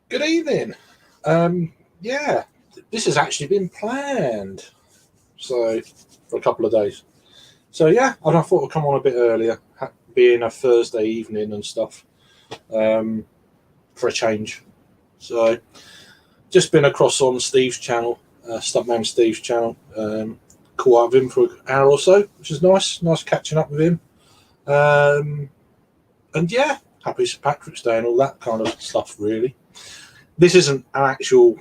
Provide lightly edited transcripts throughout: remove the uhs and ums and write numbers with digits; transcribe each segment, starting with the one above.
Good evening. Yeah, this has actually been planned. So, for a couple of days. So, yeah, I thought I'd come on a bit earlier, being a Thursday evening and stuff, um, for a change. So, just been across on Steve's channel, Stuntman Steve's channel. Caught up with him for an hour or so, which is nice. Nice catching up with him. And yeah, happy St. Patrick's Day and all that kind of stuff, really. This isn't an actual.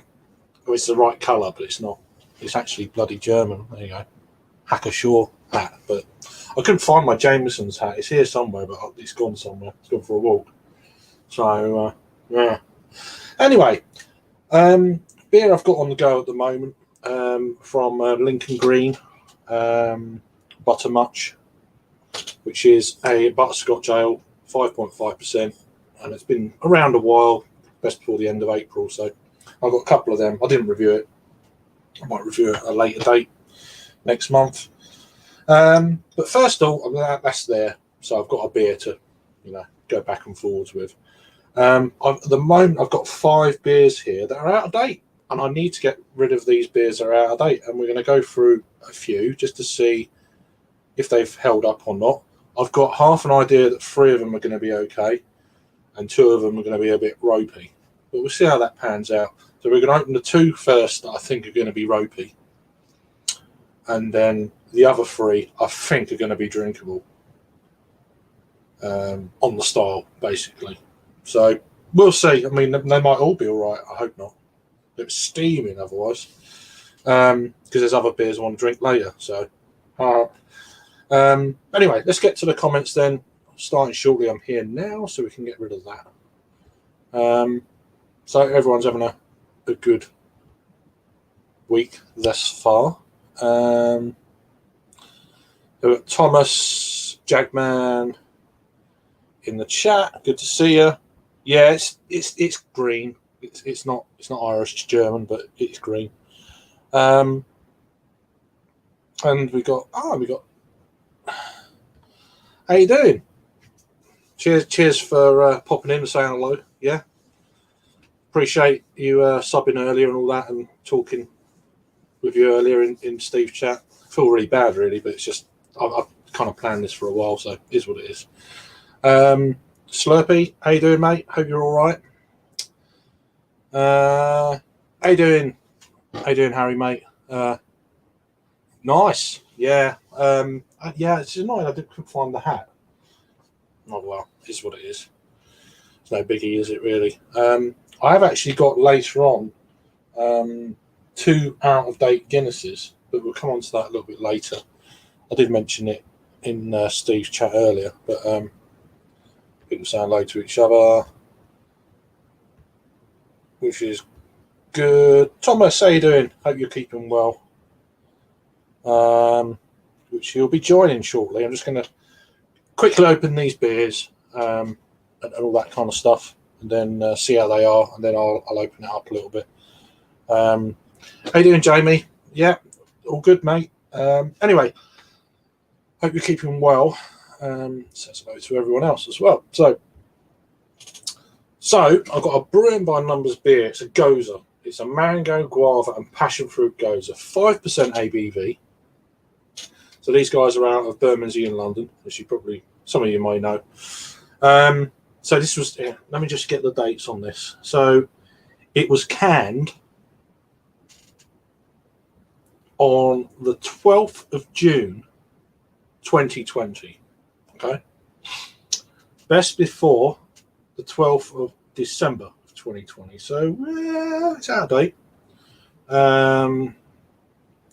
Oh, it's the right colour, but it's not. It's actually bloody German. There you go. Hacker Shaw hat. But I couldn't find my Jameson's hat. It's here somewhere, but it's gone somewhere. It's gone for a walk. So, yeah. Anyway, beer I've got on the go at the moment from Lincoln Green Buttermuch, which is a butterscotch ale, 5.5%, and it's been around a while, best before the end of April. So I've got a couple of them. I didn't review it. I might review it at a later date next month. But first of all, that's there. So I've got a beer to, go back and forwards with. At the moment, I've got 5 beers here that are out of date, and I need to get rid of these beers that are out of date. And we're going to go through a few just to see if they've held up or not. I've got half an idea that 3 of them are going to be okay, and 2 of them are going to be a bit ropey. But we'll see how that pans out. So we're going to open the 2 first that I think are going to be ropey. And then the other 3 I think are going to be drinkable. On the style, basically. So we'll see. I mean, they might all be all right. I hope not. It's steaming otherwise. Because there's other beers I want to drink later. So, anyway, let's get to the comments then. Starting shortly, I'm here now, so we can get rid of that. So everyone's having a good week thus far. We've got Thomas Jagman in the chat. Good to see you. Yeah, it's green. It's not Irish, it's German, but it's green. And we got. How you doing? Cheers for popping in and saying hello. Yeah, appreciate you subbing earlier and all that, and talking with you earlier in Steve's chat. I feel really bad, really, but it's just I've kind of planned this for a while, so it is what it is. Slurpee, how you doing, mate? Hope you're all right. How you doing? How you doing, Harry, mate? Nice. Yeah. Yeah, it's annoying I couldn't find the hat. Oh, well, it is what it is. It's no biggie, is it, really? I have actually got later on 2 out-of-date Guinnesses, but we'll come on to that a little bit later. I did mention it in Steve's chat earlier, but people saying hello to each other, which is good. Thomas, how you doing? Hope you're keeping well. Which he'll be joining shortly. I'm just going to quickly open these beers and all that kind of stuff, and then see how they are, and then I'll open it up a little bit. How you doing, Jamie? Yeah, all good, mate. Anyway, hope you're keeping well. Says hello to everyone else as well. So I've got a Brewing by Numbers beer. It's a Goza. It's a mango, guava, and passion fruit Goza. 5% ABV. So these guys are out of Bermondsey in London, as some of you may know. So this was. Let me just get the dates on this. So it was canned on the 12th of June, 2020. Okay. Best before the 12th of December 2020. So it's out of date.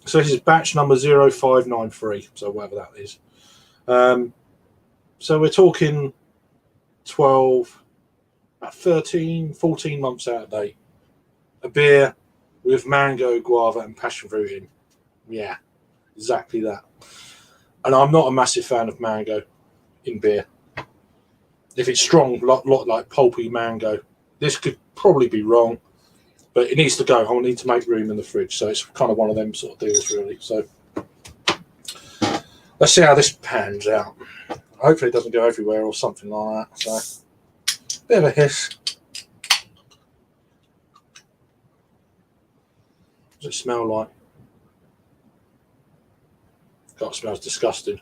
So this is batch number 0593. So whatever that is. So we're talking 12, about 13, 14 months out of date. A beer with mango, guava, and passion fruit in. Yeah, exactly that. And I'm not a massive fan of mango in beer. If it's strong, lot like pulpy mango, this could probably be wrong, but it needs to go. I need to make room in the fridge, so it's kind of one of them sort of deals, really. So let's see how this pans out. Hopefully it doesn't go everywhere or something like that. So bit of a hiss. What does it smell like? God, it smells disgusting.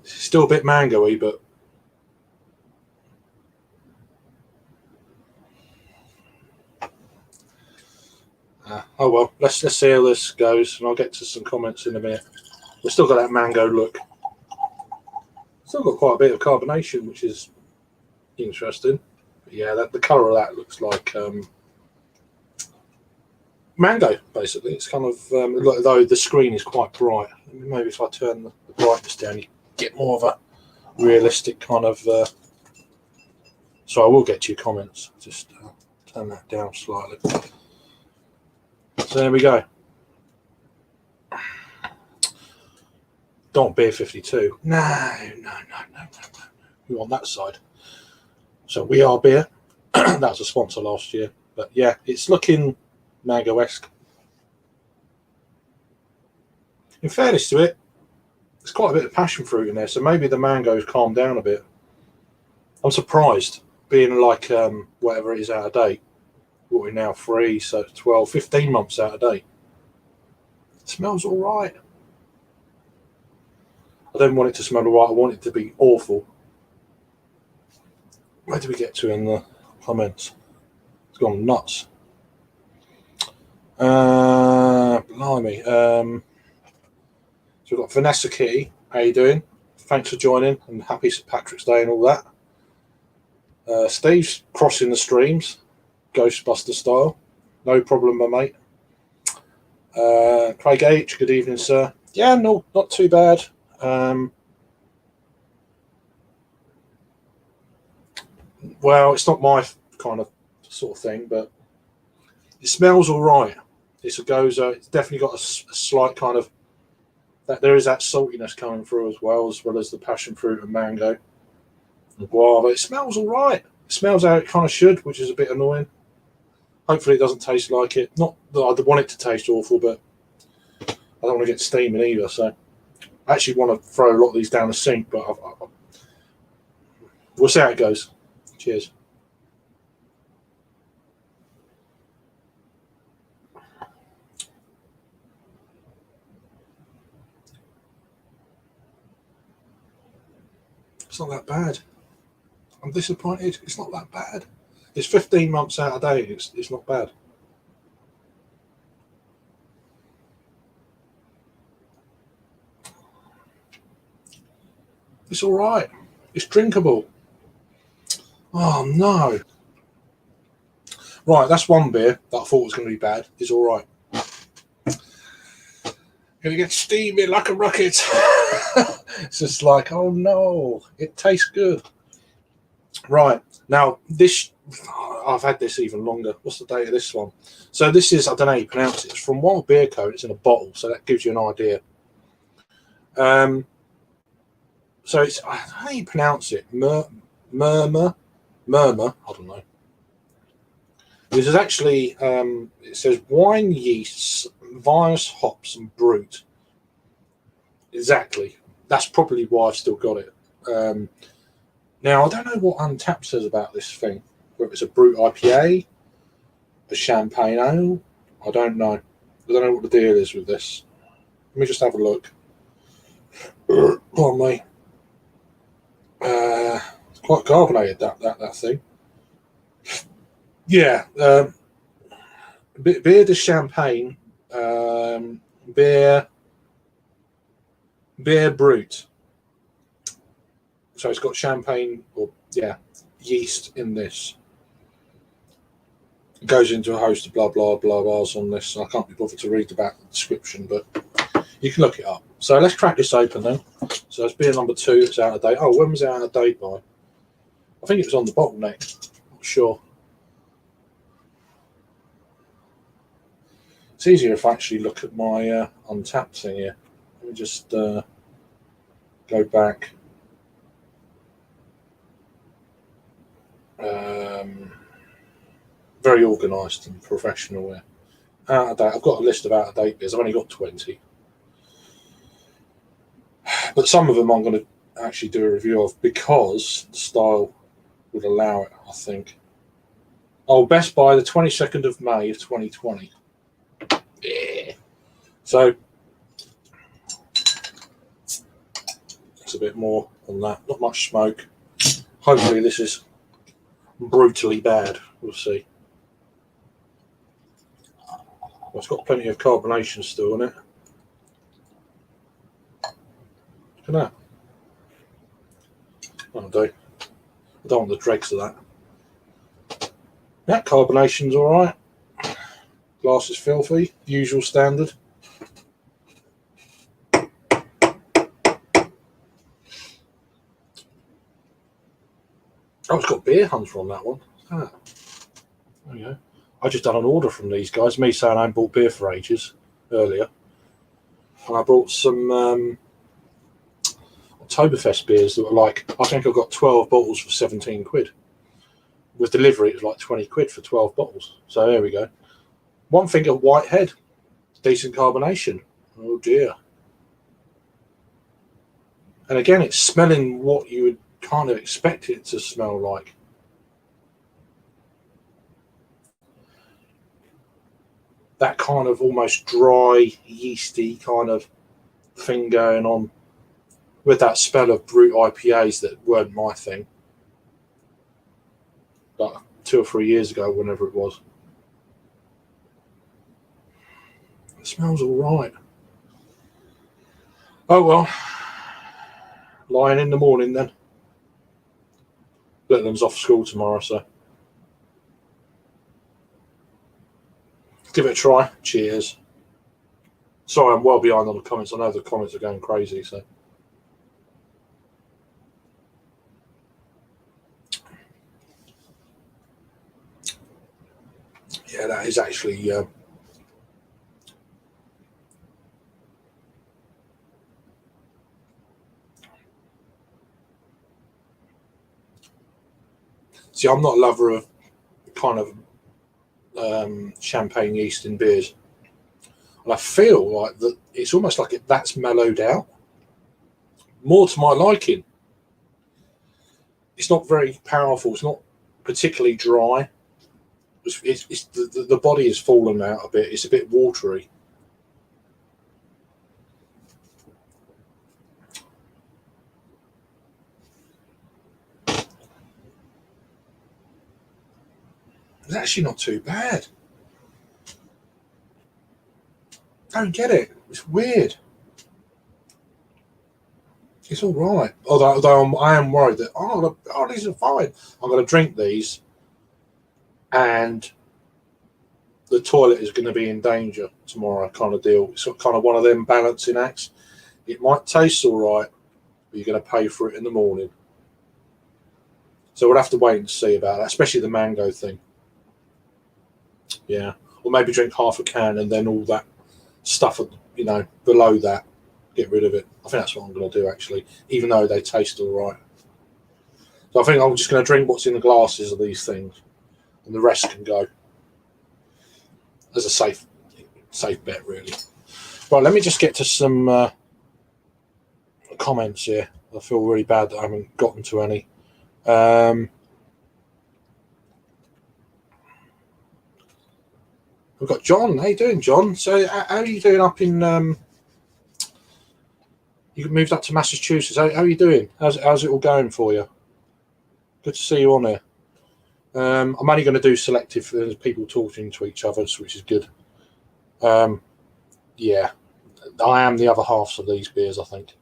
It's still a bit mango-y, but oh well. Let's see how this goes, and I'll get to some comments in a minute. We've still got that mango look. Still got quite a bit of carbonation, which is interesting. But yeah, the colour of that looks like mango, basically. It's kind of, though the screen is quite bright. Maybe if I turn the brightness down, you get more of a realistic kind of. So I will get to your comments. Just turn that down slightly. So there we go. Don't beer 52. No. We want that side. So We Are Beer. That was a sponsor last year. But yeah, it's looking mango-esque. In fairness to it, there's quite a bit of passion fruit in there, so maybe the mango's calmed down a bit. I'm surprised, being like whatever it is out of date. What we're now 3, so 12, 15 months out of date. It smells all right. I don't want it to smell all right. I want it to be awful. Where did we get to in the comments? It's gone nuts. Blimey. So we've got Vanessa Kitty. How you doing? Thanks for joining, and happy St. Patrick's Day and all that. Steve's crossing the streams, Ghostbuster style. No problem, my mate. Craig H, good evening, sir. Yeah, no, not too bad. Well, it's not my kind of sort of thing, but it smells all right. It's a goza. It's definitely got a slight kind of that. There is that saltiness coming through as well as the passion fruit and mango and guava. It smells all right. It smells how it kind of should, which is a bit annoying. Hopefully, it doesn't taste like it. Not that I want it to taste awful, but I don't want to get steaming either. So I actually want to throw a lot of these down the sink, but we'll see how it goes. Cheers. It's not that bad. I'm disappointed. It's not that bad. It's 15 months out of date. It's not bad. It's all right. It's drinkable. Oh, no. Right, that's one beer that I thought was going to be bad. It's all right. Going to get steamy like a rocket. It's just like, oh, no. It tastes good. Right. Now, this... I've had this even longer. What's the date of this one? So this is, I don't know how you pronounce it. It's from Wild Beer Co. It's in a bottle, so that gives you an idea. So it's, I don't know how you pronounce it. Murmur. I don't know. This is actually, it says wine yeasts, virus, hops, and brut. Exactly. That's probably why I've still got it. Now, I don't know what Untapped says about this thing. Whether it's a brut IPA, a champagne ale, I don't know. I don't know what the deal is with this. Let me just have a look. Go on, mate. It's quite carbonated, that thing. Yeah. Beer de champagne, beer brut. So it's got champagne or yeast in this. It goes into a host of blah blah blah blahs on this. I can't be bothered to read about the description, but you can look it up. So let's crack this open then. So it's beer number 2. It's out of date. Oh, when was it out of date by? I think it was on the bottleneck. Not sure. It's easier if I actually look at my Untapped thing here. Let me just go back. Very organised and professional here. Out of date. I've got a list of out of date beers. I've only got 20. But some of them I'm going to actually do a review of because the style would allow it, I think. Oh, Best Buy, the 22nd of May of 2020. Yeah. So it's a bit more on that. Not much smoke. Hopefully this is brutally bad. We'll see. Well, it's got plenty of carbonation still in it. Look at that. That'll do. I don't want the dregs of that. That carbonation's alright. Glass is filthy. Usual standard. Oh, it's got beer hunter on that one. Ah. There you go. I just done an order from these guys. Me saying I hadn't bought beer for ages earlier. And I brought some Oktoberfest beers that were like, I think I got 12 bottles for 17 quid. With delivery, it was like 20 quid for 12 bottles. So there we go. One Finger Whitehead. Decent carbonation. Oh dear. And again, it's smelling what you would kind of expect it to smell like. That kind of almost dry, yeasty kind of thing going on with that spell of brute IPAs that weren't my thing. Like 2 or 3 years ago, whenever it was. It smells all right. Oh well. Lying in the morning then. Littleton's off school tomorrow, so give it a try. Cheers. Sorry, I'm well behind on the comments. I know the comments are going crazy, so. Yeah, that is actually see, I'm not a lover of kind of champagne yeast in beers. And I feel like that it's almost like that's mellowed out. More to my liking. It's not very powerful. It's not particularly dry. It's the body has fallen out a bit. It's a bit watery. It's actually not too bad. Don't get it. It's weird. It's all right. Although I am worried that these are fine. I'm going to drink these, and the toilet is going to be in danger tomorrow. Kind of deal. It's kind of one of them balancing acts. It might taste all right, but you're going to pay for it in the morning. So we'll have to wait and see about that, especially the mango thing. Yeah, or maybe drink half a can and then all that stuff, below that, get rid of it. I think that's what I'm going to do actually, even though they taste all right. So I think I'm just going to drink what's in the glasses of these things, and the rest can go as a safe bet, really. Right, let me just get to some comments here. I feel really bad that I haven't gotten to any. We've got John. How you doing, John? So how are you doing up in you moved up to Massachusetts. How are you doing? How's it all going for you? Good to see you on here. I'm only going to do selective people talking to each other, which is good. Yeah, I am the other halves of these beers, I think.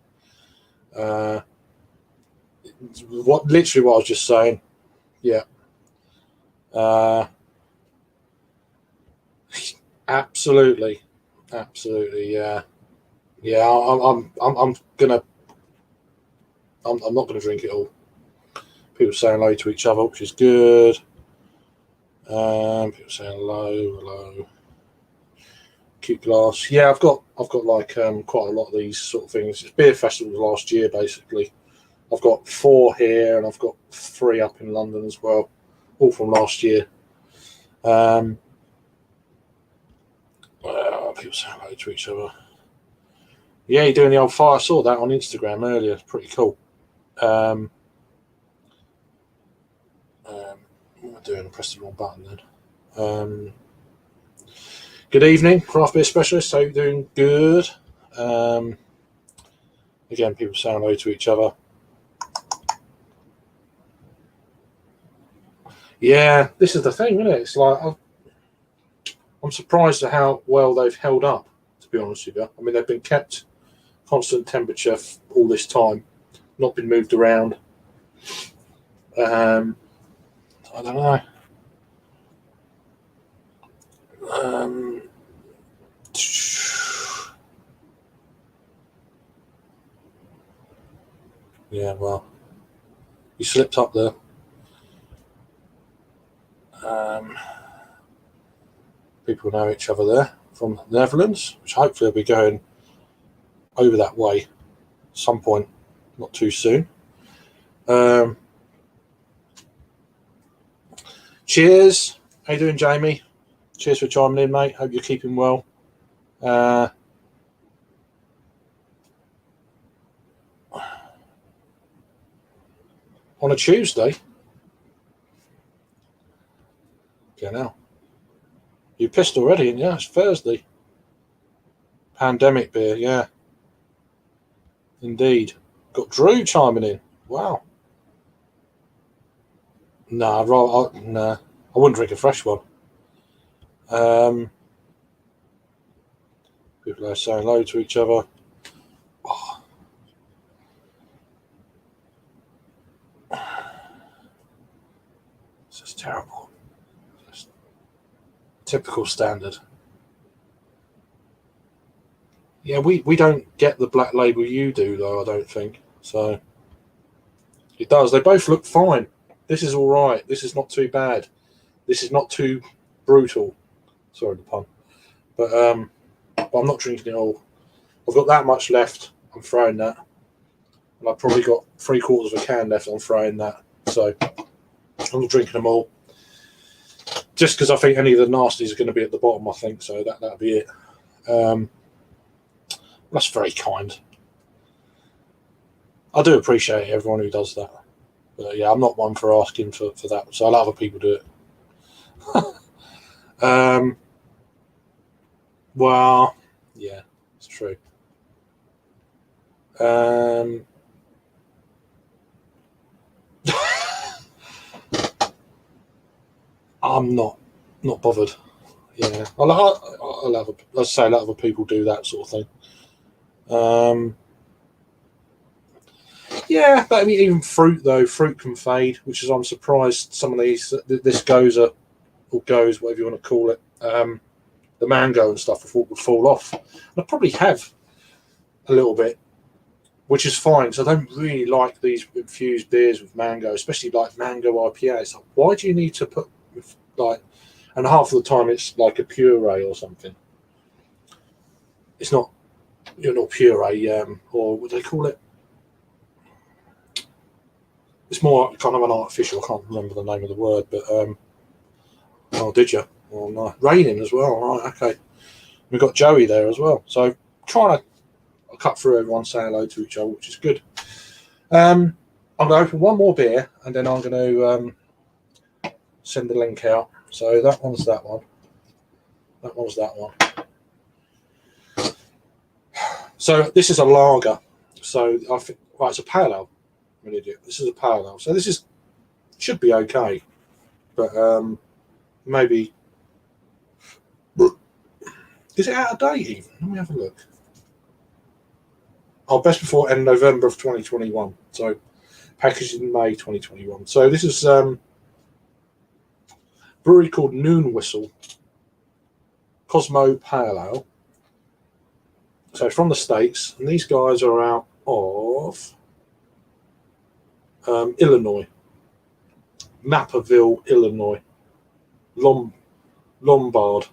Literally what I was just saying. Yeah. Absolutely. Yeah. I'm not gonna drink it all. People saying hello to each other, which is good. People saying hello. Cute glass. Yeah, I've got like quite a lot of these sort of things. It's beer festivals last year, basically. I've got 4 here, and I've got 3 up in London as well, all from last year. People saying hello to each other. Yeah, you're doing the old fire. I saw that on Instagram earlier. It's pretty cool. What am I doing? I pressed the wrong button then. Good evening, craft beer specialists. How you doing? Good. Again, people saying hello to each other. Yeah, this is the thing, isn't it? It's like I'm surprised at how well they've held up, to be honest with you. I mean, they've been kept constant temperature all this time, not been moved around. I don't know. Yeah, well, you slipped up there. People know each other there from the Netherlands, which hopefully will be going over that way some point, not too soon. Cheers. How you doing, Jamie? Cheers for chiming in, mate. Hope you're keeping well. On a Tuesday? Okay, now. You pissed already, and yeah, it's Thursday. Pandemic beer, yeah. Indeed. Got Drew chiming in. Wow. Nah, I wouldn't drink a fresh one. People are saying hello to each other. Oh. This is terrible. It's typical standard. Yeah, we don't get the black label you do, though, I don't think. So it does. They both look fine. This is all right. This is not too bad. This is not too brutal. Sorry, the pun. But I'm not drinking it all. I've got that much left. I'm throwing that. And I've probably got 3/4 of a can left. I'm throwing that. So I'm not drinking them all. Just because I think any of the nasties are going to be at the bottom, I think. So that'll be it. That's very kind. I do appreciate everyone who does that. But yeah, I'm not one for asking for that. So I'll let other people do it. Well, yeah, it's true. I'm not bothered. Yeah, I'll have let's say a lot of other people do that sort of thing. Yeah, but I mean, even fruit though, fruit can fade, which is I'm surprised some of these this goes or goes, whatever you want to call it. The mango and stuff I thought would fall off. And I probably have a little bit, which is fine because I don't really like these infused beers with mango, especially like mango IPAs. Like, why do you need to put like? And half of the time it's like a puree or something. It's not, not puree, or what do they call it? It's more kind of an artificial. I can't remember the name of the word, but oh, did you? Oh no, raining as well. Right, okay. We've got Joey there as well. So trying to cut through everyone, say hello to each other, which is good. I'm going to open one more beer and then I'm going to send the link out. So that one's that one. That one's that one. So this is a lager. So I think, right, it's a pale ale. I'm an idiot. This is a pale ale. So this should be okay, but maybe. Is it out of date even? Let me have a look. Oh, best before end November of 2021. So packaged in May 2021. So this is brewery called Noon Whistle Cosmo Pale Ale. So from the States, and these guys are out of Illinois, Naperville, Illinois, Lombard,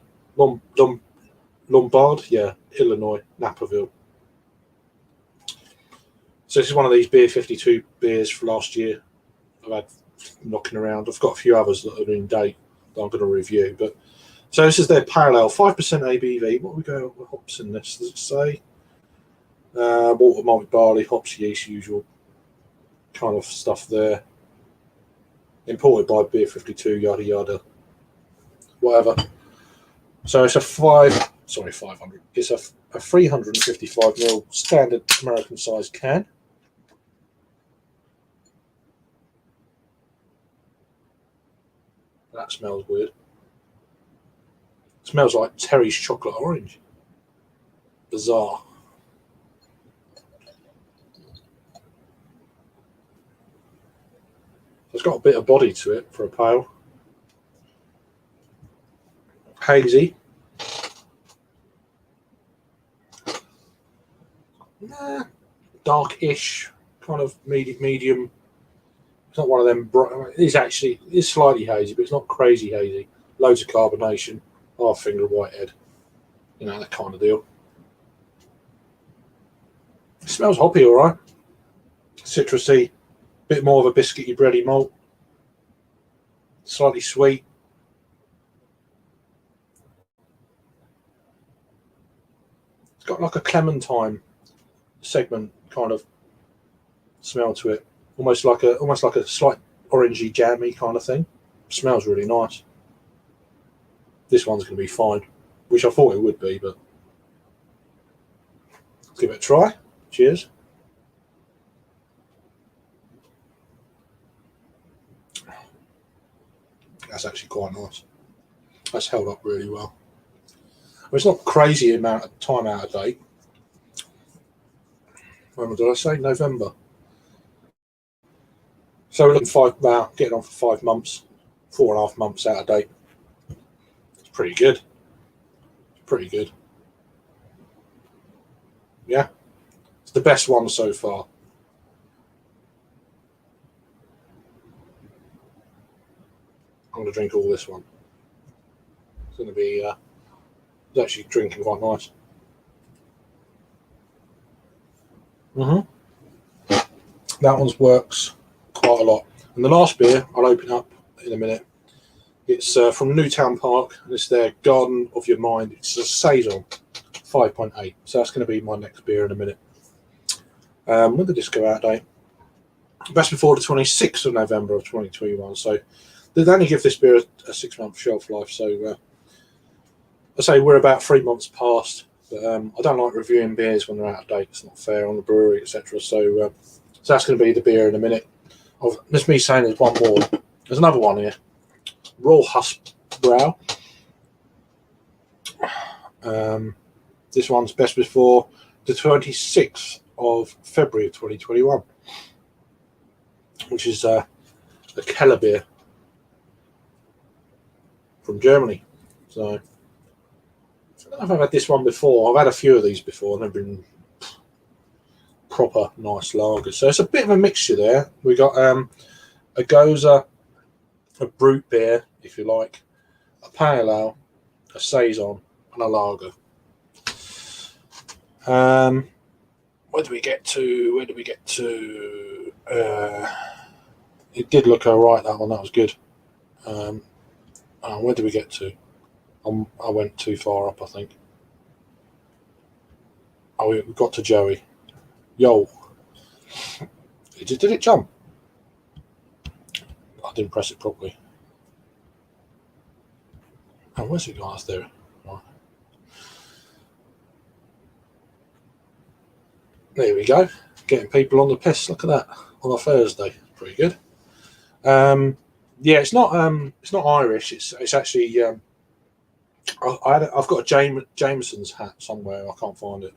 yeah, Illinois, Naperville. So this is one of these Beer 52 beers for last year I've had knocking around. I've got a few others that are in date that I'm going to review. But so this is their pale ale, 5% ABV. What we go with hops in this? Does it say? Water, malt, barley, hops, yeast, usual kind of stuff there. imported by Beer 52, yada yada, whatever. So it's a 500. It's a 355ml standard American sized can. That smells weird. It smells like Terry's chocolate orange. Bizarre. It's got a bit of body to it for a pale. Hazy. Nah, dark-ish, kind of medium. It's not one of them bright. It's slightly hazy, but it's not crazy hazy. Loads of carbonation, half finger whitehead, that kind of deal. It smells hoppy, all right. Citrusy, bit more of a biscuity, bready malt. Slightly sweet. It's got like a clementine segment kind of smell to it, almost like a slight orangey jammy kind of thing. Smells really nice. This one's going to be fine, which I thought it would be, but let's give it a try. Cheers. That's actually quite nice. That's held up really well. It's not crazy amount of time out of date. When did I say? November. So we're looking getting on for 5 months, 4.5 months out of date. It's pretty good. Pretty good. Yeah. It's the best one so far. I'm going to drink all this one. It's going to be, it's actually drinking quite nice. That one's works quite a lot. And the last beer I'll open up in a minute. It's from Newtown Park, and it's their Garden of Your Mind. It's a Saison 5.8. So that's going to be my next beer in a minute. When did this go out date? Best before the 26th of November of 2021. So they'd only give this beer a 6-month shelf life. So I say we're about 3 months past. But I don't like reviewing beers when they're out of date. It's not fair on the brewery, etc. So that's going to be the beer in a minute. That's me saying there's one more. There's another one here. Royal Husbrow. This one's best before the 26th of February of 2021, which is a Keller beer from Germany. So I don't know if I've had this one before. I've had a few of these before, and they've been proper nice lagers. So it's a bit of a mixture there. We got a Goza, a brute beer, if you like, a pale ale, a saison, and a lager. Where do we get to? It did look alright, that one. That was good. Where did we get to? I went too far up, I think. Oh, we got to Joey. Yo. Did it jump? I didn't press it properly. Oh, where's it gone? That's there. Right. There we go. Getting people on the piss. Look at that. On a Thursday. Pretty good. Yeah, it's not Irish. It's actually I've got a Jameson's hat somewhere. I can't find it.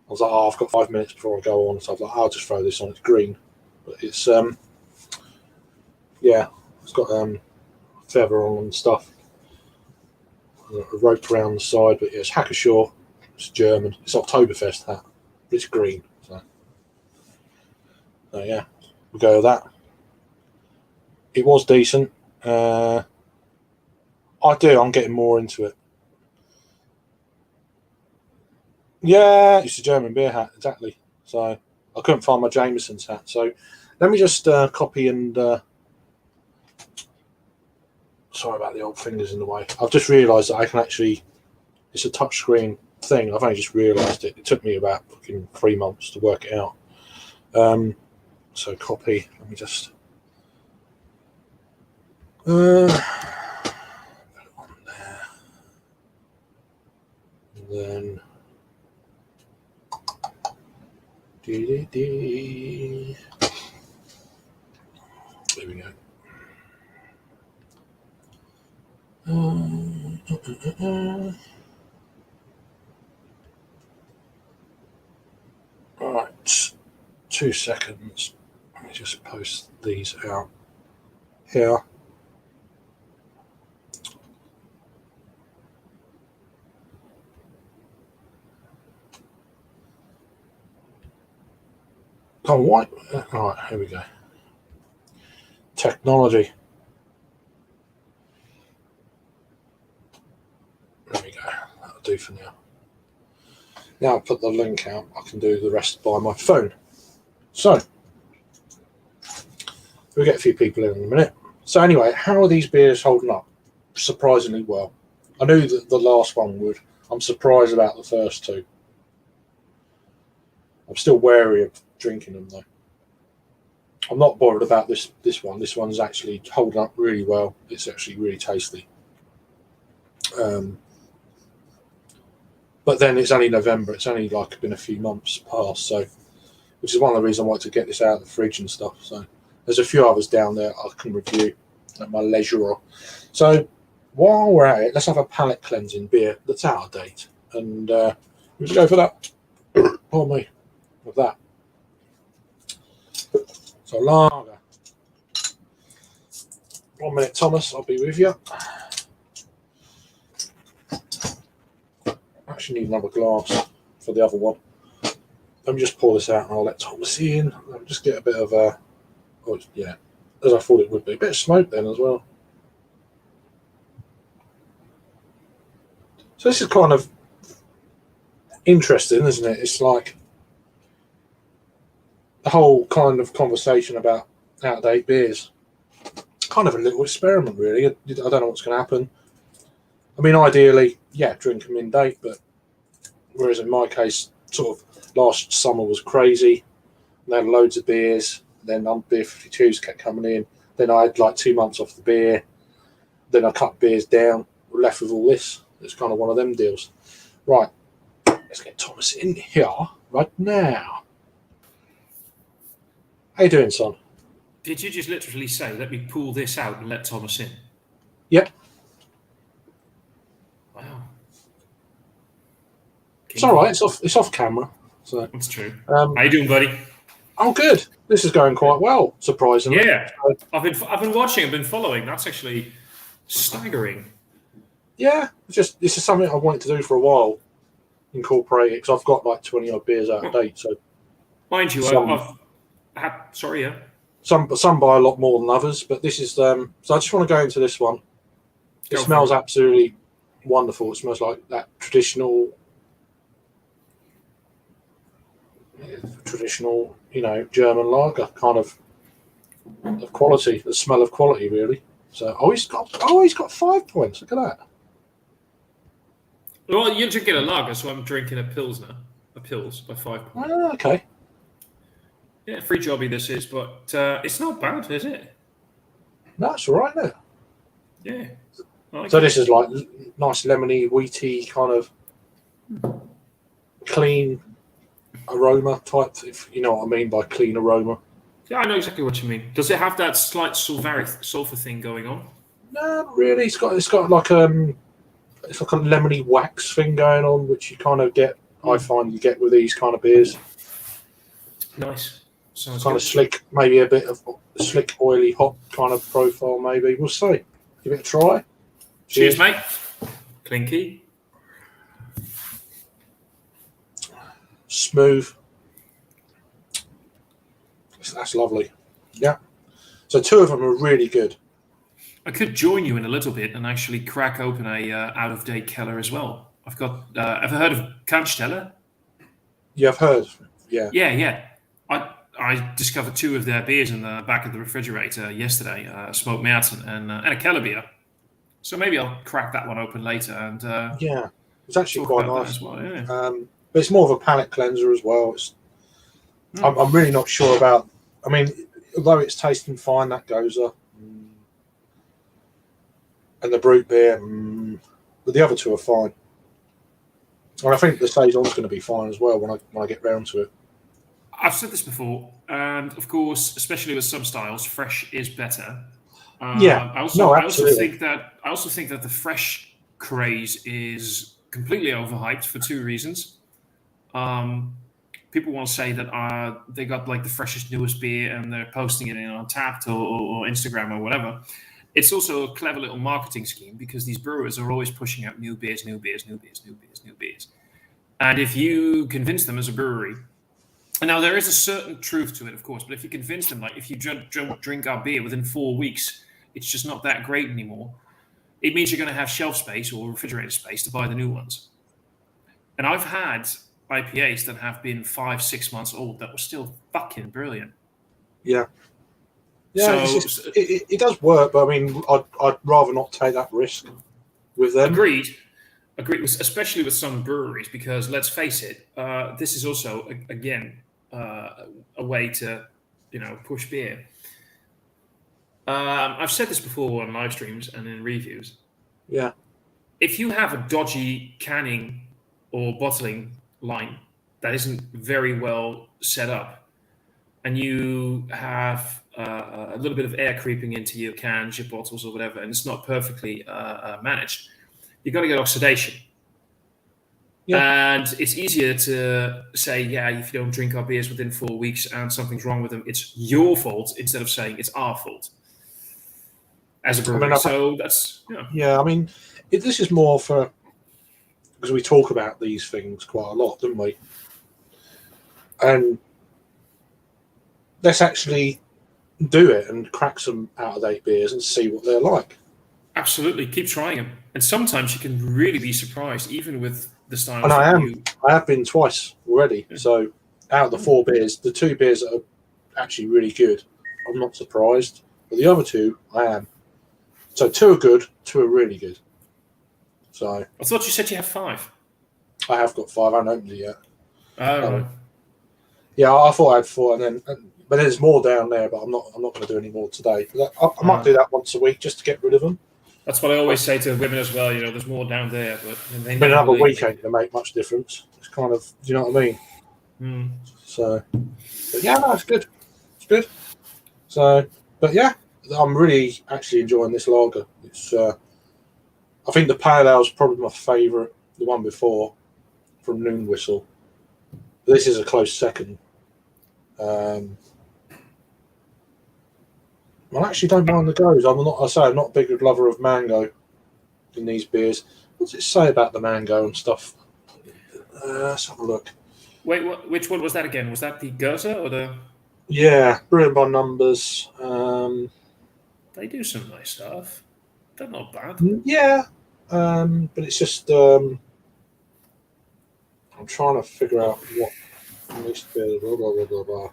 I was like, I've got 5 minutes before I go on, so I was like, I'll just throw this on. It's green, but it's yeah, it's got feather on and stuff. A rope around the side, but yeah, it's Hackashaw. It's German. It's Oktoberfest hat. But it's green. So yeah, we'll go with that. It was decent. I'm getting more into it. Yeah, it's a German beer hat, exactly. So I couldn't find my Jameson's hat. So let me just copy and... sorry about the old fingers in the way. I've just realised that I can actually... It's a touchscreen thing. I've only just realised it. It took me about fucking 3 months to work it out. So copy. Let me just... On there. And then there we go. Right, 2 seconds. Let me just post these out here. Oh, what? All right, here we go. Technology. There we go. That'll do for now. Now I'll put the link out. I can do the rest by my phone. So, we'll get a few people in a minute. So anyway, how are these beers holding up? Surprisingly well. I knew that the last one would. I'm surprised about the first two. I'm still wary of drinking them though. I'm not bothered about this one. This one's actually holding up really well. It's actually really tasty. But then it's only November. It's only like been a few months past, so which is one of the reasons I wanted to get this out of the fridge and stuff. So there's a few others down there I can review at my leisure. So while we're at it, let's have a palate cleansing beer that's out of date, and we should go for that. Pardon me, with that. So lager. 1 minute, Thomas. I'll be with you. Actually need another glass for the other one. Let me just pour this out and I'll let Thomas in. I'll just get a bit of a, oh yeah, as I thought it would be. A bit of smoke then as well. So this is kind of interesting, isn't it? It's like the whole kind of conversation about out-of-date beers. Kind of a little experiment, really. I don't know what's going to happen. I mean, ideally, yeah, drink them in date, but whereas in my case, sort of last summer was crazy. And I had loads of beers. Then Beer 52s kept coming in. Then I had like 2 months off the beer. Then I cut beers down. We're left with all this. It's kind of one of them deals. Right, let's get Thomas in here right now. How you doing, son? Did you just literally say, let me pull this out and let Thomas in? Yep. Wow. It's all right. It's off camera. So that's true. How you doing, buddy? Oh, good. This is going quite well, surprisingly. Yeah, I've been watching. I've been following. That's actually staggering. Yeah, this is something I wanted to do for a while. Incorporate it because I've got like 20 odd beers out of date. So, mind you, I've had. Sorry, yeah. Some buy a lot more than others, but this is so I just want to go into this one. It smells absolutely wonderful. It smells like that traditional, German lager kind of quality. The smell of quality, really. So he's got 5 points. Look at that. Well, you're drinking a lager, so I'm drinking a Pilsner. A Pils by 5 points. Oh, okay. Yeah, free jobby this is, but it's not bad, is it? No, it's all right there. Yeah. So this is like nice lemony, wheaty, kind of clean aroma type, if you know what I mean by clean aroma. Yeah, I know exactly what you mean. Does it have that slight sulfur thing going on? No, not really. It's got like it's like a lemony wax thing going on, which you kind of get. I find you get with these kind of beers. Nice. Sounds kind good. of slick, maybe a bit of slick, oily, hot kind of profile. Maybe we'll see. Give it a try. Cheers, mate. Clinky. Smooth. That's lovely. Yeah. So 2 of them are really good. I could join you in a little bit and actually crack open a out-of-date Keller as well. I've got. Ever heard of Cannsteller? Yeah, I've heard. Yeah. Yeah. I discovered 2 of their beers in the back of the refrigerator yesterday. Smoked Märzen and a Keller beer. So maybe I'll crack that one open later and. Yeah, it's actually quite nice. As well, yeah. But it's more of a palate cleanser as well. I'm really not sure about. I mean, although it's tasting fine, that goes up. and the brute beer, but the other two are fine. And I think the saison's going to be fine as well when I get round to it. I've said this before, and of course, especially with some styles, fresh is better. Yeah. I No, also absolutely. think that the fresh craze is completely overhyped for two reasons. People want to say that they got like the freshest, newest beer, and they're posting it on Tapped or Instagram or whatever. It's also a clever little marketing scheme because these brewers are always pushing out new beers, new beers, new beers, new beers, new beers. And if you convince them as a brewery, and now there is a certain truth to it, of course, but if you convince them, like if you don't drink our beer within 4 weeks, it's just not that great anymore. It means you're going to have shelf space or refrigerator space to buy the new ones. And I've had IPAs that have been 5-6 months old that were still fucking brilliant. Yeah. Yeah, it does work, but I mean, I'd rather not take that risk with them. Agreed, especially with some breweries, because let's face it, this is also again a way to push beer. I've said this before on live streams and in reviews. Yeah. If you have a dodgy canning or bottling line that isn't very well set up, and you have a little bit of air creeping into your cans, your bottles, or whatever, and it's not perfectly managed, you've got to get oxidation. Yeah. And it's easier to say, yeah, if you don't drink our beers within 4 weeks and something's wrong with them, it's your fault, instead of saying it's our fault as a brewery. So that's, yeah, I mean, this is more for, because we talk about these things quite a lot, don't we? And let's actually do it and crack some out-of-date beers and see what they're like. Absolutely. Keep trying them. And sometimes you can really be surprised, even with the styles. And I have been twice already. Yeah. So out of the 4 beers, the 2 beers that are actually really good, I'm not surprised. But the other 2, I am. So 2 are good, 2 are really good. So I thought you said you have 5. I have got 5. I haven't opened it yet. Right. Yeah, I thought I had 4, but there's more down there. But I'm not going to do any more today. I might do that once a week just to get rid of them. That's what I always say to women as well. There's more down there, but another week ain't going to make much difference. It's kind of, do you know what I mean? So, but yeah, no, it's good. It's good. So, but yeah, I'm really actually enjoying this lager. It's, I think the Pale Ale is probably my favourite. The one before, from Noon Whistle. This is a close second. I actually don't mind the goes. I'm not a big lover of mango in these beers. What does it say about the mango and stuff? Let's have a look. Wait, which one was that again? Was that the Goza or the? Yeah, Brewing by Numbers. They do some nice stuff. They're not bad. Yeah, but it's just I'm trying to figure out what this beer. Blah blah blah blah blah.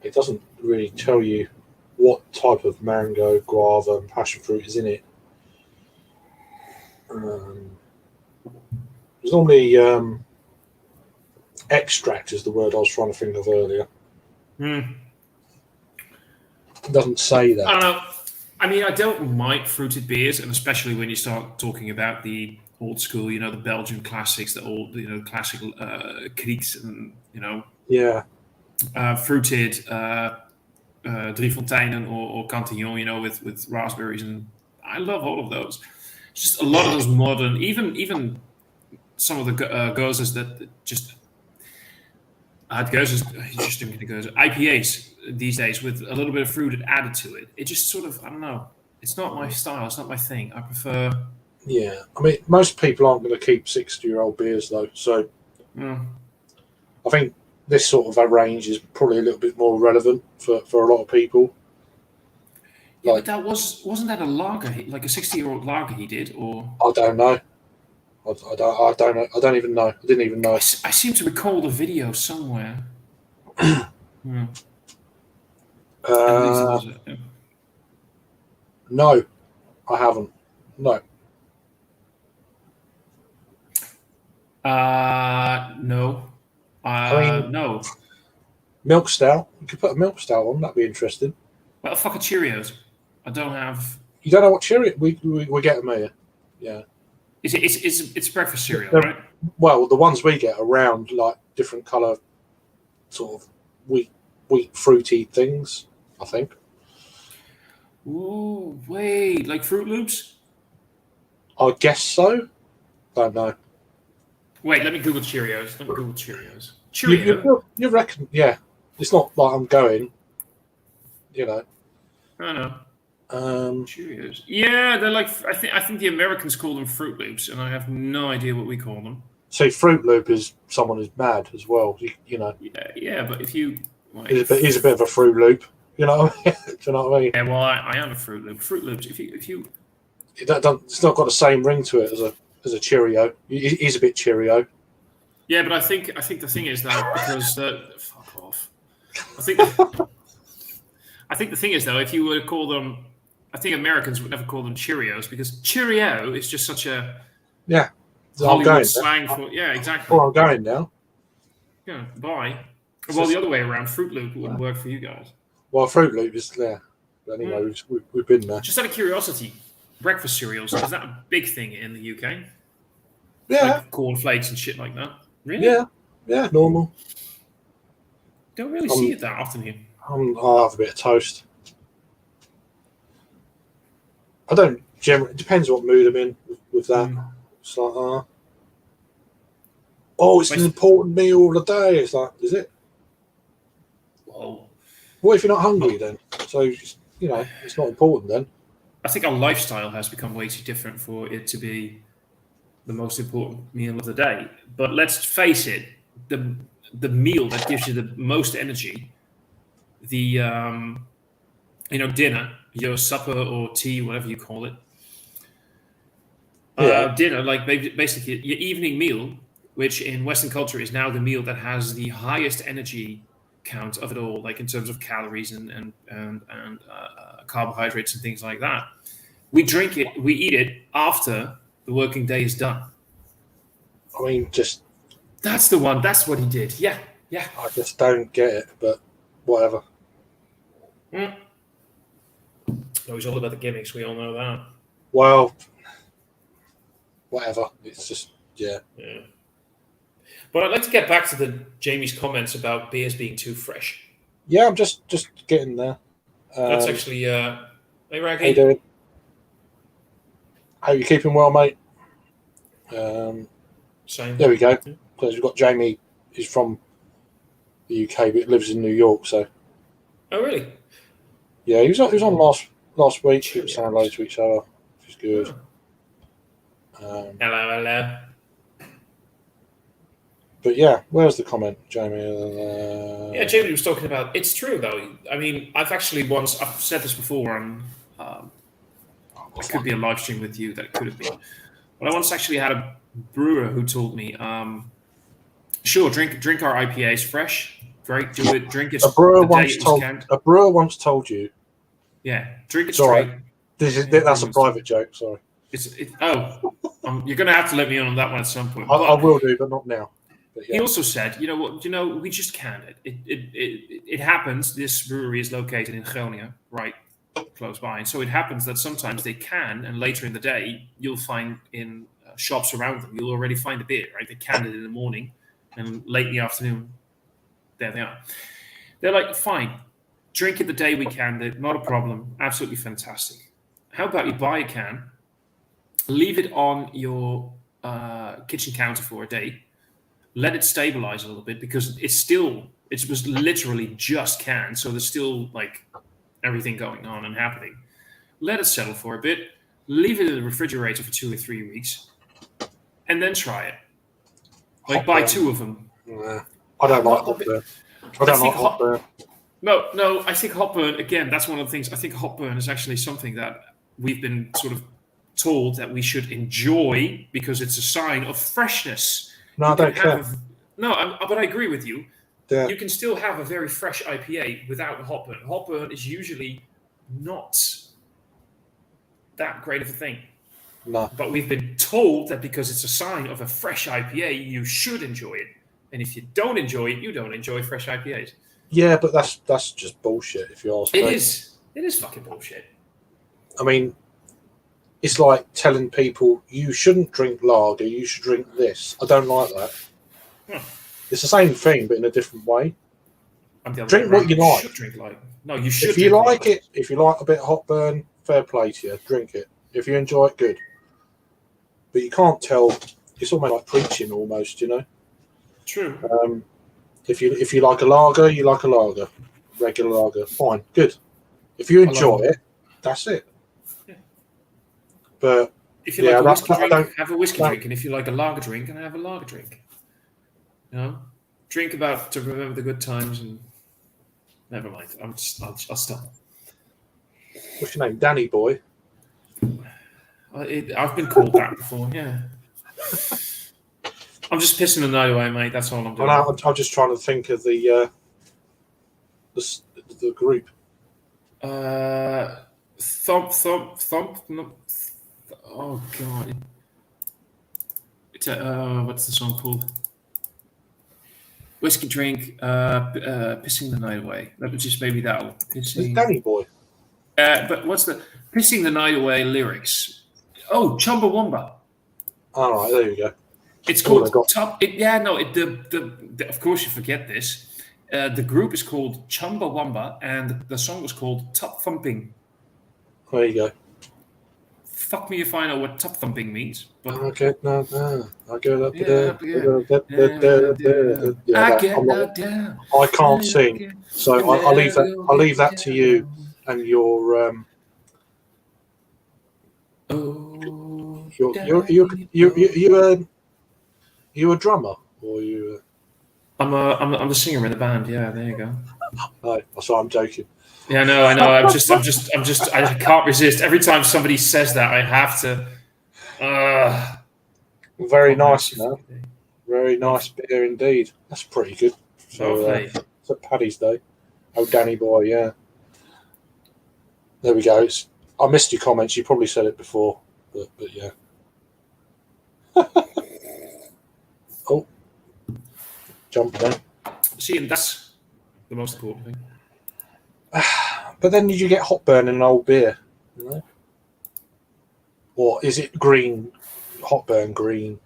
It doesn't really tell you what type of mango, guava, and passion fruit is in it. There's normally extract is the word I was trying to think of earlier. It doesn't say that. I don't know. I mean, I don't mind fruited beers, and especially when you start talking about the old school, the Belgian classics, the old, classic Krieks, and Yeah. Fruited Drie Fonteinen or Cantillon, with raspberries, and I love all of those. Just a lot of those modern, even some of the gozas that just gozas, just doing the goza IPAs these days with a little bit of fruit added to it. It just sort of, I don't know. It's not my style. It's not my thing. I prefer. Yeah, I mean, most people aren't going to keep 60-year-old beers though, so I think this sort of a range is probably a little bit more relevant for a lot of people. Yeah, but that wasn't that a lager, like a 60-year-old lager he did, or? I don't know. I don't know. I don't even know. I didn't even know. I seem to recall the video somewhere. No, I haven't. No. No. No. Milk stout. You could put a milk stout on. That'd be interesting. Well, fuck a Cheerios. I don't have. You don't know what Cheerio? We get them here. Yeah. It's breakfast cereal, They're- right? Well, the ones we get are round, like different colour, sort of wheat fruity things. I think. Ooh, wait, like Fruit Loops? I guess so. Don't know. Wait, let me Google Cheerios. Cheerio? You reckon? Yeah. It's not like I'm going. You know. I know. Um, Cheerios. Yeah, they're like I think the Americans call them Fruit Loops, and I have no idea what we call them. See, Fruit Loop is someone who's mad as well. You know, Yeah, but if you like, he's a bit of a Fruit Loop. You know what I mean? Do you know what I mean? yeah, well, I am a Fruit Loop. Fruit Loops. If you It's not got the same ring to it as a Cheerio. He's a bit Cheerio. yeah, but I think the thing is that because fuck off. I think the thing is though, if you were to call them, I think Americans would never call them Cheerios because Cheerio is just such a Yeah. I'm Hollywood going. slang for exactly. Well, I'm going now. Yeah, bye. It's Well, just- the other way around, Fruit Loop wouldn't work for you guys. Well, Fruit Loop is there. But anyway, we've been there. Just out of curiosity, breakfast cereals, is that a big thing in the UK? Yeah. Like cornflakes and shit like that? Really? Yeah. Normal. Don't really see it that often here. I'll have a bit of toast. I don't generally. It depends what mood I'm in with that. It's like, it's an important meal of the day. It's like, is it? Whoa. What if you're not hungry then? So, you know, it's not important then. I think our lifestyle has become way too different for it to be the most important meal of the day. But let's face it, the meal that gives you the most energy, the dinner, your supper or tea, whatever you call it. Dinner, like basically your evening meal, which in Western culture is now the meal that has the highest energy count of it all, like in terms of calories and carbohydrates and things like that. We eat it after the working day is done. I mean, That's the one. That's what he did. Yeah. I just don't get it, but whatever. No, he's all about the gimmicks. We all know that. Well, whatever. It's just, yeah. But I'd like to get back to Jamie's comments about beers being too fresh. Yeah, I'm just getting there. That's actually, hey, Raggy. How you doing? Hope you're keeping well, mate. Same. There we go. Because we've got Jamie, who's from the UK but lives in New York. So Oh, really? yeah, he was on last week. He was saying hello to each other, which is good. Hello. But yeah, where's the comment, Jamie? Yeah, Jamie was talking about. It's true though. I mean, I've said this before on. It could be a live stream with you. That could have been. But I once actually had a brewer who told me, "Sure, drink our IPAs fresh. Great, do it. Drink it. A brewer once told you. Yeah, drink it Sorry. straight. That's a private joke. Sorry. You're going to have to let me in on that one at some point. I will do, but not now. But yeah. He also said, you know what? We just can't. It happens. This brewery is located in Groningen, right close by, and so it happens that sometimes they can, and later in the day, you'll find in shops around them, you'll already find a beer, right? They canned it in the morning, and late in the afternoon, there they are. They're like, fine, drink it the day we canned it, not a problem, absolutely fantastic. How about you buy a can, leave it on your kitchen counter for a day, let it stabilize a little bit because it was literally just canned, so there's still like everything going on and happening. Let it settle for a bit, leave it in the refrigerator for 2 or 3 weeks, and then try it. Like buy 2 of them. Nah, I don't like hot burn. I don't like hot burn. No, I think hot burn, again, that's one of the things. I think hot burn is actually something that we've been sort of told that we should enjoy because it's a sign of freshness. No, I don't care. But I agree with you. Yeah. You can still have a very fresh IPA without a hot burn. Hot burn is usually not that great of a thing. No. But we've been told that because it's a sign of a fresh IPA, you should enjoy it. And if you don't enjoy it, you don't enjoy fresh IPAs. Yeah, but that's just bullshit if you ask me. It is fucking bullshit. I mean, it's like telling people you shouldn't drink lager, you should drink this. I don't like that. It's the same thing, but in a different way. Drink what you like. Should drink like. No, you should. If you like it, if you like a bit of hot burn, fair play to you. Drink it. If you enjoy it, good. But you can't tell. It's almost like preaching, almost. You know. True. If you like a lager, you like a lager, regular lager. Fine, good. If you enjoy it, that's it. Yeah. But if you like a whiskey drink, have a whiskey drink, and if you like a lager drink, then have a lager drink. You know, drink about to remember the good times and. Never mind. I'll stop. What's your name? Danny Boy? I've been called that before, yeah. I'm just pissing the night away, mate. That's all I'm doing. I'm just trying to think of the group. Thump. No, oh, God. It's what's the song called? Whiskey drink, pissing the night away. That was just maybe that one. It's Danny Boy. But what's the pissing the night away lyrics? Oh, Chumbawamba. All right, there you go. It's called Top. Of course, you forget this. The group is called Chumbawamba, and the song was called Top Thumping. There you go. Fuck me if I know what top thumping means. But okay, no. I get up down. I can't sing, so I'll leave that. I'll leave that to you and your you a drummer or you? I'm the singer in the band. Yeah, there you go. No, so I'm joking. Yeah, no, I know. I'm just. I can't resist. Every time somebody says that, I have to. Very nice, man. Very nice beer indeed. That's pretty good. So, it's at Paddy's Day. Oh, Danny Boy, yeah. There we go. I missed your comments. You probably said it before, but yeah. Oh, jump then. See, and that's the most important thing. But then did you get hot burn in an old beer? You know? Or is it green, hot burn, green,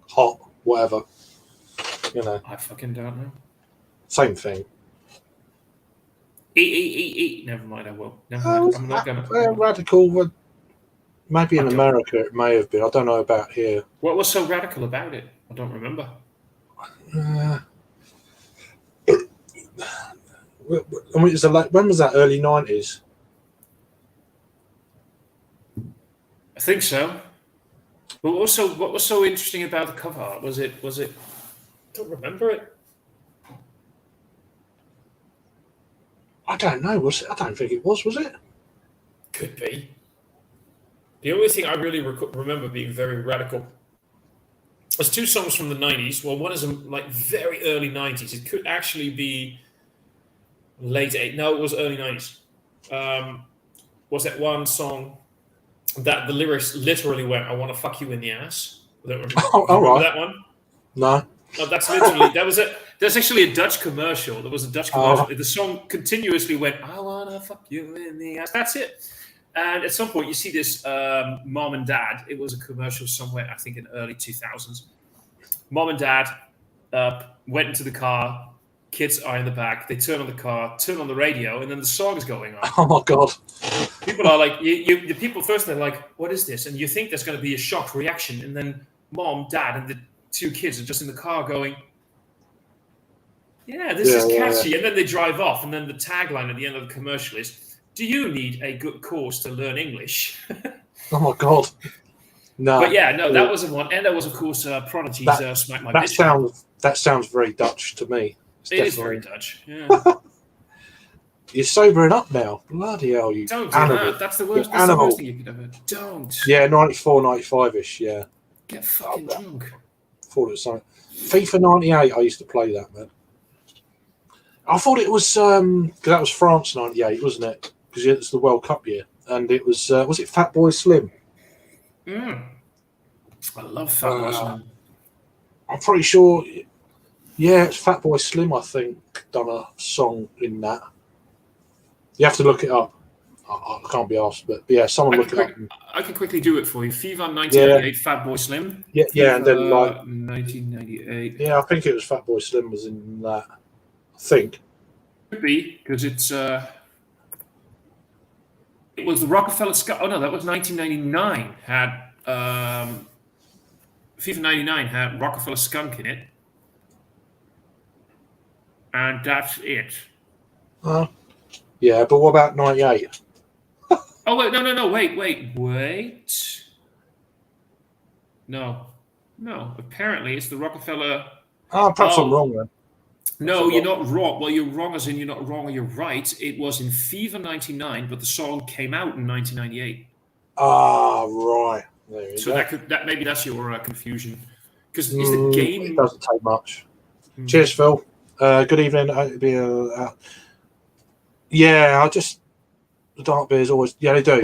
hot, whatever? You know. I fucking don't know. Same thing. Eat. Never mind, I will. Never mind. I'm not going to. Radical. Maybe in America it may have been. I don't know about here. What was so radical about it? I don't remember. When was that? Early 90s? I think so. But also, what was so interesting about the cover art? Was it? I don't remember it. I don't know. Was it? I don't think it was. Was it? Could be. The only thing I really remember being very radical was two songs from the 90s. Well, one is like very early 90s. It could actually be late 80s. No, it was early 90s. Was that one song that the lyrics literally went, "I want to fuck you in the ass"? I don't remember. All right. That one? No. No, that's literally that was it. There's actually a Dutch commercial. There was a Dutch commercial. The song continuously went, "I wanna fuck you in the ass." That's it. And at some point, you see this mom and dad. It was a commercial somewhere, I think, in early 2000s. Mom and dad went into the car. Kids are in the back. They turn on the car, turn on the radio, and then the song is going on. Oh my god! People are like, the people first. They're like, "What is this?" And you think there's going to be a shocked reaction, and then mom, dad, and the two kids are just in the car going, "Yeah, this is catchy." Yeah. And then they drive off, and then the tagline at the end of the commercial is, "Do you need a good course to learn English?" Oh my god! No. But yeah, no, that wasn't one. And there was, of course, Prodigy's "Smack My Bitch." That sounds very Dutch to me. It is very Dutch. Yeah. You're sobering up now. Bloody hell, you don't do animal. that. That's the worst. That's the worst thing you could ever. Don't. Yeah, 94, 95-ish. Yeah. Get fucking drunk. Thought it was something. FIFA 98. I used to play that, man. I thought it was because that was France 98, wasn't it? Because it's the World Cup year, and it was it Fatboy Slim? I love Fatboy Slim. I'm pretty sure. Yeah, it's Fatboy Slim. I think done a song in that. You have to look it up. I can't be asked, but yeah, someone look it up. I can quickly do it for you. FIFA 1998, Fatboy Slim. Yeah, FIFA, and then like 1998. Yeah, I think it was Fatboy Slim was in that. I think. Could be because it's it was the Rockefeller Skunk. Oh no, that was 1999. Had FIFA 99 had Rockefeller Skunk in it, and that's it. Yeah, but what about 98? Oh wait, no, wait. No. Apparently, it's the Rockefeller. Perhaps I'm wrong then. No, you're not wrong. Well, you're wrong as in you're not wrong, or you're right. It was in FIFA 99, but the song came out in 1998. Right. There you So go. that maybe that's your confusion. Because is the game? It doesn't take much. Cheers, Phil. Good evening. Yeah, the dark beers always. Yeah, they do.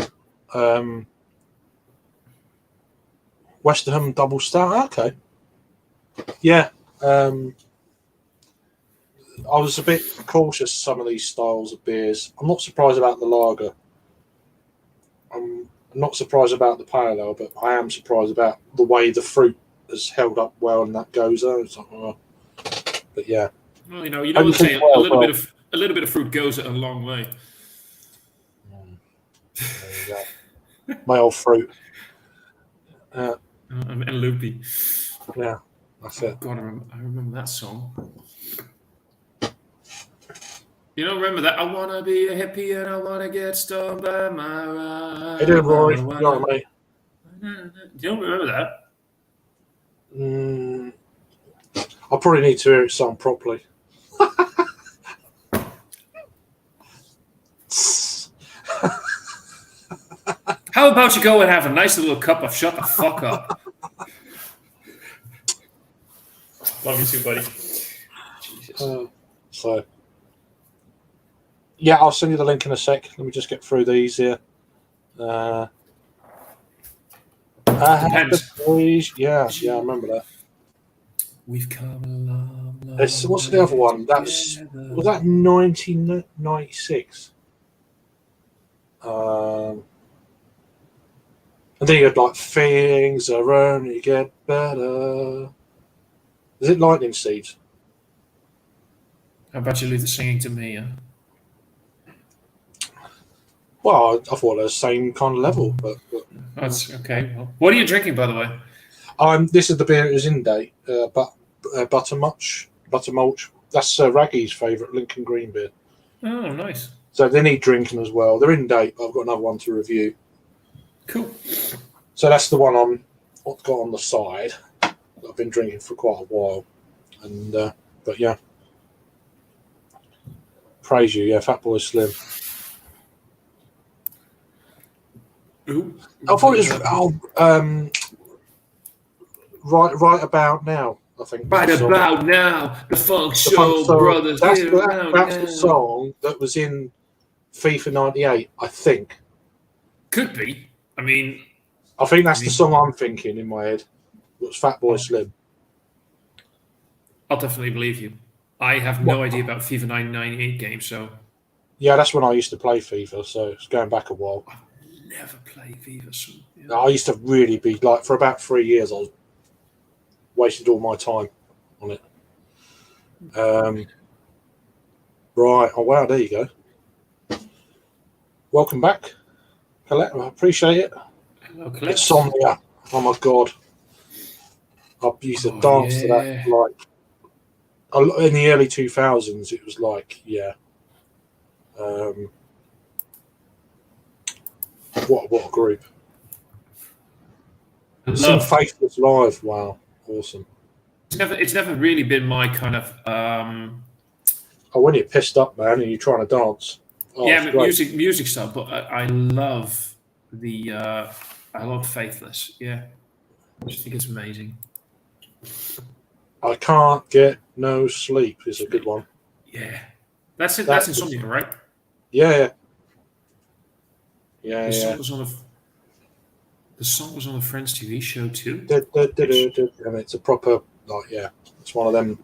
Westerham double stout. Okay. Yeah. I was a bit cautious of some of these styles of beers. I'm not surprised about the lager. I'm not surprised about the pale ale, but I am surprised about the way the fruit has held up well and that goes there. But yeah. Well, you know what I'm saying. A little bit of fruit goes a long way. My old fruit. And loopy. Yeah, that's it. God, I remember that song. You don't remember that? I wanna be a hippie and I wanna get stoned by my ride. Hey, doing, Rory? You all right, mate? You don't remember that? I probably need to hear it sung properly. How about you go and have a nice little cup of shut the fuck up? Love you too, buddy. Jesus. Yeah, I'll send you the link in a sec. Let me just get through these here. Boys. Yeah, I remember that. We've come a long, long What's the other one? Was that 1996? And then you had like things are only get better. Is it Lightning Seeds? How about you leave the singing to me? Well, I thought it was the same kind of level, but that's okay. Well, what are you drinking, by the way? This is the beer that was in date, Buttermulch. That's Raggy's favourite Lincoln Green beer. Oh, nice. So they need drinking as well. They're in date, but I've got another one to review. Cool. So that's the one I've got on the side that I've been drinking for quite a while. And but yeah, praise you, yeah, Fatboy Slim. Ooh. I thought it was right about now. I think right about now, the Funk Show Brothers. That's the song that was in FIFA 98. I think. Could be. I mean, I think that's the song I'm thinking in my head. It was Fatboy Slim. I'll definitely believe you. I have no idea about FIFA 98 games, so. Yeah, that's when I used to play FIFA, so it's going back a while. I've never played FIFA. So, yeah. I used to really be like, for about 3 years, I was wasted all my time on it. Right. Oh, wow, there you go. Welcome back, Colette. I appreciate it. Hello, Colette. Insomnia. Oh, my God. I used to dance to that, like, in the early 2000s, it was like, yeah. What a group. Some Faithless Live. Wow. Awesome. It's never really been my kind of. When you're pissed up, man, and you're trying to dance. Yeah, music stuff. But I love I love Faithless. Yeah, I just think it's amazing. I Can't Get No Sleep is a good one. Yeah, that's it. That's Insomnia, right? Yeah. The song was on the Friends TV show too. And it's a proper, like, yeah, it's one of them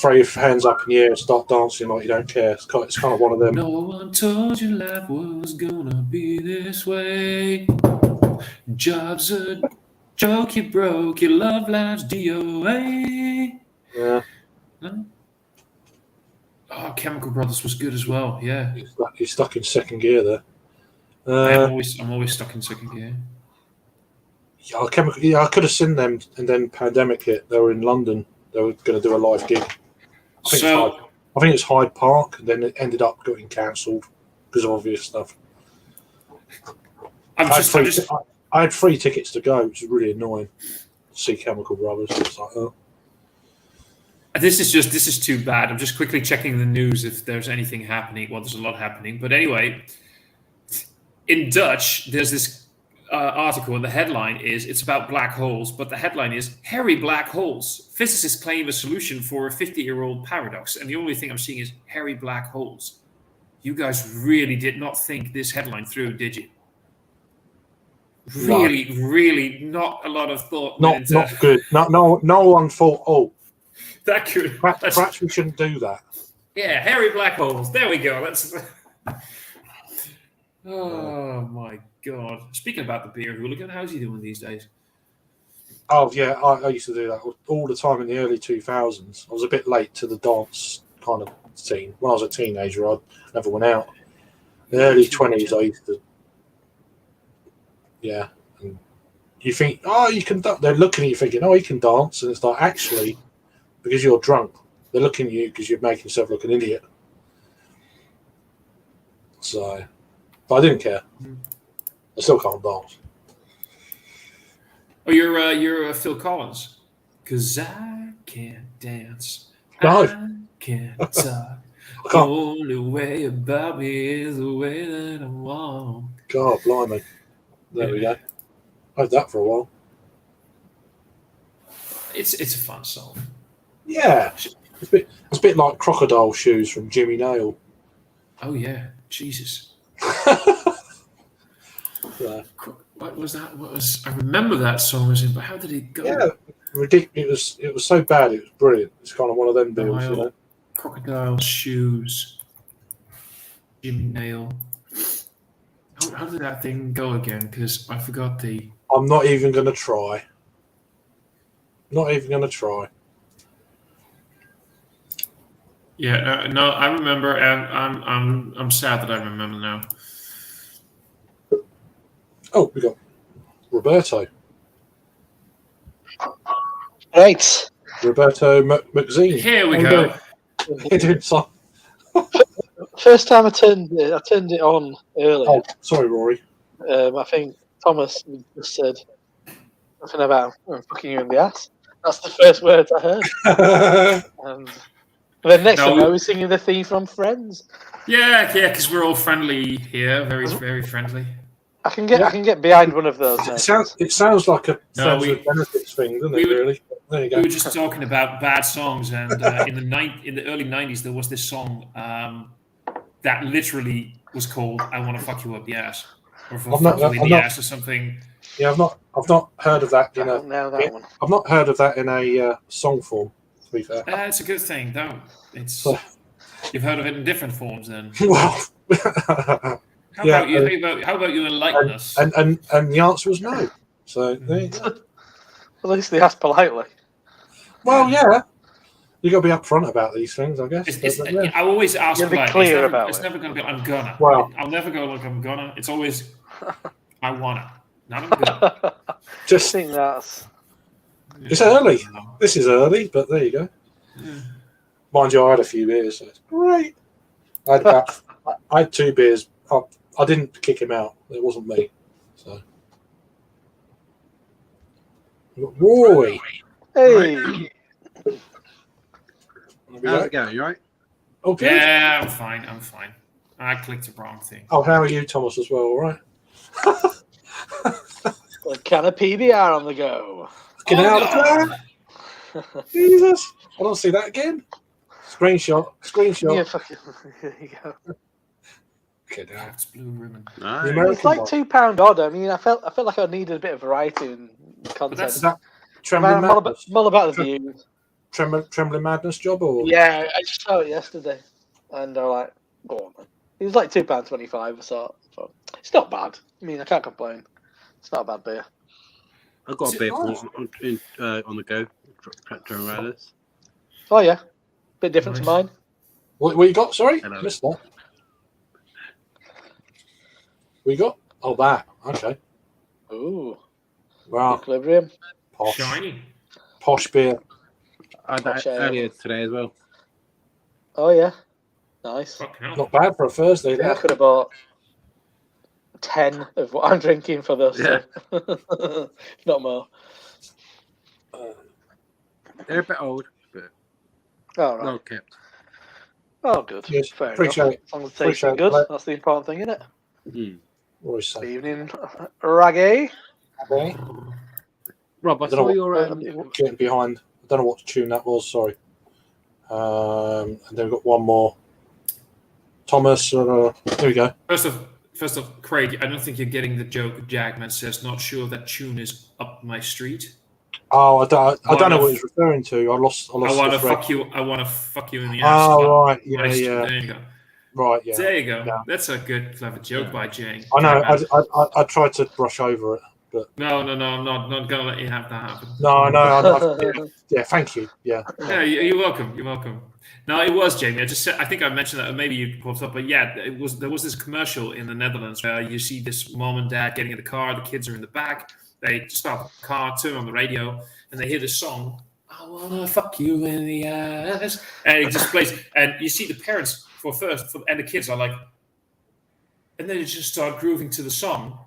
throw your hands up in the air and start dancing like you don't care. It's kind of one of them. No one told you life was gonna be this way. Job's a joke you broke, your love life's DOA. Yeah. No? Oh, Chemical Brothers was good as well. Yeah, You're stuck in second gear there. I'm always stuck in second gear. I could have seen them, and then pandemic hit. They were in London. They were going to do a live gig. I think it's Hyde Park, and then it ended up getting cancelled because of obvious stuff. I had 3 tickets to go, which was really annoying. To see Chemical Brothers. It's like, oh. This is too bad. I'm just quickly checking the news if there's anything happening. Well, there's a lot happening, but anyway, in Dutch, there's this article, and the headline is it's about black holes, but the headline is hairy black holes. Physicists claim a solution for a 50-year-old paradox, and the only thing I'm seeing is hairy black holes. You guys really did not think this headline through, did you? Really, not a lot of thought. Not good. No one thought, oh, that could. Perhaps we shouldn't do that. Yeah, hairy black holes. There we go. Let's. Oh my God! Speaking about the beer hooligan, how's he doing these days? Oh yeah, I used to do that all the time in the early 2000s. I was a bit late to the dance kind of scene. When I was a teenager, I never went out. In the early 20s, I used to. Yeah, and you think, oh, you can. They're looking at you thinking, oh, you can dance, and it's like actually, because you're drunk, they're looking at you because you're making yourself look an idiot. So, but I didn't care. I still can't dance. Oh, you're Phil Collins, 'cause I can't dance. No. I can't talk. The only way about me is the way that I want. God, blimey. There we go. I had that for a while. It's a fun song. Yeah. It's a bit like Crocodile Shoes from Jimmy Nail. Oh yeah, Jesus. Yeah. What was that? I remember that song was in, but how did it go? Yeah, ridiculous. It was so bad. It was brilliant. It's kind of one of them deals, you know. Crocodile Shoes. Jimmy Nail. How did that thing go again? Because I forgot the. I'm not even going to try. Not even going to try. Yeah, no, I remember, and I'm sad that I remember now. Oh, we got Roberto. Right. Roberto McZine. Here we go. He did some. First time I turned it on earlier. Oh, sorry, Rory. I think Thomas just said something about fucking you in the ass. That's the first words I heard. And then next thing I was singing the theme from Friends. Yeah, because we're all friendly here, very, very friendly. I can get behind one of those. It sounds like a friends with benefits thing, doesn't it? Really? There you go. We were just talking about bad songs, and in the early '90s, there was this song that literally was called "I Want to Fuck You Up the Ass" or "Fuck You in the Ass" or something. Yeah, I've not heard of that. One. I've not heard of that in a song form. To be fair, it's a good thing. You've heard of it in different forms, then. Well. How about you enlighten us? And the answer was no. So there you go. At least they asked politely. Well, yeah. You got to be upfront about these things, I guess. I always ask be clear about it. It's never going to be I'm gonna. Well, I'll never go like I'm gonna. It's always I wanna. Not I'm gonna. Just think that's. It's early. This is early, but there you go. Yeah. Mind you, I had a few beers, so it's great. I had 2 beers. I didn't kick him out. It wasn't me. So, Roy. Hey. How's it going? You right? Oh, good. Yeah, I'm fine. I clicked the wrong thing. Oh, how are you, Thomas, as well? All right. Got a can of PBR on the go. Get out of there. Jesus. I don't see that again. Screenshot. Yeah, fucking. There you go. Get out. It's blue ribbon. Nice. It's like £2 odd. I mean, I felt like I needed a bit of variety in content. Is that Trembling I'm all about the views. Trembling Madness job, or Yeah, I just saw it yesterday, and they're like, "Go on, man." It was like £2.25. I saw it. It's not bad. I mean, I can't complain. It's not a bad beer. I've got Is a it beer nice? on the go. Tractor Rallis. Oh yeah, bit different to Nice. mine. what you got? Sorry, Hello. missed that. We got that. Okay, Ooh, wow, Equilibrium. Shiny. posh beer. I had that Posh ale. earlier today as well. Oh yeah, nice. Fucking hell. Not bad for a Thursday. Yeah, I There. could have bought 10 of what I'm drinking for this. Yeah. So. Not more. They're a bit old, but All right. well kept. Oh, good. Yes, Fair appreciate enough. it. As long as it's tasting Appreciate good, it. that's the important thing, isn't it? Hmm. Always say. Good evening, Raggy. Okay. Rob, I I don't know saw what- your Getting behind. I don't know what tune that was. Sorry. And then we've got one more. Thomas. There we go. First of, Craig, I don't think you're getting the joke. Jagman says, "Not sure that tune is up my street." Oh, I don't know of- what he's referring to. I lost. I want the to thread. fuck you. I want to fuck you in the ass. Oh, right. My Yeah, street. yeah. There you go. Right. Yeah. There you go. Yeah. That's a good, clever joke Yeah. by Jane. I know. Jagman. I tried to brush over it. No, I'm not gonna let you have that happen. No. Yeah. Thank you. Yeah. Yeah, you're welcome. You're welcome. No, it was Jamie. I just said, I think I mentioned that. Maybe you popped up, but yeah, there was this commercial in the Netherlands where you see this mom and dad getting in the car. The kids are in the back. They start the car, turn on the radio, and they hear this song. I wanna fuck you in the ass, and it just plays. And you see the parents and the kids are like, and then they just start grooving to the song.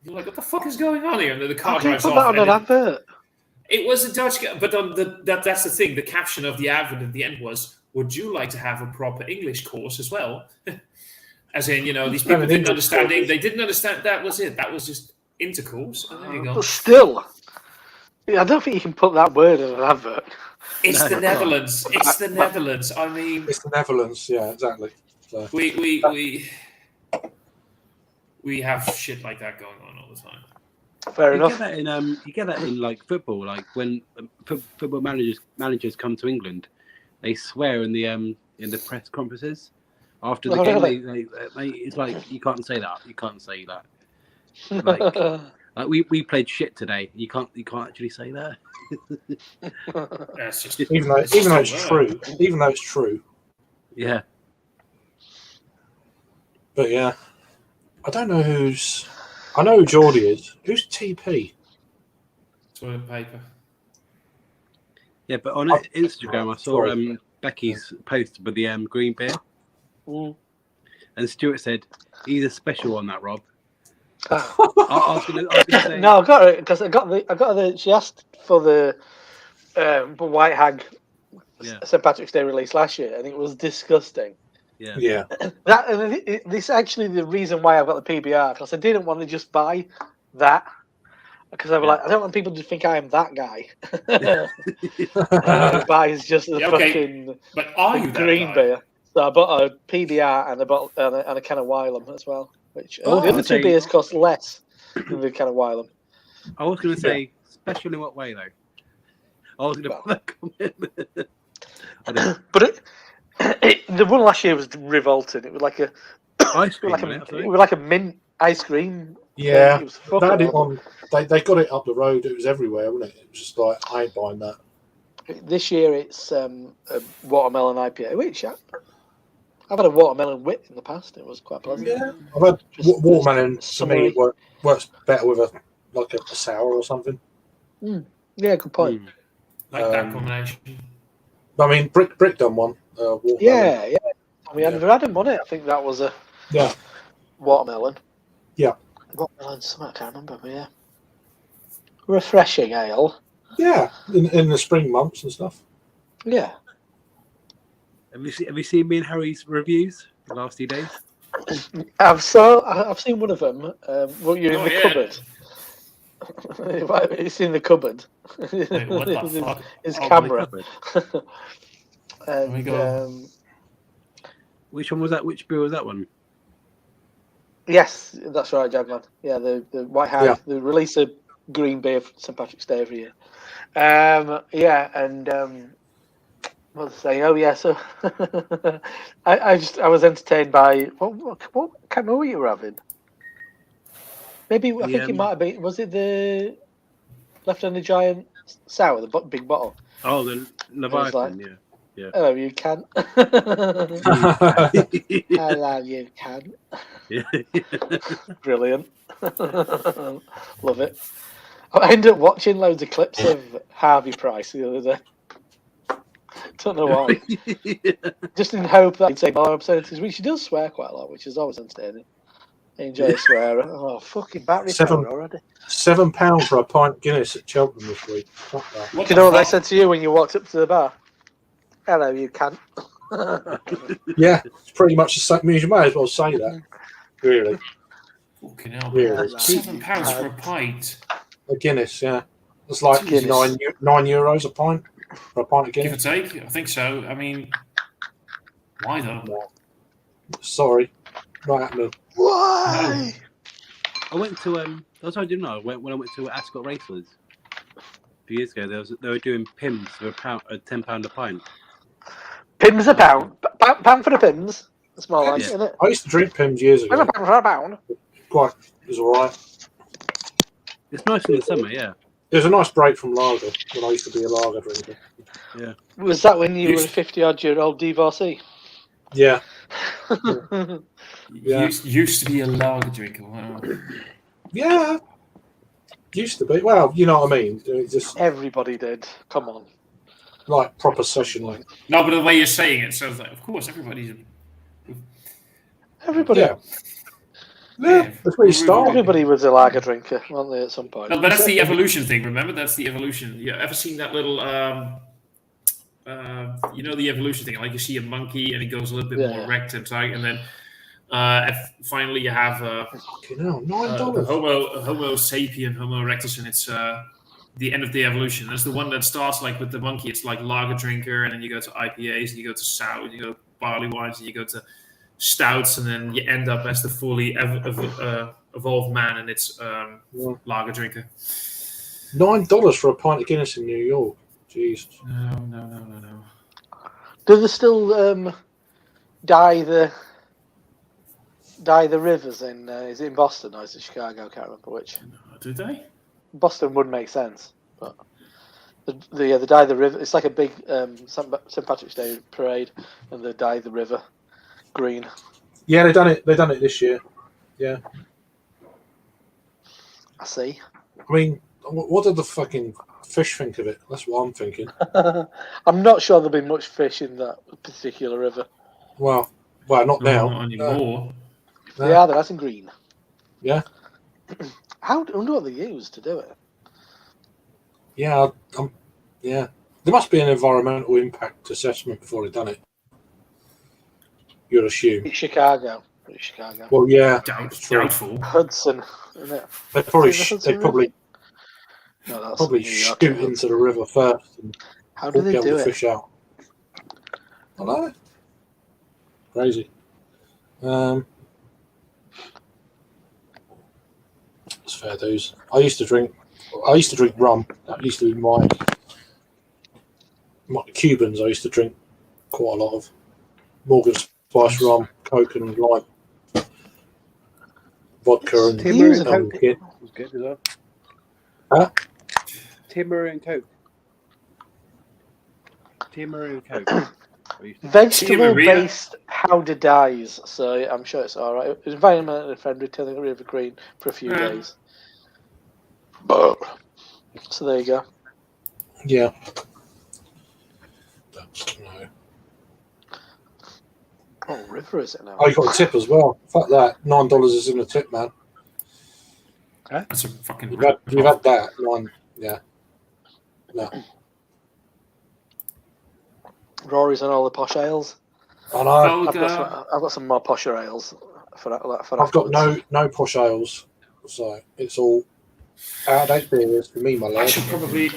You're like, what the fuck is going on here? And then the car How can you drives put off. that on and an advert? it was a Dutch guy, but on that's the thing. The caption of the advert at the end was, "Would you like to have a proper English course as well?" As in, these people didn't understand. They didn't understand. That was it. That was just intercourse. And there you go. But still, I don't think you can put that word in an advert. It's No, the I can't. Netherlands. It's the Netherlands. I mean, It's the Netherlands. Yeah. Exactly. So. we have shit like that going on all the time. Fair You enough. get that in like football. Like when football managers come to England, they swear in the press conferences after the Oh, game. really? They it's like you can't say that. You can't say that. Like we played shit today. You can't actually say that. That's just Even though it's true. Yeah. But yeah, I don't know I know who Geordie is. Who's TP? toilet paper. Yeah, but on Instagram I saw Becky's post with the green beer, Mm. and Stuart said he's a special on that, Rob. Ah. I was gonna say, No, I got it because I got the. She asked for the White Hag Yeah. St Patrick's Day release last year, and it was disgusting. yeah, Yeah. This is actually the reason why I've got the PBR, because I didn't want to just buy that, because I was like, I don't want people to think I am that guy who buys just the Yeah, okay. fucking But are you that green guy? beer. So I bought a PBR and a bottle and a can of Wylam as well. Which the other two say- beers cost less than the can of Wylam. I was gonna say special in what way though? I was gonna put that comment. I don't But the one last year was revolting. It was like a ice cream. it was like a mint ice cream. Yeah. It was They fucking had it horrible. on. They got it up the road. It was everywhere, wasn't it? It was just like I ain't buying that. This year it's a watermelon IPA, which I've had a watermelon wit in the past. It was quite pleasant. Yeah. I've had Just watermelon. For summery. me, works better with a sour or something. Yeah, good point. Like that Um, combination. I mean, Brick done one. Watermelon. Yeah. We had Adam on it. I think that was a Yeah. watermelon. Yeah. Watermelon, something I can't remember, but yeah. Refreshing ale. Yeah. In the spring months and stuff. Yeah. Have you seen me and Harry's reviews the last few days? I've seen one of them. Well, you're in the cupboard. It's in the cupboard. Wait, what the fuck? His Oh, camera. my cupboard. And, we go. Which one was that? Which beer was that one? Yes, that's right, Jagman. Yeah, the White Hag. Yeah. They release a green beer for St Patrick's Day every year. Yeah, and What was I saying? Oh yeah, so I was entertained by what can't remember what you were having. Maybe I think it might have been. Was it the Left-Handed Giant sour, the big bottle? Oh, the Leviathan, yeah. Hello, you can. Hello, you can. Yeah. Brilliant. Love it. I ended up watching loads of clips of Harvey Price the other day. Don't know why. Just in hope that I'd say more obscenities, which she does swear quite a lot, which is always entertaining. I enjoy swearing. Oh, fucking battery power already. £7 for a pint Guinness at Cheltenham this week. Fuck that. Do you know what they said to you when you walked up to the bar? Hello, you cunt. Yeah, it's pretty much the same. I mean, you may as well say that. Really. Fucking hell. Really. £7 for a pint. A Guinness, yeah. It's like Guinness. €9 a pint for a pint of Give or Guinness. take. I think so. I mean, why though? No. Sorry. Not happening. Why? I went to that's what I didn't know. When I went to Ascot Racers a few years ago, they were doing Pims for £10 a pint. Pims a pound. Pound for the Pims. That's more like it, isn't it? I used to drink Pims years Where's a ago. pound for a pound? It was alright. It's nice in the summer, yeah. It was a nice break from lager when I used to be a lager drinker. Was that when you were a 50-odd-year-old divorcee? Yeah. Used to be a lager drinker. Wow. Yeah. Used to be. Well, you know what I mean. It just Everybody did. Come on. like proper session like. No, but the way you're saying it sounds like, of course, everybody's. Everybody. Yeah. Yeah, that's where you start. Everybody was a lager drinker, weren't they, at some point? No, but that's the evolution thing. Remember, that's the evolution. You ever seen that little, you know, the evolution thing? Like you see a monkey and it goes a little bit more erect and tight, and then finally you have Fucking hell, $9. Homo sapien, Homo erectus, and it's the end of the evolution. That's the one that starts like with the monkey. It's like lager drinker, and then you go to IPAs, and you go to sour, and you go to barley wines, and you go to stouts, and then you end up as the fully evolved man, and it's lager drinker. $9 for a pint of Guinness in New York. Jeez. No. Do they still dye the rivers in? Is it in Boston or is it Chicago? I can't remember which. Do they? Boston would make sense, but they dye the river. It's like a big St. Patrick's Day parade, and they dye the river green. Yeah, they done it this year. Yeah. I see. I mean, what did the fucking fish think of it? That's what I'm thinking. I'm not sure there'll be much fish in that particular river. Well, not now. Not anymore. They are. They're nice and green. Yeah. I wonder what they use to do it. Yeah, yeah. There must be an environmental impact assessment before they've done it. You'd assume. It's Chicago. Well, yeah. Doubtful. Hudson, isn't it? They probably No, that's probably New York, shoot into the river first and How do they get do the it? fish out. I know. Crazy. It's fair dues. I used to drink rum. That used to be my Cubans. I used to drink quite a lot of Morgan Spice rum, Coke and lime, vodka and Timber and Coke gin. was good as well. Huh? Timber and Coke. Vegetable-based powder dyes, so I'm sure it's all right. It's environmentally friendly, telling the river green for a few days. So there you go. Yeah. No. Oh, river is it now? Oh, you got a tip as well. Fuck that. $9 is in the tip, man. That's a fucking. You've had that. $9. Yeah. No. Rory's on all the posh ales. I know. I've got some more posher ales for that. I've got no posh ales, so it's all out of date beers for me, my I lad. should probably.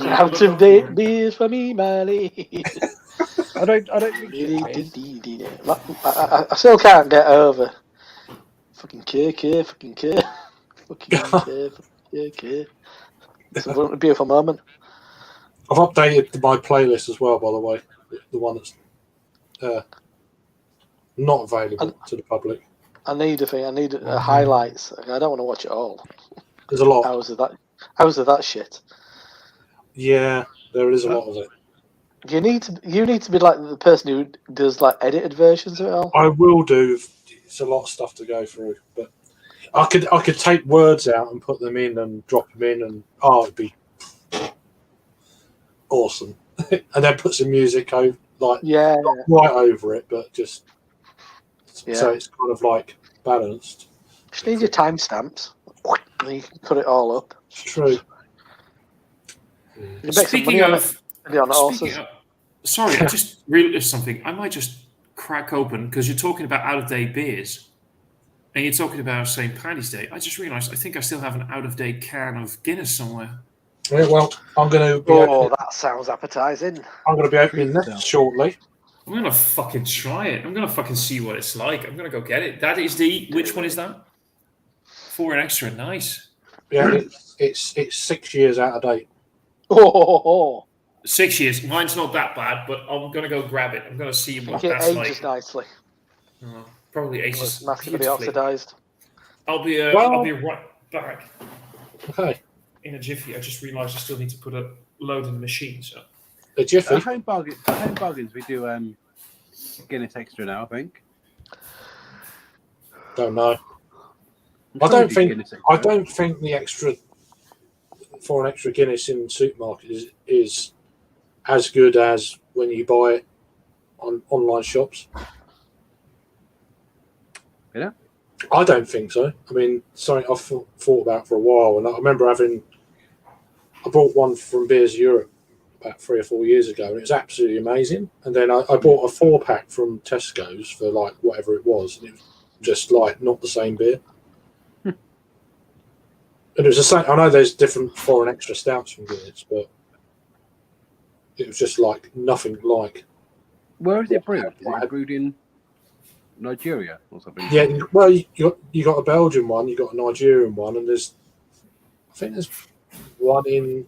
Out of date beers for me, Marley. I don't think I still can't get over fucking K. It's a beautiful moment. I've updated my playlist as well, by the way. the one that's not available to the public. I need a thing. I need highlights. I don't want to watch it all. There's a lot. Hours of that shit. Yeah, there is a lot of it. You need to be like the person who does like edited versions of it all. I will do. It's a lot of stuff to go through, but I could take words out and put them in and drop them in, and it'd be awesome. And then put some music over, like not right over it, but just so it's kind of like balanced. Just need your timestamps, and you can cut it all up. It's true. You make some money on it. Sorry, I just realized something. I might just crack open because you're talking about out-of-date beers, and you're talking about St. Paddy's Day. I just realised I think I still have an out-of-date can of Guinness somewhere. Yeah, well, I'm going to. That sounds appetising. I'm going to be opening this shortly. I'm going to fucking try it. I'm going to fucking see what it's like. I'm going to go get it. That is which one is that? 4 and extra. Nice. Yeah, it's 6 years out of date. 6 years. Mine's not that bad, but I'm going to go grab it. I'm going to see what that's like. It ages nicely. Probably ages. It's massively oxidised. I'll be right back. Okay. In a jiffy. I just realised I still need to put a load in the machine. So a jiffy. At home bargains, we do Guinness Extra now. I think. Don't know. I don't think the extra for an extra Guinness in the supermarket is as good as when you buy it on online shops. Yeah. I don't think so. I mean, something I've thought about for a while, and I remember I bought one from Beers Europe about 3 or 4 years ago, and it was absolutely amazing. And then I bought a 4-pack from Tesco's for like whatever it was, and it was just like not the same beer. And it was the same. I know there's different foreign extra stouts from Guinness, but it was just like nothing like. Where is it brewed? Is it brewed in Nigeria or something? Yeah, well, you got a Belgian one, you got a Nigerian one, and I think there's one in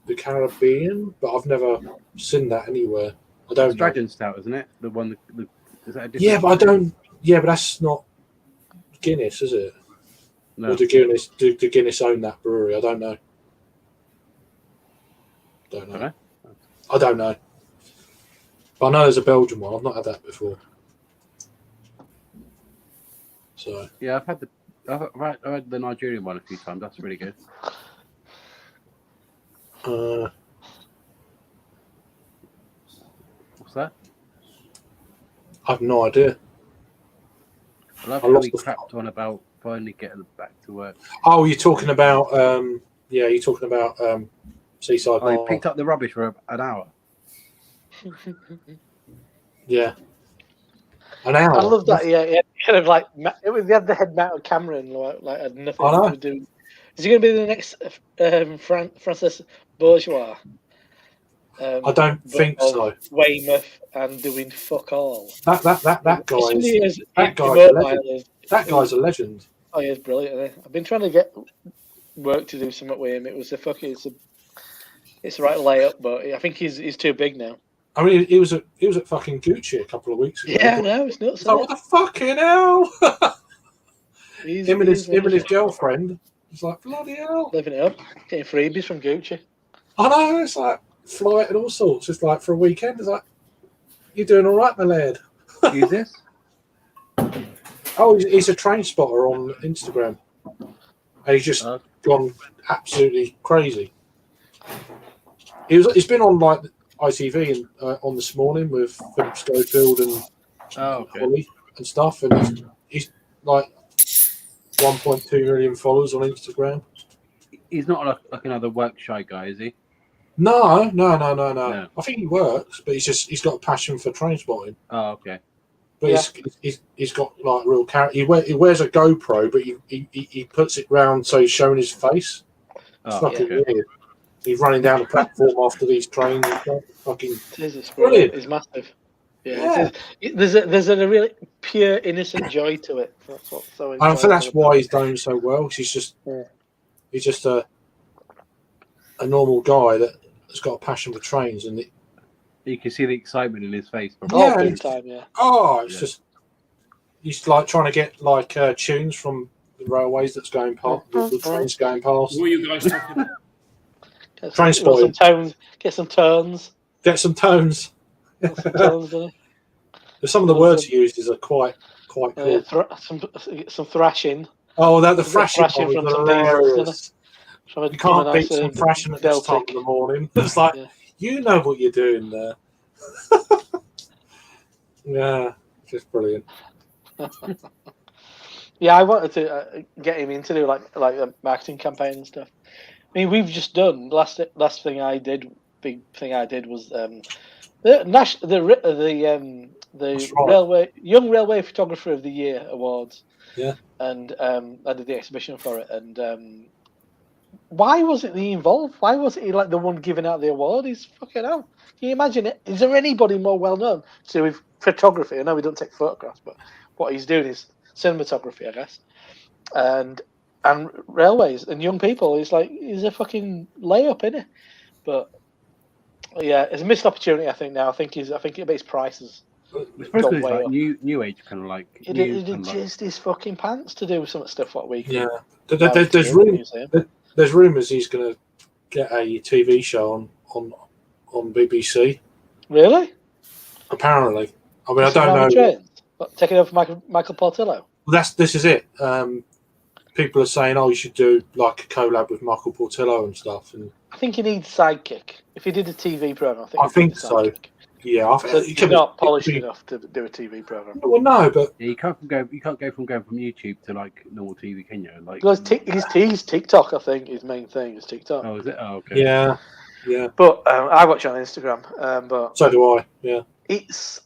the Caribbean, but I've never seen that anywhere. I don't. It's Dragon Stout, isn't it? The one. Is that a different? Yeah, but I don't. Yeah, but that's not Guinness, is it? No. Or do Guinness own that brewery? I don't know. I don't know. But I know there's a Belgian one. I've not had that before. So yeah, I've had the Nigerian one a few times. That's really good. What's that? I have no idea. I love how we crapped on about finally getting back to work. Oh, you're talking about Seaside Bar. I picked up the rubbish for an hour. Yeah. An hour. I love that. Yeah, kind of like they had the head mounted camera and like had nothing to do. Is he going to be the next Francis Bourgeois? I don't think so. Weymouth and doing fuck all. That guy's a legend. Oh, he is brilliant. Isn't he? I've been trying to get work to do something with him. It's a right layup, but I think he's too big now. I mean, he was at fucking Gucci a couple of weeks ago. Yeah, no, it's nuts. Like, what the fucking hell? him and his girlfriend. It's like, bloody hell. Living it up, getting freebies from Gucci. I know, it's like flight and all sorts. Just like for a weekend, it's like, you're doing all right, my lad. Who's this? Oh, he's a train spotter on Instagram. And he's just gone absolutely crazy. He's been on like ITV and on This Morning with Philip Schofield and Holly and stuff, and he's like 1.2 million followers on Instagram. He's not like another work shy guy, is he? No. I think he works, but he's got a passion for train spotting. Oh, okay. But he's got like real character. He wears a GoPro, but he puts it round so he's showing his face. It's fucking weird. He's running down the platform after these trains. Fucking brilliant. It's massive. Yeah. There's a really pure, innocent joy to it. That's what's so. I think that's why he's doing so well. He's just a normal guy that's got a passion for trains, and You can see the excitement in his face. Oh, Yeah, big it's- time, yeah. Oh, it's Yeah. just he's like trying to get like tunes from the railways that's going past, the trains going past. Who are you guys talking about? Get Train some, some spotting. tones, get some turns. Get some tones. Get some turns, doesn't he? Some of the words he uses are quite cool. Some thrashing. Oh, that the Some thrashing thrashing one from was some diesels, hilarious. From a, You can't from a beat some nice, thrashing at this time Deltic. in the morning. It's like, Yeah. you know what you're doing there. Yeah, just brilliant. Yeah, I wanted to get him into do like a marketing campaign and stuff. I mean, we've just done last thing I did. Big thing I did was the That's right. railway Young Railway Photographer of the Year awards. Yeah. And I did the exhibition for it. And why wasn't he involved? Why wasn't he like the one giving out the award? He's fucking hell. Can you imagine it? Is there anybody more well known to do with photography? I know we don't take photographs, but what he's doing is cinematography, I guess. And railways and young people. He's a fucking layup, isn't it? But yeah, it's a missed opportunity. I think now. I think his prices. It's supposed to be Gone way like up. new age kind of like. It new had kind of like- jizzed his fucking pants to do some of the stuff what we. Yeah. can There's rumours he's going to get a TV show on BBC. Really? Apparently, I mean, I don't know. Taking over for Michael Portillo. This is it. People are saying, "Oh, you should do like a collab with Michael Portillo and stuff." And I think he needs sidekick. If he did a TV program, I he think needs a so. sidekick. Yeah, So he he's could not polished enough to do a TV program. Well, no, but Yeah, you can't go from going from YouTube to like normal TV, can you? Like, Because he's TikTok, I think, his main thing is TikTok. oh, is it? Oh, okay. yeah. But I watch it on Instagram. But So do I. Yeah, it's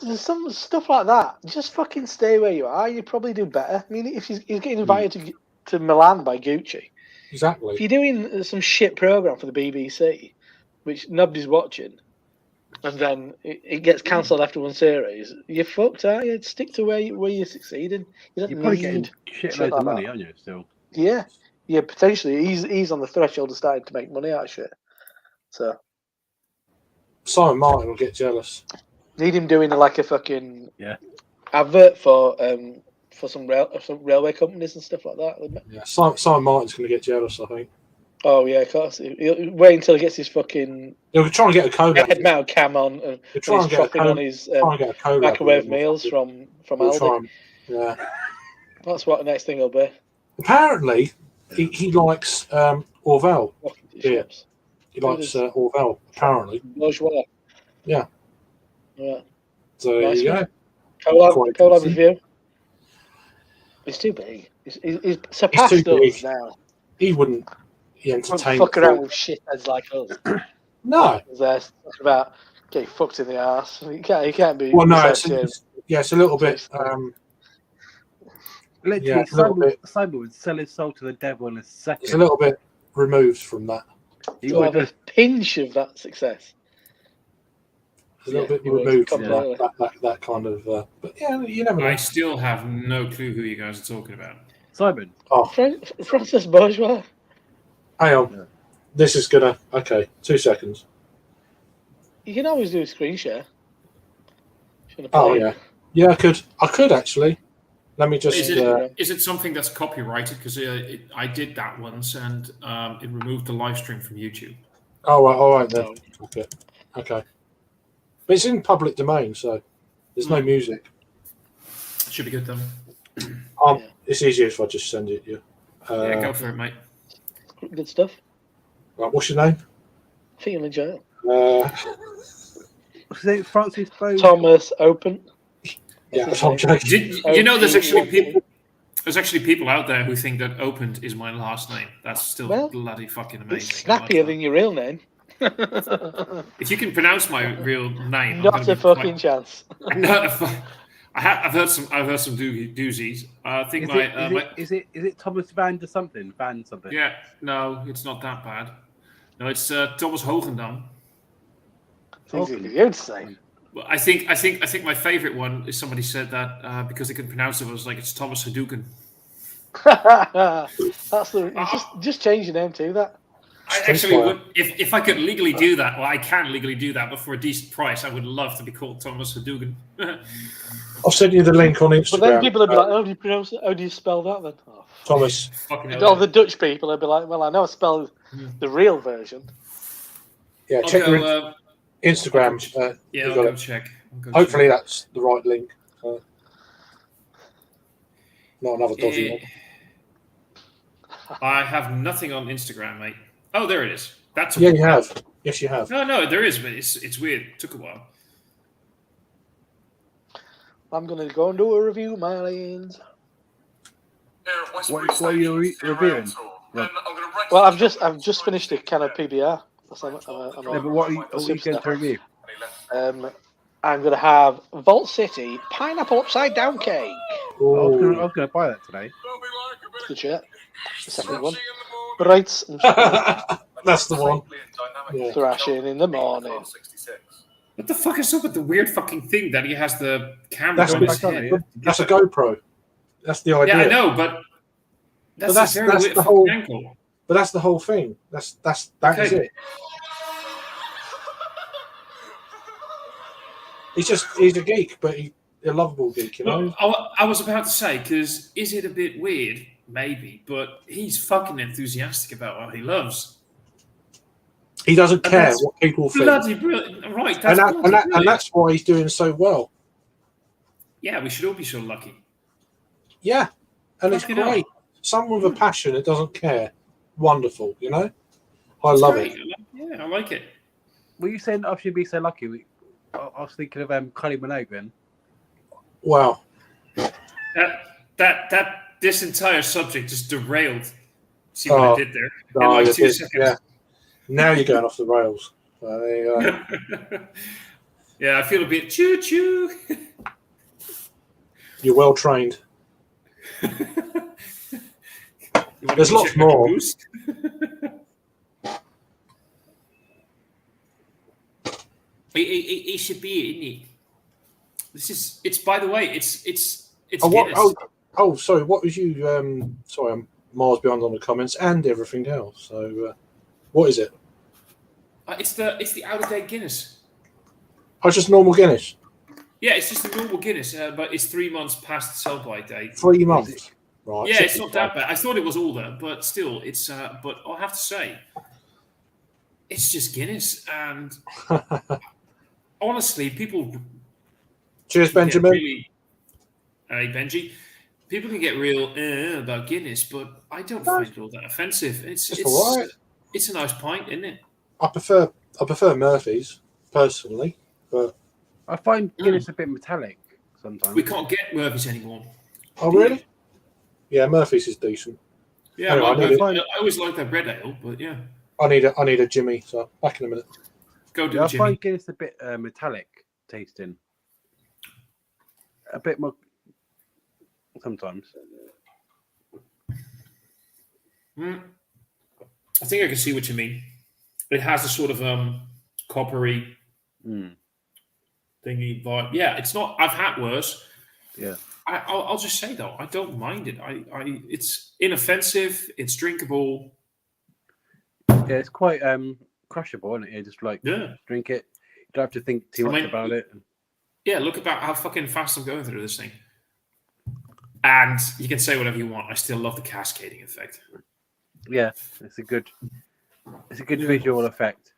there's some stuff like that. Just fucking stay where you are. You probably do better. I mean, if he's getting invited to Milan by Gucci, exactly. if you're doing some shit program for the BBC, which nobody's watching, and then it gets cancelled after one series, you're fucked, aren't you? Stick to where you're succeeding. You You're don't probably need getting shit shitloads like of money, that. aren't you? Still. Yeah, potentially. He's on the threshold of starting to make money out of shit. So Simon Martin will get jealous. need him doing like a fucking Yeah. advert for some railway companies and stuff like that. Wouldn't it? Yeah, Simon Martin's going to get jealous. I think Oh yeah, of course. He'll wait until he gets his fucking he'll try and get a collab. head mount cam on and He'll try he's and get a chopping on his try and get a collab microwave with him or meals something. from He'll try Aldi. and- yeah. That's what the next thing will be. Apparently, he likes Orville. Walking to Yeah. shops. He likes Orville. Apparently, Bourgeois. Yeah. Yeah. so Nice there you one. go. Quite Collab decent. review. He's too big. He's surpassed He's too big. us now. He wouldn't Won't entertain. fuck around with shitheads like us. No. They're talking about getting fucked in the ass. He can't be. Well, no. receptive. It's a little bit. Literally, Yeah, it's a little bit- Simon would sell his soul to the devil in a second. It's a little bit removed from that. He to would have a just, pinch of that success. It's a little Yeah, bit he would, removed from completely. that kind of. But yeah, you never know. I still have no clue who you guys are talking about. Simon. Oh, Francis Bourgeois. hang on. Yeah. This is gonna. Okay, 2 seconds. You can always do a screen share. If you wanna Oh play yeah, it. yeah. I could actually. Let me just. Is it something that's copyrighted? Because I did that once, and it removed the live stream from YouTube. all right then. No. Okay. But it's in public domain, so there's no music. Should be good though. Yeah. It's easier if I just send it you. Yeah, go for it, mate. Good stuff. Right, what's your name? I think you'll enjoy it. Was it Francis Bow? Thomas Open. Yeah, That's his I'm name. joking. You know, there's actually people out there who think that Opened is my last name. That's still Well, bloody fucking amazing. It's snappier than your real name. If you can pronounce my real name, I'm Not gonna a be fucking chance. I've heard some doozies. I think Is it Thomas Van de something? Van something? yeah, no, it's not that bad. No, it's Thomas Hogendam. It's easy for you to say. Well, I think my favorite one is somebody said that because they couldn't pronounce it. I was like, it's Thomas Hadouken. That's the just change your name to that. I actually would, if I could legally do that, well, I can legally do that, but for a decent price, I would love to be called Thomas Hadugan. I'll send you the link on Instagram. But then people will be like, "How do you pronounce it? How do you spell that?" Then Thomas. Fucking all the Dutch people will be like, "Well, I know I spelled the real version." Yeah, I'll check go, your Instagram. yeah, you I'll got go it. check. Hopefully that's the right link. Not another dodgy one. I have nothing on Instagram, mate. Oh, there it is. That's Yeah, you have. Yes, you have. No, there is, but it's weird. It took a while. I'm gonna go and do a review, my lanes. What are you reviewing? Well, I've just finished a can of PBR. No, but what are you going to review? I'm going to have Vault City Pineapple Upside Down Cake. I was going to buy that today. Good shit. The second one. Right. That's the one. Yeah. Thrashing in the morning. What the fuck is up with the weird fucking thing that he has the camera on his head? That's a GoPro. That's the idea. Yeah, I know, but that's a very weird the fucking whole ankle. But that's the whole thing. That Okay. is it. He's a geek, but a lovable geek, you know. Well, I was about to say, because is it a bit weird? Maybe, but he's fucking enthusiastic about what he loves. He doesn't care what people think. Bloody brilliant, right? And that's why he's doing so well. Yeah, we should all be so lucky. Yeah, and it's Fucking great. hell. Someone with a passion that doesn't care. Wonderful, you know. I love it. Yeah, I like it. Were you saying I should be so lucky? I was thinking of Kylie Minogue then. Wow. This entire subject just derailed. See what I did there? No, in like 2 seconds. Yeah. Now you're going off the rails. So there you go. Yeah, I feel a bit choo-choo. You're well trained. There's lots more. It should be, isn't it? It's by the way, it's sorry, what was you sorry, I'm miles behind on the comments and everything else. So what is it? It's the out of date Guinness. Oh, just normal Guinness. Yeah, it's just a normal Guinness, but it's 3 months past the sell-by date. 3 months. Right. Yeah, it's not that bad. I thought it was older, but still, it's. But I'll have to say, it's just Guinness, and honestly, people. Cheers, Benjamin. Hey, Benji. People can get real about Guinness, but I don't find it all that offensive. It's all right. It's a nice pint, isn't it? I prefer Murphy's personally, but I find Guinness a bit metallic sometimes. We can't get Murphy's anymore. oh really? Yeah, Murphy's is decent. Yeah, Anyway, I always like that red ale, but yeah. I need a Jimmy, so back in a minute. Go do I Jimmy. find Guinness a bit metallic tasting. A bit more sometimes. I think I can see what you mean. It has a sort of coppery thingy vibe. Yeah, it's not. I've had worse. Yeah. I'll just say though, I don't mind it. It's inoffensive. It's drinkable. Yeah, it's quite crushable, isn't it? You just drink it. You don't have to think too much about it. Yeah, look about how fucking fast I'm going through this thing. And you can say whatever you want. I still love the cascading effect. Yeah, it's a good visual effect.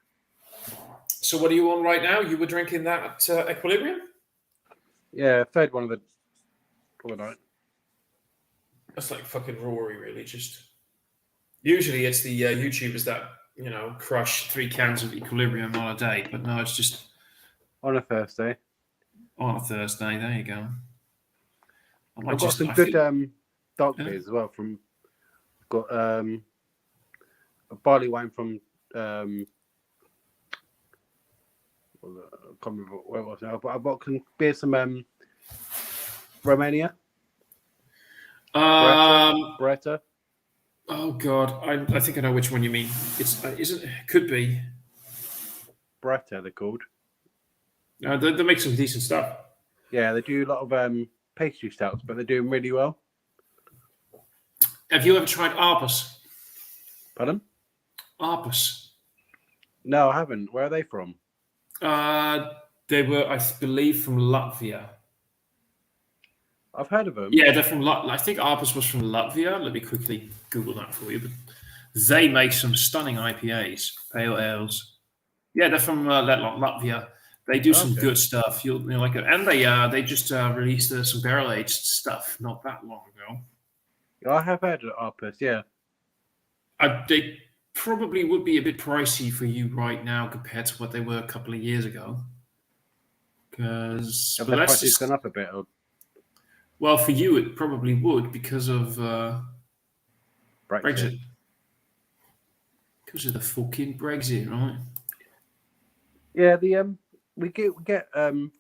So what are you on right now? You were drinking that Equilibrium? Yeah, third one of the night. That's like fucking Rory, really. Just usually it's the YouTubers that crush 3 cans of Equilibrium on a day, but no, it's just on a Thursday. On a Thursday, there you go. I've got some good dark beers as well. Got a barley wine from I can't remember where it was now, but I've got some beers from Romania. Beretta. Oh God, I think I know which one you mean. It's could be Beretta. They're called. They make some decent stuff. Yeah, they do a lot of pastry stouts, but they're doing really well. Have you ever tried Arbus? Pardon? Arpus. No, I haven't. Where are they from? They were, I believe, from Latvia. I've heard of them. Yeah, they're from I think Arpus was from Latvia. Let me quickly Google that for you. But they make some stunning IPAs, pale ales. Yeah, they're from Latvia. They do some good stuff. You'll like it, and they just released some barrel aged stuff not that long ago. I have heard of Arpus. Yeah. They probably would be a bit pricey for you right now compared to what they were a couple of years ago. Because Have the prices gone up a bit? Or... Well, for you it probably would because of Brexit. Because of the fucking Brexit, right? Yeah, we get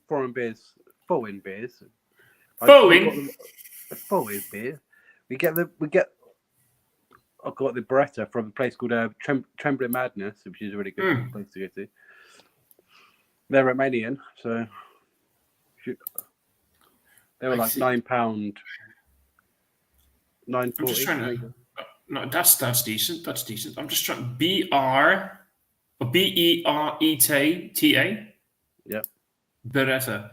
foreign beers, foreign beers. Foreign beer. We get. I got the Beretta from a place called Trembling Madness, which is a really good place to go to. They're Romanian, so they were like £9, $9.40. I'm just trying to. No, that's decent. That's decent. I'm just trying. BERETA. Yep. Beretta.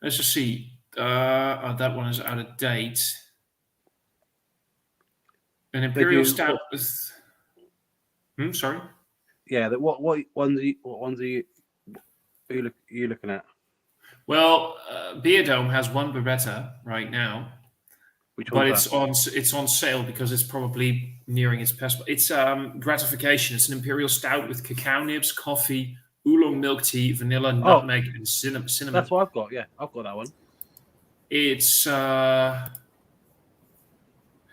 Let's just see. That one is out of date. An Imperial Stout with. Sorry. Yeah. What ones are you looking at? Well, Beer Dome has one Beretta right now. Which but one? it's on sale because it's probably nearing its best. It's Gratification. It's an Imperial Stout with cacao nibs, coffee, oolong milk tea, vanilla, nutmeg, and cinnamon. That's what I've got. Yeah, I've got that one. It's hello.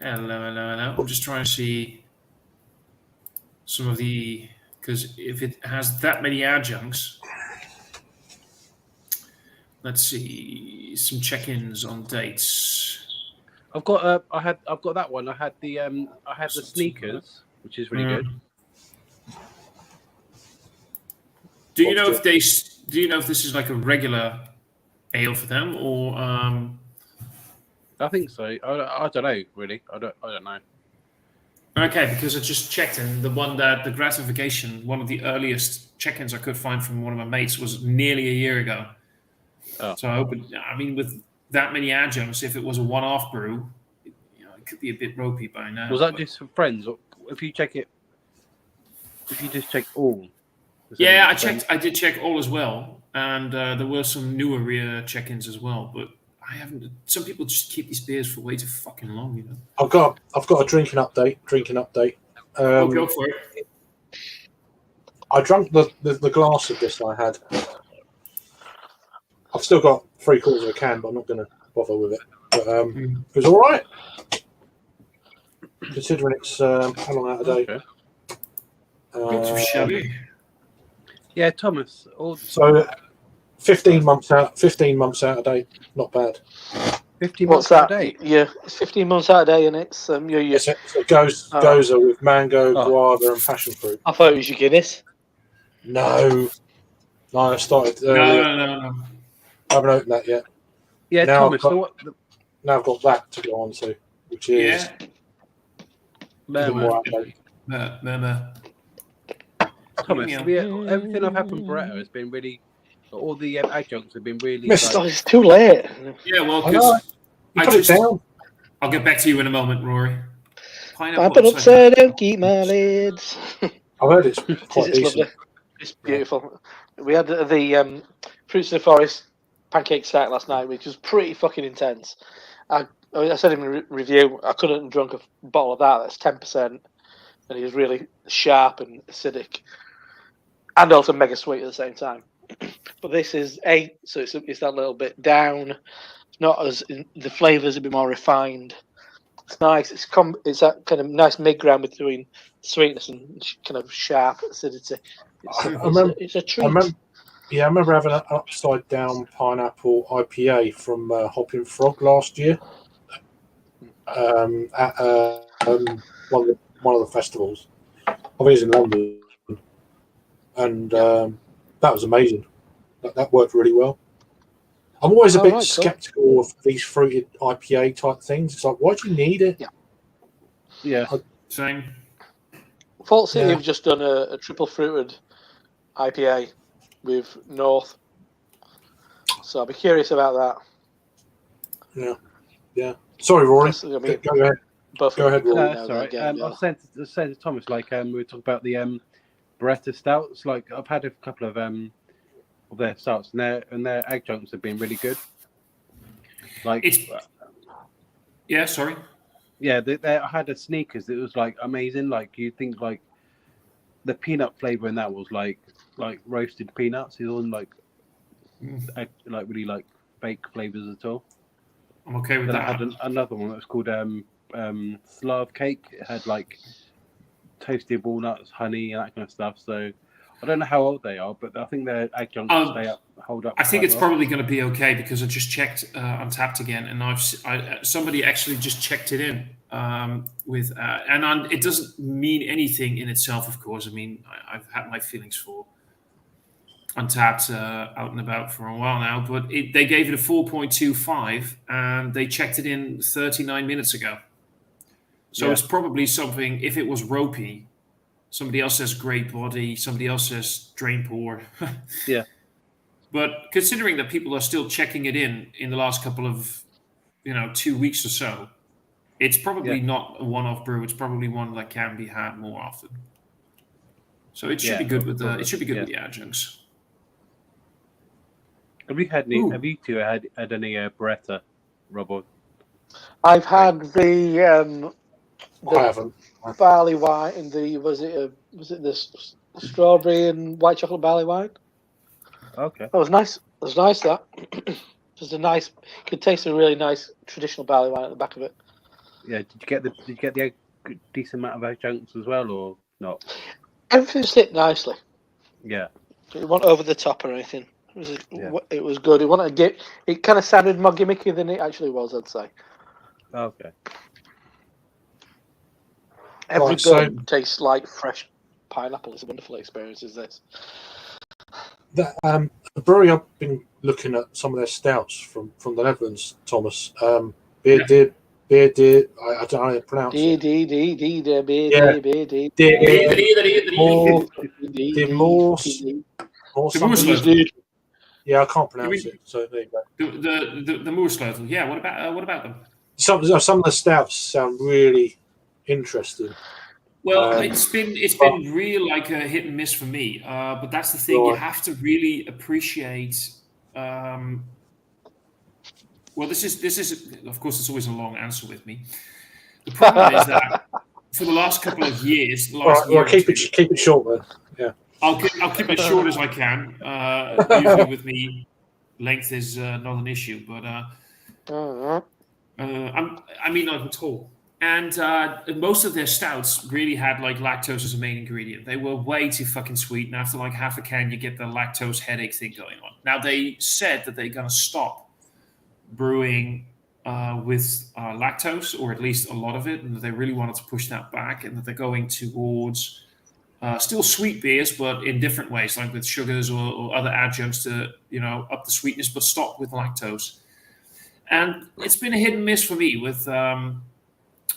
I'm just trying to see some of the because if it has that many adjuncts, let's see some check-ins on dates. I've got I've got that one. I had the Sneakers, which is really good. Do you know if this is like a regular ale for them or? I think so. I don't know really. I don't know. Okay, because I just checked, and the Gratification, one of the earliest check-ins I could find from one of my mates was nearly a year ago. Oh. So I hope with that many adjuncts, if it was a one-off brew, it could be a bit ropey by now. Was that just for friends? Or if you just check all? Yeah, I did check all as well, and there were some newer check-ins as well, but I haven't. Some people just keep these beers for way too fucking long, I've got a drinking update. Go for it. I drank the glass of this I had. I've still got 3/4 of a can, but I'm not going to bother with it. But it was all right, considering it's how long out of date. Okay. Yeah, Thomas. So 15 months out of date, not bad. 15 What's months out that? of date? Yeah, it's 15 months out of date, and it's So it goes with mango, guava, and passion fruit. I thought it was your Guinness. No, I started. No. I haven't opened that yet. Yeah, Now Thomas. Now I've got that to go on to, which is even more out of date. Thomas, everything I've had from Beretta has been really. All the adjuncts have been really. It's too late. Yeah, well, Put it down. I'll get back to you in a moment, Rory. I've been upside down, keep my lids. I've heard it's quite It's decent. lovely. It's beautiful. We had the Fruits of the Forest pancake stack last night, which was pretty fucking intense. I said in my review, I couldn't have drunk a bottle of that. That's 10%, and it was really sharp and acidic, and also mega sweet at the same time. But this is 8, so it's that little bit down. It's not as the flavors a bit more refined. It's nice. It's that kind of nice mid ground between sweetness and kind of sharp acidity. It's a treat. I remember having an upside down pineapple IPA from Hopping Frog last year at one of the festivals. I was in London, and that was amazing. That worked really well. I'm always a bit skeptical of these fruited IPA type things. It's like, why do you need it? Yeah. Same. Fault City Yeah. have just done a triple fruited IPA with North, so I'll be curious about Yeah. Sorry, Rory. that. I mean, Go ahead. both Go of ahead, them Rory. really That's know all their right. game I well. said to Thomas, like we were talking about the Beretta stouts. Like I've had a couple of their stouts, and their adjuncts have been really good. Like Yeah, sorry. yeah, I had a sneakers that was like amazing. Like you think like the peanut flavor in that was like roasted peanuts. It's on like really like fake flavors at all. I'm okay with Then that. I had another one that was called Slav cake. It had like toasted walnuts, honey, and that kind of stuff. So I don't know how old they are, but I think their adjuncts hold up. I think quite it's well. probably going to be okay because I just checked Untapped again, and somebody actually just checked it in it doesn't mean anything in itself, of course. I mean, I've had my feelings for Untapped out and about for a while now, but they gave it a 4.25, and they checked it in 39 minutes ago. So it's probably something. If it was ropey, somebody else says great body, somebody else says drain poor. Yeah. But considering that people are still checking it in the last couple of 2 weeks or so, it's probably not a one-off brew. It's probably one that can be had more often. So it should be good with the adjuncts. Have you had any? Ooh. Have you two had any Beretta, Robert? I've had the I haven't. barley wine and was it the strawberry and white chocolate barley wine? Okay. That was nice. It was nice. That just a nice. Could taste a really nice traditional barley wine at the back of it. Yeah. Did you get the decent amount of adjuncts as well, or not? Everything sit nicely. Yeah. It wasn't over the top or anything. It was good. It kind of sounded more gimmicky than it actually was, I'd say. Okay. Every Right, bit tastes like fresh pineapple. It's a wonderful experience, is this? The brewery, I've been looking at some of their stouts from the Netherlands, Thomas. Beer Deer, I don't know how to pronounce it. Or something. Yeah, I can't pronounce it. So there you go. The Moersleutel. Yeah. What about them? Some of the stouts sound really interesting. Well, it's been really like a hit and miss for me. But that's the thing. Right. You have to really appreciate. Well, this is of course it's always a long answer with me. The problem is that for the last couple of years, keep it short then. Yeah. I'll keep it short as I can. Usually with me, length is not an issue, but I mean not at all. And most of their stouts really had like lactose as a main ingredient. They were way too fucking sweet, and after like half a can, you get the lactose headache thing going on. Now they said that they're gonna stop brewing with lactose, or at least a lot of it, and that they really wanted to push that back, and that they're going towards still sweet beers, but in different ways, like with sugars or other adjuncts to up the sweetness, but stop with lactose. And it's been a hit and miss for me with some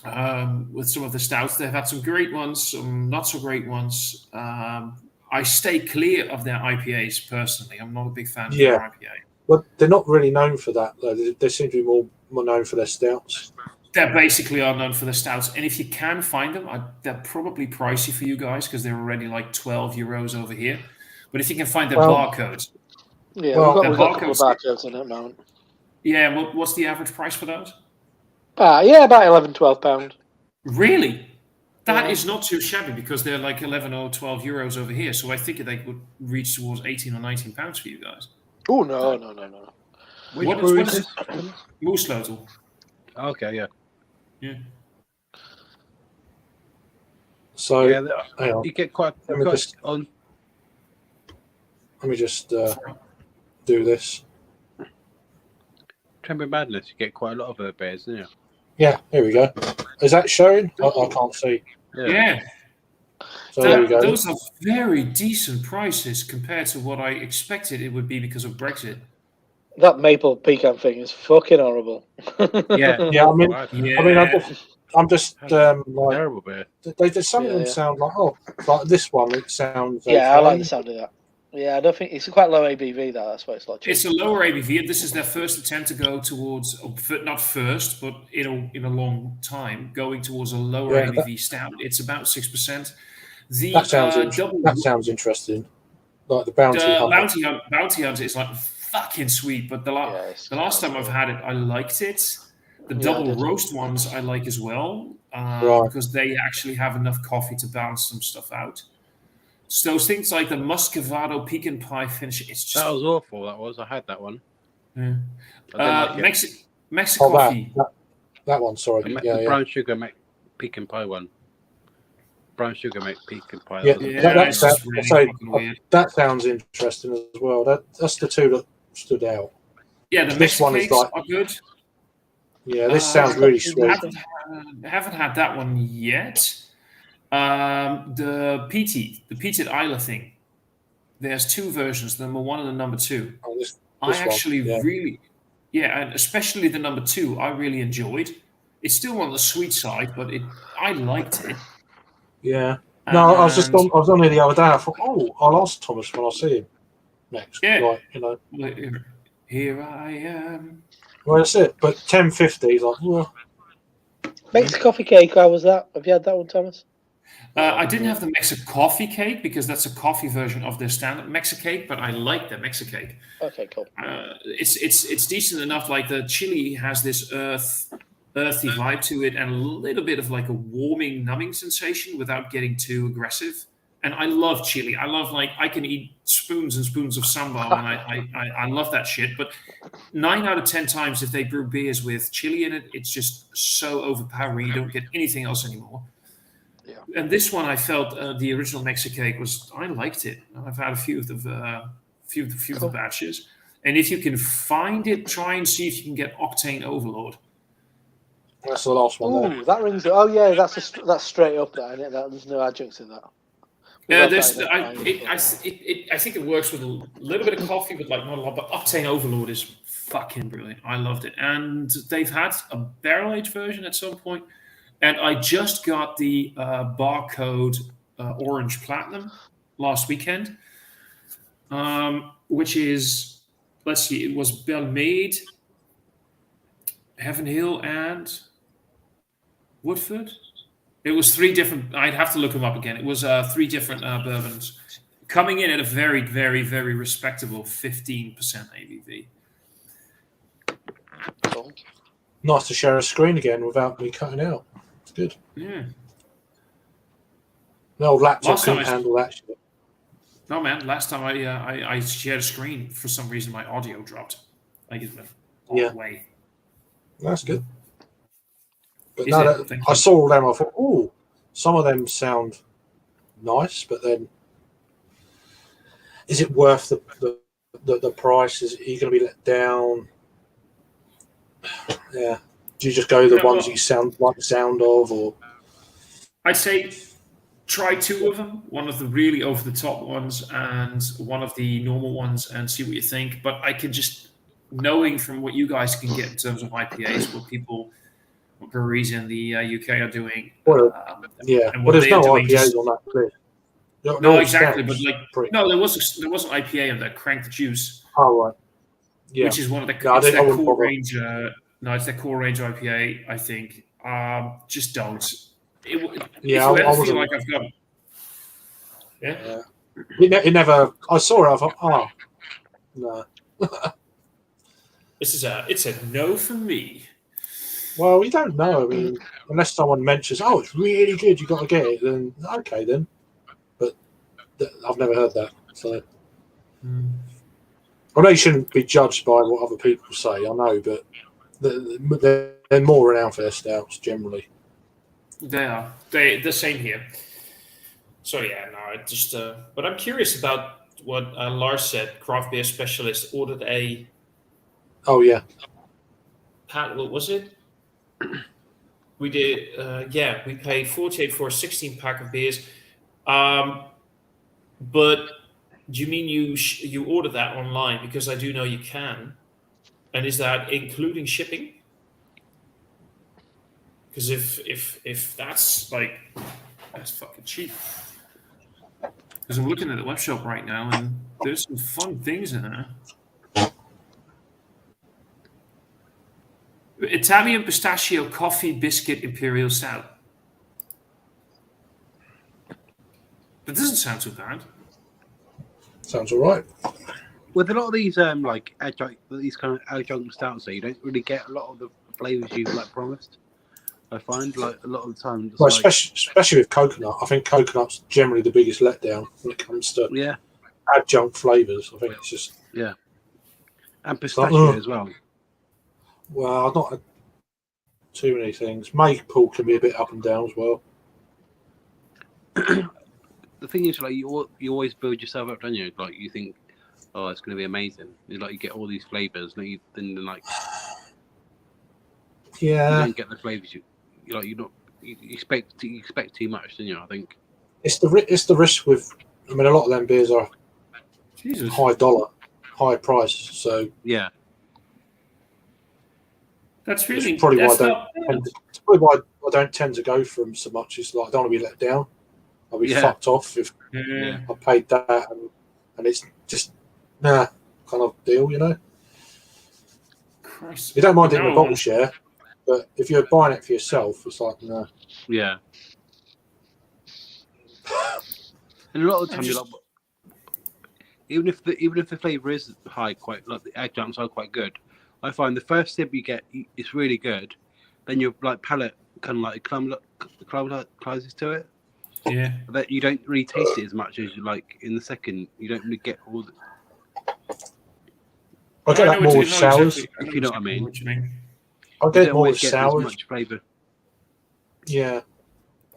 of the stouts. They've had some great ones, some not so great ones. I stay clear of their IPAs personally. I'm not a big fan of their IPA. Well, they're not really known for that, though. They seem to be more known for their stouts. They basically are known for their stouts. And if you can find them, they're probably pricey for you guys because they're already like €12 over here. But if you can find their barcodes. Yeah, we've got a couple of barcodes in at the moment. Yeah, what's the average price for those? About £11-12. Really? That is not too shabby because they're like 11 or 12 euros over here. So I think they would reach towards 18 or 19 pounds for you guys. Oh, no. What is this? Moersleutel. Okay, yeah. Yeah. So hang on. You get quite on. Let me just do this. Trembling Madness, you get quite a lot of beers, don't you? Yeah, here we go. Is that showing? I can't see. Yeah. So there we go. Those are very decent prices compared to what I expected it would be because of Brexit. That maple pecan thing is fucking horrible. I mean, I'm just like Terrible beer. some of them Yeah. sound like this one. It sounds Yeah, I okay. like the sound of that. Yeah, I don't think it's quite low ABV. That's why it's like cheap. It's a lower ABV, and this is their first attempt to go towards, not first, but in a long time, going towards a lower Yeah, ABV stout. It's about 6%. The that sounds double, that sounds interesting. Like the Bounty the Hunter. Bounty Hunter is like fucking sweet, but the it's last time quite I've had it, I liked it. The Yeah, I double did. roast ones I like as well, Right. because they actually have enough coffee to balance some stuff out. So things like the Muscovado pecan pie finish, it's just That was awful. That was. I had that one. yeah. I didn't like it. Mexican Oh, coffee. that one. Sorry. The brown sugar make pecan pie one. Brown sugar make pecan pie. Yeah, Yeah, it's just really fucking weird. that sounds interesting as well. That's the two that stood out. Yeah, the This one is Mexican like- are good. Yeah, this sounds really sweet. Haven't had that one yet. The peated Isla thing. There's two versions, number 1 and the number 2. Oh, this I one, actually yeah. really, and especially the number 2, I really enjoyed. It's still on the sweet side, but I liked it. Yeah. No, I was And- on here the other day. I thought, I'll ask Thomas when I see him next. Yeah. Like, you know, Here I am. well, that's it. But 10.50, like, well, Makes a coffee cake. How was that? Have you had that one, Thomas? I didn't have the Mexican coffee cake because that's a coffee version of their standard Mexican cake, but I like the Mexican cake. Okay, cool. It's decent enough. Like the chili has this earthy vibe to it, and a little bit of like a warming, numbing sensation without getting too aggressive. And I love chili. I love I can eat spoons and spoons of sambal, and I love that shit. But 9 out of 10 times, if they brew beers with chili in it, it's just so overpowering. You don't get anything else anymore. Yeah. And this one, I felt the original Mexican cake I liked it. I've had a few of the of the batches, and if you can find it, try and see if you can get Octane Overlord. that's the last one there. Ooh, that rings. Oh yeah, that's straight up there. Isn't it? There's no adjuncts in that. Yeah, Without that, I think it works with a little bit of coffee, but like not a lot. But Octane Overlord is fucking brilliant. I loved it, and they've had a barrel aged version at some point. And I just got the Barcode Orange Platinum last weekend, which is, let's see, it was Belmead, Heaven Hill, and Woodford. It was 3 different. I'd have to look them up again. It was 3 different bourbons coming in at a very, very, very respectable 15% ABV. Cool. Nice to share a screen again without me cutting out. It's good. Yeah. The old laptop Last time couldn't I- handle that shit. No, man. Last time I shared a screen, for some reason my audio dropped. Like it went all Yeah. the way. That's good. But Is no, it? Thank I you. saw all them. I thought, some of them sound nice, but then is it worth the price? Are you going to be let down? Yeah. Do you just go the No, ones well- you sound like the sound of, or I'd say try 2 of them. One of the really over the top ones and one of the normal ones, and see what you think. But I can just, knowing from what you guys can get in terms of IPAs, what breweries in the UK are doing. Well, yeah? and Well, what there's they no are doing IPAs just- on that list. They're No, all exactly. But stouts, like, pretty- no, there was an IPA on that, Crank the Juice, Oh right. Yeah. which is one of the No, I it's didn't- I their wouldn't core bother. range. No, it's their core range IPA. I think. Just don't. If you Yeah, I ever feel wasn't- like I've got. Yeah. It never. I saw it. I thought, no. It's a no from me. Well, we don't know. I mean, unless someone mentions, it's really good, you got to get it. Then okay, then. But I've never heard that. So I know you shouldn't be judged by what other people say. I know, but they're more renowned for their stouts generally. They are. The same here. So yeah, no, it just. But I'm curious about what Lars said. Craft beer specialist ordered a. Oh yeah. What was it? We did. We paid 48 for a 16 pack of beers. But do you mean you ordered that online? Because I do know you can. And is that including shipping? Because if that's like that's fucking cheap. Because I'm looking at the web shop right now, and there's some fun things in there. Italian pistachio coffee biscuit imperial stout. That doesn't sound too bad. Sounds all right. With a lot of these like these kind of adjunct stouts, so you don't really get a lot of the flavors you like promised. I find like a lot of the time, Well, like, especially with coconut. I think coconut's generally the biggest letdown when it comes to yeah, adjunct flavours. I think it's just and pistachio like, as well. well, I've not had too many things. Maple can be a bit up and down as well. The thing is, like you always build yourself up, don't you? Like you think, oh, it's going to be amazing. It's like you get all these flavors, and then like you Yeah, don't get the flavors you like. You expect too much, don't you? I think it's the risk with. I mean, a lot of them beers are Jesus. high dollar, high price. So yeah, That's really it's probably why that's I not bad. it's probably why I don't tend to go for them so much. It's like I don't want to be let down. I'll be Yeah. fucked off if Yeah. I paid that and it's just kind of deal, you know. Christ. You don't mind it in a No. bottle share, but if you're buying it for yourself, it's like no. yeah. And a lot of the time, just- you're like, even if the flavor is high, quite like the adjuncts are quite good. I find the first sip you get is really good, then your like palate kind of like closes to it. Yeah. That you don't really taste it as much as you like in the second. You don't really get all the. I get that more with sours. If you know what I mean. What you mean. I You get don't more with always get as sours. much flavour. Yeah,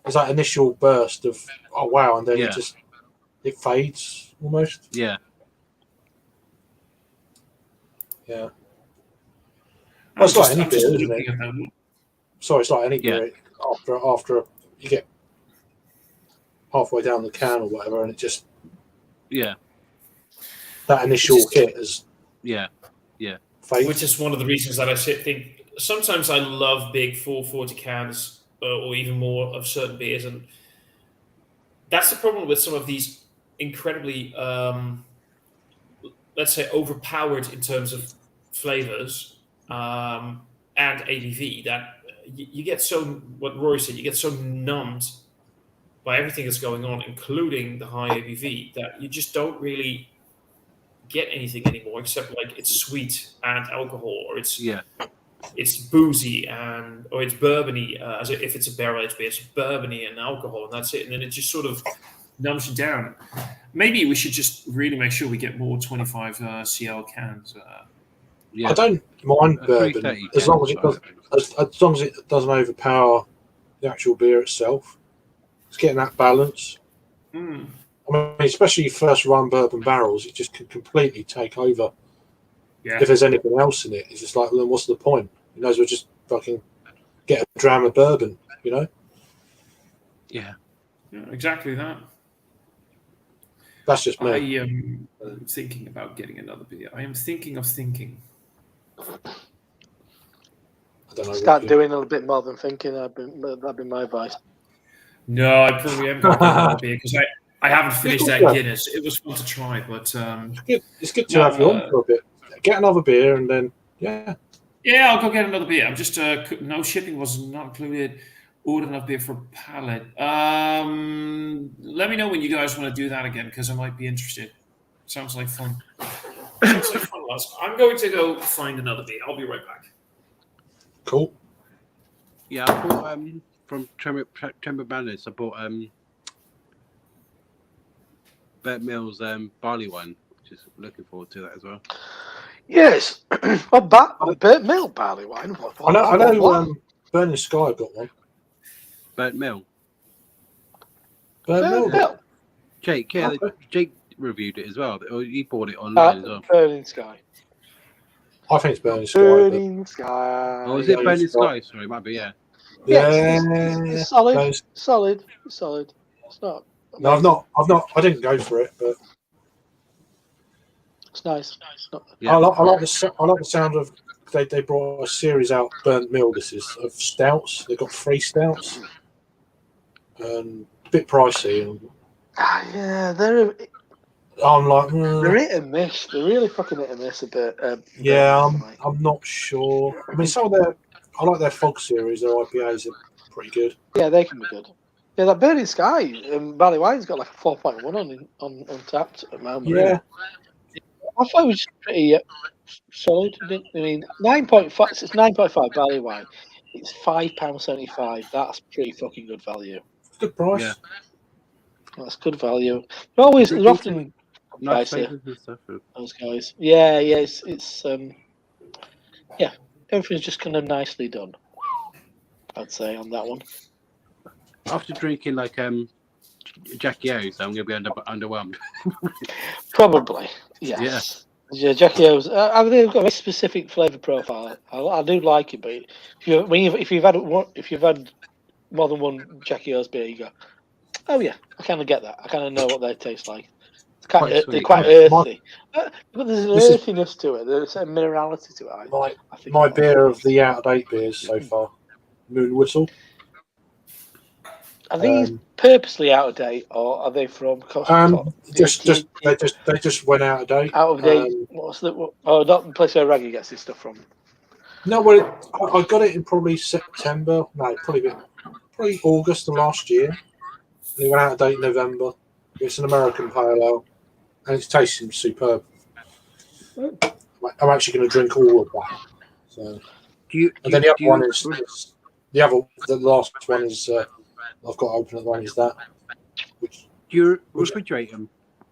there's that initial burst of oh wow, and then Yeah. it fades almost. Yeah, Yeah. I'm It's like just, any I'm just beer, isn't looking it? at that. Sorry, it's like any Yeah. beer. After you get halfway down the can or whatever, and it just yeah, that initial hit is yeah, fades. Which is one of the reasons that I think sometimes I love big 440 cans or even more of certain beers, and that's the problem with some of these incredibly, let's say, overpowered in terms of flavors and ABV. That you get so what Rory said, you get so numbed by everything that's going on, including the high ABV, that you just don't really get anything anymore except like it's sweet and alcohol, or it's yeah, boozy or it's bourbony. If it's a barrel aged beer, it's bourbony and alcohol, and that's it. And then it just sort of numbs you down. Maybe we should just really make sure we get more 25 CL cans. yeah. I don't mind A bourbon 330 as long as it can, does, as long as it doesn't overpower the actual beer itself. It's getting that balance. Mm. I mean, especially first run bourbon barrels, it just can completely take over. Yeah. If there's anything else in it, it's just like, well, then what's the point? You might as well just fucking get a dram of bourbon, you know? Yeah, Yeah, exactly that. That's just me. I am thinking about getting another beer. I am thinking of thinking. I don't know. Start doing a little bit more than thinking. That'd be my advice. No, I probably am going to get another beer because I haven't finished that Yeah. Guinness. It was fun to try, but It's good to have you on for a bit. Get another beer and then, yeah. yeah, I'll go get another beer. I'm just no shipping was not included. Ordered enough beer for a pallet. Let me know when you guys want to do that again because I might be interested. Sounds like fun. Sounds like fun, lads. I'm going to go find another beer. I'll be right back. Cool. yeah. I bought from Tremor Madness. I bought Bert Mills barley wine. Just looking forward to that as well. Yes, a Burt Mill barley wine. I know Burning Sky got one. Bert Mill. Burning Mill Burt got Mill. Jake, yeah, Okay. Jake reviewed it as well. Or he bought it online as well. Burning Sky. I think it's Burning Sky. But Burning Sky. Oh, is it yeah, Burning it's got- Sky? Sorry, it might be, yeah. It's solid. Burning- Solid. It's not. No, I've not. I didn't go for it, but It's nice. Yeah. I like the sound of they brought a series out, Burnt Mill. This is of stouts. They've got 3 stouts, a bit pricey. And Yeah, they're I'm like, hit and miss. They're really fucking hit and miss a bit. yeah, I'm not sure. I mean, I like their Fog series. Their IPAs are pretty good. Yeah, they can be good. Yeah, that Burning Sky, Barley Wine's got like a 4.1 on Untapped at the moment. Yeah, I thought it was pretty solid. I mean, 9.5. It's 9.5 Barley Wine. It's £5.75. That's pretty fucking good value. good price. Yeah. That's good value. They're often Nice pricey. flavors and stuff. Those guys. Yeah. It's yeah. Everything's just kind of nicely done. I'd say on that one. After drinking like Jackie O's, I'm gonna be underwhelmed. Probably. Yes. Yeah. Jackie O's. I think they've got a very specific flavour profile. I do like it, but if you've had more than one Jackie O's beer, you go, oh yeah, I kind of get that. I kind of know what they taste like. They're quite earthy, but there's an earthiness to it. There's a minerality to it. I think my beer of the out of date beers so far, Moon Whistle. Are these purposely out of date, or are they from? They just went out of date. Out of date. Not the place where Raggy gets his stuff from. No, well, I got it in probably September. No, probably August of last year. They went out of date in November. It's an American pale ale, and it's tasting superb. I'm actually going to drink all of that. So, the last one is I've got open at the moment. Is that? Do you refrigerate them?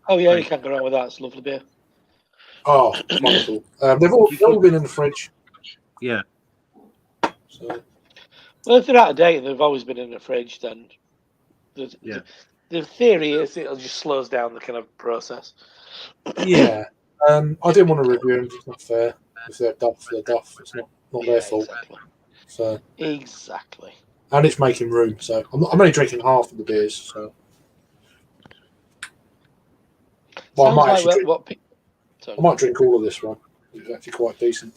Oh yeah, you can't go wrong with that. It's lovely beer. Oh, it's wonderful. They've all been in the fridge. Yeah. So. Well, if they're out of date and they've always been in the fridge, then the theory is it'll just slows down the kind of process. Yeah. I didn't want to review them. It's not fair. If they're duff, they're duff. It's not their fault. Exactly. So. Exactly. And it's making room. So I'm only drinking half of the beers. So. Well, I might drink all of this one. It's actually quite decent.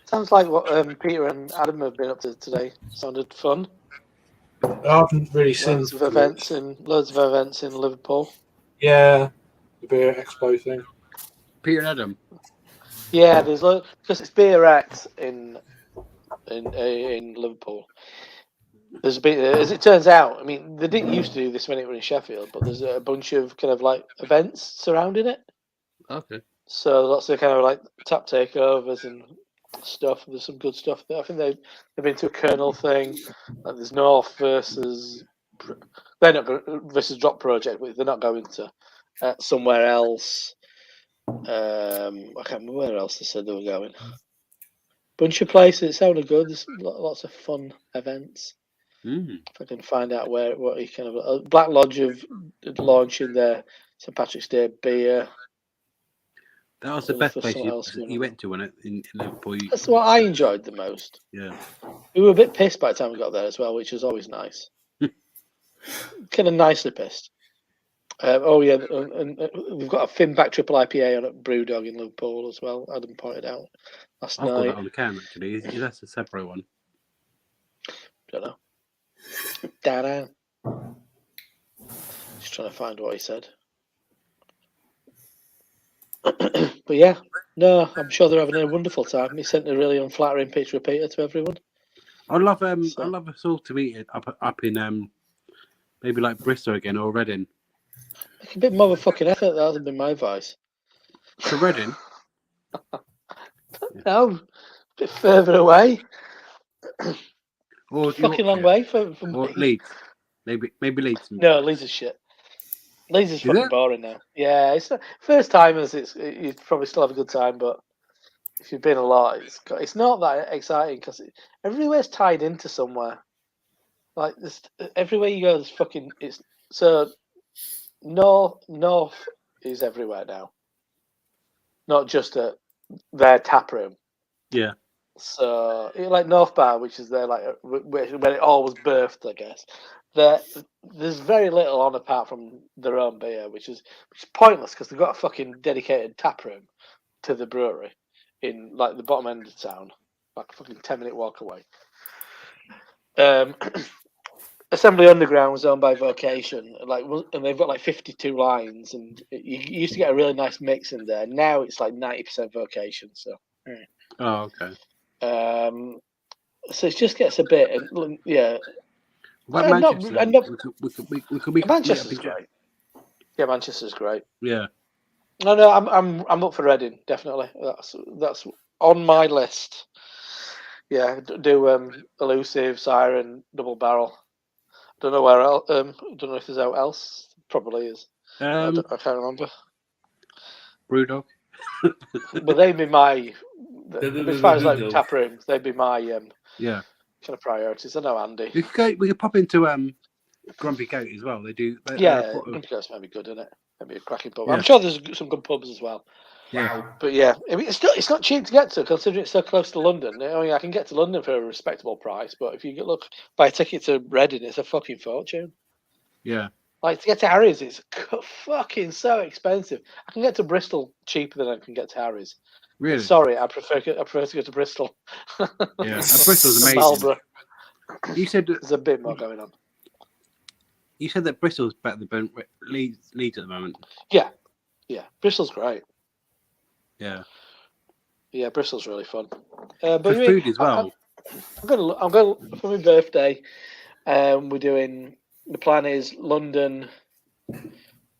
Sounds like what Peter and Adam have been up to today. Sounded fun. I haven't really seen loads of events in Liverpool. Yeah, the beer expo thing. Peter and Adam. Yeah, there's because it's Beer X in Liverpool. There's been, as it turns out, I mean, they didn't used to do this when it was in Sheffield, but there's a bunch of kind of like events surrounding it. Okay. So lots of kind of like tap takeovers and stuff. There's some good stuff there. I think they've been to a Kernel thing. Like there's North versus Drop Project, but they're not going to somewhere else. I can't remember where else they said they were going. Bunch of places. It sounded good. There's lots of fun events. If I can find out what he kind of Black Lodge of launching their St Patrick's Day beer. That was the best place you went to in Liverpool. That's what I enjoyed the most. Yeah. We were a bit pissed by the time we got there as well, which was always nice. Kind of nicely pissed. And we've got a Finback Triple IPA on at Brewdog in Liverpool as well. Adam pointed out last night. I've got that on the can actually. That's a separate one. Don't know. Da-da. Just trying to find what he said. But yeah, no, I'm sure they're having a wonderful time. He sent a really unflattering picture of Peter to everyone. I'd love us all to meet it up in maybe like Bristol again or Reading. Make a bit more of a fucking effort. That hasn't been my advice. To Reading? No, a bit further away. Or fucking long way from or Leeds. Maybe Leeds. No, Leeds is shit. Leeds is fucking boring now. Yeah, it's first timers. You probably still have a good time, but if you've been a lot, it's not that exciting because everywhere's tied into somewhere. Like this, everywhere you go, there's fucking. It's so north is everywhere now. Not just at their tap room. Yeah. So like North Bar, which is there like when it all was birthed, I guess. There's very little on apart from their own beer, which is pointless because they've got a fucking dedicated tap room to the brewery in like the bottom end of town, like a fucking 10-minute walk away. Assembly Underground was owned by Vocation, and they've got like 52 lines, and you used to get a really nice mix in there. Now it's like 90% Vocation. So. Oh, okay. So it just gets a bit, yeah. What Manchester? We could Manchester's great. Yeah, Manchester's great. Yeah. No, I'm up for Reading, definitely. That's on my list. Yeah, do Elusive, Siren, Double Barrel. Don't know where else. Don't know if there's out else. Probably is. I can't remember. Brewdog. But they'd be my. As far as like tap rooms, they'd be my yeah kind of priorities. I know Andy. We could pop into Grumpy Goat as well. Grumpy Goat's maybe good, isn't it? Maybe a cracking pub. Yeah. I'm sure there's some good pubs as well. Yeah. But yeah, I mean, it's not cheap to get to considering it's so close to London. I mean, I can get to London for a respectable price, but if you buy a ticket to Reading, it's a fucking fortune. Yeah. Like to get to Harry's, it's fucking so expensive. I can get to Bristol cheaper than I can get to Harry's. Really? Sorry, I prefer to go to Bristol. Yeah, Bristol's amazing. Marlborough. You said there's a bit more going on. You said that Bristol's better than Leeds at the moment. Yeah, Bristol's great. Yeah, Bristol's really fun. But for food as well. I'm going for my birthday. We're doing. The plan is London for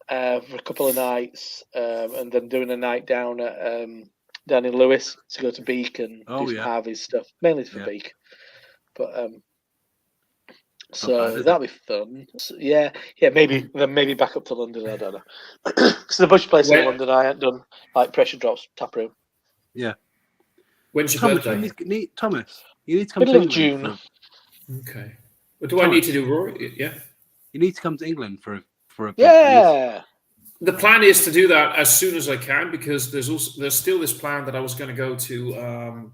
a couple of nights, and then doing a night down in Lewis to go to Beak and do some Harvey's stuff, mainly for Beak. But so that'll be fun. So, yeah, maybe back up to London. I don't know. Because the bunch of places in London I hadn't done like Pressure Drops tap room. Yeah. When's your Thomas, birthday? Thomas, you need to come middle to of June. Okay. What do I need to do, Rory? Yeah. You need to come to England for a yeah. The plan is to do that as soon as I can because there's still this plan that I was going to go to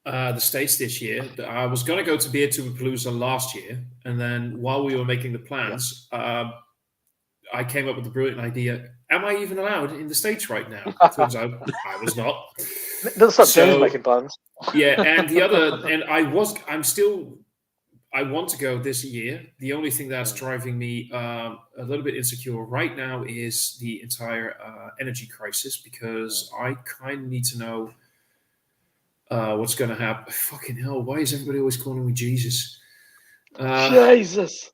the States this year. I was going to go to Beer Palooza last year, and then while we were making the plans, I came up with the brilliant idea. Am I even allowed in the States right now? Turns out I was not. Doesn't stop James making plans. Yeah, and I want to go this year. The only thing that's driving me a little bit insecure right now is the entire energy crisis because I kind of need to know what's going to happen. Fucking hell, why is everybody always calling me Jesus? Jesus.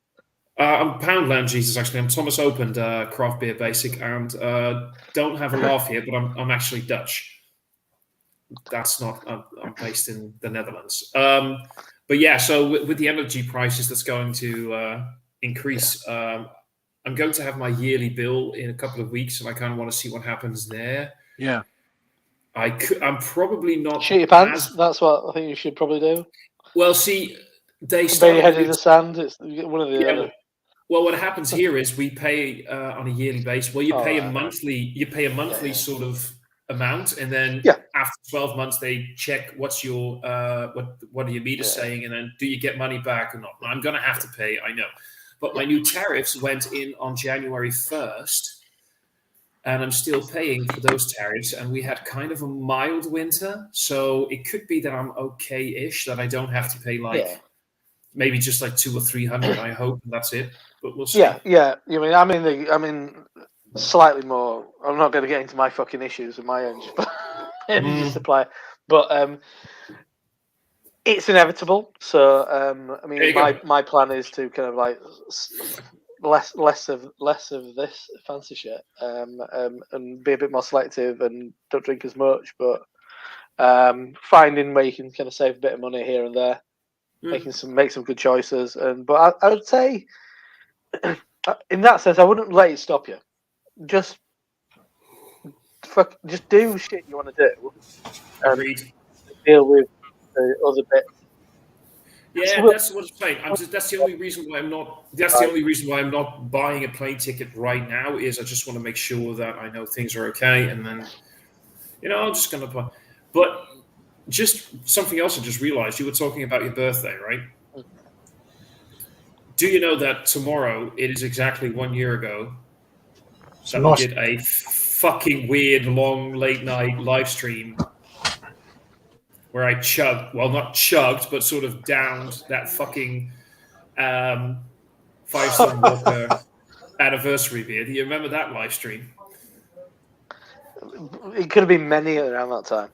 I'm Poundland Jesus, actually. I'm Thomas Opened, Craft Beer Basic, and don't have a laugh here, but I'm actually Dutch. That's not, I'm based in the Netherlands. But yeah, so with the energy prices that's going to increase, I'm going to have my yearly bill in a couple of weeks, and I kind of want to see what happens there. Yeah. I'm probably not... Shoot your pants. That's what I think you should probably do. Well, see, they start... your head in the sand. It's one of the other. Well, what happens here is we pay on a yearly basis. Well, you pay a monthly sort of amount, and then after 12 months they check what's your what are your meters saying, and then do you get money back or not. I'm going to have to pay, I know, but my new tariffs went in on January 1st, and I'm still paying for those tariffs. And we had kind of a mild winter, so it could be that I'm okay-ish, that I don't have to pay maybe just like 200 or 300. I hope, and that's it. But we'll see. Yeah. I mean, slightly more. I'm not going to get into my fucking issues with my energy supply, but it's inevitable. So I mean, my plan is to kind of like less of this fancy shit, and be a bit more selective and don't drink as much, but finding where you can kind of save a bit of money here and there, make some good choices, but I would say. In that sense, I wouldn't let it stop you. Just do shit you want to do, and deal with the other bit. Yeah, that's what I'm saying. That's the only reason why I'm not. That's the only reason why I'm not buying a plane ticket right now. Is I just want to make sure that I know things are okay, and then I'm just gonna buy. But just something else I just realized. You were talking about your birthday, right? Do you know that tomorrow it is exactly 1 year ago It's that nice. we did a fucking weird, long, late night live stream where I not chugged, but sort of downed that fucking Firestone Walker anniversary beer. Do you remember that live stream? It could have been many around that time.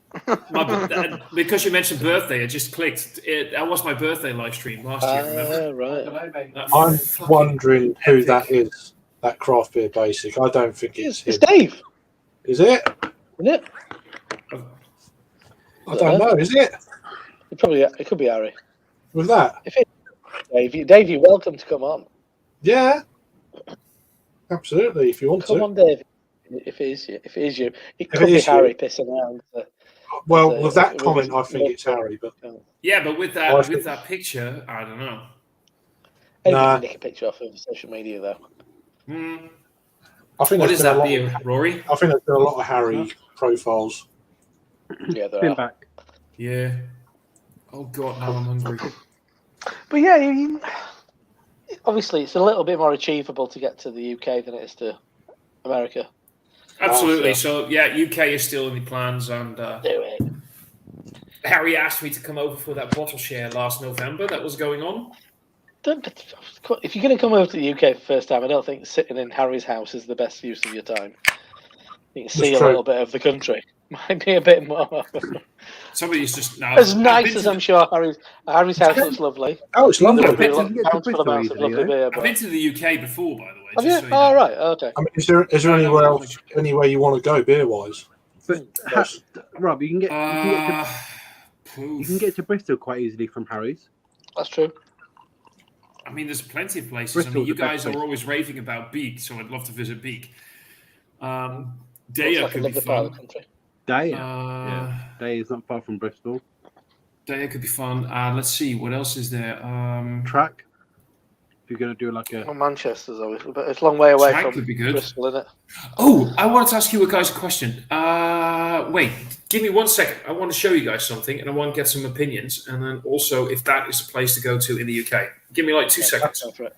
Because you mentioned birthday, it just clicked. That was my birthday live stream last year, remember? Right. That I'm fucking wondering who epic. that is. That craft beer basic. I don't think it's It's him. Dave, Is it? isn't it? I don't know. Is it? It could be Harry. With that? Dave, you're welcome to come on. Yeah. Absolutely. If you want Come to. on, Dave. If it is you, it If could it be is you. Harry pissing around. Well, So, with that it comment, I was- think it's Harry. But Yeah, but with I think- that picture, I don't know. Maybe Nah. nick a picture off of social media though. I think What there's is been a that lot- beer, Rory? I think there's been a lot of Harry profiles. Yeah, there Been are. back. Yeah. Oh god, now I'm hungry. But yeah, obviously it's a little bit more achievable to get to the UK than it is to America. Absolutely. so- So yeah, UK is still in the plans, and Do it. Harry asked me to come over for that bottle share last November that was going on. If you're going to come over to the UK for the first time, I don't think sitting in Harry's house is the best use of your time. You can see a true. little bit of the country. Might be a bit more. Somebody's just now As nice as I'm sure Harry's house looks lovely. Oh, it's lovely. There'll be I've been to bountiful Bristol amounts of easily, lovely though. beer. I've But... been to the UK before, by the way. Have just you? so you know. Oh, right. Okay. I mean, is there No, anywhere no, else, anywhere you want to go beer wise? But Rob, you can get to Bristol quite easily from Harry's. That's true. I mean, there's plenty of places. Bristol's I mean, you the best guys are place. always raving about Beak, so I'd love to visit Beak. Looks Daya like a could be lovely part of fun. the country. Day, Uh, Day is not far from Bristol. Daya could be fun. Let's see, what else is there? Track. If you're going to do like a Well, Manchester's always, but it's a long way away Track from could be good. Bristol, isn't it? Oh, I wanted to ask you guys a question. Wait, give me 1 second. I want to show you guys something, and I want to get some opinions, and then also if that is a place to go to in the UK. Give me like 2 seconds. Go for it.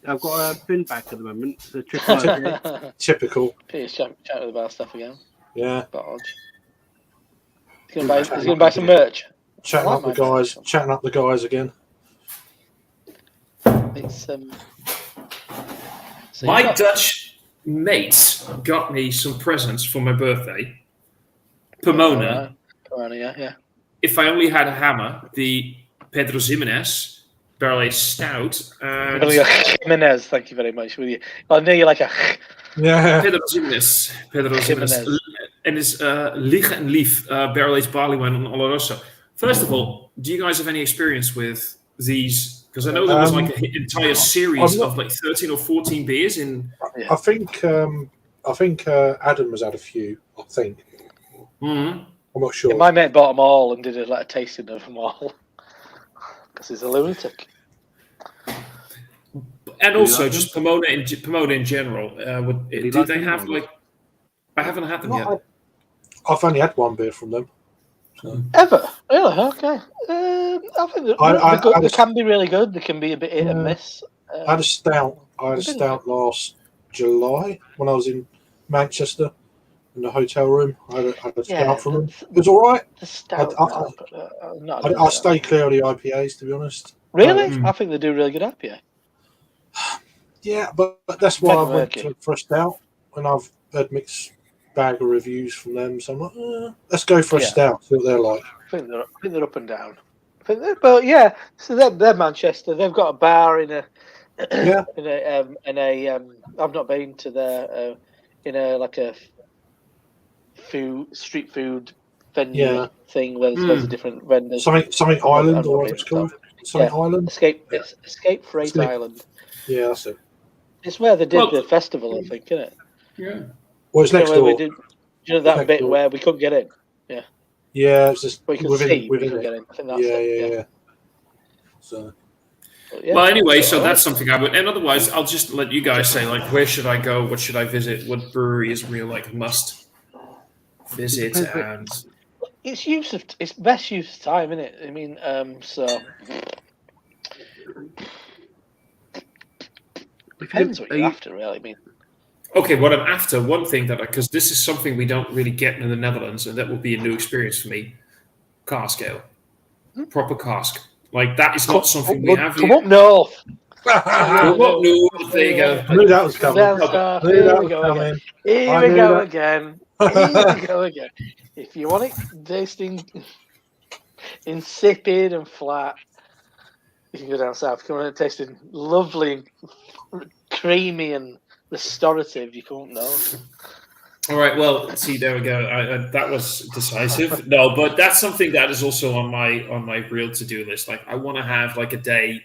I've got a bin back at the moment. The triple IPA. Typical. Peter's chatting with the bar stuff again. Yeah. Bodge. He's going to buy some merch. Chatting I up like the my guys. merch. Chatting up the guys again. It's so My you've got- Dutch mates got me some presents for my birthday. Pomona. Pomona, yeah. If I only had a hammer, the Pedro Ximenez barrel aged stout. And Jimenez, thank you very much. With you, I know you like a. Yeah. Pedro Ximenez. Jimenez. And his Liege en Lief barrel aged barley wine on Oloroso. First of all, do you guys have any experience with these? Because I know there was like an entire series of like 13 or 14 beers in. I think Adam has had a few. I think. Mhm. I'm not sure. My mate bought them all and did a tasting of them all because he's a lunatic. And you also like just Pomona in general. you Do like they them have or like? I haven't had them yet. I've only had one beer from them. So. Ever? Really? Okay. I think they're good. They can be really good. They can be a bit hit and miss. I had a stout. Last July when I was in Manchester in the hotel room. I had a stout from them. It was all right. The stout. I stay clear of the IPAs, to be honest. Really? Mm. I think they do really good IPA. Yeah, but that's why I Very went murky. for a stout when I've had mixed bag of reviews from them. So I'm like, let's go for a Yeah. stout. See what they're like. I think they're up and down. But yeah, so they're Manchester. They've got a bar in a Yeah. I've not been to their in a like a street food venue thing where there's loads of different vendors. Something Island or what it's called. Something Island. Escape Freight Escape. Island. Yeah, that's it. It's where they did Well- the festival, I think, isn't it? Yeah. Well, it's next where we door. did, that Next bit door. where we couldn't get in. Yeah, it's just We could within. see, we within couldn't it. get in. I think that's Yeah, it. yeah. So But yeah. Well, anyway, so Alright. that's something I would. And otherwise, I'll just let you guys say like, where should I go? What should I visit? What brewery is real like must visit? Depends And it's best use of time, isn't it? I mean, so depends what you're after, really. I mean, okay, what I'm after, one thing that because this is something we don't really get in the Netherlands, and that will be a new experience for me. Cask ale, proper cask. Like that is not something we have come here. up north. Come up north. There you go. I knew that was coming. Here we go again. Here we go again. Here we go again. If you want it tasting insipid and flat, you can go down south. If you want it tasting lovely and creamy and restorative, you come up north. All right. Well, see, there we go. That was decisive. No, but that's something that is also on my real to-do list. Like, I want to have like a day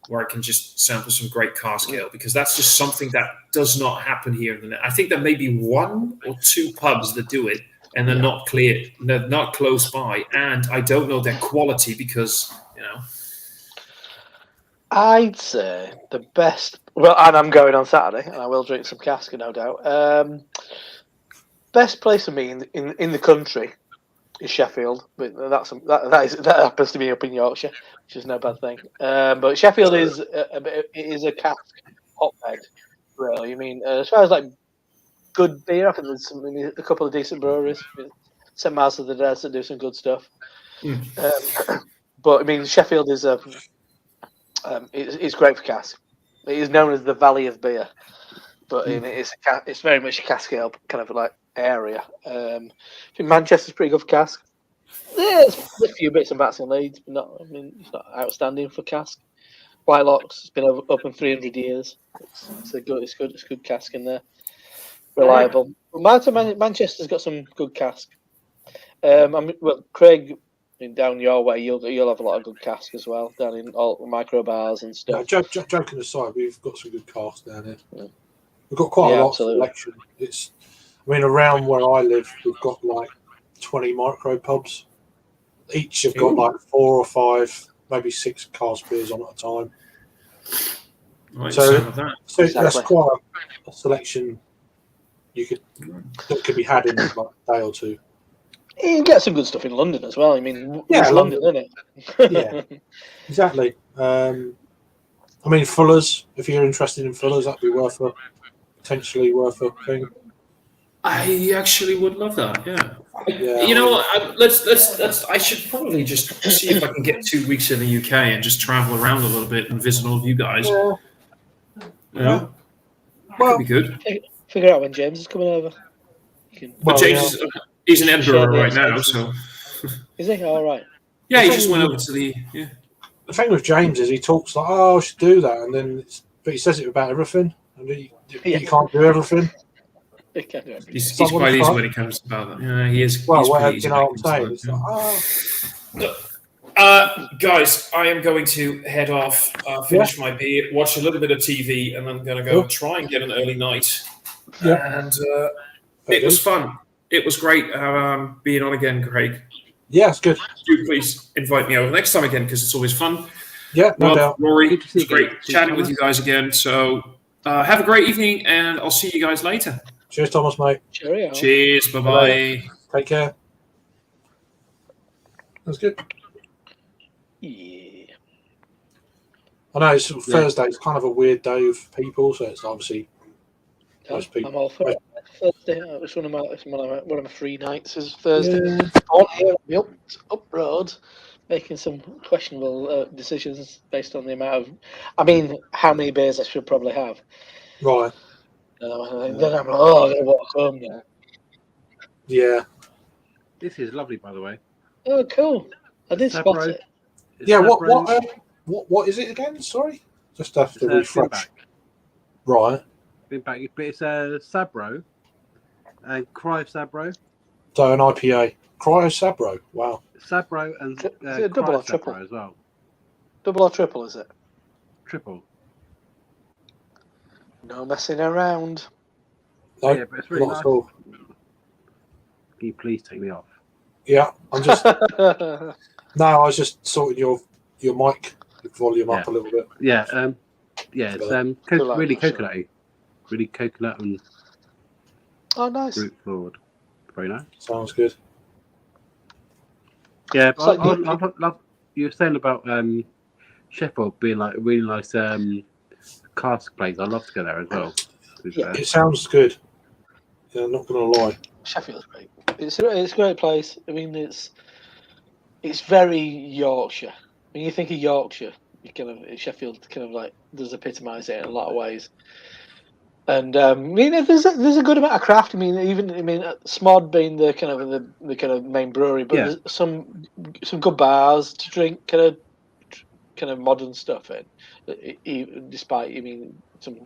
where I can just sample some great cask ale because that's just something that does not happen here. I think there may be 1 or 2 pubs that do it, and they're not clear, they're not close by, and I don't know their quality because I'd say the best. Well, and I'm going on Saturday, and I will drink some cask, no doubt. Best place for me in the country is Sheffield, but that happens to be up in Yorkshire, which is no bad thing. But Sheffield is a cask hotbed, really. I mean, as far as like good beer, I think there's a couple of decent breweries. St. Miles of the Dead that do some good stuff. But I mean, Sheffield is it's great for cask. It is known as the Valley of Beer, but it's very much a cask ale kind of like area. I think Manchester's pretty good for cask. There's a few bits and bats in Leeds, but not. I mean, it's not outstanding for cask. Whitelocks has been open 300 years. It's good cask in there, reliable. But Manchester's got some good cask. Craig, down your way, you'll have a lot of good cask as well down in all the micro bars and stuff. No, joking aside, we've got some good cask down here. Yeah. We've got quite a lot of selection. Around where I live, we've got like 20 micro pubs. Each have got like 4 or 5, maybe 6 cask beers on at a time. Right, so exactly. That's quite a selection that could be had in like a day or two. You can get some good stuff in London as well. I mean, it's London, isn't it? Yeah, exactly. Fuller's, if you're interested in Fuller's, that'd be potentially worth a thing. I actually would love that. Yeah. You know what? Let's. I should probably just see if I can get 2 weeks in the UK and just travel around a little bit and visit all of you guys. That could be good. Figure out when James is coming over. James he's in Edinburgh right now, so. Is he? All right. Yeah, he just went over to the. Yeah. The thing with James is he talks like, "Oh, I should do that," and then but he says it about everything, and he can't do everything. He's quite easy when it comes about that. Yeah, he is. Well, you know what I'm saying? Guys, I am going to head off, finish my beer, watch a little bit of TV, and then I'm going to go try and get an early night. Yeah. And it was fun. It was great being on again, Craig. Yeah, it's good. Do please invite me over next time again because it's always fun. Yeah, no doubt. Rory, it's great chatting with you guys again. So have a great evening, and I'll see you guys later. Cheers, Thomas, mate. Cheerio. Cheers. Bye-bye. Take care. That's good. Yeah. I know Thursday is kind of a weird day for people, so it's obviously most people. I'm all for it. Thursday, it's one of my free nights is Thursday. On here, up road, making some questionable decisions based on the amount of, how many beers I should probably have. Right. Then I'm like, I'm going to walk home now. Yeah. This is lovely, by the way. Oh, cool. I did spot it. Yeah, what is it again? Sorry? Just have to refresh. Right. But it's a Sabro and Cryo Sabro. So an IPA. Cryo Sabro. Wow. Sabro and is it double or triple as well? Double or triple, is it? Triple. No messing around. No, yeah, but it's really nice. Can you please take me off? Yeah, I'm just. No, I was just sorting your mic volume up a little bit. Yeah, it's really coconutty, really coconut and nice. fruit forward. Very nice. Sounds good. Yeah, It's like I love you were saying about Sheffield being like a really nice cask place. I'd love to go there as well. To be Yeah. fair. It sounds good. Yeah, I'm not going to lie. Sheffield's great. It's a great place. I mean, it's very Yorkshire. When you think of Yorkshire, you Sheffield kind of like does epitomise it in a lot of ways. And I mean, there's a good amount of craft. I mean, Smod being the kind of main brewery, but Yeah. there's some good bars to drink, kind of modern stuff in. Despite, I mean, some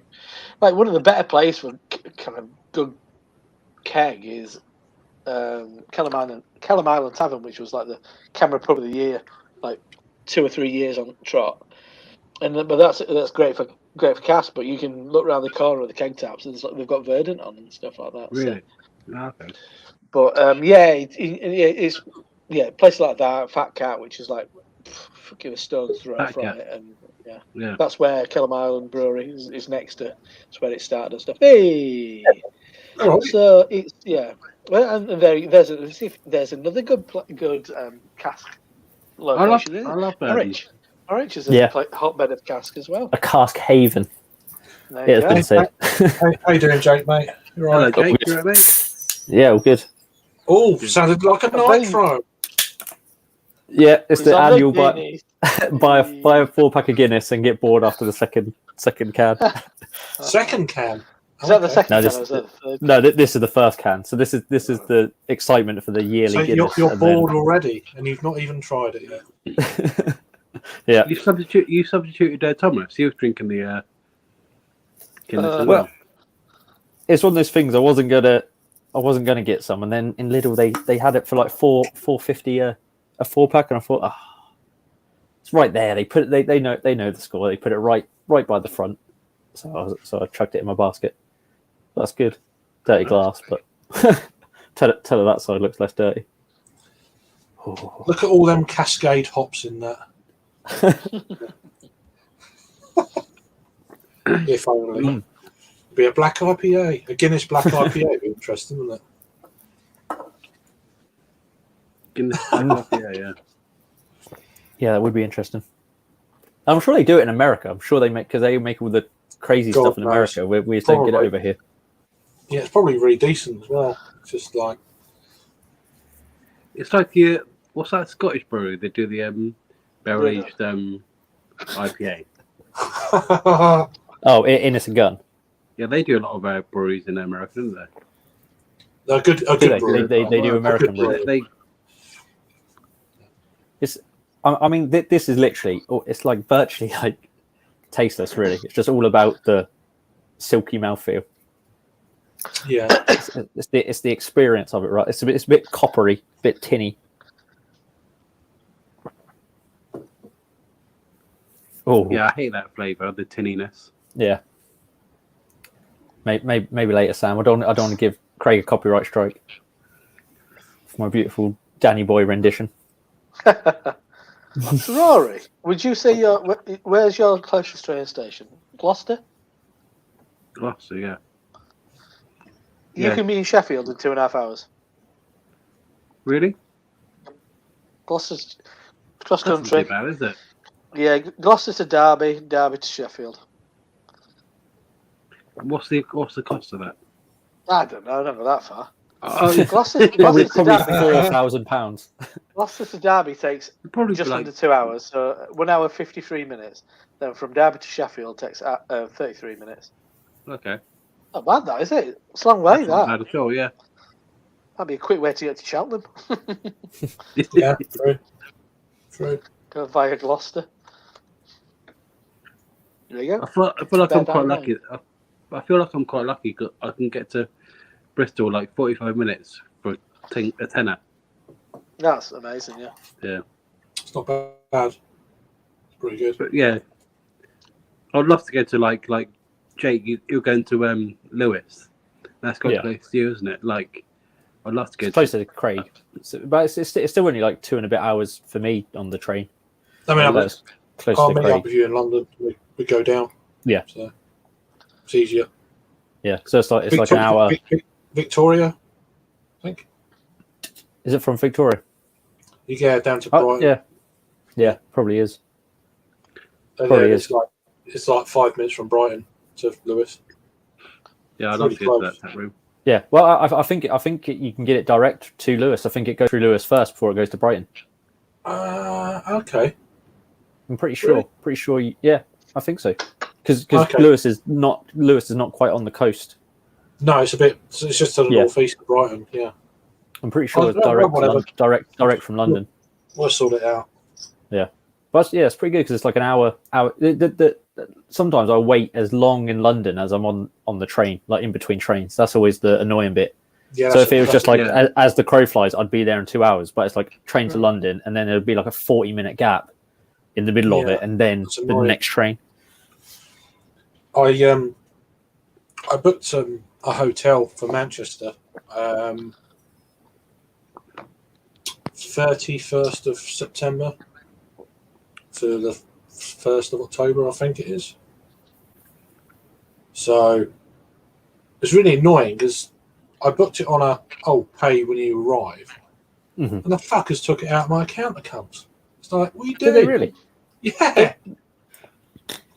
like one of the better places for kind of good keg is Kellam Island Tavern, which was like the Camera Pub of the Year, like 2 or 3 years on trot. But that's great for cast. But you can look around the corner of the keg taps, and they've got Verdant on and stuff like that. Really? So. Okay. But it's places like that, Fat Cat, which is like fucking a stone's throw Fat from Cat. it, and Yeah. that's where Kellam Island Brewery is next to. That's where it started and stuff. Hey, All right. so it's Well, and there's another good cask location. I love Norwich. Norwich is a Yeah. hotbed of cask as well. A cask haven. There It you has go. been said. How you doing, Jake, mate? You all Hello, right? Jake. You alright, Yeah, all good. Oh, sounded like a nitro. Yeah, it's the on the annual Guinness. buy a 4-pack of Guinness and get bored after the second can. Second can. Is that the Okay. second No, can? this- Or is that the third? No, this is the first can. So this is the excitement for the yearly So Guinness. you're and then- bored already, and you've not even tried it yet. Yeah. You substituted Thomas. He was drinking the Guinness as well, it's one of those things. I wasn't gonna get some, and then in Lidl they had it for like $4.50 a 4-pack, and I thought, it's right there. They know the score. They put it right by the front, so I chucked it in my basket. That's good. Dirty glass, but tell her that side looks less dirty. Oh. Look at all them Cascade hops in that. If only. Mm. Be a black IPA, a Guinness black IPA. Would be interesting, wouldn't it? Guinness. Yeah. Yeah, that would be interesting. I'm sure they do it in America. I'm sure they make all the crazy God stuff in knows. America. We just don't get it Probably. over here. Yeah, it's probably really decent as well. It's just like It's like what's that Scottish brewery? They do the barrel aged IPA. Oh, Innocent Gun. Yeah, they do a lot of breweries in America, don't they? they're a good they? brewery. They do American brewery. brewery. I mean, this is literally, it's like virtually like tasteless, really. It's just all about the silky mouthfeel. Yeah, It's the experience of it, right? It's a bit coppery, a bit tinny. Oh Yeah, I hate that flavour, the tinniness. yeah. Maybe later, Sam. I don't want to give Craig a copyright strike for my beautiful Danny Boy rendition. Rory, would you say where's your closest train station? Gloucester? Gloucester, yeah. You Yeah. can be in Sheffield in 2.5 hours. Really? Gloucester's cross That's not country. too bad, is it? Yeah, Gloucester to Derby, Derby to Sheffield. What's the cost of that? I don't know, never that far. Oh, Gloucester Probably to Derby. £4,000. Gloucester to Derby takes probably just like under 2 hours, so 1 hour 53 minutes. Then from Derby to Sheffield takes 33 minutes. okay. Not bad, that is it? It's a long way. That's not That bad at all, yeah. that'd be a quick way to get to Cheltenham. yeah, true. Go via Gloucester. There you go. I feel like I'm Bear quite that in lucky. I feel like I'm quite lucky because I can get to Bristol like 45 minutes for a tenner. That's amazing. Yeah. Yeah, It's not bad. It's pretty good. but yeah, I'd love to go to like Jake. You're going to Lewis. That's got Yeah. close to you, isn't it? Like, I'd love to go. It's closer to Craig, but it's still only like 2 and a bit hours for me on the train. I mean, That's close I'll to meet up Craig. with you in London. We go down. Yeah. So it's easier. Yeah, so it's like an hour. Victoria, I think. Is it from Victoria? You get down to Oh, Brighton. yeah, probably is. And probably then is. it's like 5 minutes from Brighton to Lewis. Yeah, I'd It's love really to go to close. that room. Yeah, well, I think you can get it direct to Lewis. I think it goes through Lewis first before it goes to Brighton. Okay. I'm pretty sure. Really? Pretty sure. Yeah, I think so. Because Okay. Lewis is not quite on the coast. No, it's just to the Yeah. northeast of Brighton. Yeah, I'm pretty sure Oh, it's no, direct, whatever. direct from London. we'll sort it out. But yeah, it's pretty good because it's like an hour. Sometimes I wait as long in London as I'm on the train, like in between trains. That's always the annoying bit. Yeah. So if it was just like yeah. as the crow flies, I'd be there in 2 hours. But it's like train to London, and then there'd be like a 40-minute gap in the middle of Yeah, it, and then that's the annoying. next train. I booked a hotel for Manchester. 31st of September to the 1st of October, I think it is. So it's really annoying because I booked it on a pay when you arrive, Mhm. and the fuckers took it out of my account accounts. It's like, what are you Did doing? they really? Yeah.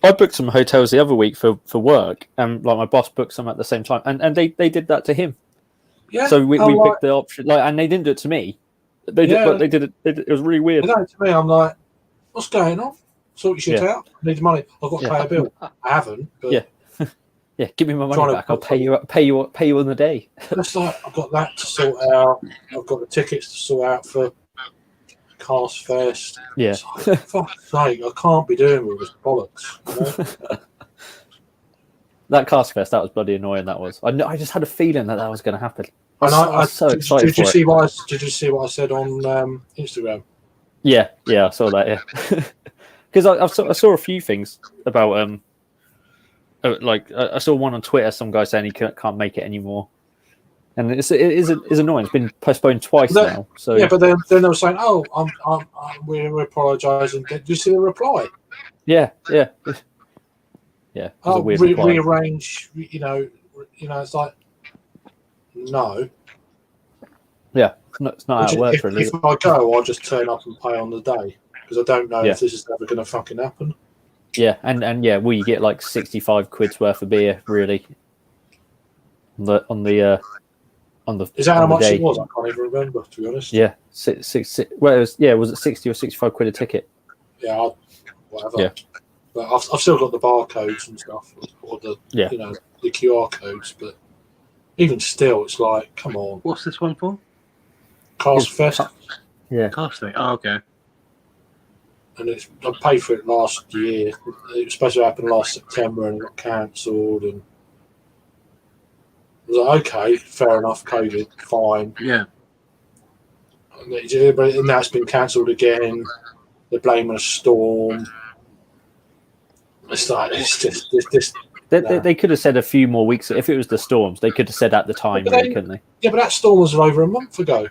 I booked some hotels the other week for work, and like my boss booked some at the same time, and they did that to him. Yeah. So we I'm like, picked the option, like, and they didn't do it to me. They Yeah. did, but they did it. It was really weird. you know, to me, I'm like, what's going on? Sort your shit out. I need money. I've got to Yeah. pay a bill. I haven't. But Yeah. Yeah, give me my money Trying to- back. I'll pay you on the day. it's like I've got that to sort out. I've got the tickets to sort out for Cast Fest. Yeah. It's like, fuck's sake, I can't be doing all this bollocks. You know? That Cast Fest, that was bloody annoying. That was. I just had a feeling that was going to happen. I And was so excited did you for see it. did you see what I said on Instagram? Yeah, I saw that. Yeah, because I saw a few things about like I saw one on Twitter. Some guy saying he can't make it anymore, and it is annoying. It's been postponed twice That- now. So Yeah, but then they were saying, "Oh, we're apologising." Did you see the reply? yeah. It was a Oh, weird reply. rearrange. You know, it's like no. It's not how it works, really. If I go, I'll just turn up and pay on the day because I don't know Yeah. if this is ever going to fucking happen. Yeah, and yeah, well, you get like 65 quid's worth of beer, really. On the Is that how on the much day. it was? I can't even remember, to be honest. Yeah, six. Well, was it 60 or 65 quid a ticket? Yeah, whatever. Yeah. But I've still got the barcodes and stuff, or the Yeah. the QR codes. But even still, it's like, come on, What's this one for? Cast Fest, Yeah, Casting. Oh, okay. and I paid for it last year. It was supposed to happen last September, and it got cancelled. And I was like, okay, fair enough, COVID, fine. Yeah. But now it's been cancelled again. They're blaming a storm. It's like it's just this. they could have said a few more weeks if it was the storms. They could have said at the time, But really, they- couldn't they? Yeah, but that storm was over a month ago.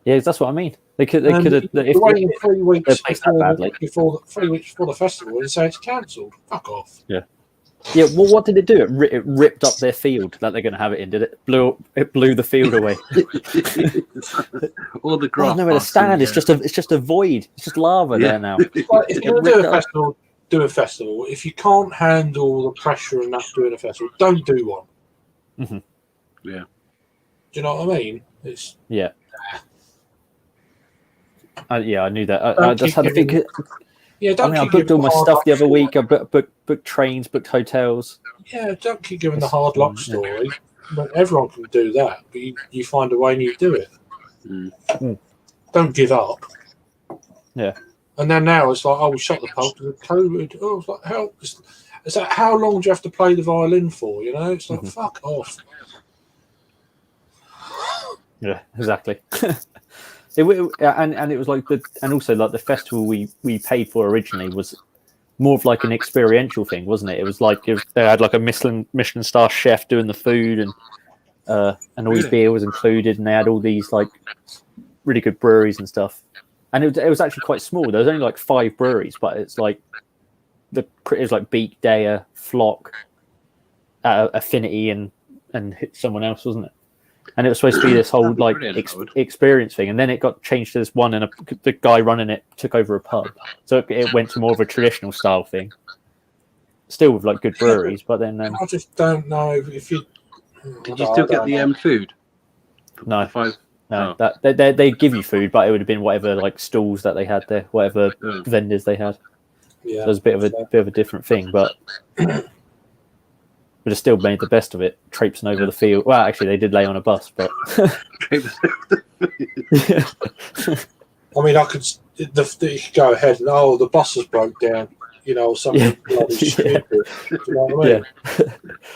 Yeah, that's what I mean. They could And have. you're waiting 3 weeks They've placed that badly. before 3 weeks before the festival and say it's cancelled. Fuck off. Yeah. Well, what did it do? It ripped up their field that they're going to have it in. Did it? It blew the field away. All the Oh, grass. nowhere to stand. It's just a void. It's just lava Yeah. there now. Like, if It you're going to do ripped a up. festival, do a festival. If you can't handle the pressure and that doing a festival, don't do one. Mhm. Yeah. Do you know what I mean? It's Yeah. I knew that. I Don't just keep had to think. giving- yeah. I Don't mean, I keep booked all giving my the hard stuff the luck other week. story. I booked trains, booked hotels. Yeah, don't keep giving the hard luck story. But everyone can do that, but you find a way and you do it. Mm. Don't give up. Yeah. And then now it's like, oh, we shut the pub because of COVID. Oh, it's like, help. It's like, how long do you have to play the violin for? You know, it's like, Mhm. fuck off. Yeah, exactly. And it was like and also like the festival we paid for originally was more of like an experiential thing, wasn't it? It was like they had like a Michelin star chef doing the food, and all these Really? beer was included, and they had all these like really good breweries and stuff. And it was actually quite small. There was only like 5 breweries, but it's like it was like Beak, Daya, Flock, Affinity, and someone else, wasn't it? And it was supposed to be this whole That'd be like brilliant, that would. experience thing, and then it got changed to this one, and the guy running it took over a pub, so it went to more of a traditional style thing. Still with like good breweries, but then I just don't know if you. Did you still get the food? No. The five? no, Oh. that they give you food, but it would have been whatever like stalls that they had there, whatever Oh. vendors they had. Yeah, So it was a bit of a different thing, but it still made the best of it, traipsing over the field. Well, actually, they did lay on a bus, but yeah. I mean, I could. You could go ahead and the buses broke down. You know, something bloody stupid. Do you know what I mean?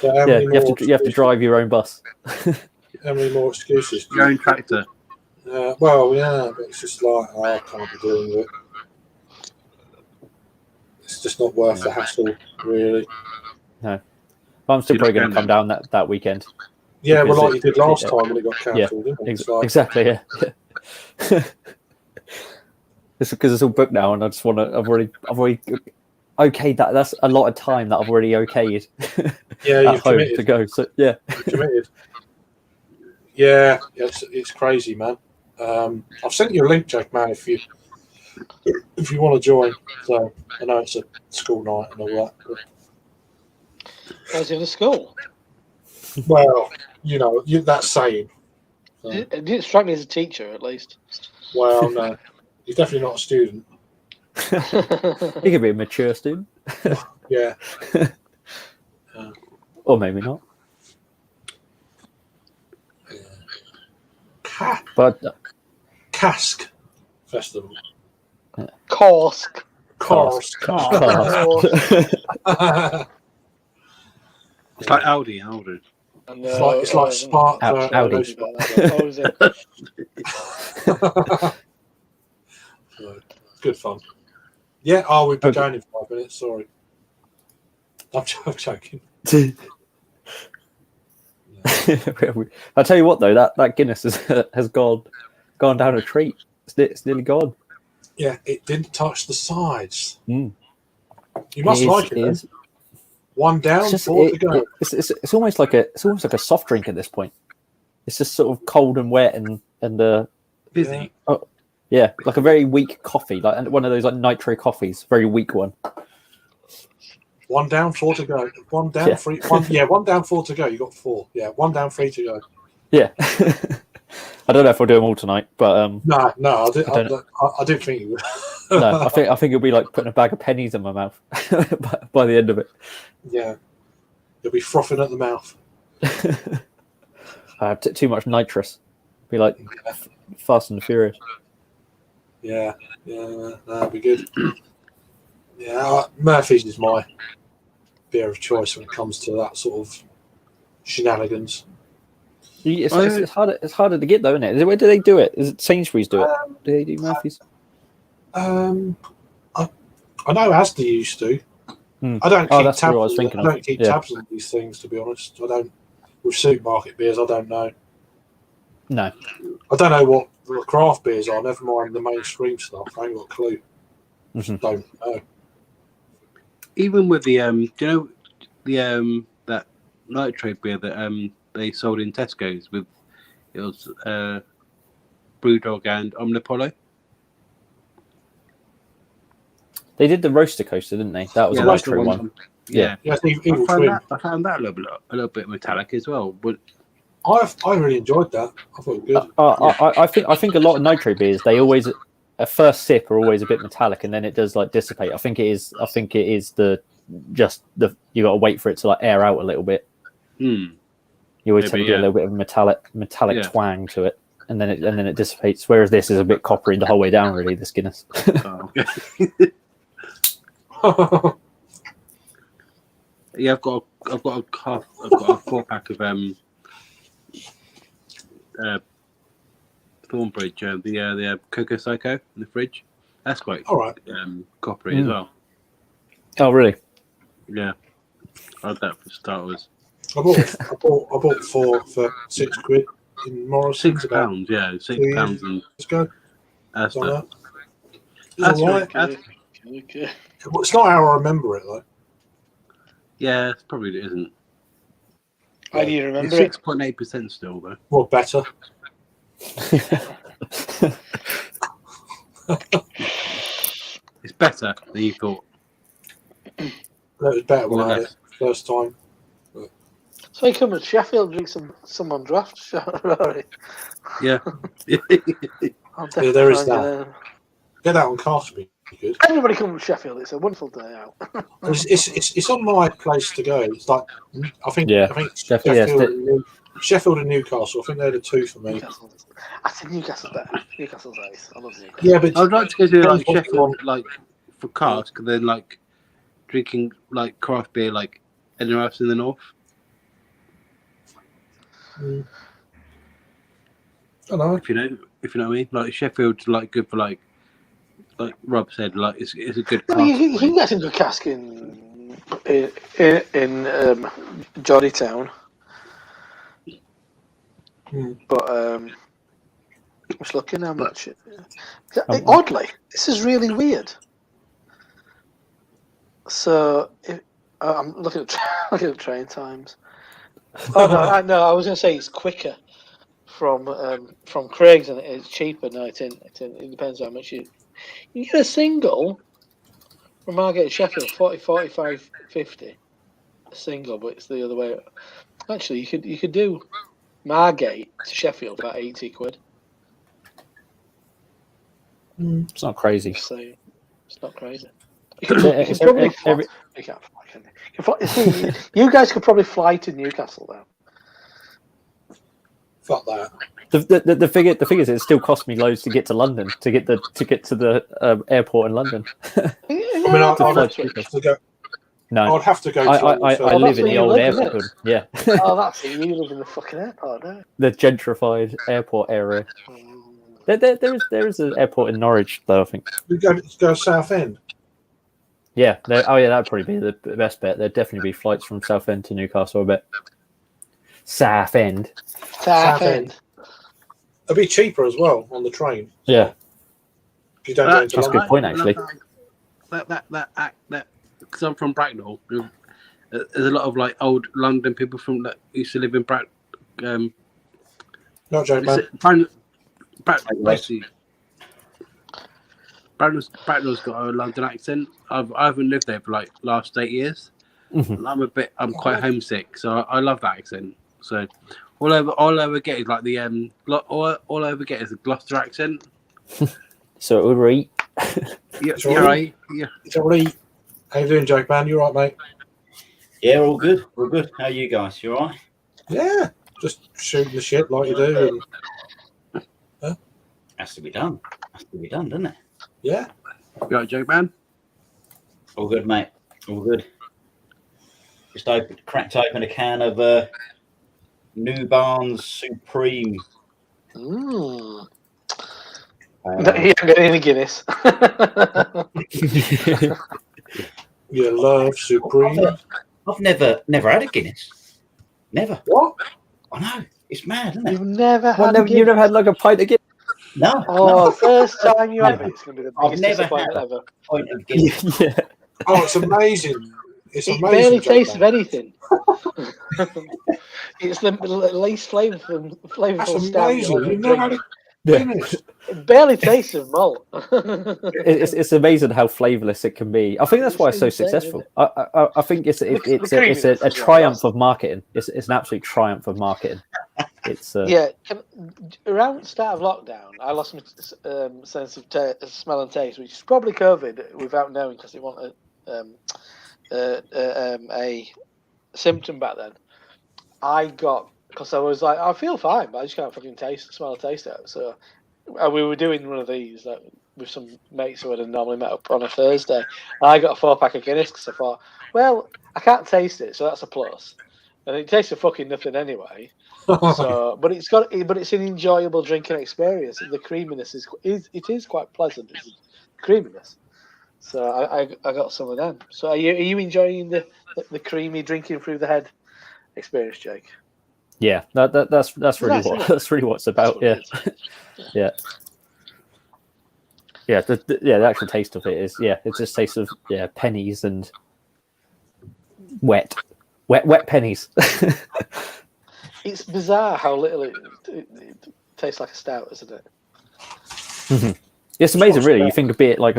So how many You more have to drive your own bus. How many more excuses? Your own tractor. Well, yeah, but it's just like I can't be doing it. It's just not worth the hassle, really. But I'm still probably going to come down that weekend. Yeah, Because well, like you did last yeah. time when it got cancelled, didn't it? It's like, Exactly, yeah. It's because it's all booked now, and I just want to. I've already okayed that. That's a lot of time that I've already okayed yeah, at you've home committed. to go. So yeah, You've committed. Yeah, it's crazy, man. I've sent you a link, Jack, man, if you want to join. So I know it's a school night and all that. I was in the school. But, well, you know, that's saying. So, It didn't strike me as a teacher, at least. well, no, you're definitely not a student. he could be a mature student, Yeah. or maybe not. Ca- But Cask Festival. Corsk. Cask. It's like Aldi. Aldi. It's like Spark. Audi. Good fun. Yeah, we've been going in 5 minutes. Sorry. I'm joking. I'll tell you what, though, that Guinness has gone down a treat. It's nearly gone. Yeah, it didn't touch the sides. Mm. You must like it. Then. One down, It's, 4 to go. it's almost like a soft drink at this point. It's just sort of cold and wet and Busy. yeah, like a very weak coffee, like one of those like nitro coffees, very weak one. 1 down, 4 to go. 1 down, 3. 1 down, 4 to go. You got 4. Yeah, 1 down, 3 to go. Yeah. I don't know if I'll do them all tonight, but No, I didn't think you would. no, I think it'll be like putting a bag of pennies in my mouth by the end of it. Yeah, you'll be frothing at the mouth. I have too much nitrous. Be like Fast and the Furious. Yeah, that'd be good. Yeah, Murphy's is my beer of choice when it comes to that sort of shenanigans. It's harder to get though, isn't it? Where do they do it? Is it Sainsbury's do it? Do they do Murphy's? I know Asda used to. that's I don't keep what I tabs. was thinking I of. don't keep Yeah. tabs on these things, to be honest. I don't. With supermarket beers, I don't know. No. I don't know what the craft beers are. Never mind the mainstream stuff. I ain't got a clue. Mhm. Don't know. Even with the that nitrate beer that they sold in Tesco's with it was Brewdog and Omnipollo. They did the roaster coaster, didn't they? That was a that's the nitro one. Yeah, Yeah, I Evil Twin. found that a little bit metallic as well. But I really enjoyed that. I thought it was good. I think a lot of nitro beers, they always a first sip are always a bit metallic, and then it does like dissipate. I think it is the you got to wait for it to like air out a little bit. You always tend to get a little bit of metallic twang to it, and then it dissipates. Whereas this is a bit coppery the whole way down. Really, this Guinness. Yeah, I've got a 4-pack of Thornbridge, the Cocoa Psycho in the fridge. That's quite All right. coppery as well. Oh, really? Yeah, I had that for starters. I bought 4 for £6 in Morrison's. £6, yeah, £6 and Let's go. that's It's all that. right. It's all right. Okay. It's not how I remember it though. Yeah, it probably isn't. How do you remember It's it? 6.8% still, though. Well, better. It's better than you thought. That was better when Or I had less. it first time. So you come to Sheffield, drink some on draft, Rory. Yeah. I'll definitely there is find you that. there. Get that on cast would be good. Everybody come to Sheffield. It's a wonderful day out. It's on my place to go. It's like I think Yeah, definitely, yes, Sheffield and Newcastle. I think they're the two for me. Newcastle. I said Newcastle's better. Newcastle's ace. I love Newcastle. Yeah, but I would like to go to like Depends what you Sheffield, want. like for cask, and then like drinking like craft beer, like anywhere else in the north. I don't know. If you know what I mean. Like Sheffield's like good for like Rob said, like it's a good No, cask. you can get some good cask in Geordie Town. But I'm just looking how much. Oddly, this is really weird. So I'm looking at train times. Oh no! I was going to say it's quicker from Craig's and it's cheaper. No, it depends how much you get a single from Margate to Sheffield 40, 45, 50. A single, but it's the other way. Actually, you could do Margate to Sheffield about 80 quid. It's not crazy. So it's not crazy. You guys could probably fly to Newcastle though. Fuck that. The figure is it still cost me loads to get to London, to get to the airport in London. I mean, I'd have to go. No, I'd have to go. I live in the old airport. Yeah. Oh, that's it. You live in the fucking airport, don't you? The gentrified airport area. There is an airport in Norwich, though, I think. We go South End. Yeah. That'd probably be the best bet. There'd definitely be flights from Southend to Newcastle, I bet. Southend. Southend. It'd be cheaper as well on the train. Yeah. If you don't go into That's a good London. point, actually. That because I'm from Bracknell. There's a lot of like old London people from that used to live in Not joking, man. Bracknell's got a London accent. I haven't lived there for like last 8 years. Mm-hmm. I'm quite homesick, so I love that accent. So all I ever get is like the all I ever get is a Gloucester accent. So it would read. Yeah, It's you're right. Yeah. It's already. How you doing, Joke Man? You all right, mate? Yeah, all good. We're good. How are you guys? You all right? Yeah. Just shooting the shit like you do. And, Has to be done. Has to be done, doesn't it? yeah. You right, Joke Man? All good, mate. All good. Just cracked open a can of New Barnes Supreme. You ain't getting any Guinness. You love Supreme. I've never had a Guinness. Never. What? I know. It's mad, isn't it? You've never had Well, a you've Guinness. never had like a pint of Guinness? No. Oh, no. first time you have it, it's going to be the I've biggest never disappointment had ever. Pint of Guinness. Yeah. Oh, it's amazing. It's It amazing. barely Joke tastes of Man. anything. It's the least flavorful That's stout amazing. you'll ever You've never drink. had a Yeah. Guinness. It barely tastes of malt. It's amazing how flavourless it can be. I think that's why it's so It's insane, successful. I think it's creaminess a as well, triumph of marketing. It's an absolute triumph of marketing. It's Yeah, around the start of lockdown, I lost my sense of smell and taste, which is probably COVID without knowing because it wasn't a symptom back then. Because I was like, I feel fine, but I just can't fucking smell or taste it. So we were doing one of these with some mates who had normally met up on a Thursday. And I got a 4-pack of Guinness because I thought, well, I can't taste it, so that's a plus. And it tastes of fucking nothing anyway. So, but it's an enjoyable drinking experience. The creaminess is quite pleasant. It's creaminess. So I got some of them. So are you enjoying the creamy drinking through the head experience, Jake? yeah, that's really Nice, what isn't it? that's really what it's about. Yeah, yeah, yeah. The actual taste of it is it just tastes of pennies and wet pennies. It's bizarre how little it tastes like a stout, isn't it? It's amazing, really. You think a bit like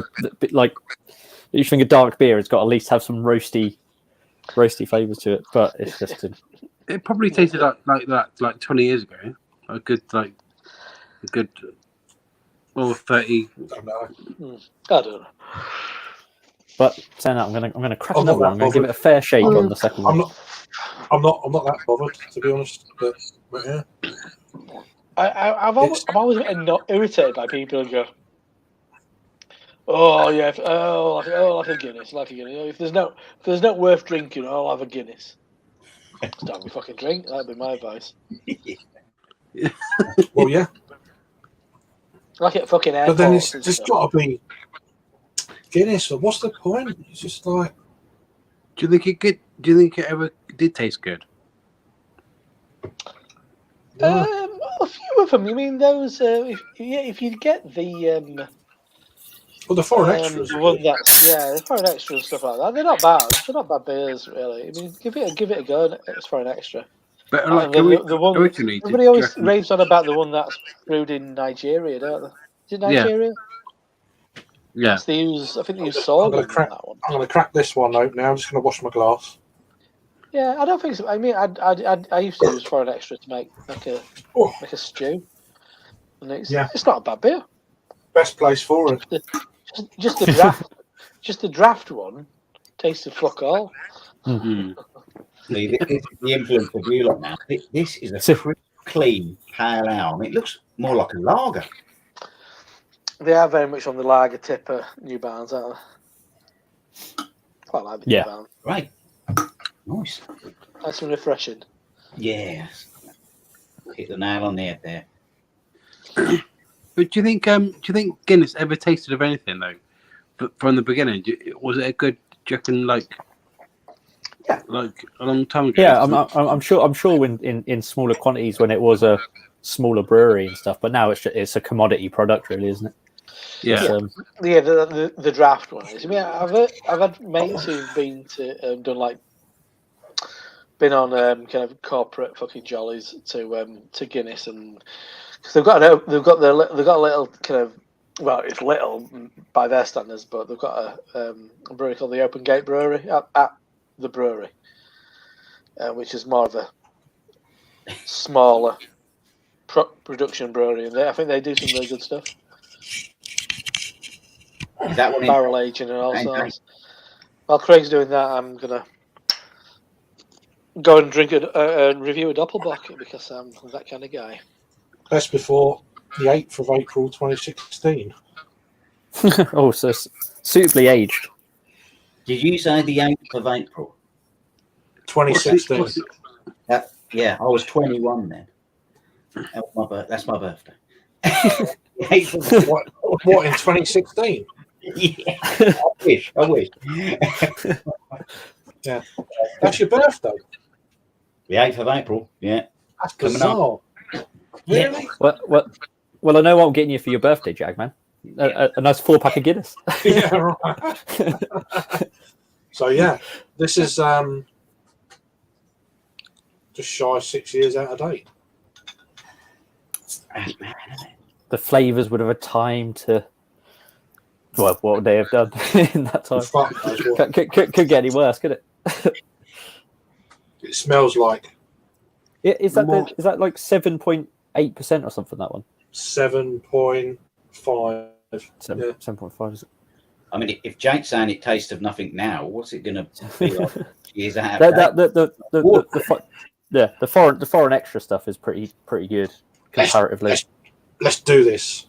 you think a dark beer has got to at least have some roasty flavours to it, but it's just It probably tasted like that 20 years ago. A good or 30. I don't know. I don't know. But saying that, I'm gonna crack I'm not another one. I'm that gonna give it a fair shake on the second one. I'm not that bothered, to be honest. But yeah. I've always been not irritated by people who go, "Oh yeah, like a Guinness, like a Guinness." If there's no worth drinking, I'll have a Guinness. Just don't have a fucking drink. That'd be my advice. Well, yeah. Like at fucking airports. But then it's and just stuff. got to be Guinness. What's the point? It's just like. Do you think it good? Do you think it ever did taste good? Yeah. A few of them. You mean those? If you get the Well, the foreign extras. the one that's the foreign extra and stuff like that. They're not bad. They're not bad beers, really. I mean, give it a go. It's foreign extra. But And like the one originally, everybody always raves on about the one that's brewed in Nigeria, don't they? Is it Nigeria? Yeah. It's I think they use I'm sorghum gonna in crack- that one. I'm going to crack this one open now. I'm just going to wash my glass. Yeah, I don't think so. I mean, I used to use foreign extra to make Oh. a stew, and it's not a bad beer. Best place for it. Just the draft, just the draft one tasted fuck all. Mm. See, this is the influence of you lot now. This is a pretty clean pale ale. I mean, it looks more like a lager. They are very much on the lager tip at New Barnes, aren't they? Quite like the Yeah. New Barnes. Right. Nice. Nice and refreshing. Yes. Hit the nail on the head there. But do you think Guinness ever tasted of anything though? But from the beginning, was it a good? Do you reckon like a long time ago? Yeah, I'm sure when in smaller quantities when it was a smaller brewery and stuff, but now it's a commodity product, really, isn't it? Yeah. It's, Yeah, the draft one is. I mean, I've had mates who've been to been on kind of corporate fucking jollies to Guinness, and cause they've got a little kind of, well, it's little by their standards, but they've got a brewery called the Open Gate Brewery at the brewery, which is more of a smaller production brewery, and I think they do some really good stuff. Is that one in Barrel aging and all Bang, bang. sorts. While Craig's doing that, I'm gonna go and drink and review a Doppelbock because I'm that kind of guy. Best before the 8th of April 2016. oh, so suitably aged. Did you say the 8th of April? 2016. Yeah, I was 21 then. That's my birthday. 8th of What in 2016? Yeah, I wish. Yeah. That's your birthday. The 8th of April, yeah. That's Coming bizarre. Really? Well, I know what I'm getting you for your birthday, Jag, man. A nice 4-pack of Guinness. Yeah, right. So yeah, this is just shy of 6 years out of date. That's mad, isn't it? The flavours would have had time to. Well, what would they have done in that time? Fuck knows what. Could get any worse, could it? It smells like Is that like 7.8% or something? That one. 7.5. 7.5 is it? I mean, if Jake's saying it tastes of nothing now, what's it going to be like years out of date? The foreign extra stuff is pretty good comparatively. Let's do this.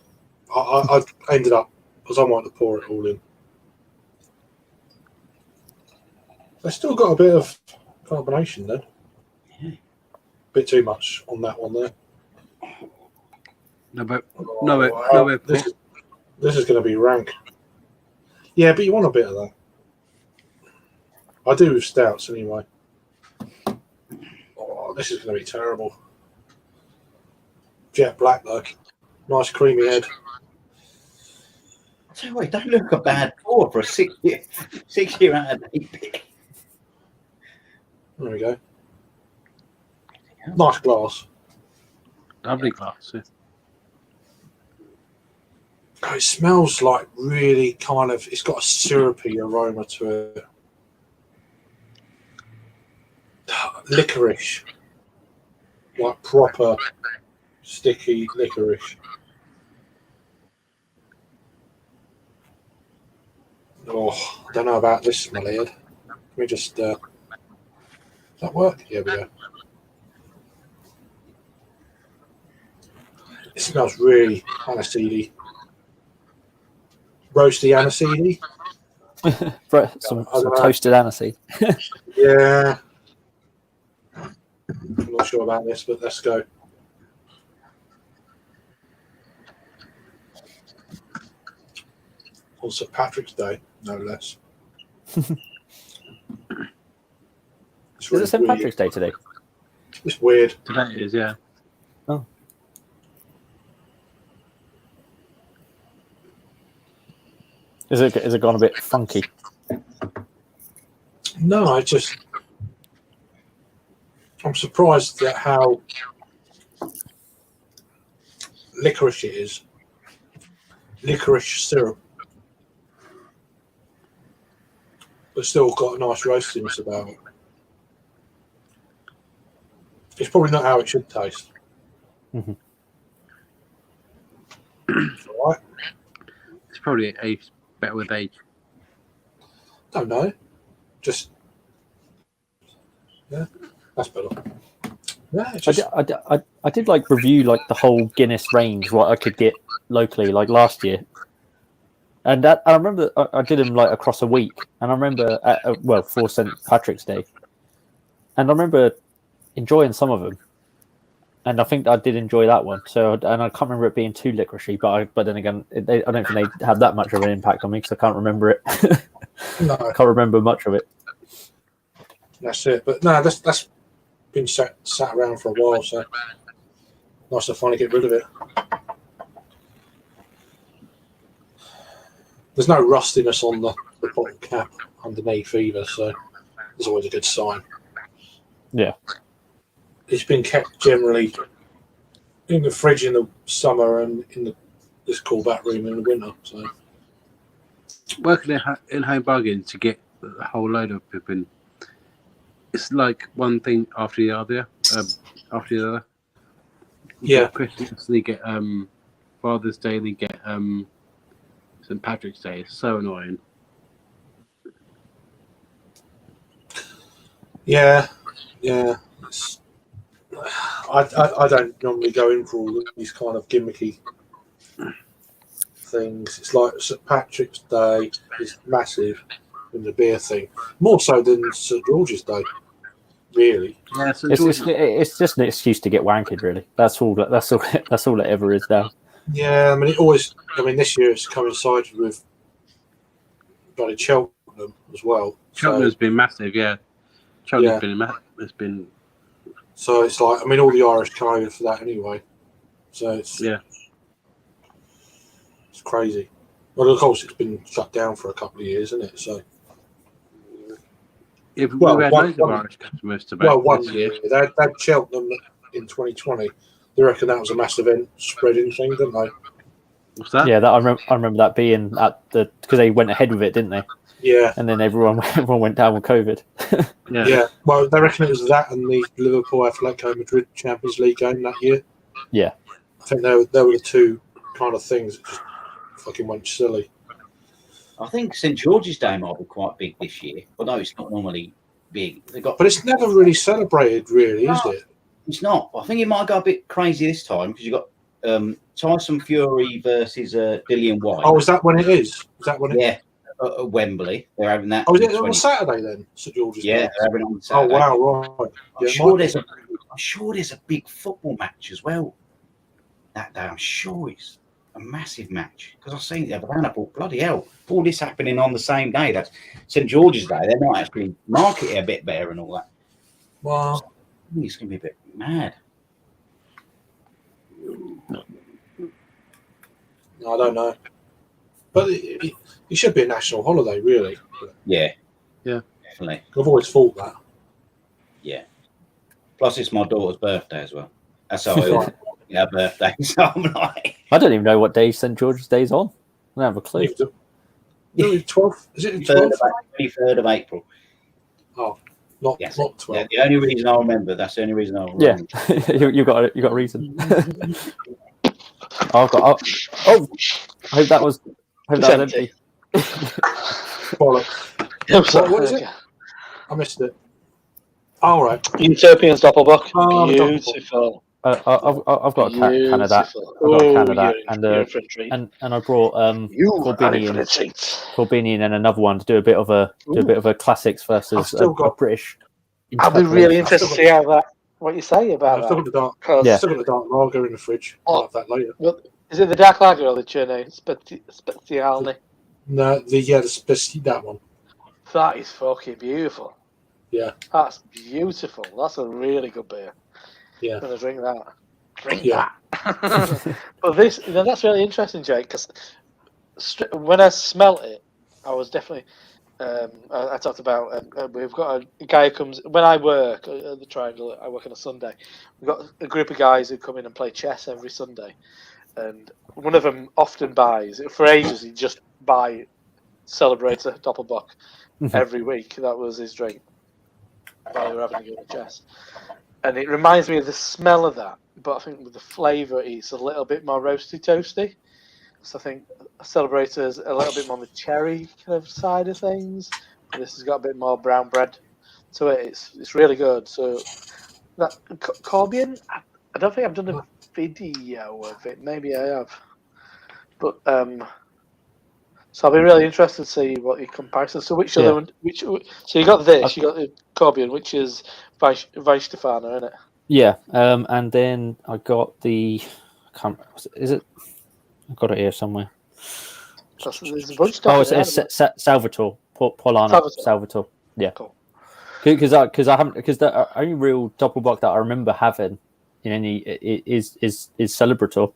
I ended up because I wanted to pour it all in. They still got a bit of carbonation then. Yeah. Bit too much on that one there. This is going to be rank. Yeah, but you want a bit of that. I do with stouts anyway. Oh, this is going to be terrible. Jet black though. Nice creamy head. I tell you what, it don't look a bad pour for a 6 year out of date. There we go. Nice glass. Lovely glass. Yeah. Oh, it smells like really kind of. It's got a syrupy aroma to it. Licorice, like proper sticky licorice. Oh, I don't know about this smell, Ed. Let me just. Does that work? Here we go. It smells really aniseedy. Roasty aniseedy. some toasted aniseed. Yeah. I'm not sure about this, but let's go. On St. Patrick's Day, no less. Is it St. Patrick's Day today? It's weird. Today it is, yeah. Oh. Is it gone a bit funky? No, I'm surprised at how licorice it is. Licorice syrup. But still got a nice roastiness about it. It's probably not how it should taste. Mhm. All right. It's probably aged better with age. Don't know. Just yeah, that's better. Yeah, it's just, I did like review like the whole Guinness range, what I could get locally, like last year, and I remember I did them like across a week, and I remember for St. Patrick's Day, and I remember enjoying some of them, and I think I did enjoy that one. So, and I can't remember it being too licoricey, but then again, I don't think they had that much of an impact on me because I can't remember it. no, I can't remember much of it. that's it. But no, that's been sat around for a while, so nice to finally get rid of it. There's no rustiness on the bottle cap underneath either, so it's always a good sign. Yeah. It's been kept generally in the fridge in the summer and in this cool back room in the winter. So Working in Home Bargains to get a whole load of pippin, it's like one thing after the other. After the other. You yeah, get Christmas, and you get Father's Day, and you get St. Patrick's Day. It's so annoying. yeah. I don't normally go in for all these kind of gimmicky things. It's like St. Patrick's Day is massive in the beer thing, more so than St. George's Day, really. Yeah, so It's just an excuse to get wankered, really. That's all it ever is now. Yeah, I mean, this year it's coincided with bloody Cheltenham as well. Cheltenham's been massive, yeah. Cheltenham's Yeah. been massive. It's been So it's like, I mean, all the Irish come over for that anyway. So it's crazy. Well, of course, it's been shut down for a couple of years, isn't it? So we've had loads of Irish customers to one this year year. they had Cheltenham in 2020. They reckon that was a massive event spreading thing, didn't they? What's that? Yeah, I remember that being at because they went ahead with it, didn't they? Yeah. And then everyone went down with COVID. Yeah. Well, they reckon it was that and the Liverpool Atletico Madrid Champions League game that year. Yeah. I think they were the two kind of things that just fucking went silly. I think St George's Day might be quite big this year, although it's not normally big. But it's never really celebrated, really, is it? It's not. I think it might go a bit crazy this time because you've got Tyson Fury versus Dillian White. Oh, is that when it is? Is that when it? Yeah, at Wembley. They're having that. Oh, is it on Saturday then, St George's Yeah, Day? they're having it on Oh Saturday. wow, right. I'm sure there's a big football match as well that day. I'm sure it's a massive match because I've seen it the other day and I thought, bloody hell, all this happening on the same day. That's St George's Day. They might actually market it a bit better and all that. Well, I think it's going to be a bit mad. I don't know, but it should be a national holiday, really. Yeah. Yeah. Definitely. I've always thought that. Yeah. Plus, it's my daughter's birthday as well. That's how I like her birthday. So I'm like, I don't even know what day St George's Day's on. I don't have a clue. No, 12th. Is it the 3rd 12th? 23rd of April. Oh, not Yes. 12th. Yeah, the only reason I remember. That's the only reason I remember. Yeah, you got a reason. I've got. Oh, I hope that was. It's empty. Bollocks. What is it? I missed it. All right. Utopian's Doppelbock. Oh, the Beautiful. I've got a Canada. Beautiful. I've got a Canada, you're in for a treat. and I brought You are Corbinian. in for a treat. Corbinian and another one to do a bit of a classics I've versus still a got- British. I'll be really interested to see what you say about I've still got that. the dark. 'Cause- Yeah. Still got the dark lager in the fridge. I'll have that later. Is it the Dark Lager or the Cherney Specialny? No, that one. That is fucking beautiful. Yeah. That's beautiful. That's a really good beer. Yeah. I'm gonna drink that. Drink Yeah. that. But that's really interesting, Jake, because when I smelt it, I was definitely. I talked about we've got a guy who comes when I work at the Triangle. I work on a Sunday. We've got a group of guys who come in and play chess every Sunday, and one of them often buys. For ages, he just buy Celebrator Doppelbock every week. That was his drink while we were having a game of chess, and it reminds me of the smell of that. But I think with the flavour, it's a little bit more roasty toasty. So I think Celebrator's a little bit more on the cherry kind of side of things. This has got a bit more brown bread to it. It's really good. So that Corbian, I don't think I've done a video of it. Maybe I have, but so I'll be really interested to see what your comparison. So which other one? So you got this. You got the Corbian, which is Weisstefano, isn't it? Yeah, and then I got the. Is it? I've got it here somewhere. There's a bunch of stuff. It's Salvatore, Polana Salvatore. Yeah, Cool. Because the only real Doppelbock that I remember having in any is Celebrator.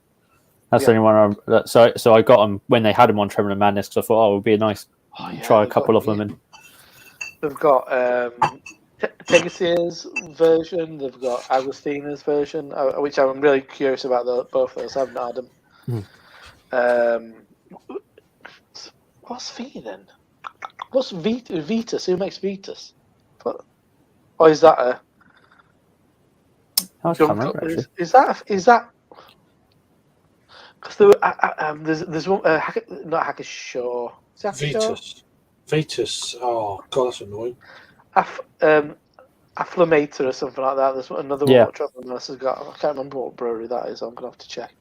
That's the only one. So I got them when they had them on Trembling Madness because I thought, it would be a nice try a couple of them. And they've got Tegasia's version. They've got Agostina's version, which I'm really curious about. Both of those. I haven't had them. What's V then? What's Vitus? Who makes Vitus? Or is that a? I can't remember actually. Is that? Because there's one not Hackashaw. Is that Hackashaw? Vetus. Oh god, that's annoying. Afflamator or something like that. There's another one that Trevor Morris has got. I can't remember what brewery that is. I'm gonna have to check.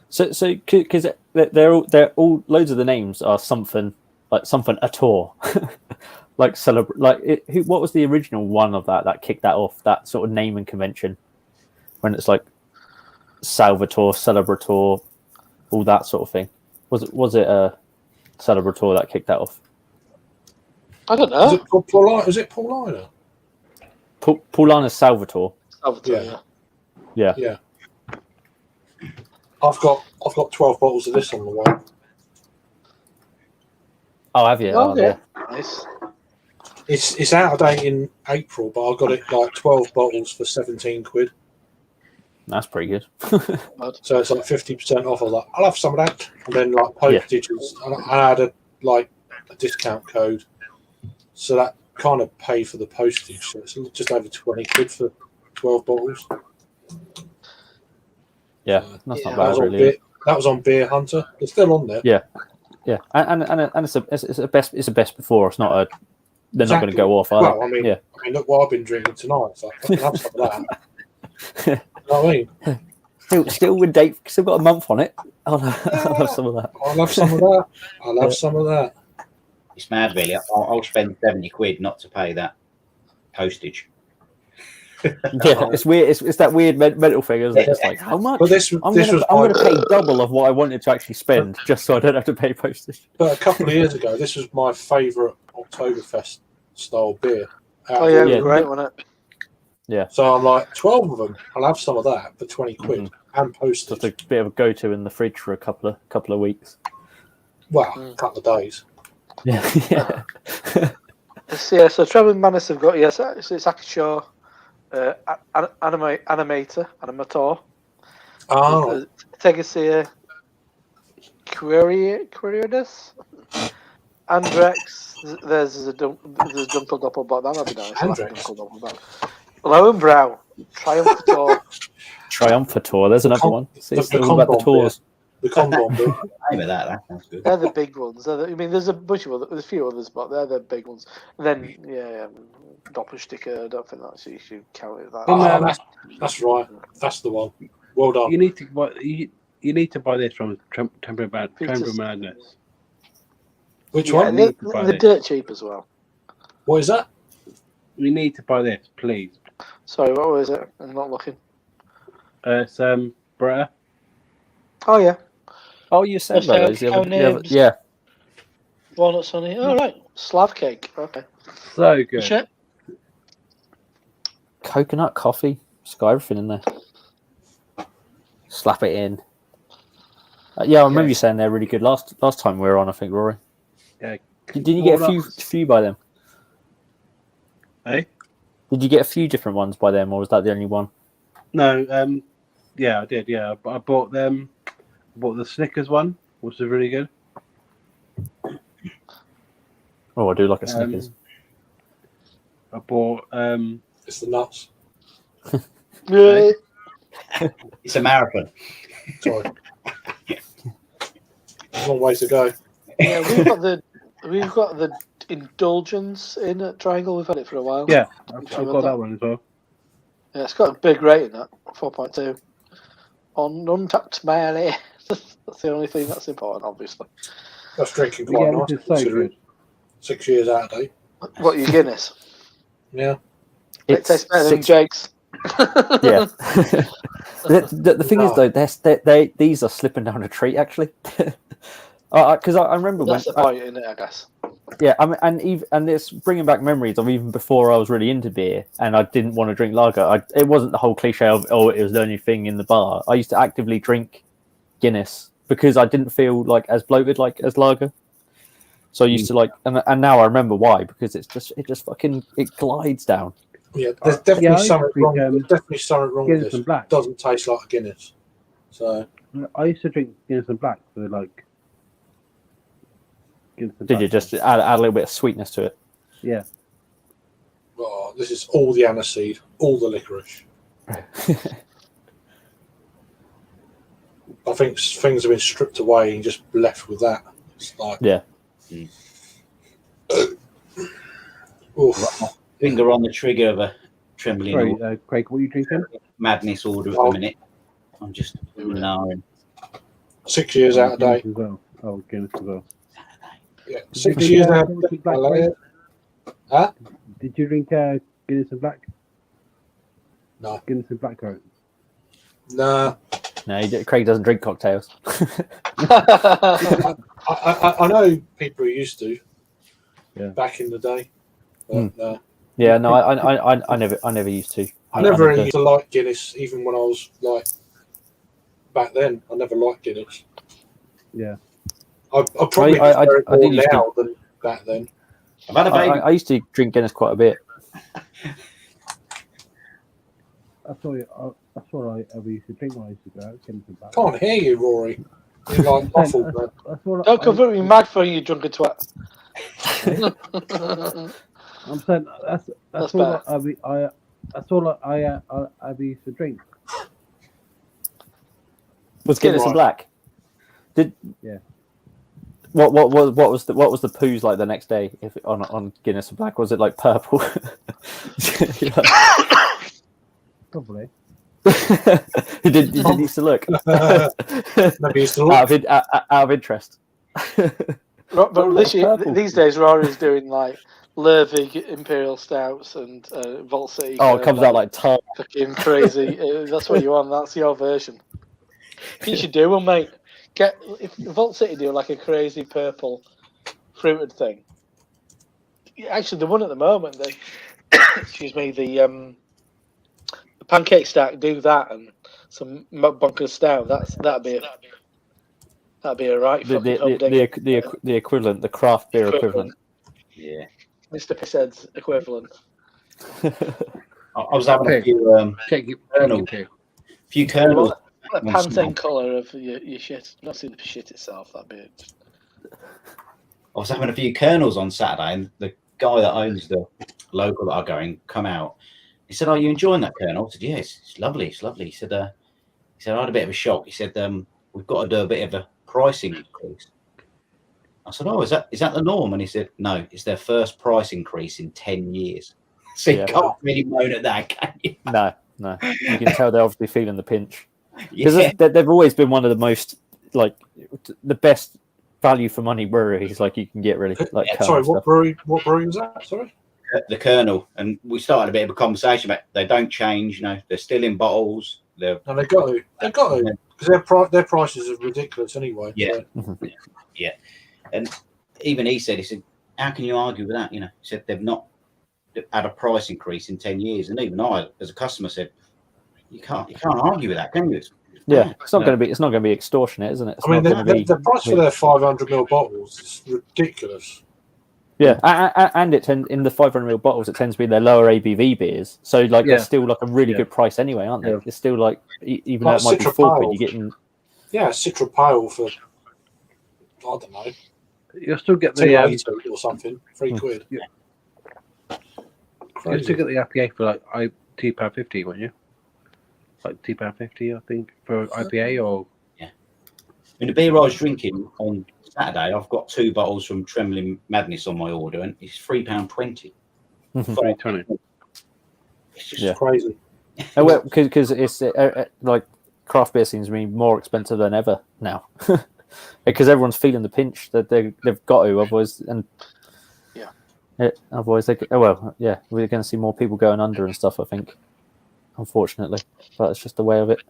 So because they're all loads of the names are something at all, like what was the original one of that kicked that off, that sort of naming convention when it's like Salvatore, Celebrator, all that sort of thing. Was it a Celebrator that kicked that off? I don't know. Is it Paulina? Paulina's Salvatore. Salvatore. Yeah. I've got 12 bottles of this on the way. Oh, have you? Oh, yeah. Nice. It's out of date in April, but I got it like 12 bottles for 17 quid. That's pretty good. So it's like 50% off. I was like, I'll have some of that. And then like postage, I had a discount code, so that kind of paid for the postage. So it's just over 20 quid for 12 bottles. Yeah, that's not bad really. That was on Beer Hunter. It's still on there. Yeah, and it's a best before. It's not a. They're not going to go off. Well, I mean, look what I've been drinking tonight. So I can have some of that. You know what I mean? Still with date. Still got a month on it. I'll have some of that. I'll have some of that. I'll have some of that. It's mad, really. I'll spend 70 quid not to pay that postage. Yeah, it's weird. It's that weird mental thing, isn't it? It's like, how much? But I'm going to pay double of what I wanted to actually spend just so I don't have to pay postage. But a couple of years ago, this was my favourite Oktoberfest style beer. Oh yeah, great, wasn't it? Yeah. So I'm like, 12 of them. I'll have some of that for 20 quid and postage. Just a bit of a go-to in the fridge for a couple of weeks. Well, a couple of days. Yeah. So Trevor Madness have got so it's Akashaw, Animator. Oh, Tegacia Quirinus. Andrex. There's a Dunkel Doppelbot. That'd be nice. Andrex. Dunkel Doppelbot. Lowenbrow. Triumphator. Triumphator. There's another one. See, it's all about the Condom tours. the condom bit. Name of that sounds good. They're the big ones. There's a bunch of there's a few others, but they're the big ones. And then Doppelsticker. I don't think that's you should count it that. Oh, that's right. That's the one. Well done. You need to buy. You need to buy this from Temper Madness. Which Yeah, one? they're dirt cheap as well. What is that? You need to buy this, please. Sorry, what was it? I'm not looking. It's Bretta. Oh yeah, Oh, you said Yes, about those. our names. Yeah. walnut sunny. All right, Slav cake. Okay. So good. Shit. Coconut coffee. It's got everything in there. Slap it in. Yeah, I remember you saying they're really good last time we were on. I think, Rory. Yeah. Didn't you get a few by them? Hey. Did you get a few different ones by them, or was that the only one? No. Yeah, I did. Yeah, but I bought them. Bought the Snickers one, which was really good. Oh, I do like a Snickers. I bought. It's the nuts. Yeah. It's a marathon. Sorry. Long way to go. Yeah, we've got the indulgence in at Triangle. We've had it for a while. Yeah, I've got that one as well. Yeah, it's got a big rating, that 4.2 on Untapped Mail. That's the only thing that's important, obviously. That's drinking quite Yeah, nice. this is so considering good. 6 years out of date. What, your Guinness? Yeah. It tastes better than Jake's. Yeah. the thing is, though, these are slipping down a treat, actually. Because I remember That's when. the point, isn't it, I guess. Yeah, I mean, and it's bringing back memories of even before I was really into beer and I didn't want to drink lager. It wasn't the whole cliche of, it was the only thing in the bar. I used to actively drink Guinness because I didn't feel like as bloated as lager. So I used to and now I remember why, because it glides down. Yeah, there's definitely something wrong. drink, There's definitely something wrong with Guinness this. and Black. It doesn't taste like a Guinness. So I used to drink Guinness and Black for like. Guinness and Did you Black. just add a little bit of sweetness to it? Yeah. this is all the aniseed, all the licorice. I think things have been stripped away and just left with that. It's like Yeah. Oof. Finger on the trigger of a trembling Sorry, Craig, what are you drinking? madness order at the minute. I'm just knowing. 6 years out of date. Guinness as well. Oh, Guinness as well. Yeah, Did 6 you years drink, out Guinness and Black, of Craig? date. Huh? Did you drink Guinness and Black? No. Guinness and Black coat. Nah. No, Craig doesn't drink cocktails. I know people who used to. Yeah. Back in the day. But, Yeah, no, I never used to. I never really used to like Guinness, even when I was like back then. I never liked Guinness. Yeah. I probably I prefer it did more used to. now than back then. I've had a baby. I used to drink Guinness quite a bit. That's what I ever used to drink when I used to go out. Guinness and Black. Can't hear you, Rory. You're like muffled, man. That's what Don't convert me mad for you, drunken twat. I'm saying that's That's all bad. that's all I used to drink. Was Guinness and Black? Yeah. What was the poos like the next day if on Guinness and Black? Was it like purple? Probably. You didn't used to look. Never used to look. Out of interest. But Purple. these days, Rory's doing like Lervig Imperial Stouts and Vault City. Oh, it comes out like tar. fucking crazy. That's what you want. That's your version. You should do one, mate. If Vault City do like a crazy purple fruited thing. Actually, the one at the moment, excuse me, the pancake stack do that and some bonkers stout. That'd be a right fucking home dig. The equivalent, the craft beer equivalent. Yeah. Mr. Pissed's equivalent. I was having a few kernels. Few kernels. The Pantene colour of your shit. Not seen the shit itself. That'd be. I was having a few kernels on Saturday, and the guy that owns the local that I go in come out. He said, "Are you enjoying that kernel?" I said, "Yes, it's lovely. It's lovely." He said, "I had a bit of a shock." He said, "We've got to do a bit of a pricing increase." I said, "Oh, is that the norm?" And he said, "No, it's their first price increase in 10 years." So you can't really moan at that, can you? No. You can tell they're obviously feeling the pinch. Because Yeah. they've always been one of the most, like, the best value for money breweries like you can get, really. Like, Sorry, what brewery was that? Sorry? The kernel. And we started a bit of a conversation about they don't change, they're still in bottles. No, they've got to. Because their prices are ridiculous anyway. Yeah. So. Yeah. And even he said, how can you argue with that? He said they've not had a price increase in 10 years. And even I, as a customer, said, you can't argue with that, can you? It's not going to be extortionate, isn't it? I mean, the price for their 500ml bottles is ridiculous. Yeah, and in the 500ml bottles, it tends to be their lower ABV beers. So, like, they're still like a really good price anyway, aren't they? It's still like, even though it might be £4, you're getting. Yeah, Citra Pale for, I don't know. You'll still get the £2.80 or something, £3. Yeah. You'll still get the IPA for like £2.50, won't you? Like £2.50, I think, for IPA or. Yeah. In the beer I was drinking on Saturday, I've got 2 bottles from Trembling Madness on my order, and it's £3.20. £3.20. It's just crazy. Because it's like craft beer seems to be more expensive than ever now. Because everyone's feeling the pinch that they've got to, otherwise, and otherwise we're going to see more people going under and stuff, I think, unfortunately, but it's just the way of it.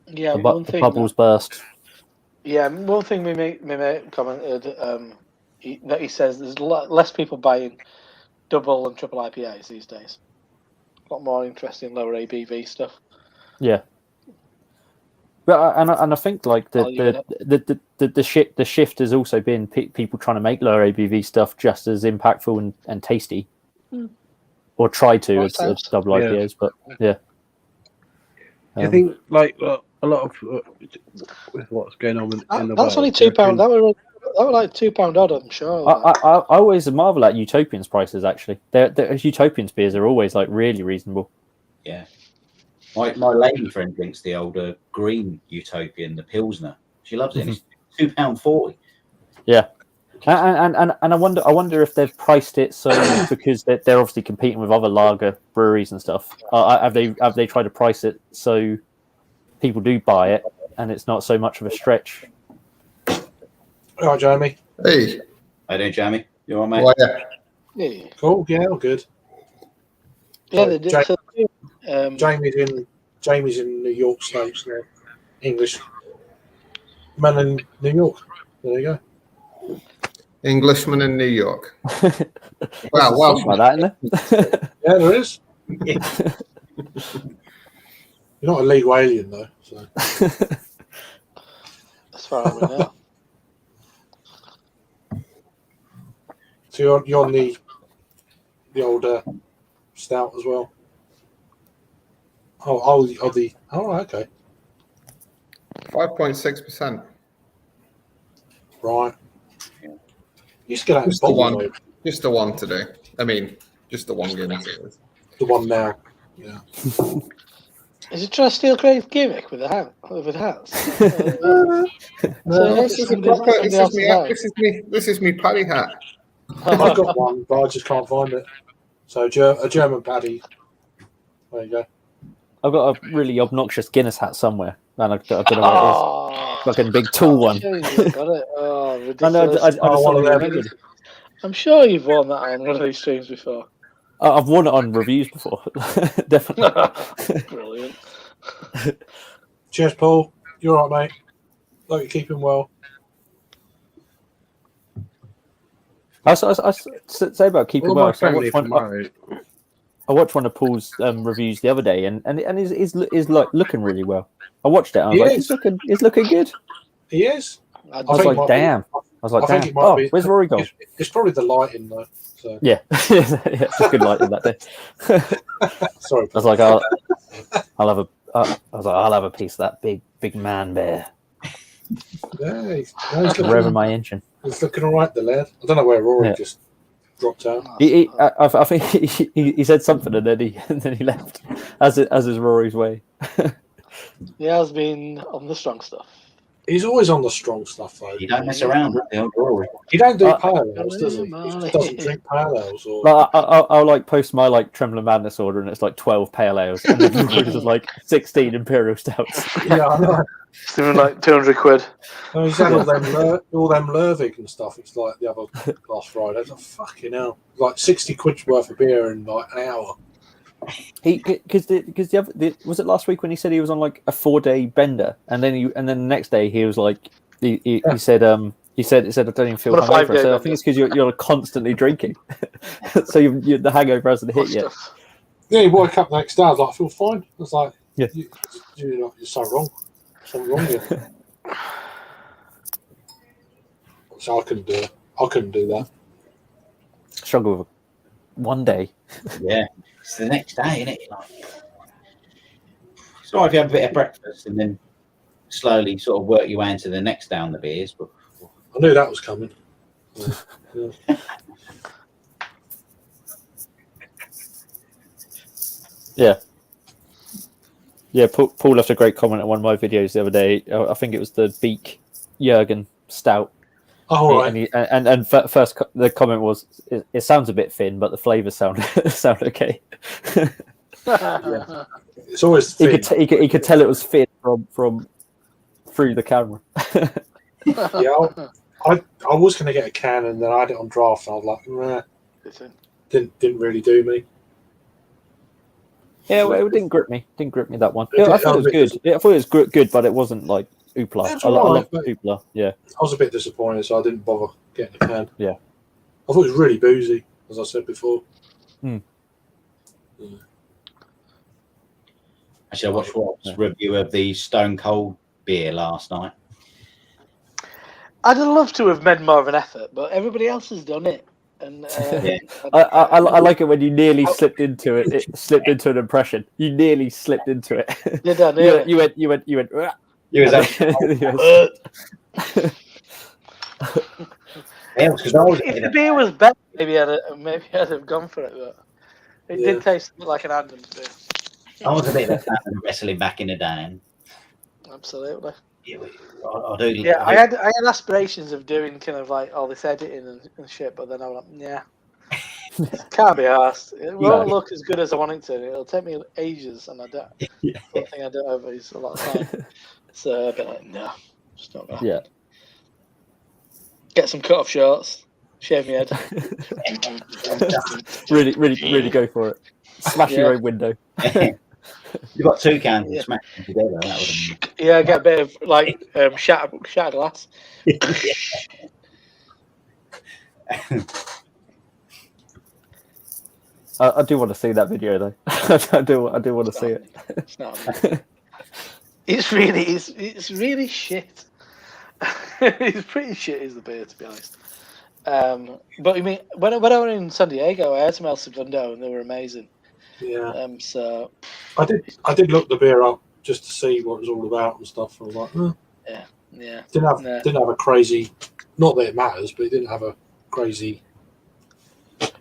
Yeah, the bubbles burst. Yeah, one thing my mate commented that he says there's less people buying double and triple IPAs these days. A lot more interest in lower ABV stuff. Yeah. But and I think like the shift has also been people trying to make lower ABV stuff just as impactful and tasty, or try to as double IPAs. But yeah, I think like a lot of with what's going on in the that's world, only £2. That were like £2 odd, I'm sure. I always marvel at Utopian's prices. Actually, Utopian's beers are always like really reasonable. Yeah. My lady friend drinks the older green Utopian, the Pilsner. She loves it. It's £2.40. Yeah, and I wonder if they've priced it so because they're obviously competing with other lager breweries and stuff. Have they tried to price it so people do buy it and it's not so much of a stretch? All right, Jamie. Hey. How you doing, Jamie? You all right, mate? Well, Yeah. Cool. Yeah, all good. Yeah, they did. Jamie's in New York States now. English man in New York. There you go. Englishman in New York. Wow, Welsh like that, isn't there? Yeah, there is. You're not a legal alien though. So. As far as we know. So you're on the older stout as well. Oh, okay. 5.6%. Right. You used to get out in Just the bottle, one. though. Just the one today. I mean, just the one Guinness. The one now. Yeah. Is it trying to steal Craig's gimmick with the hat? With hats? This is me paddy hat. I've got one, but I just can't find it. So a German paddy. There you go. I've got a really obnoxious Guinness hat somewhere, and I don't know what it is. Fucking big tall one. Got it. Oh, ridiculous. I just I'm sure you've worn that on one of these streams before. I've worn it on reviews before, definitely. Brilliant. Cheers, Paul. You're all right, mate. Hope you're keeping well. I say about keeping well. I watched one of Paul's reviews the other day, and he's like looking really well. I watched it. And I was like, he's looking good. He is. I was like, damn. was like, I think damn. it might Oh, be. where's Rory gone? It's probably the lighting though. So Yeah, yeah, it's a good lighting that day. sorry. I was like, I'll have a. I was like, I'll have a piece of that big man bear. Yeah, he's Revving looking, my engine. he's looking all right, the lad. I don't know where Rory Yeah. just dropped out. I think he said something and then he left, as is Rory's way. He has been on the strong stuff. He's always on the strong stuff though. You don't mess around with the old Rory. He don't do Uh, pale ales, does he? He just doesn't drink pale ales. Or Like, I'll like post my like Trembling Madness order and it's like 12 pale ales and then Rory's is like 16 imperial stouts. yeah, I know. Something like 200 quid. No, he's had all them Lervig and stuff. It's like the other last Friday. It's like fucking hell, like 60 quid worth of beer in like an hour. Because was it last week when he said he was on like a 4-day bender and then the next day he was like he said I don't even feel What a hungover. 5-day So I think it's because you're constantly drinking, so the hangover hasn't hit yet. Stuff. Yeah, he woke up the next day. I was like, I feel fine. I was like, Yeah. you're so wrong. Something wrong here. So I couldn't do it. I couldn't do that. Struggle with one day. Yeah, it's the next day, isn't it? Like, it's all right if you have a bit of breakfast and then slowly sort of work your way into the next day on the beers. But I knew that was coming. Yeah. Yeah, Paul left a great comment on one of my videos the other day. I think it was the Beak Jurgen Stout. Oh, right. And first the comment was, it sounds a bit thin, but the flavours sound okay. Yeah. It's always thin. He could tell it was thin from through the camera. Yeah, I was going to get a can and then I had it on draft and I was like, nah, didn't really do me. Yeah, well, it didn't grip me. Didn't grip me that one. It Yeah, I did- thought it was good. I thought it was good, but it wasn't like Oopla. It's I alright, love but- Oopla. Yeah. I was a bit disappointed, so I didn't bother getting a can. Yeah. I thought it was really boozy, as I said before. actually, I watched Rob's review of the Stone Cold beer last night. I'd love to have made more of an effort, but everybody else has done it. And Yeah. I like it when you nearly slipped into it. It slipped into an impression. You nearly slipped into it. did I nearly? You went. "Rah." You was actually, Yes. yeah, because I was If the beer was better, maybe I'd have gone for it. But it Yeah. did taste like an Adams beer. a bit of a fan of wrestling back in the day. And Absolutely. I do. Yeah, I had aspirations of doing kind of like all this editing and shit, but then I was like, yeah, can't be asked. It won't look as good as I want it to. It'll take me ages, and I don't. One thing I don't over is a lot of time. So I've been like, no, it's not gonna happen. Get some cut off shorts, shave my head. really go for it. Smash your own window. You've got two cans and smash them together. That would Yeah, get a bit of like shattered glass. I do want to see that video though. I do want to see it. It's not. It's really shit. It's pretty shit, is the beer, to be honest. But I mean, when I was in San Diego, I had some El Segundo and they were amazing. Yeah. So I did look the beer up just to see what it was all about and stuff. I was like, yeah. didn't have a crazy. Not that it matters, but it didn't have a crazy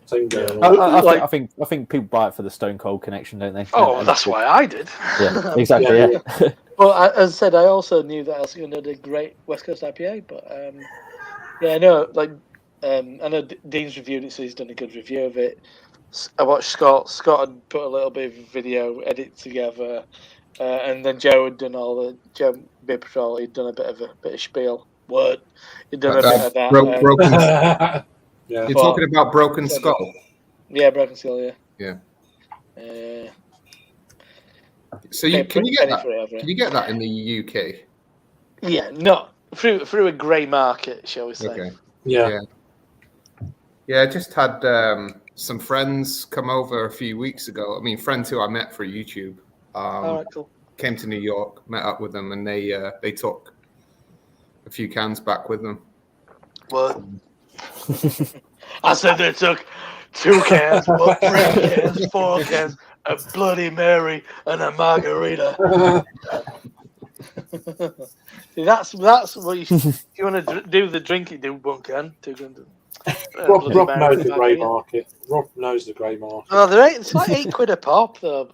thing going on. I think people buy it for the Stone Cold connection, don't they? Oh, that's why I did. Yeah, exactly. Yeah. Well, as I said, I also knew that El Segundo did a great West Coast IPA, but yeah, I know. Like, I know Dean's reviewed it, so he's done a good review of it. I watched Scott. Scott had put a little bit of video edit together, and then Joe had done all the Joe Beer Patrol. He'd done a bit of spiel. Word. He'd done a bit of that. Broken. Yeah. You're talking about Broken Skull. Yeah, Broken Skull. Yeah. Yeah. So can you get that? Can you get that in the UK? Yeah, not through a grey market, shall we say? Okay. Yeah. Yeah, I just had some friends come over a few weeks ago. I mean, friends who I met through YouTube. All right, cool. Came to New York, met up with them, and they took a few cans back with them. What? I said they took 2 cans, 3 cans, 4 cans, a Bloody Mary, and a margarita. See, that's what you. If you want to do the drink, you do 1 can, 2 cans. Rob Bloody Mary knows and the grey margarita. market. Rob knows the grey market. Oh, it's like £8 a pop, though.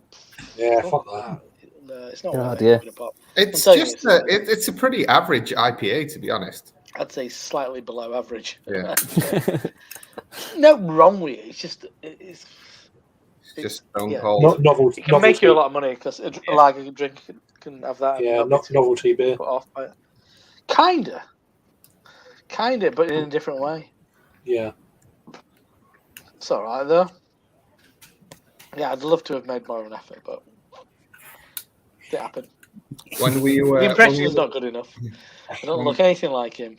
Yeah, fuck that. No, it's not God, worth yeah. £8 a pop. It's I'm telling just you, it's a pretty average IPA, to be honest. I'd say slightly below average. Yeah. No wrong with it. It's just It's just stone yeah. cold. Novelty. It can make you a lot of money because a lager drink can have that. Yeah, and not novelty beer. put off by it. Kinda, but in a different way. Yeah. It's all right though. Yeah, I'd love to have made more of an effort, but it didn't happen. When were you? The impression is not good enough. I don't look anything like him.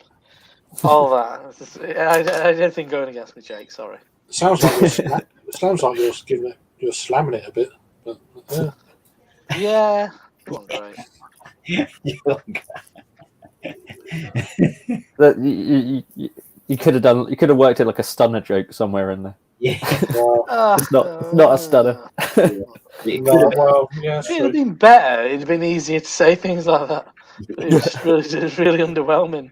All that. It's just, I didn't think going against me, Jake. Sorry. Sounds like you're slamming it a bit. But, yeah. Yeah. It wasn't great. That you could have done. You could have worked it like a stunner joke somewhere in there. Yeah. It's not a stunner. No, well, yeah, If it had been better, it'd have been easier to say things like that. It was really underwhelming.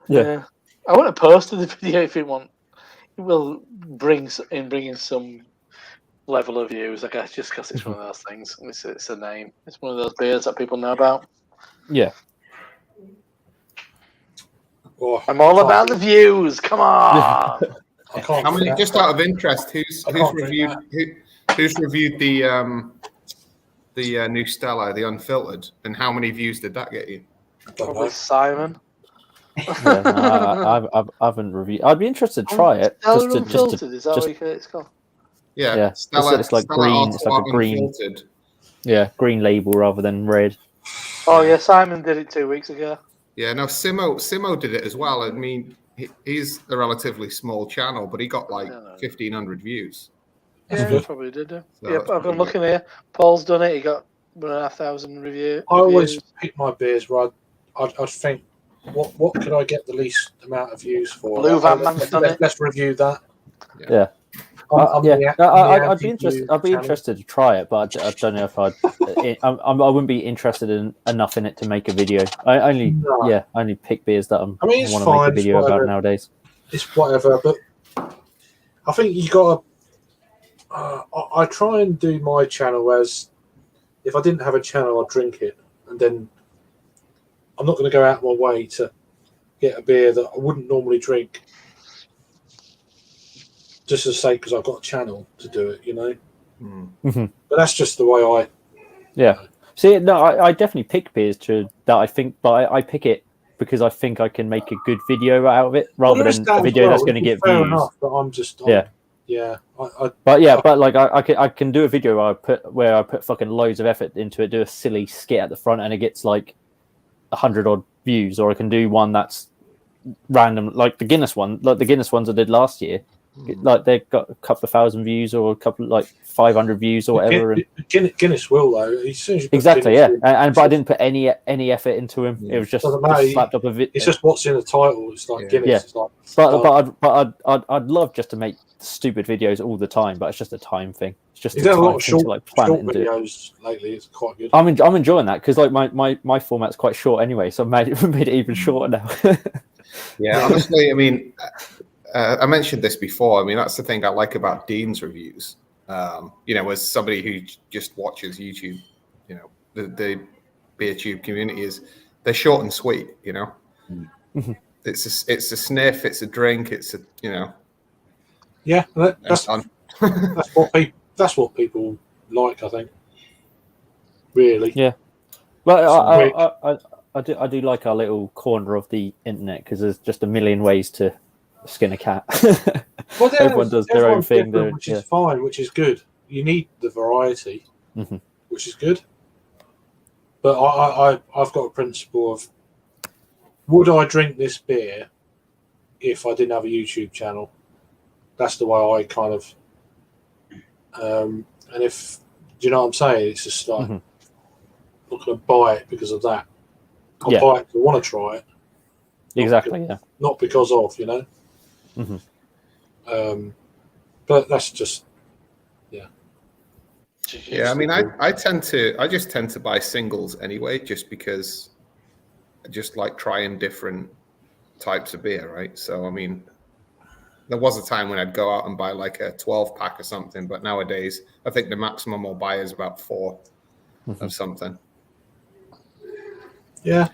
Yeah. I want to post the video if you want. It will bring in some level of views, I guess, just because it's one of those things. It's a name. It's one of those beers that people know about. Yeah. Oh, I'm all about the views. Come on. I can't. How many? drink Just that. out of interest, who's can't reviewed who's reviewed the new Stella, the unfiltered, and how many views did that get you? Don't Probably know. Simon. Yeah, no, I haven't reviewed. I'd be interested to try it. Stella Just to Unfiltered, is that just- what it's called? Yeah, Yeah, Stella, it's like Stella green. It's like a Artois green. Unfiltered. Yeah, green label rather than red. Oh yeah, Simon did it 2 weeks ago. Yeah, no, Simo did it as well. I mean, he's a relatively small channel, but he got like I know. 1,500 views. Yeah, good. probably did. Yeah, So that's I've been pretty looking here. Paul's done it. He got 1,500 reviews. I always pick my beers where I'd think, what could I get the least amount of views for? Blue Van Man's done it. Let's review that. Yeah. I'm Yeah, the- no, I'd the be interested. I'd be channel. interested to try it, but I don't know if I wouldn't be interested in enough in it to make a video. I only pick beers that I mean, it's want to make fine, a it's video whatever. about nowadays. It's whatever, but I think you got to. I try and do my channel as if I didn't have a channel, I'd drink it, and then I'm not going to go out of my way to get a beer that I wouldn't normally drink, just to say because I've got a channel to do it, you know. But that's just the way I. Yeah. See, no, I definitely pick beers that I think, but I pick it because I think I can make a good video out of it rather than a video that's going to get fair views. enough, but I'm just. Yeah. Yeah. But like I can do a video where I put fucking loads of effort into it, do a silly skit at the front, and it gets like 100 odd views, or I can do one that's random, like the Guinness one, like the Guinness ones I did last year. Like they've got a couple of thousand views, or a couple like 500 views, or whatever. And Guinness will though. As soon as you put exactly, Guinness yeah. in, But I didn't put any effort into him. It was just Doesn't matter. slapped up a video. It's just what's in the title. It's like Guinness. Yeah. It's like, But I'd love just to make stupid videos all the time, but it's just a time thing. It's just He's a done a time lot of thing to like plan it short and do it. videos lately. It's quite good. I'm enjoying that because like my format's quite short anyway, so I made it even shorter now. Yeah, honestly, I mean, I mentioned this before. I mean, that's the thing I like about Dean's reviews. You know, as somebody who just watches YouTube, you know, the BeerTube community is they're short and sweet. You know, it's a sniff, it's a drink, it's a Yeah, that's done. that's what people like. I think. Really. Yeah. Well, I do like our little corner of the internet because there's just a million ways to skin a cat. Well, Everyone does their own everyone's thing, different, which is fine, which is good. You need the variety, which is good. But I've got a principle of: would I drink this beer if I didn't have a YouTube channel? That's the way I kind of. And if do you know what I'm saying? It's just like I'm not going to buy it because of that. I'll buy it if I want to try it. Exactly. Yeah. Not because of, you know. Mhm. But that's just Yeah, I mean, I just tend to buy singles anyway, just because I just like trying different types of beer, right? So I mean, there was a time when I'd go out and buy like a 12-pack or something, but nowadays I think the maximum I'll buy is about 4 of something. yeah.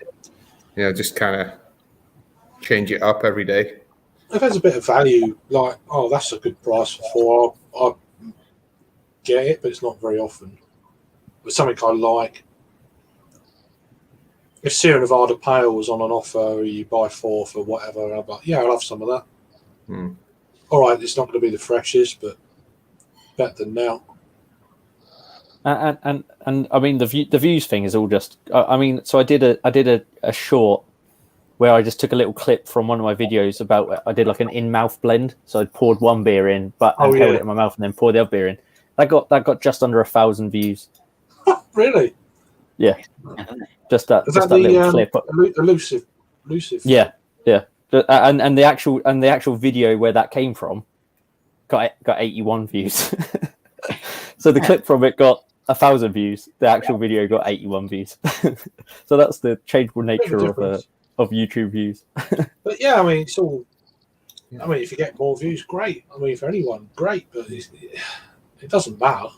Just kind of change it up every day. If there's a bit of value, like, oh, that's a good price for 4, I'll get it, but it's not very often. But something I like. If Sierra Nevada Pale was on an offer, you buy 4 for whatever, I'm like, yeah, I'll have some of that. All right, it's not going to be the freshest, but better than now. And I mean the views thing is all just. I mean, so I did a short where I just took a little clip from one of my videos about I did like an in-mouth blend. So I poured one beer in, held it in my mouth, and then poured the other beer in. That got just under 1,000 views. Really? Yeah. Just that little clip. Elusive. Yeah. And the actual video where that came from got 81 views. So the clip from it got 1,000 views. The actual video got 81 views. So that's the changeable nature of YouTube views. But yeah, I mean, it's all. I mean, if you get more views, great. I mean, for anyone, great. But it doesn't matter.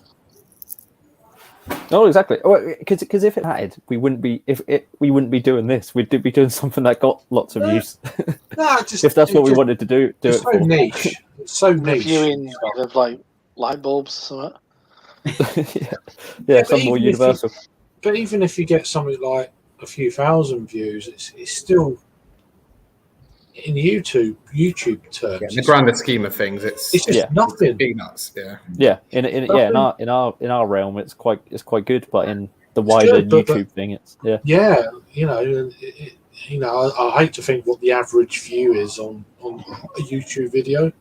Oh, exactly. Because if it had, we wouldn't be doing this. We'd be doing something that got lots of views. If that's what we wanted to do it's it so for. niche. It's so niche. Reviewing of like light bulbs or something. yeah, some more universal. But even if you get something like a few thousand views, it's still in YouTube terms. In the grander scheme of things, it's just nothing. Peanuts. In our realm, it's quite good, but in the wider YouTube thing, it's I hate to think what the average view is on a YouTube video,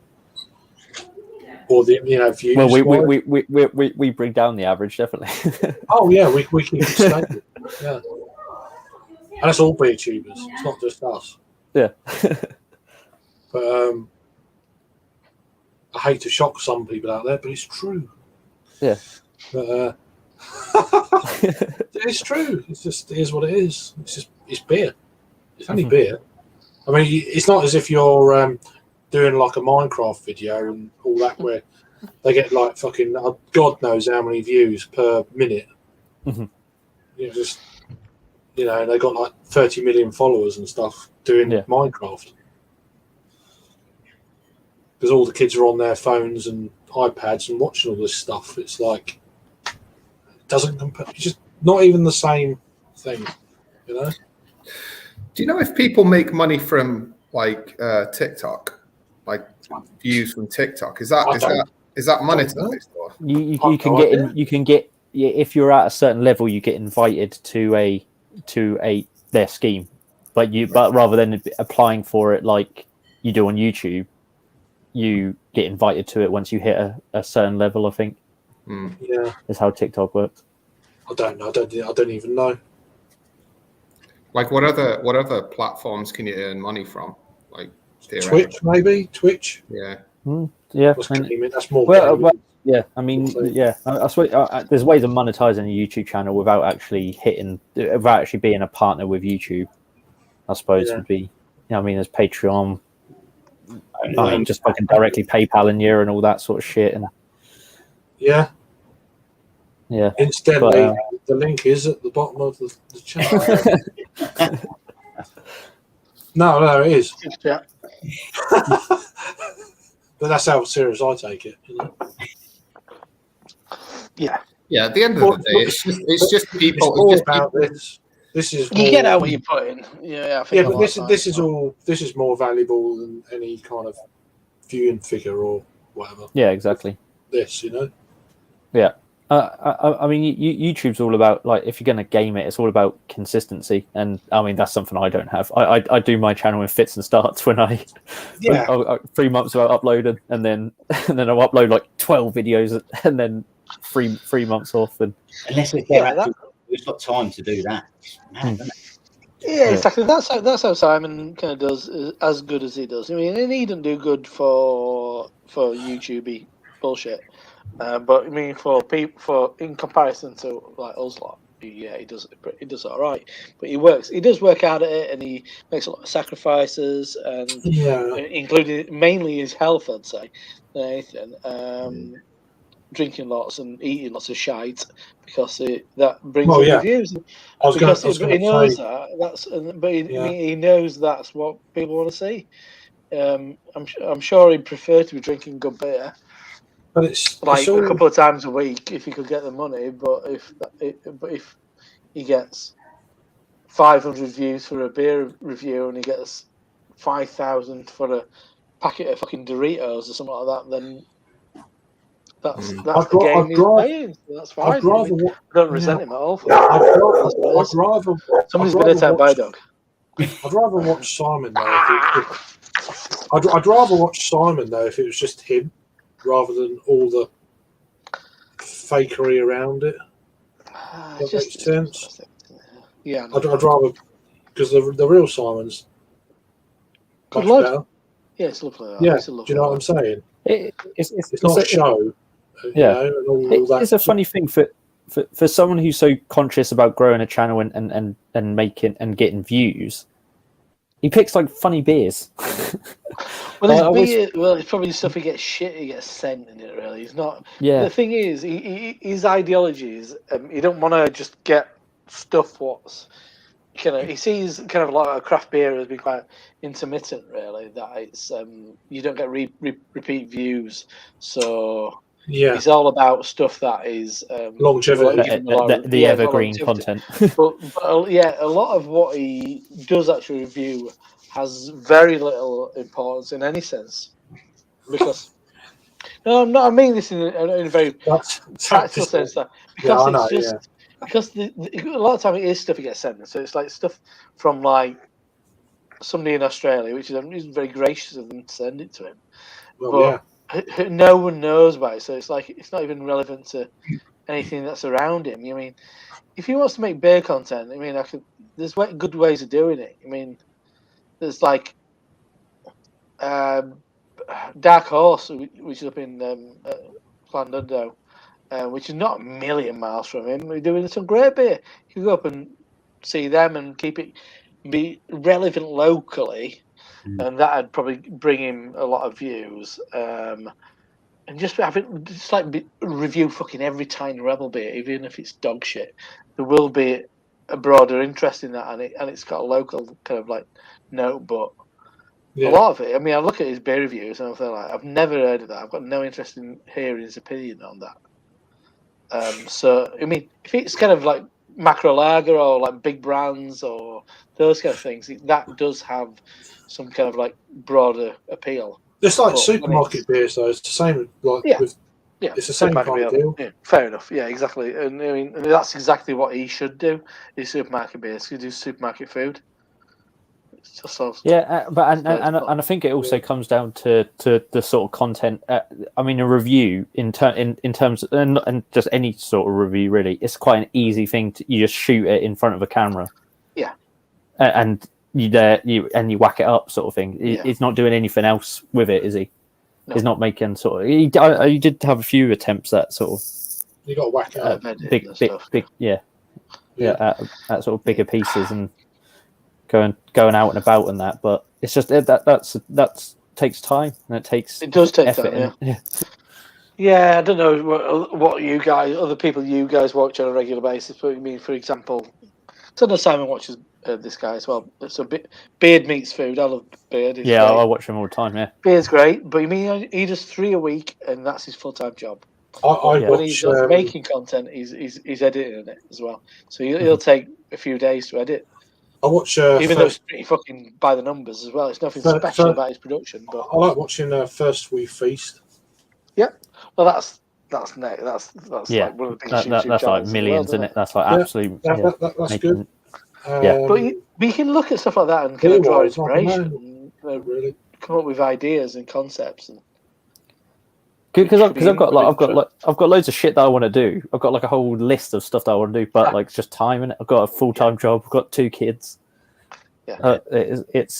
or the views. Well, we bring down the average definitely. Oh yeah, we keep it stable. Yeah, and that's all beer tubers. It's not just us. Yeah. But I hate to shock some people out there, but it's true. Yeah. But it's true. It's just, it is what it is. It's beer. It's only beer. I mean, it's not as if you're doing like a Minecraft video and all that where they get like fucking God knows how many views per minute. They got like 30 million followers and stuff doing Minecraft. Because all the kids are on their phones and iPads and watching all this stuff. It's like, it doesn't compare. It's just not even the same thing, you know? Do you know if people make money from like TikTok, like views from TikTok? Is that monetized? Or? You can get if you're at a certain level, you get invited to their scheme, but rather than applying for it like you do on YouTube, you get invited to it once you hit a certain level. I think. Yeah, is how TikTok works. I don't know. I don't even know. Like what other platforms can you earn money from? Like Twitch, maybe Twitch. Yeah. Yeah. That's more. Well, yeah. I mean, yeah. I swear, there's ways of monetizing a YouTube channel without actually being a partner with YouTube. I suppose would be. I mean, there's Patreon. Just fucking directly PayPal in you and all that sort of shit. And yeah. Incidentally, the link is at the bottom of the channel. No, it is. Yeah. But that's how serious I take it. You know? Yeah. Yeah. At the end of the day, it's just people. It's more about this. This is you get out what you put in. Yeah, I think but this is more valuable than any kind of viewing figure or whatever. Yeah, exactly. This, you know. Yeah. I mean, YouTube's all about, like, if you're going to game it, it's all about consistency, and I mean that's something I don't have. I do my channel in fits and starts when I 3 months without uploading, and then I'll upload like 12 videos, and then three months off. And unless it's who's got time to do that. It's mad, isn't it? Yeah, exactly. That's how Simon kind of does as good as he does. I mean, and he doesn't do good for YouTube bullshit, but I mean for people in comparison to like us lot, yeah, he does all right. But he does work out at it, and he makes a lot of sacrifices, and Yeah. including mainly his health, I'd say, Nathan. Drinking lots and eating lots of shite because that brings Well, in yeah. the views. I was Because going he to knows say, that. But I Yeah. mean, he knows that's what people want to see. I'm sure he'd prefer to be drinking good beer, but it's like all, a couple of times a week if he could get the money. But if he gets 500 views for a beer review and he gets 5,000 for a packet of fucking Doritos or something like that, then that's the game he's playing. So that's fine. I'd rather, I don't resent him at all. For I'd that. rather, Somebody's been attacked by a dog. I'd rather watch Simon though. I'd rather watch Simon though if it was just him, rather than all the fakery around it. That makes sense. Yeah, I'd rather, because the real Simon's good much lad. better. Yeah, it's lovely. Yeah, It's a lovely do you know what I'm saying? It's not a show. Yeah. You know, and all that. It's a funny thing for someone who's so conscious about growing a channel and making and getting views. He picks like funny beers. Well, it's probably stuff he gets shit. He gets sent in it. Really, he's not. Yeah. The thing is, his ideologies. You don't want to just get stuff. What's kind of he sees kind of a lot of craft beer as being quite intermittent. Really, that it's you don't get repeat views. So Yeah, it's all about stuff that is longevity. The evergreen content. but yeah, a lot of what he does actually review has very little importance in any sense. Because no, I'm not. I mean this in a very practical sense. That because it's just because a lot of time it is stuff he gets sent. So it's like stuff from like somebody in Australia, which is very gracious of them to send it to him. Well, but no one knows about it, so it's like it's not even relevant to anything that's around him. I mean, if he wants to make beer content, I mean, there's good ways of doing it. I mean, there's like Dark Horse, which is up in Llandudno, which is not a million miles from him. We're doing some great beer. You can go up and see them and be relevant locally. And that'd probably bring him a lot of views. And just review fucking every tiny Rebel beer, even if it's dog shit. There will be a broader interest in that, and it's got a local kind of like note. But a lot of it, I mean, I look at his beer reviews and I feel like I've never heard of that. I've got no interest in hearing his opinion on that. So I mean, if it's kind of like macro lager or like big brands or those kind of things, that does have some kind of like broader appeal. It's like supermarket beers, though. It's the same. It's the same kind of deal. Yeah, fair enough. Yeah, exactly. And I mean, that's exactly what he should do. Is supermarket beers. He do supermarket food. It's just so. Yeah, but I think it also comes down to the sort of content. I mean, a review in terms of, and just any sort of review really, it's quite an easy thing. You just shoot it in front of a camera. Yeah. And you whack it up, sort of thing. Yeah. He's not doing anything else with it, is he? No. He's not making sort of. He did have a few attempts at sort of. You got to whack it up. Big, at sort of bigger pieces and going out and about and that. But it's just that takes time and it does take time. Yeah, I don't know what you guys, other people you guys watch on a regular basis. But I mean, for example, I know Simon watches this guy as well. So Beard meets food. I love Beard. Yeah, I watch him all the time. Yeah, Beard's great, but I mean, he does 3 a week, and that's his full-time job. When he's not making content, he's editing it as well. So he'll take a few days to edit. I watch even though it's pretty fucking by the numbers as well. It's nothing special about his production. But I like watching First We Feast. Yeah, well, that's like one of the biggest YouTube that's like millions, isn't it? That's like absolute. That's good. But you can look at stuff like that and kind of draw inspiration and really come up with ideas and concepts. And because I've got loads of shit that I want to do. I've got like a whole list of stuff that I want to do, but like it's just time, and I've got a full-time job. I've got 2 kids. It's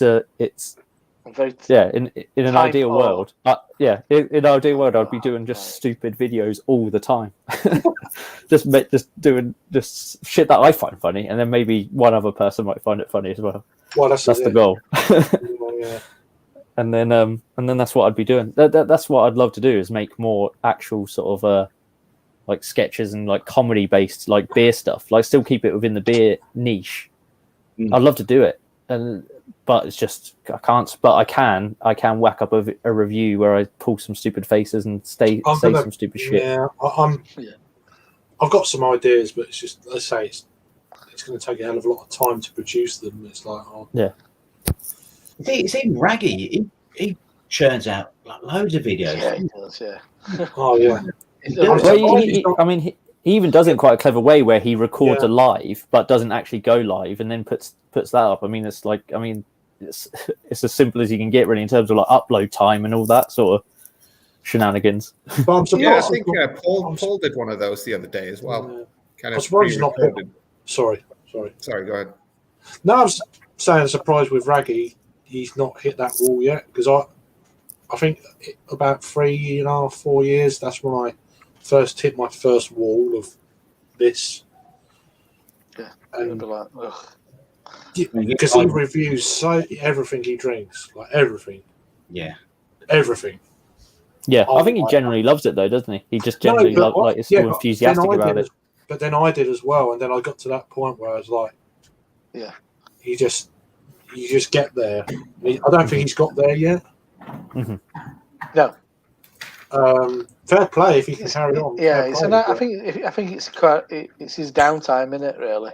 Very in an Time ideal poor. world, in an ideal world, I'd be doing just stupid videos all the time, just doing just shit that I find funny, and then maybe one other person might find it funny as well. Well, that's the goal. Yeah. And then that's what I'd be doing. That's what I'd love to do, is make more actual sort of like sketches and like comedy based like beer stuff. Like still keep it within the beer niche. I'd love to do it, but it's just I can't. But I can whack up a review where I pull some stupid faces and say some stupid shit. Yeah, I've got some ideas, but it's just, let's say it's going to take a hell of a lot of time to produce them. It's like, It's even Raggy. He churns out like loads of videos. Yeah, he does. Yeah. oh yeah. He even does it in quite a clever way where he records a live but doesn't actually go live and then puts that up. I mean, it's as simple as you can get really in terms of like upload time and all that sort of shenanigans. But I'm surprised. I think Paul did one of those the other day as well. Kind I'm of surprised he's not. pre-recorded. Sorry, go ahead. No, I was saying surprised with Raggy. He's not hit that wall yet, because I think about 3.5, 4 years. That's when I first hit my first wall of this. Yeah, and like, ugh. Because he reviews everything he drinks, like everything. Yeah, everything. Yeah, I think he generally loves it though, doesn't he? He just generally is so enthusiastic about it. But then I did as well, and then I got to that point where I was like, yeah, you just get there. I don't think he's got there yet. Mm-hmm. No. Fair play if he can carry on. Yeah, I think it's it's his downtime, isn't it? Really.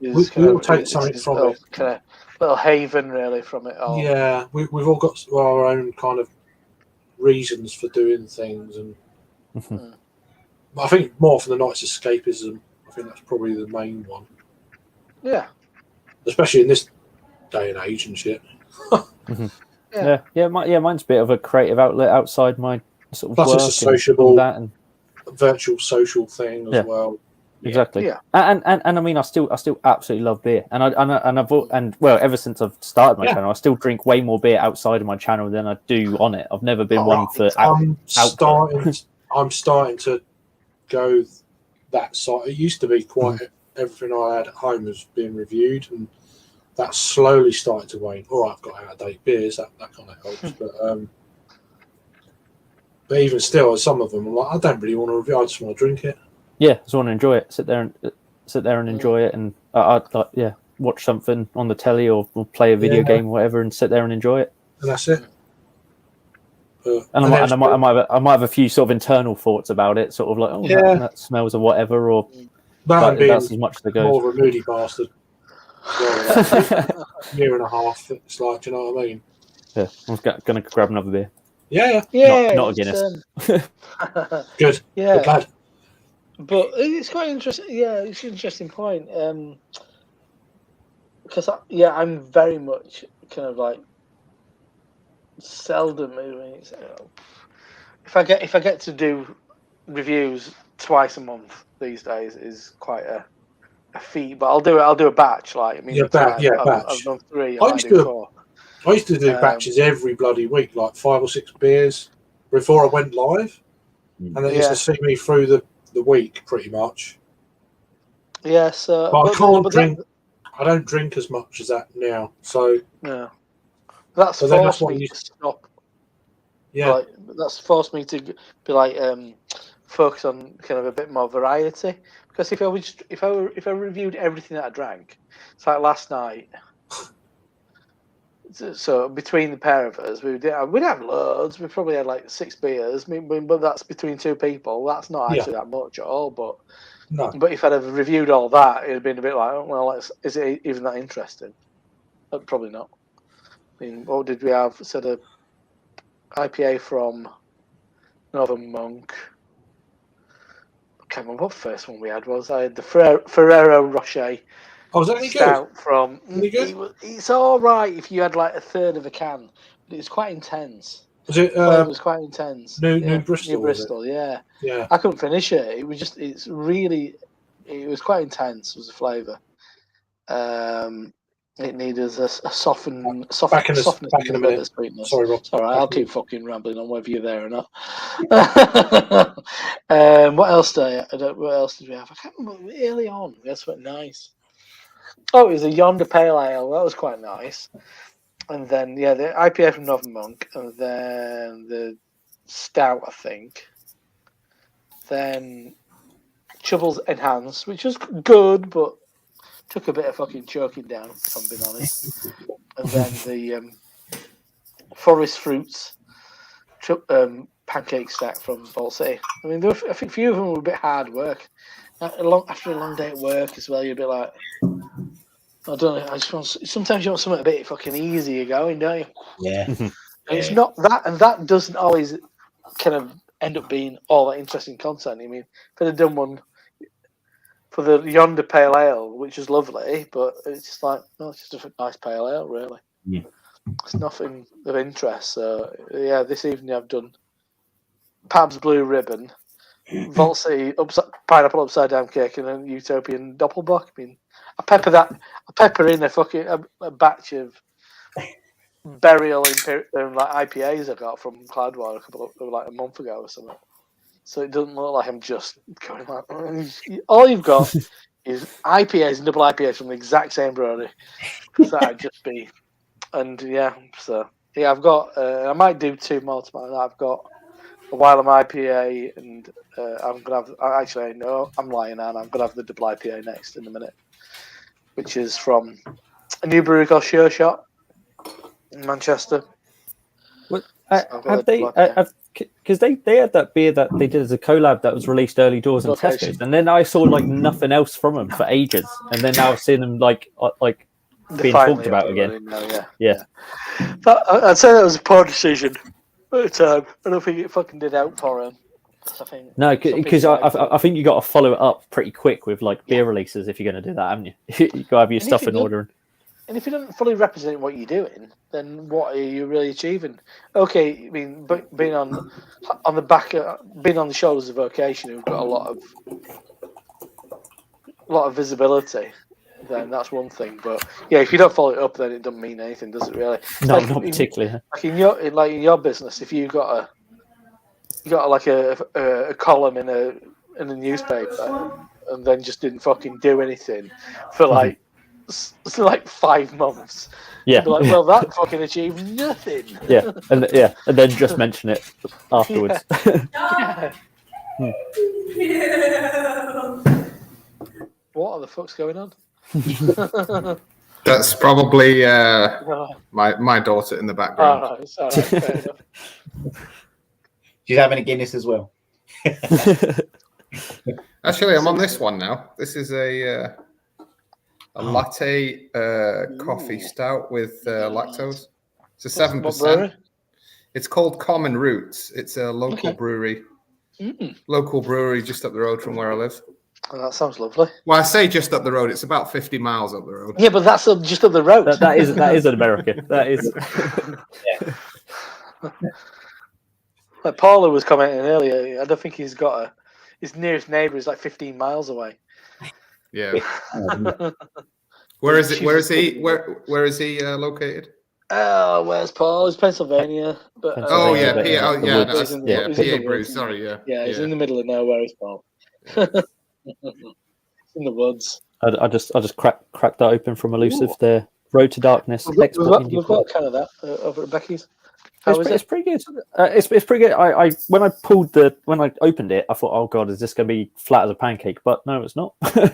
We all take something from it. Kind of little haven, really, from it all. Yeah, we've all got our own kind of reasons for doing things, and I think more for the night's escapism. I think that's probably the main one. Yeah. Especially in this day and age and shit. Mine's a bit of a creative outlet outside my sort of Plus work. It's a sociable, that and virtual social thing as well. Exactly. Yeah. And I mean, I still absolutely love beer, and ever since I've started my channel, I still drink way more beer outside of my channel than I do on it. I've never been one for. I'm starting to go that side. It used to be quite everything I had at home was being reviewed, and that's slowly started to wane. All right, I've got out of date beers. That kind of helps, but even still, some of them, I'm like, I don't really want to review. I just want to drink it. Yeah, I just want to enjoy it. Sit there and enjoy it, and watch something on the telly or play a video game or whatever, and sit there and enjoy it. And that's it. And I might have a few sort of internal thoughts about it, sort of like, that smells or whatever, or that's as much as it goes. More of a moody bastard. Year and a half. It's like, do you know what I mean? Yeah, I'm going to grab another beer. Yeah. Not a Guinness. Good. Yeah. Good lad. But it's quite interesting. Yeah, it's an interesting point. Because I'm very much kind of like seldom moving. If I get to do reviews twice a month these days is quite a feat. But I'll do a batch. Like I mean, batch. I've done 3. I used to do batches every bloody week, like 5 or 6 beers before I went live, and they used to see me through the week pretty much. Yeah, so but I can't drink. I don't drink as much as that now. So yeah, that's forced me to stop. Yeah, like, that's forced me to be like focus on kind of a bit more variety. Because if I reviewed everything that I drank, it's like last night. So between the pair of us, we'd have loads. We probably had like 6 beers, but that's between 2 people. That's not actually that much at all. But no. But if I'd have reviewed all that, it'd been a bit like, well, is it even that interesting? Probably not. I mean, what did we have? So the IPA from Northern Monk. I can't remember what the first one we had was. I had the Ferrero Rocher. Oh, was that any good? From it's all right if you had like a third of a can, but it's quite intense. Was it? It was quite intense. New Bristol. New Bristol, yeah. Yeah. I couldn't finish it. It was it was quite intense. Was the flavour. It needed a soften, Back in a softness back in a and bit minute. of sweetness. Sorry, Rob. It's all right. I'll Back in- keep fucking rambling on whether you're there or not. What else what else did we have? I can't remember. Early on, we had something nice. Oh, it was a Yonder Pale Ale. That was quite nice. And then the IPA from Northern Monk, and then the Stout, I think. Then Chubble's Enhanced, which was good, but took a bit of fucking choking down, if I'm being honest. And then the Forest Fruits pancake stack from Vault City. I mean, I think a few of them were a bit hard work. After a long day at work as well, you'd be like, I don't know. I just want. Sometimes you want something a bit fucking easier going, don't you? Yeah. And it's not that, and that doesn't always kind of end up being all that interesting content. I mean, if they'd have done one for the Yonder Pale Ale, which is lovely, but it's just like, no, it's just a nice pale ale, really. Yeah. It's nothing of interest. So yeah, this evening I've done Pab's Blue Ribbon, Vault City pineapple upside down cake, and then Utopian Doppelbock. I mean, I pepper in a batch of Burial like IPAs I got from Cloudwater a month ago or something. So it doesn't look like I'm just going like. All you've got is IPAs and double IPAs from the exact same brewery. So that'd just be, and yeah. So yeah, I've got. I might do 2 more tomorrow. I've got a Wylam IPA, and I'm gonna have. Actually, no, I'm lying now. I'm gonna have the double IPA next in a minute, which is from a new brewery called Sure Shot in Manchester. What have they? Because they had that beer that they did as a collab that was released early doors in Location. Tesco's, and then I saw like nothing else from them for ages, and then now I've seen them like being talked about again. Yeah. But I'd say that was a poor decision at the time. I don't think it fucking did out for him. No, because I think you got to follow it up pretty quick with like beer releases if you're going to do that, haven't you? You got to have your stuff in order. And if you don't fully represent what you're doing, then what are you really achieving? Okay, I mean, being on the back, being on the shoulders of Vocation, who've got a lot of visibility, then that's one thing. But yeah, if you don't follow it up, then it doesn't mean anything, does it really? No, not particularly. Like in your business, if you got a column in a newspaper, and then just didn't fucking do anything for like 5 months. Yeah. Like, well, that fucking achieved nothing. Yeah, and then just mention it afterwards. What the fuck's going on? That's probably my daughter in the background. All right, fair enough. She's having a Guinness as well. Actually, I'm on this one now. This is a latte coffee stout with lactose. It's a 7%. It's called Common Roots. It's a local brewery. Local brewery just up the road from where I live. Well, that sounds lovely. Well, I say just up the road. It's about 50 miles up the road. Yeah, but that's just up the road. That is an American. That is. Like Paula was commenting earlier, I don't think he's got his nearest neighbour is like 15 miles away. Yeah. Where is he? Where is he located? Oh, where's Paul? He's Pennsylvania. But PA PA Brews. Sorry, yeah. Yeah, he's in the middle of nowhere. He's Paul. In the woods. I just cracked that open from Elusive. There, Road to Darkness. We've got kind of that over at Becky's. It's pretty good. It's pretty good. When I opened it, I thought, oh god, is this going to be flat as a pancake? But no, it's not. Black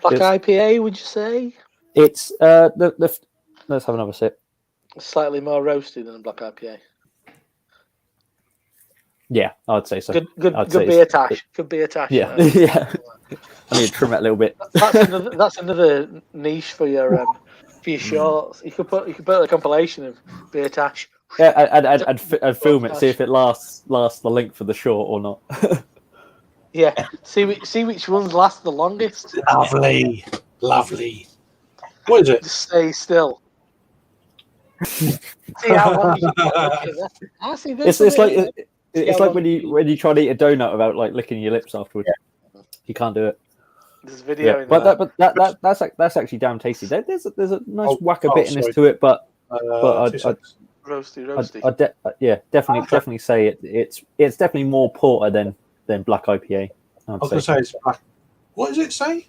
IPA, would you say? It's let's have another sip. Slightly more roasty than a black IPA. Yeah, I'd say so. Good beer tash. Good beer tash. Yeah, yeah. I need to trim it a little bit. That's another niche for your shorts. You could put a compilation of beer tash. Yeah, and film it, see if it lasts the length of the short or not. Yeah, see which ones last the longest. Lovely. What is it? Just stay still. See how long you can see this. It's like when you try to eat a donut without like licking your lips afterwards. You can't do it. There's a video in But there. that's actually damn tasty. There's a nice Oh, whack of oh, bitterness sorry. to it, but 2 seconds. Roasty. definitely say it's definitely more porter than black IPA. I was going to say it's black. What does it say?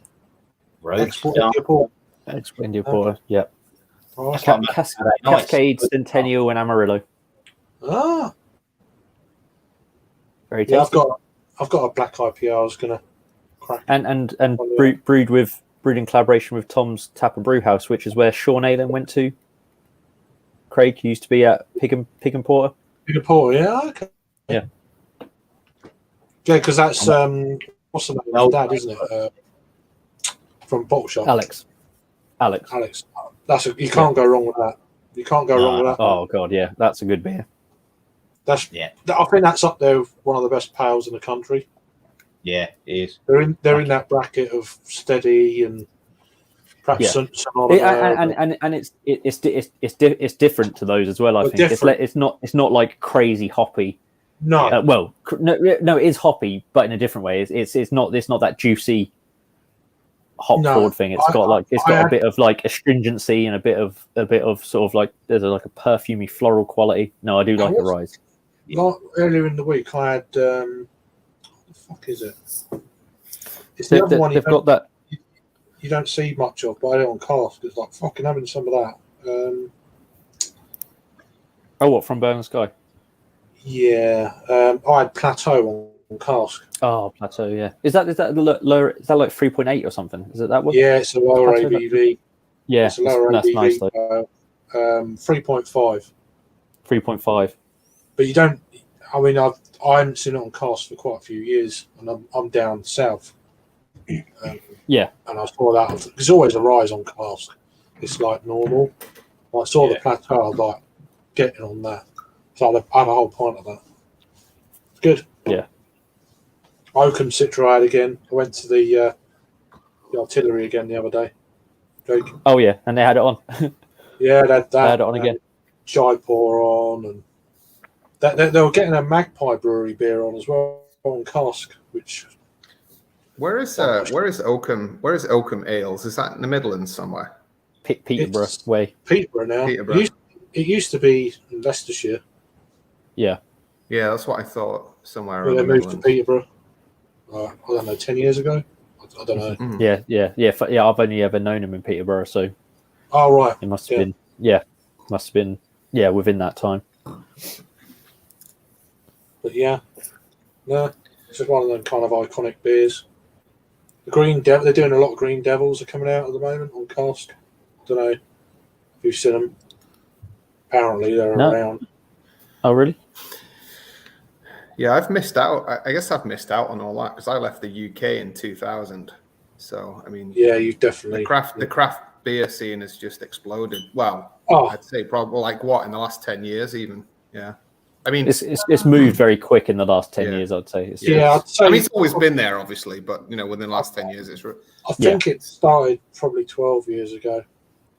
Roast. Export India Port. It's India porter. Yeah. Oh, that's Can't not Nice. Cascade, Centennial, and Amarillo. Ah, Very tasty. yeah, I've got a black IPA. I was going to crack. and Oh, yeah. brewed in collaboration with Tom's Tap and Brew House, which is where Sean Aylen went to. Craig used to be at Pig and Porter. India Port, yeah, okay. Yeah. Yeah, because that's what's the name of No. his dad, isn't it? From Bottle Shop. Alex. Alex. You can't go wrong with that. You can't go wrong with that. Oh god, yeah, that's a good beer. That's Yeah. I think that's up there with one of the best pales in the country. Yeah, it is. They're in that bracket of steady and perhaps Yeah. some other And it's different to those as well. I Well, think different. it's not like crazy hoppy. no. No, it is hoppy, but in a different way. It's not that juicy hop No, forward thing. It's I- got I a had- bit of like astringency and a bit of sort of like there's like a perfumey floral quality. No, I do like a rise. Earlier in the week, I had what the fuck is it? It's the other one They've got that. you don't see much of, but I had it on cask. It's like fucking having some of that. Oh, what from Burn Sky? Yeah, I had Plateau on cask. Oh, Plateau. Yeah, is that lower? Is that like 3.8 or something? Is it that one? Yeah, it's a lower Plateau, ABV. yeah. It's a lower That's ABV. nice though. 3.5. 3.5. But you don't. I mean, I haven't seen it on cask for quite a few years, and I'm down south. Yeah. And I saw that. There's always a rise on cask. It's like normal. I saw the Plateau. I was like, getting on that. So I had a whole pint of that. It's good. Yeah. Oakham Citroad again. I went to the artillery again the other day. Jake. Oh yeah, and they had it on. Yeah, that They had it on again. Jaipur on, and they were getting a Magpie Brewery beer on as well on cask, which Where is Oakham Ales? Is that in the Midlands somewhere? Peterborough It's- way. Peterborough now. Peterborough. It used to be in Leicestershire. Yeah. Yeah, that's what I thought. Somewhere When around they the moved to Midlands. Peterborough. I don't know, 10 years ago. I don't know. Mhm. Yeah. I've only ever known him in Peterborough, so Oh right. it must have been within that time. But yeah, no, it's just one of them kind of iconic beers. The Green Devil, they're doing a lot of Green Devils are coming out at the moment on cask. Don't know if you've seen them. Apparently they're No. around. Oh really? Yeah, I've missed out. I guess I've missed out on all that because I left the UK in 2000. So I mean, Yeah, you've definitely. the craft beer scene has just exploded. Well, Oh, I'd say probably like what in the last 10 years, even. Yeah, I mean, It's moved very quick in the last 10 Yeah. years, I'd say. It's yeah, I'd say. I mean, it's always been there, obviously, but within the last 10 years, it's I think it started probably 12 years ago.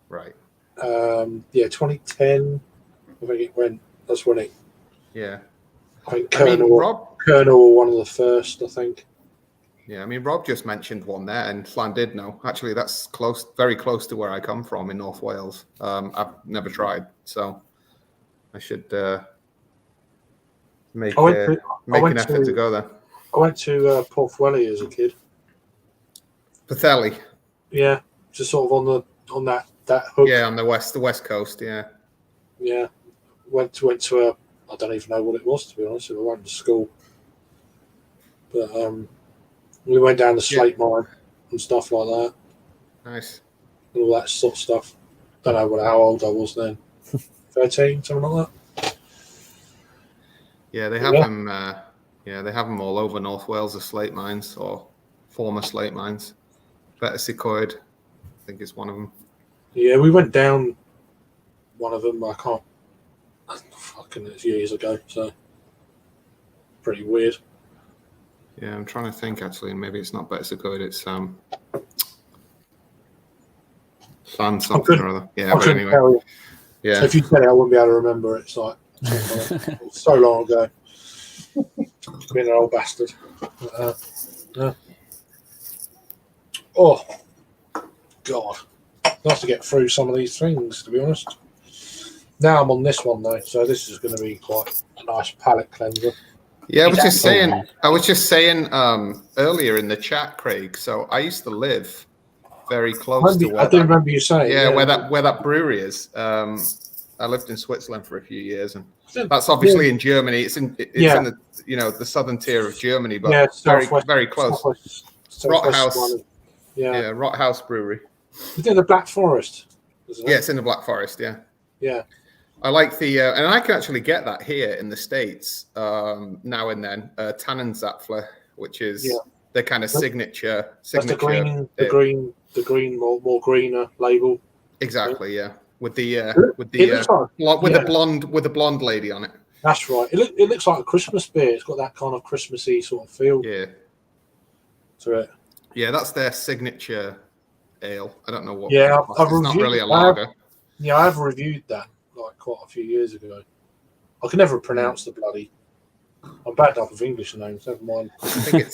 right. 2010. I think it went. That's when it. Yeah, I think I mean, Colonel were one of the first. I think. Yeah, I mean, Rob just mentioned one there, and Llandudno. Actually, that's close, very close to where I come from in North Wales. I've never tried, so I should make I went make went an effort to- to go there. I went to Porthwelly as a kid. Pathelli, Yeah, just sort of on that hook. yeah, on the west coast, yeah. Yeah, went to a. I don't even know what it was, to be honest. I went to school, but we went down the slate mine and stuff like that, Nice. and all that sort of stuff. Don't know how old I was then. 13, something like that. Yeah, they have Yeah. them. They have them all over North Wales, the slate mines or former slate mines. Betws-y-Coed, I think it's one of them. Yeah, we went down one of them. I can't. Fucking, it's years ago, so pretty weird. Yeah, I'm trying to think actually, and maybe it's not Betws-y-Coed, it's Llan something or other. Yeah, I but couldn't anyway. tell you. Yeah. So if you said it, I wouldn't be able to remember it. It's like so long ago. Being an old bastard. Yeah. Oh, God. Nice to get through some of these things, to be honest. Now I'm on this one, though, so this is going to be quite a nice palate cleanser. Yeah, I was just saying. Exactly. I was just saying earlier in the chat, Craig. So I used to live very close to where I do remember you saying. yeah, where that brewery is. I lived in Switzerland for a few years, and that's obviously in Germany. It's in the the southern tier of Germany, but very close. Rothaus. Yeah, Rothaus Brewery. It's in the Black Forest, isn't it? Yeah, it's in the Black Forest. Yeah. Yeah. I like the, and I can actually get that here in the States now and then. Tannenzapfler, which is the kind of signature. That's the green, more greener label. Exactly, yeah. With the blonde lady on it. That's right. It looks like a Christmas beer. It's got that kind of Christmassy sort of feel. Yeah. To it. Yeah, that's their signature ale. I don't know what. Yeah, it's not really a lager. I have reviewed that like quite a few years ago. I can never pronounce the bloody. I'm bad enough with English names. Never mind. I think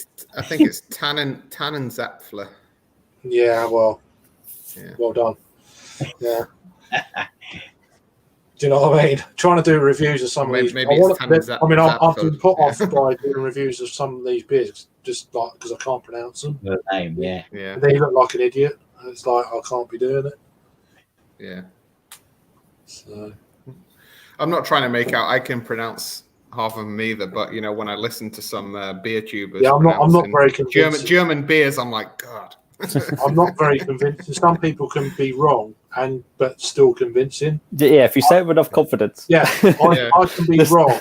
it's Tannenzapfler. Yeah, well, Yeah. well done. Yeah. Do you know what I mean? Trying to do reviews of some of these. I've been put off by doing reviews of some of these beers just like because I can't pronounce them. The name, yeah. Yeah. They look like an idiot. And it's like I can't be doing it. Yeah. So. I'm not trying to make out I can pronounce half of them either, but when I listen to some beer tubers, I'm not very convinced. German beers, I'm like, God. I'm not very convinced. Some people can be wrong but still convincing. Yeah, if you say it with enough confidence. Yeah, I can be wrong,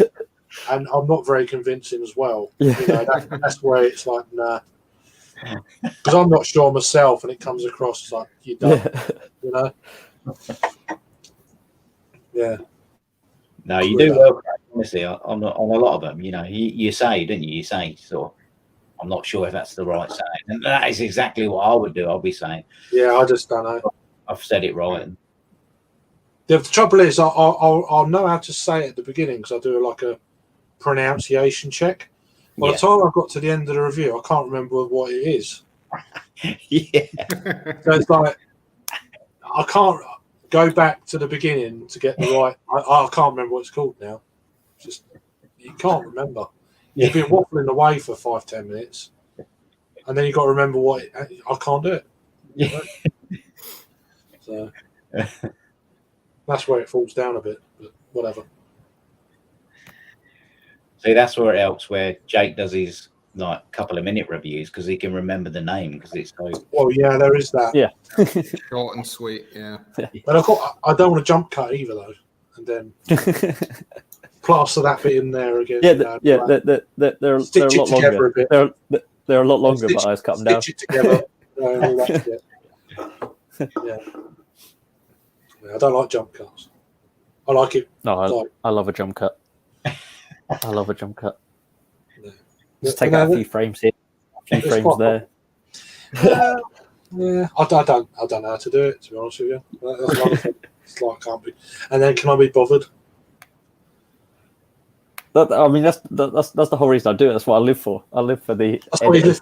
and I'm not very convincing as well. Yeah. That's where it's like, nah, because I'm not sure myself, and it comes across like you don't, Yeah. No, you do well, Craig, honestly, on a lot of them. You say, don't you? You say, sort of, I'm not sure if that's the right saying. And that is exactly what I would do. I'll be saying. Yeah, I just don't know. I've said it right. The trouble is, I'll know how to say it at the beginning because I do like a pronunciation check. By the time I got to the end of the review, I can't remember what it is. Yeah. So it's like I can't go back to the beginning to get the right. I can't remember what it's called now. Just you can't remember. You've been waffling away for 5-10 minutes, and then you got to remember what I can't do it. Yeah. So that's where it falls down a bit, but whatever. See, that's where it helps. Where Jake does his like couple of minute reviews because he can remember the name because it's so. Well, yeah, there is that. Yeah. Short and sweet, yeah. But I don't want to jump cut either though, and then plaster that bit in there again. They're a lot longer. They're a lot longer, but I just cut them down. Stitch it together. All that shit. Yeah. I don't like jump cuts. I like it. No, I love a jump cut. I love a jump cut. Yeah. Just take out a few frames here, a few frames there. Yeah, I don't know how to do it, to be honest with you. That's another thing. It's like can't be. And then can I be bothered? That's the whole reason I do it. That's what I live for. I live for the. That's what you live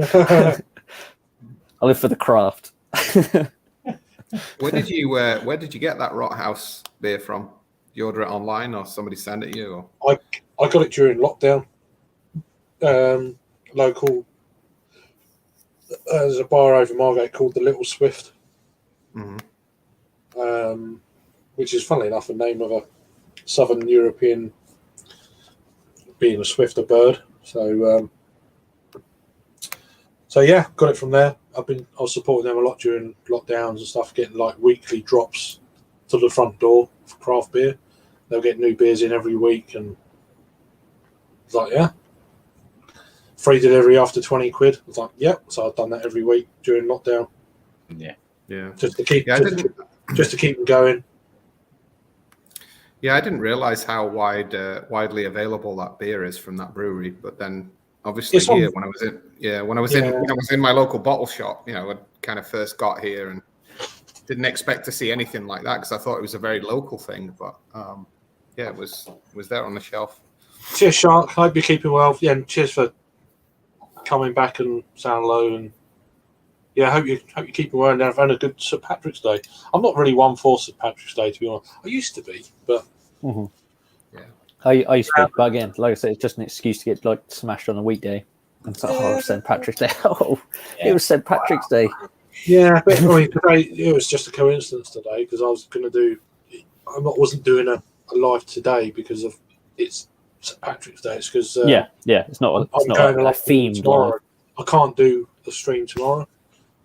for. I live for the craft. Where did you get that Rothaus beer from? Did you order it online or somebody send it to you? Or? I got it during lockdown. Local. There's a bar over Margate called the Little Swift, which is funnily enough the name of a Southern European, being a swift, a bird. So yeah, got it from there. I was supporting them a lot during lockdowns and stuff, getting like weekly drops to the front door for craft beer. They'll get new beers in every week, and it's like, yeah, free delivery after 20 quid. I was like, yep. So I've done that every week during lockdown. Yeah. Just to keep them going. Yeah, I didn't realize how widely available that beer is from that brewery. But then, obviously, here when I was in my local bottle shop, I kind of first got here and didn't expect to see anything like that because I thought it was a very local thing. But it was there on the shelf. Cheers, Shark. Hope you're keeping well. Yeah, and cheers for coming back and saying hello and yeah, I hope you keep it well and have a good St Patrick's Day. I'm not really one for St Patrick's Day, to be honest. I used to be, but I used to be, but again, like I said, it's just an excuse to get like smashed on a weekday. And it's like, oh, St Patrick's Day. Oh, it was St Patrick's Day. yeah, but I mean, today it was just a coincidence today because I was going to do. Wasn't doing a live today because of it's St Patrick's Day. It's because yeah, it's not I'm a going themed tomorrow. live. I can't do the stream tomorrow,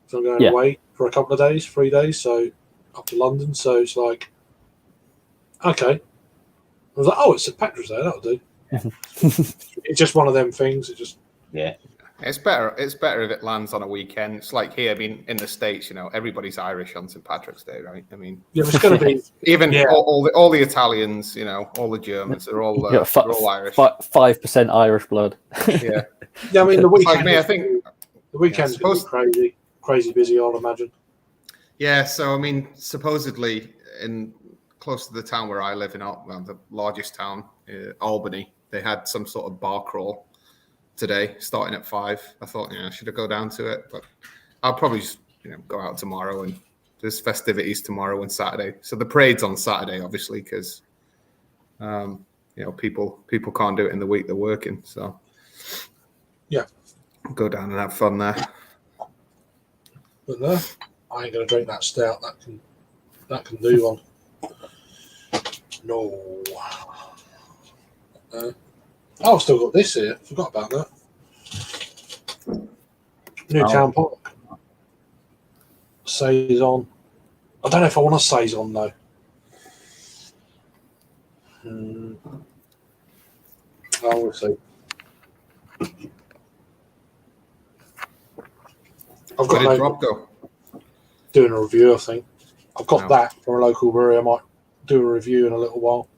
so I'm going away for a couple of days, 3 days, so up to London. So it's like, okay. I was like, oh, it's St Patrick's Day. That'll do. It's just one of them things. It just It's better. It's better if it lands on a weekend. It's like here. I mean, in the States, everybody's Irish on St Patrick's Day, right? I mean, yeah, it's going to be even all the Italians, all the Germans, they're all Irish. 5% Irish blood. Yeah. Yeah, I mean, the weekend. Like me, I think the weekend's going to be crazy busy. I'll imagine. Yeah. So I mean, supposedly in close to the town where I live the largest town, Albany, they had some sort of bar crawl today, starting at 5. I thought, should I go down to it? But I'll probably just, go out tomorrow, and there's festivities tomorrow and Saturday. So the parade's on Saturday, obviously, because people can't do it in the week they're working. So yeah, go down and have fun there. But no, I ain't gonna drink that stout. That can do one. No. I've still got this here. Forgot about that. Newtown Park. Saison. I don't know if I want a Saison though. We'll see. I've Where did got Rob go? Doing a review, I think. I've got that from a local brewery. I might do a review in a little while.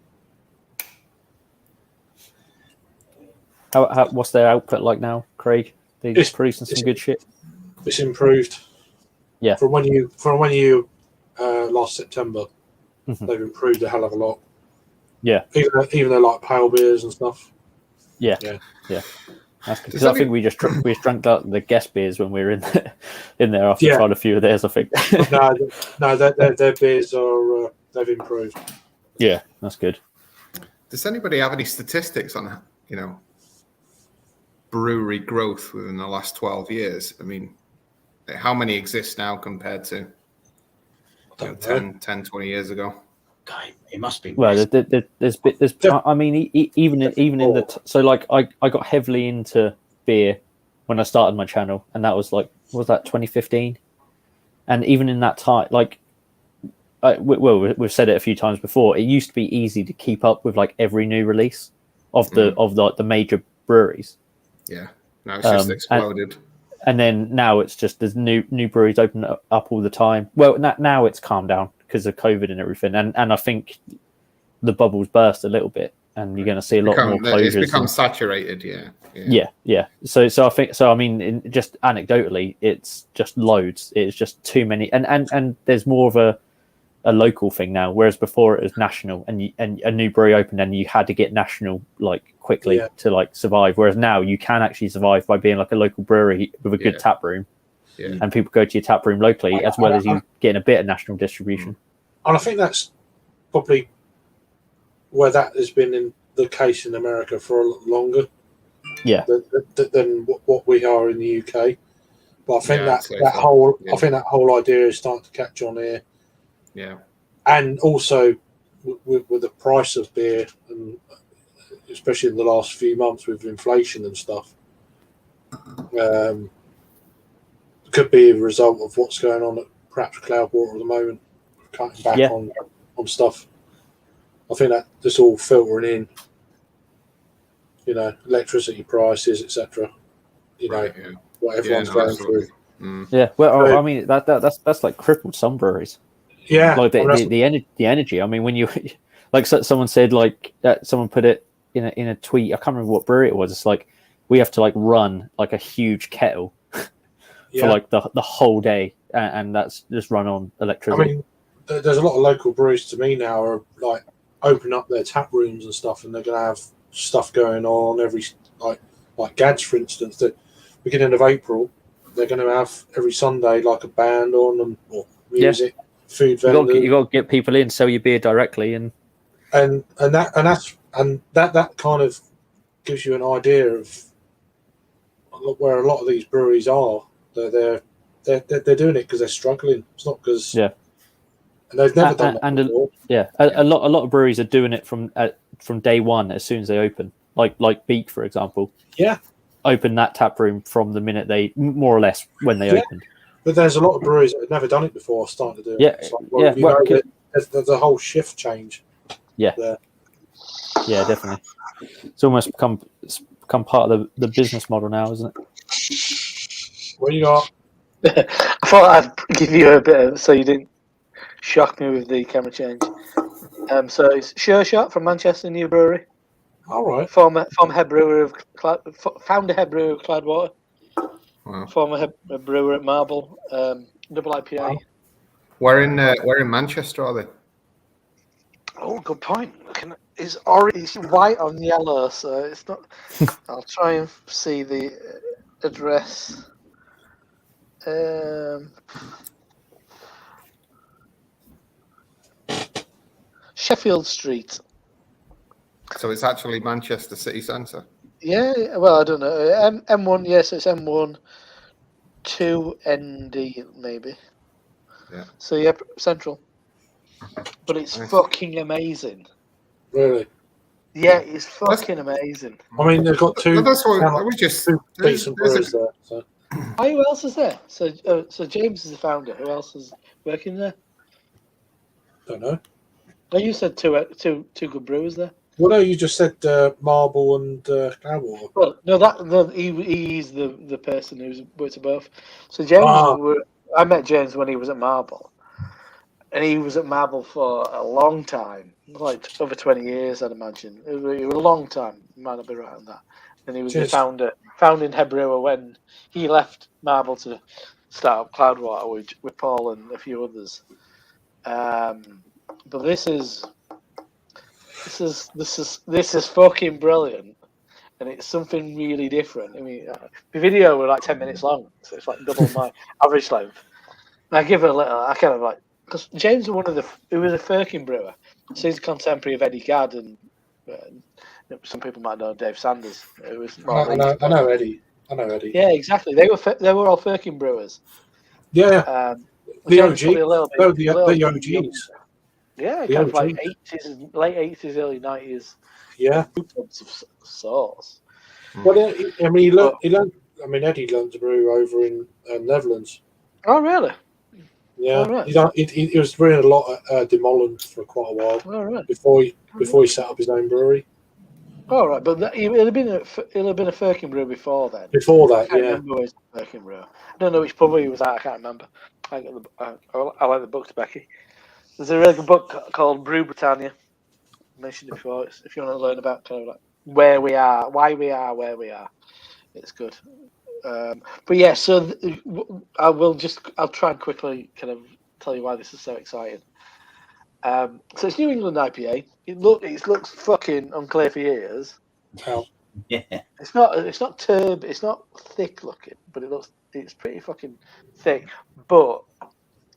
What's their output like now, Craig? They're producing some good shit. It's improved. Yeah. From when you last September, they've improved a hell of a lot. Yeah. Even though like pale beers and stuff. Yeah. That's because I think we just drank out the guest beers when we were in there after trying a few of theirs. I think. no, their beers are they've improved. Yeah, that's good. Does anybody have any statistics on brewery growth within the last 12 years? I mean, how many exist now compared to 10, 20 years ago? God, it must be. Well, there's I mean, even in the so like I got heavily into beer when I started my channel, and that was like, was that 2015? And even in that time, like, we've said it a few times before, it used to be easy to keep up with like every new release of the major breweries. Yeah, now it's just exploded. And then now it's just there's new breweries open up all the time. Well, now it's calmed down because of COVID and everything, and I think the bubbles burst a little bit, and you're going to see a lot more closures. It's become saturated, yeah. So I think so. I mean, just anecdotally, it's just loads. It's just too many, and there's more of a local thing now, whereas before it was national, and a new brewery opened and you had to get national like quickly to like survive. Whereas now you can actually survive by being like a local brewery with a good tap room, and people go to your tap room locally as well as you getting a bit of national distribution. And I think that's probably where that has been in the case in America for a lot longer, than what we are in the UK. But I think I think that whole idea is starting to catch on here. Yeah, and also with the price of beer, and especially in the last few months with inflation and stuff, could be a result of what's going on at perhaps Cloudwater at the moment, cutting back on stuff. I think that this all filtering in, electricity prices, etc. What everyone's going through. Yeah, well, I mean that's like crippled some breweries. Yeah, like the energy. I mean, when you like someone said like someone put it in a tweet. I can't remember what brewery it was. It's like we have to like run like a huge kettle for like the whole day, and that's just run on electricity. I mean, there's a lot of local breweries to me now are like open up their tap rooms and stuff, and they're going to have stuff going on every like Gads, for instance. The beginning of April, they're going to have every Sunday like a band on them or music, food You vendors, got to get people in, sell your beer directly, and that kind of gives you an idea of where a lot of these breweries are. They're doing it because they're struggling. It's not because Yeah. and they've never done that and before. a lot of breweries are doing it from day one as soon as they open. Like Beak, for example. Yeah. Open that tap room from the minute they more or less when they opened. But there's a lot of breweries that have never done it before starting to do it. Yeah, It's like, well, there's a whole shift change. Yeah. There. Yeah, definitely. It's almost become part of the business model now, isn't it? What do you got? I thought I'd give you a bit of, so you didn't shock me with the camera change. So it's Sure Shot from Manchester New Brewery. All right. Former head brewer of founder head brewer of Cloudwater. Wow. Former head brewer at Marble. Double IPA. Wow. Where in Manchester are they? Oh, good point. It's white on yellow, so it's not. I'll try and see the address. Sheffield Street. So it's actually Manchester city centre. Yeah, well, I don't know. M1, yes, it's M1, 2ND maybe. Yeah. So yeah, central. But it's Nice. fucking amazing. Really? Yeah, it's fucking amazing. I mean, they've got two. That's what I was just. two decent brewers there. So. Oh, who else is there? So James is the founder. Who else is working there? Don't know. Oh, you said two good brewers there. Well, no, you just said Marble and Cloudwater. Well, no, he's the person who's worked at both. So James, I met James when he was at Marble, and he was at Marble for a long time, like over 20 years, I'd imagine. It was a long time. Might not be right on that. And he was the founding head brewer when he left Marble to start up Cloudwater with Paul and a few others. But this is fucking brilliant, and it's something really different. I mean, the video was like 10 minutes long, so it's like double my average length. And I give it a little. I kind of like because James was he was a Firkin brewer, so he's a contemporary of Eddie Gadd, and some people might know Dave Sanders. Who was I know Eddie. Yeah, exactly. They were all Firkin brewers. Yeah. The OG. The OGs. Yeah, kind of like 80s, late 80s, early 90s. Yeah. Of sorts. Well, I mean, he learned. I mean, Eddie learned to brew over in Netherlands. Oh, really? Yeah. Oh, right. He was brewing a lot at De Molen for quite a while. Oh, right. Before he set up his own brewery. Oh, right, but it'll have been a Firkin brew before then. Before that, I can't remember his Firkin brew. I don't know which pub he was at. I can't remember. I like the books, Becky. There's a really good book called Brew Britannia. I mentioned it before. If you want to learn about kind of like where we are, why we are where we are, it's good. But yeah, so I'll try and quickly kind of tell you why this is so exciting. So it's New England IPA. It looks fucking unclear for years. How? Yeah. It's not it's not thick looking, but it's pretty fucking thick. But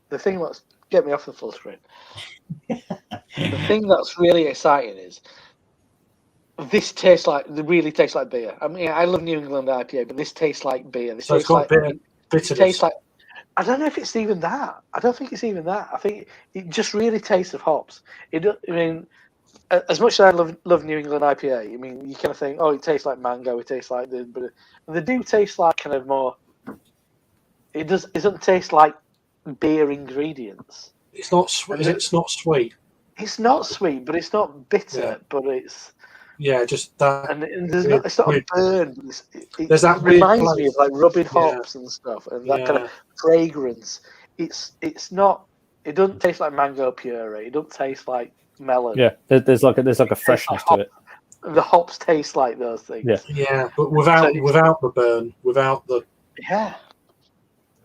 the thing that's get me off the full screen. The thing that's really exciting is this really tastes like beer. I mean, I love New England IPA, but this tastes like beer. This tastes like bitterness. It tastes like. I don't know if it's even that. I don't think it's even that. I think it just really tastes of hops. I mean, as much as I love New England IPA, I mean, you kind of think, oh, it tastes like mango. It tastes like this, but they do taste like kind of more. It doesn't taste like beer ingredients. It's not sweet. It's not sweet. It's not sweet, but it's not bitter. Yeah. But it's just that. and it's not a burn. There's that reminds me of like rubbing hops and stuff, and that kind of fragrance. It's not. It doesn't taste like mango puree. It doesn't taste like melon. Yeah, there's like a freshness to it. The hops taste like those things. Yeah, but without the burn, without the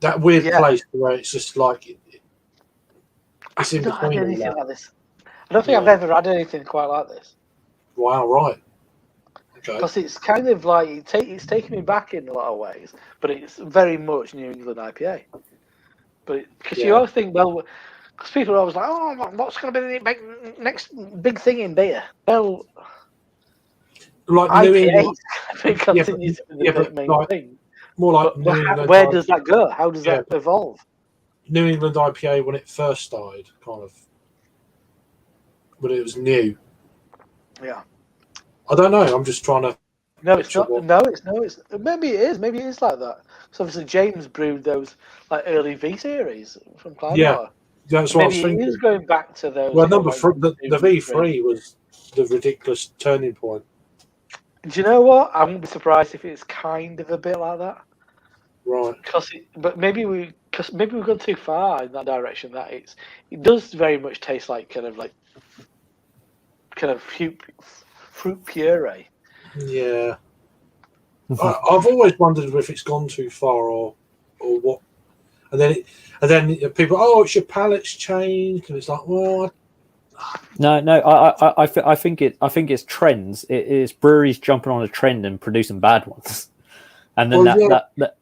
that weird place where it's just like it's in between. Anything like this. I don't think I've ever had anything quite like this. Wow! Right. Okay. Because it's kind of like it's taking me back in a lot of ways, but it's very much New England IPA. But because you always think, well, because people are always like, oh, what's going to be the next big thing in beer? Well, Like New England, IPA continues to be the main thing. more like But New England. where does that go? How does that evolve? New England IPA when it first started, kind of, when it was new. Yeah. I don't know. I'm just trying to. No, it's not. No, it's maybe it is. Maybe it is like that. So obviously James brewed those like early V series from Clydewater. Yeah, that's what I was Maybe thinking. it is going back to those. Well, the V3 was the ridiculous turning point. Do you know what? I wouldn't be surprised if it's kind of a bit like that. Right. But maybe we've gone too far in that direction. That it does very much taste like kind of fruit puree. Yeah. I've always wondered if it's gone too far or what. And then people, oh, it's your palate's changed, and it's like, well. No. I think it's trends. It is breweries jumping on a trend and producing bad ones, and then that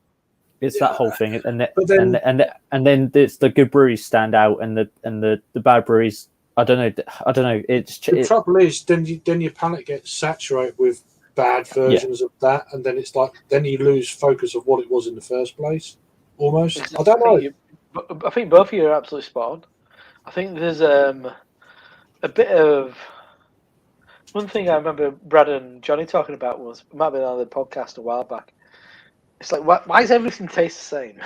it's that whole thing. And then it's the good breweries stand out, and the bad breweries. I don't know. The trouble is, then your palate gets saturated with bad versions of that, and then it's like then you lose focus of what it was in the first place. Almost. Exactly. I don't know. I think both of you are absolutely spot on. I think there's a bit of one thing I remember Brad and Johnny talking about was it might have been on the podcast a while back. It's like why does everything taste the same?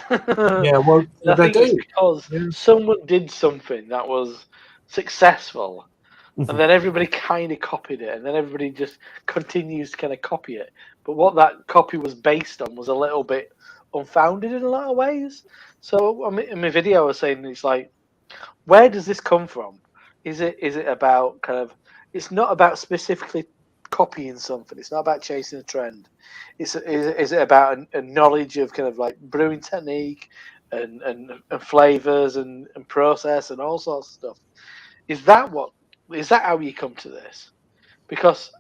Yeah, well, I think it's because someone did something that was successful, and then everybody kind of copied it, and then everybody just continues to kind of copy it. But what that copy was based on was a little bit unfounded in a lot of ways. So in my video, I was saying it's like, where does this come from? Is it about kind of? It's not about specifically copying something. It's not about chasing a trend. Is it about a knowledge of kind of like brewing technique and flavors and process and all sorts of stuff? Is that how you come to this? Because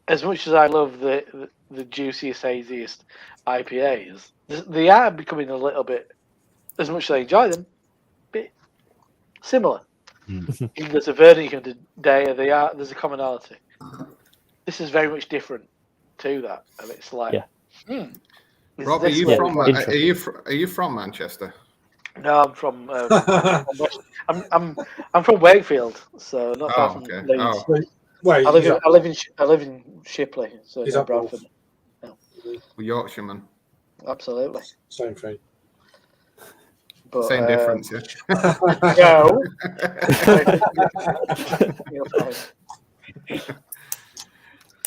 as much as I love the juiciest, haziest IPAs, they are becoming a little bit, as much as I enjoy them, a bit similar. There's a verdict of the day. There's a commonality. This is very much different to that, and it's like, Rob, are you from Manchester? No, I'm from. I'm from Wakefield, so not far from Leeds. Oh. Wait, I live in Shipley, so Is near that Bradford. Well, Yorkshireman. Absolutely. Same thing. But, Same difference, yeah. No.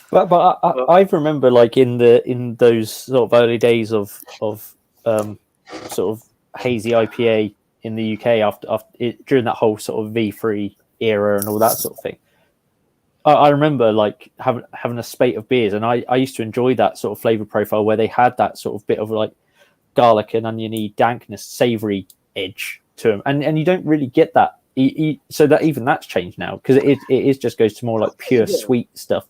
But I remember like in those sort of early days of sort of hazy IPA in the UK after during that whole sort of V3 era and all that sort of thing. I remember like having a spate of beers, and I used to enjoy that sort of flavor profile where they had that sort of bit of like garlic and oniony dankness, savory edge to them, and you don't really get that. So that even that's changed now because it just goes to more like pure sweet stuff.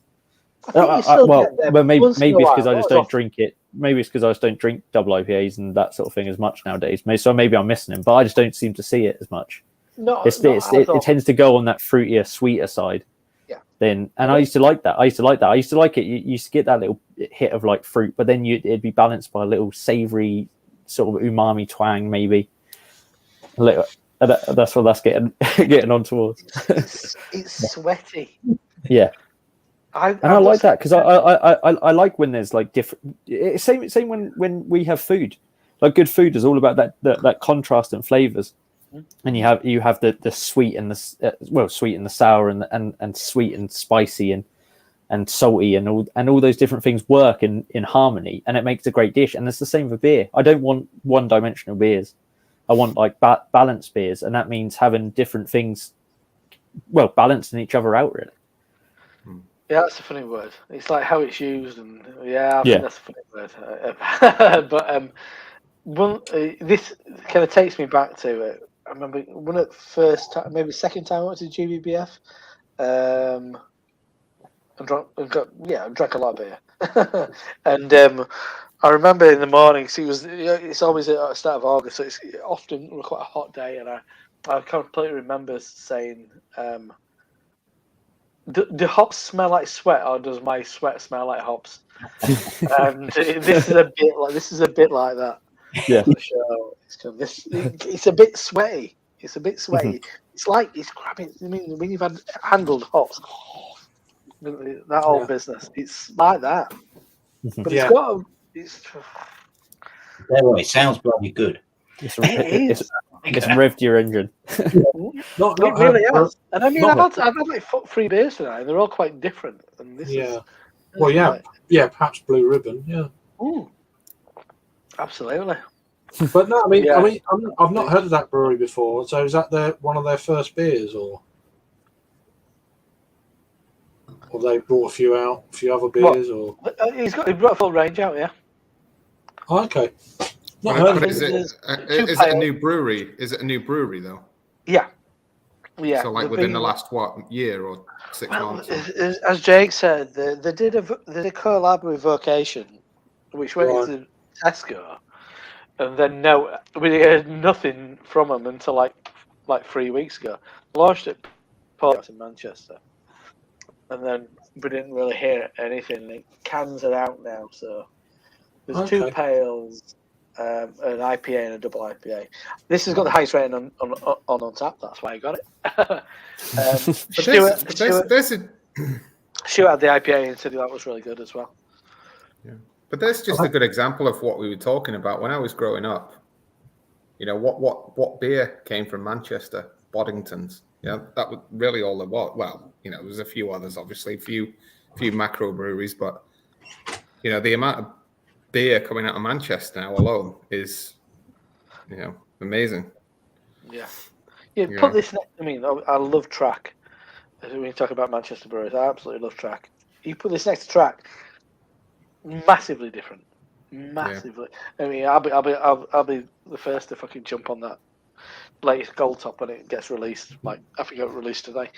Maybe it's because I just don't drink it. Maybe it's because I just don't drink double IPAs and that sort of thing as much nowadays. So maybe I'm missing them, but I just don't seem to see it as much. It tends to go on that fruitier, sweeter side. And I used to like that. I used to like it. You used to get that little hit of like fruit, but then it'd be balanced by a little savory sort of umami twang, maybe. A little. That's what that's getting on towards. It's sweaty. Yeah. I like that because I like when there's like different. Same when we have food, like good food is all about that contrast and flavors, and you have the sweet and the sweet and the sour and sweet and spicy and salty and all those different things work in harmony, and it makes a great dish. And it's the same for beer. I don't want one-dimensional beers. I want like balanced beers, and that means having different things, balancing each other out really. Yeah, that's a funny word. It's like how it's used, and I think that's a funny word. But this kind of takes me back to it. I remember one of the first time, maybe second time I went to GBBF. drank a lot of beer. And I remember in the mornings, it's always at the start of August, so it's often quite a hot day, and I completely remember saying, do hops smell like sweat, or does my sweat smell like hops? And this is a bit like that. Yeah. For sure. It's a bit sweaty. It's a bit sweaty. It's crappy. I mean, when you've handled hops, that whole business, it's like that. But Yeah. It sounds bloody good. It's It revved your engine. It really has. And I mean, not I've had like 3 beers tonight, and they're all quite different. And this is. Well, yeah, perhaps Blue Ribbon, yeah. Ooh, absolutely. But no, I mean, Yeah. I've not heard of that brewery before. So is that one of their first beers, or they brought a few other beers, or? He brought a full range out, yeah. Oh, okay. Not heard of But it. is it a new brewery? Is it a new brewery though? Yeah. Yeah. So like within the last year or 6 months? As Jake said, they did a collab with Vocation, which went into Tesco, and then we heard nothing from them until like 3 weeks ago. Launched it in Manchester, and then we didn't really hear anything. The cans are out now, so there's 2 pails, an IPA and a double IPA. This has got the highest rating on Untappd. That's why I got it. Stuart had the IPA and said that was really good as well. Yeah, but there's just a good example of what we were talking about when I was growing up. You know, what beer came from Manchester? Boddington's. Yeah, that was really all there was. Well, you know, there's a few others, obviously, a few macro breweries, but you know, the amount of beer coming out of Manchester now alone is, you know, amazing. Yeah. Put this next. I mean, I love Track. When you talk about Manchester breweries, I absolutely love Track. You put this next to Track, massively different. Massively. Yeah. I mean, I'll be the first to fucking jump on that latest Gold Top when it gets released. Like, I think it got released today.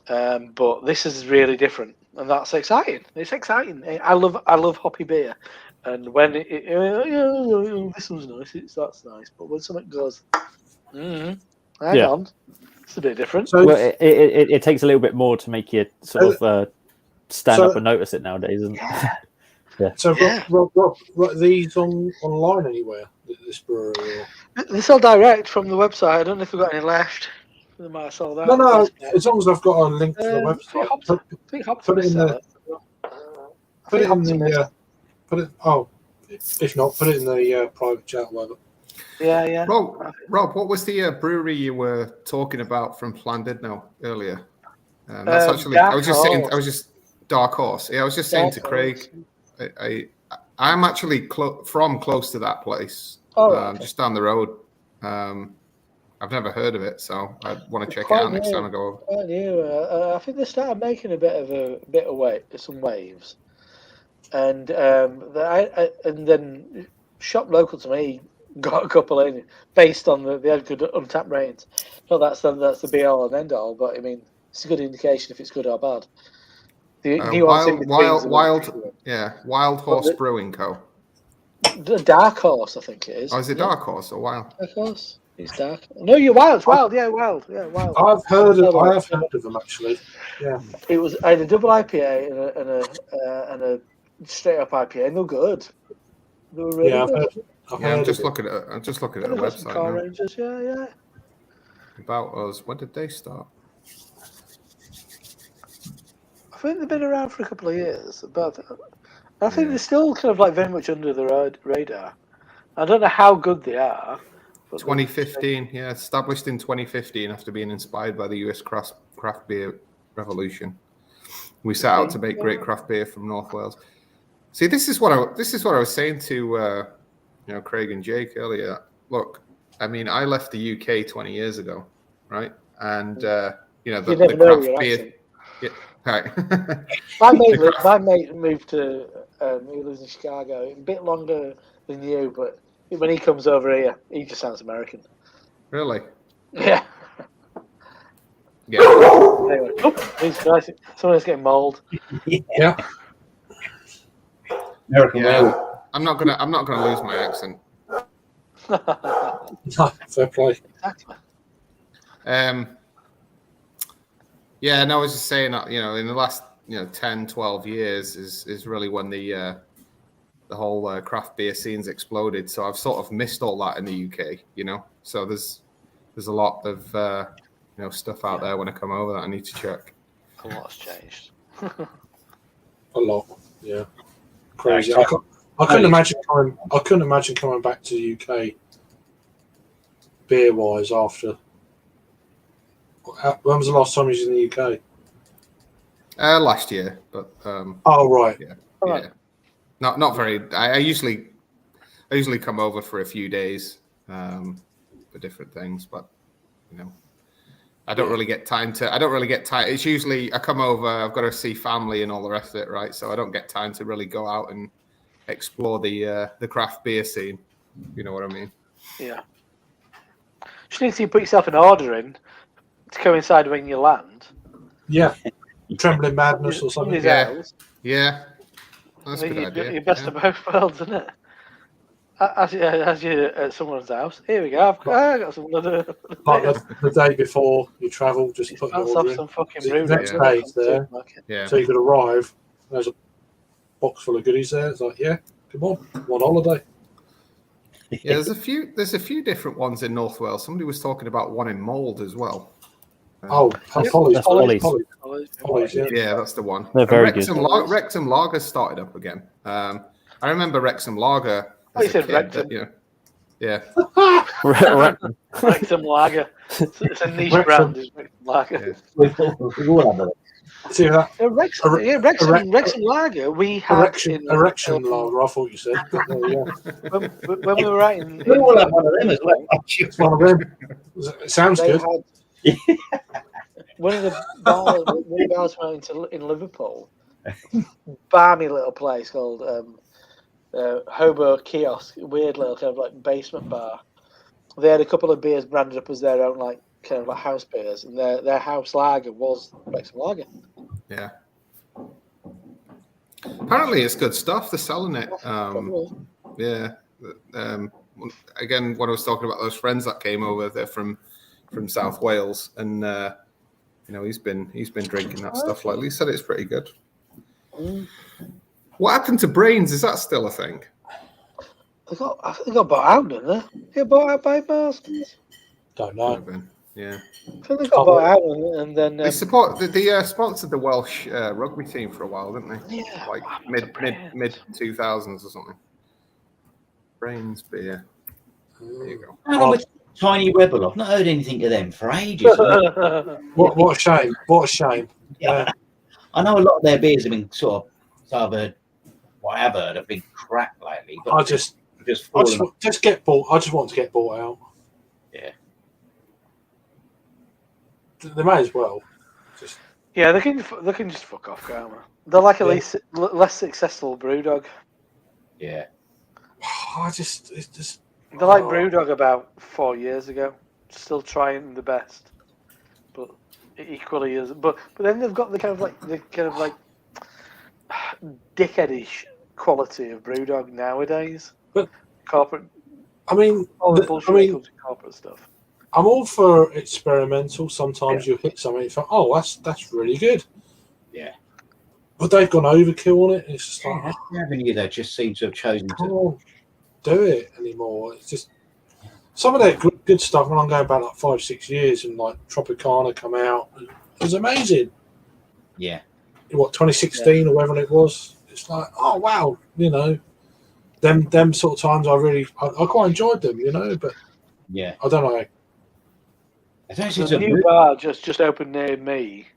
But this is really different, and that's exciting. It's exciting. I love hoppy beer, and when this one's nice, that's nice. But when something goes, hang on, it's a bit different. So it takes a little bit more to make you sort of stand up and notice it nowadays, isn't it? Yeah. So, Rob, are these online anywhere? This brewery? Or? They sell direct from the website. I don't know if we've got any left. They might have sold out. No. As long as I've got a link to the website, if not, put it in the private chat, or whatever. Yeah. Rob, what was the brewery you were talking about from Llandudno earlier? That's actually I was just Dark Horse. Yeah, I was just saying to Craig, I'm actually from close to that place, just down the road. I've never heard of it, so I want to check it out next time I go over. Quite new. I think they started making a bit of some waves, and then shop local to me got a couple in based on they had good Untappd ratings. Not that's the be all and end all, but I mean it's a good indication if it's good or bad. Wild Horse Brewing Co. The Dark Horse, I think it is. Oh, is it Dark Horse or Wild? Dark Horse. It's dark. No, you're Wild. It's Wild. Yeah, Wild. I have heard of them actually. Yeah. I had a double IPA and a straight up IPA, and they're good. They were really good. I'm just looking at the website. Car Rangers, yeah. About Us. When did they start? I think they've been around for a couple of years, but I think they're still kind of like very much under the radar. I don't know how good they are. 2015, established in 2015 after being inspired by the US craft beer revolution. We set out to make great craft beer from North Wales. See, this is what I was saying to Craig and Jake earlier. Look, I mean, I left the UK 20 years ago, right? And the craft beer. Yeah, right. My mate moved to he lives in Chicago, a bit longer than you, but when he comes over here, he just sounds American. Really? Yeah. Yeah. Anyway, oh, Jesus Christ, someone's getting mauled. Yeah. American Yeah. Werewolf. I'm not gonna lose my accent. No, fair play. Exactly. Yeah, no, I was just saying that, in the last 10, 12 years is really when the whole craft beer scene's exploded. So I've sort of missed all that in the UK, So there's a lot of stuff out there when I come over that I need to check. A lot's changed. A lot. Yeah. Crazy. I couldn't imagine coming back to the UK beer wise after. When was the last time you was in the UK? Last year, but Oh right. yeah, not very. I usually come over for a few days for different things, but I don't really get time to. I don't really get time. It's usually I come over. I've got to see family and all the rest of it, right? So I don't get time to really go out and explore the craft beer scene. You know what I mean? Yeah. Just need to put yourself an order in to coincide when you land. Yeah. Trembling Madness or something. Somebody's Yeah. house. Yeah, that's a good idea. Your best of both worlds, isn't it? As you at someone's house. Here we go. I got some other. Like the day before you travel, just put your Let's order have in. some fucking The brew. next next day's there. Yeah. So you could arrive. There's a box full of goodies there. It's like, yeah, come on, I'm on holiday. Yeah, there's a few different ones in North Wales. Somebody was talking about one in Mould as well. Oh, Polly's. That's Polly's. Polly's, yeah. Yeah, that's the one. They're And very Wrexham, good. Wrexham Lager started up again. I remember Wrexham Lager. Oh, you said Wrexham. Yeah. Wrexham Lager. It's a niche Wrexham. brand. Is Wrexham Lager. We've all had it. See that? Wrexham Lager. We had Erection lager, I thought you said. But, yeah. when we were out in. We all had one of them as well. It's one of them. It sounds They good. had one of the bars went in Liverpool. Balmy little place called Hobo Kiosk, weird little kind of like basement bar. They had a couple of beers branded up as their own like kind of like house beers, and their house lager was Wrexham Lager. Yeah. Apparently, it's good stuff. They're selling it. Yeah. Again, when I was talking about those friends that came over, they're from South Wales, and he's been drinking that stuff lately. He said it's pretty good. What happened to Brains? Is that still a thing? I think they got bought out, didn't they? They got bought out by Marston's. Don't Might have know. been. Yeah. I think they got bought out, and then They sponsored the Welsh rugby team for a while, didn't they? yeah, Like mid 2000s or something. Brains beer. There you go. How long was Tiny Rebel? I've not heard anything of them for ages. What a shame. What a shame. Yeah. I know a lot of their beers have been what I have heard have been crap lately. But I just get bought. I just want to get bought out. Yeah. They may as well. Just yeah, they can just fuck off, can't they? They're like a less successful BrewDog. Yeah. it's just. They're like BrewDog about 4 years ago, still trying the best, but it equally is. But then they've got the kind of like dickheadish quality of BrewDog nowadays. But corporate, I mean, all the bullshit that comes with corporate stuff. I'm all for experimental. Sometimes you hit something, you think, oh, that's really good. Yeah. But they've gone overkill on it. And it's just like, That's the avenue they just seem to have chosen to. can't do it anymore. It's just some of their good stuff. When I'm going back like 5-6 years, and like Tropicana come out, it was amazing. Yeah. In 2016 or whatever it was. It's like, oh wow, them sort of times I quite enjoyed them, but Yeah. I don't know. I don't So think the new bar just opened near me.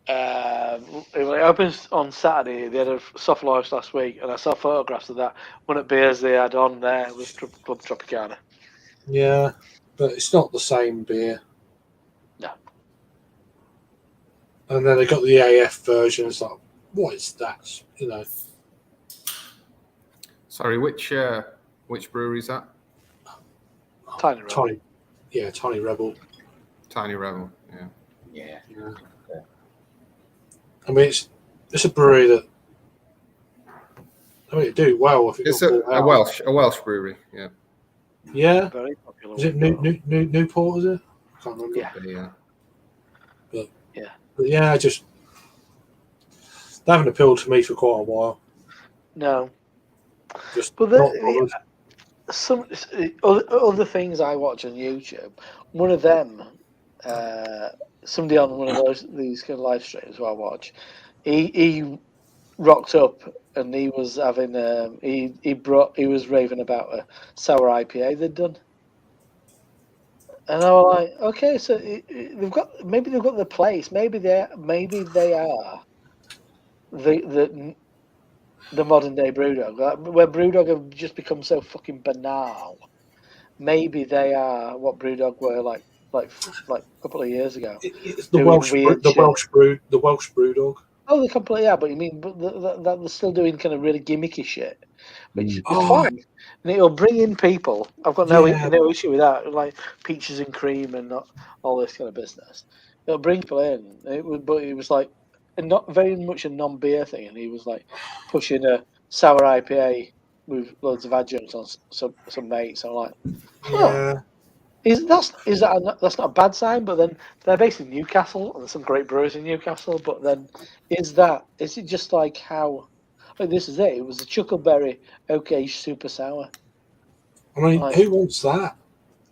It opens on Saturday. They had a soft launch last week, and I saw photographs of that. One of the beers they had on there was Club Tropicana. Yeah, but it's not the same beer. No. And then they got the AF version. It's like, what is that? Sorry, which brewery is that? Tiny Rebel. Tiny Rebel. Tiny Rebel. Yeah. Yeah. I mean, it's a brewery that. I mean, it do well if it It's got a bought out. Welsh brewery. Yeah. Yeah, Very popular. is it Newport? Is it? I can't remember. Yeah. Yeah. But yeah, just they haven't appealed to me for quite a while. No. Just But not bothered. some other things I watch on YouTube. One of them, somebody on one of these kind of live streams who I watch, he rocked up and he was having he was raving about a sour IPA they'd done, and I was like, okay, so they've got the place, maybe they are the modern day Brewdog, where Brewdog have just become so fucking banal. Maybe they are what Brewdog were like a couple of years ago. It's the doing Welsh, weird the shit. Welsh Brewdog. Oh, they completely are, but you mean, but they're still doing kind of really gimmicky shit, which is Oh. fine, and it'll bring in people. I've got no issue with that, like peaches and cream and not all this kind of business. It'll bring people in. But it was like not very much a non-beer thing, and he was like pushing a sour IPA with loads of adjuncts on some mates. I'm like, Yeah. that's not a bad sign, but then they're based in Newcastle and there's some great brewers in Newcastle. But then is it just like how? Like this is it. It was a Chuckleberry OK Super Sour. I mean, Like, who wants that?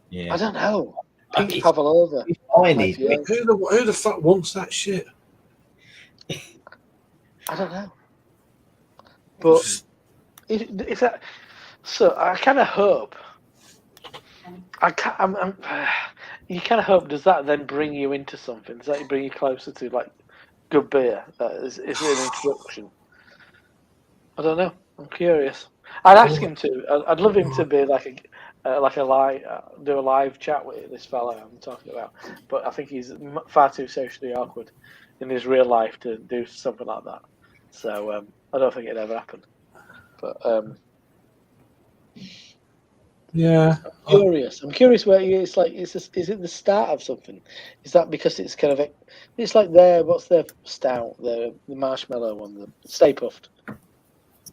Yeah. I don't know. Peach It's- Pavlova. I need IPA. Who the fuck wants that shit? I don't know. But if that, so I kind of hope. You kind of hope. Does that then bring you into something? Does that bring you closer to like good beer? Is it an introduction? I don't know. I'm curious. I'd ask him to. I'd love him to be like a live, do a live chat with this fella I'm talking about. But I think he's far too socially awkward in his real life to do something like that. So I don't think it'd ever happen. But Yeah. I'm curious where it's like. Is it the start of something? Is that because it's kind of it's like what's their stout, the marshmallow one, the Stay Puffed.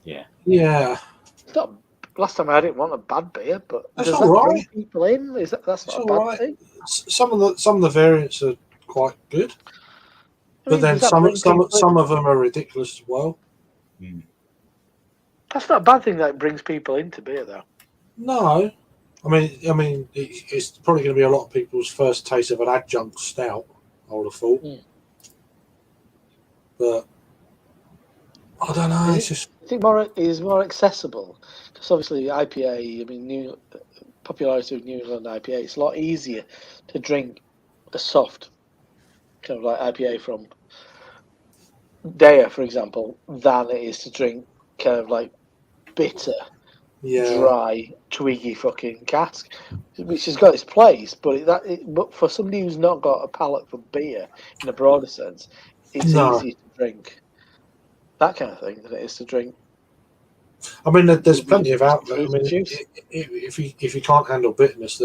Yeah. It's not. Last time I had it, wasn't a bad beer, but That's does all that right. bring people in? That's not It's a all bad right. thing? Some of the variants are quite good, I but mean, then does that some bring people in? some of them are ridiculous as well. That's not a bad thing that brings people into beer, though. No, I mean, it's probably going to be a lot of people's first taste of an adjunct stout. I would have thought, but I don't know. It's just I think is more accessible because obviously IPA. I mean, popularity of New England IPA. It's a lot easier to drink a soft kind of like IPA from Daya, for example, than it is to drink kind of like bitter, dry, twiggy fucking cask, which has got its place. But but for somebody who's not got a palate for beer in a broader sense, it's easier to drink that kind of thing than it is to drink. I mean, there's plenty of outlets. I mean, if you can't handle bitterness,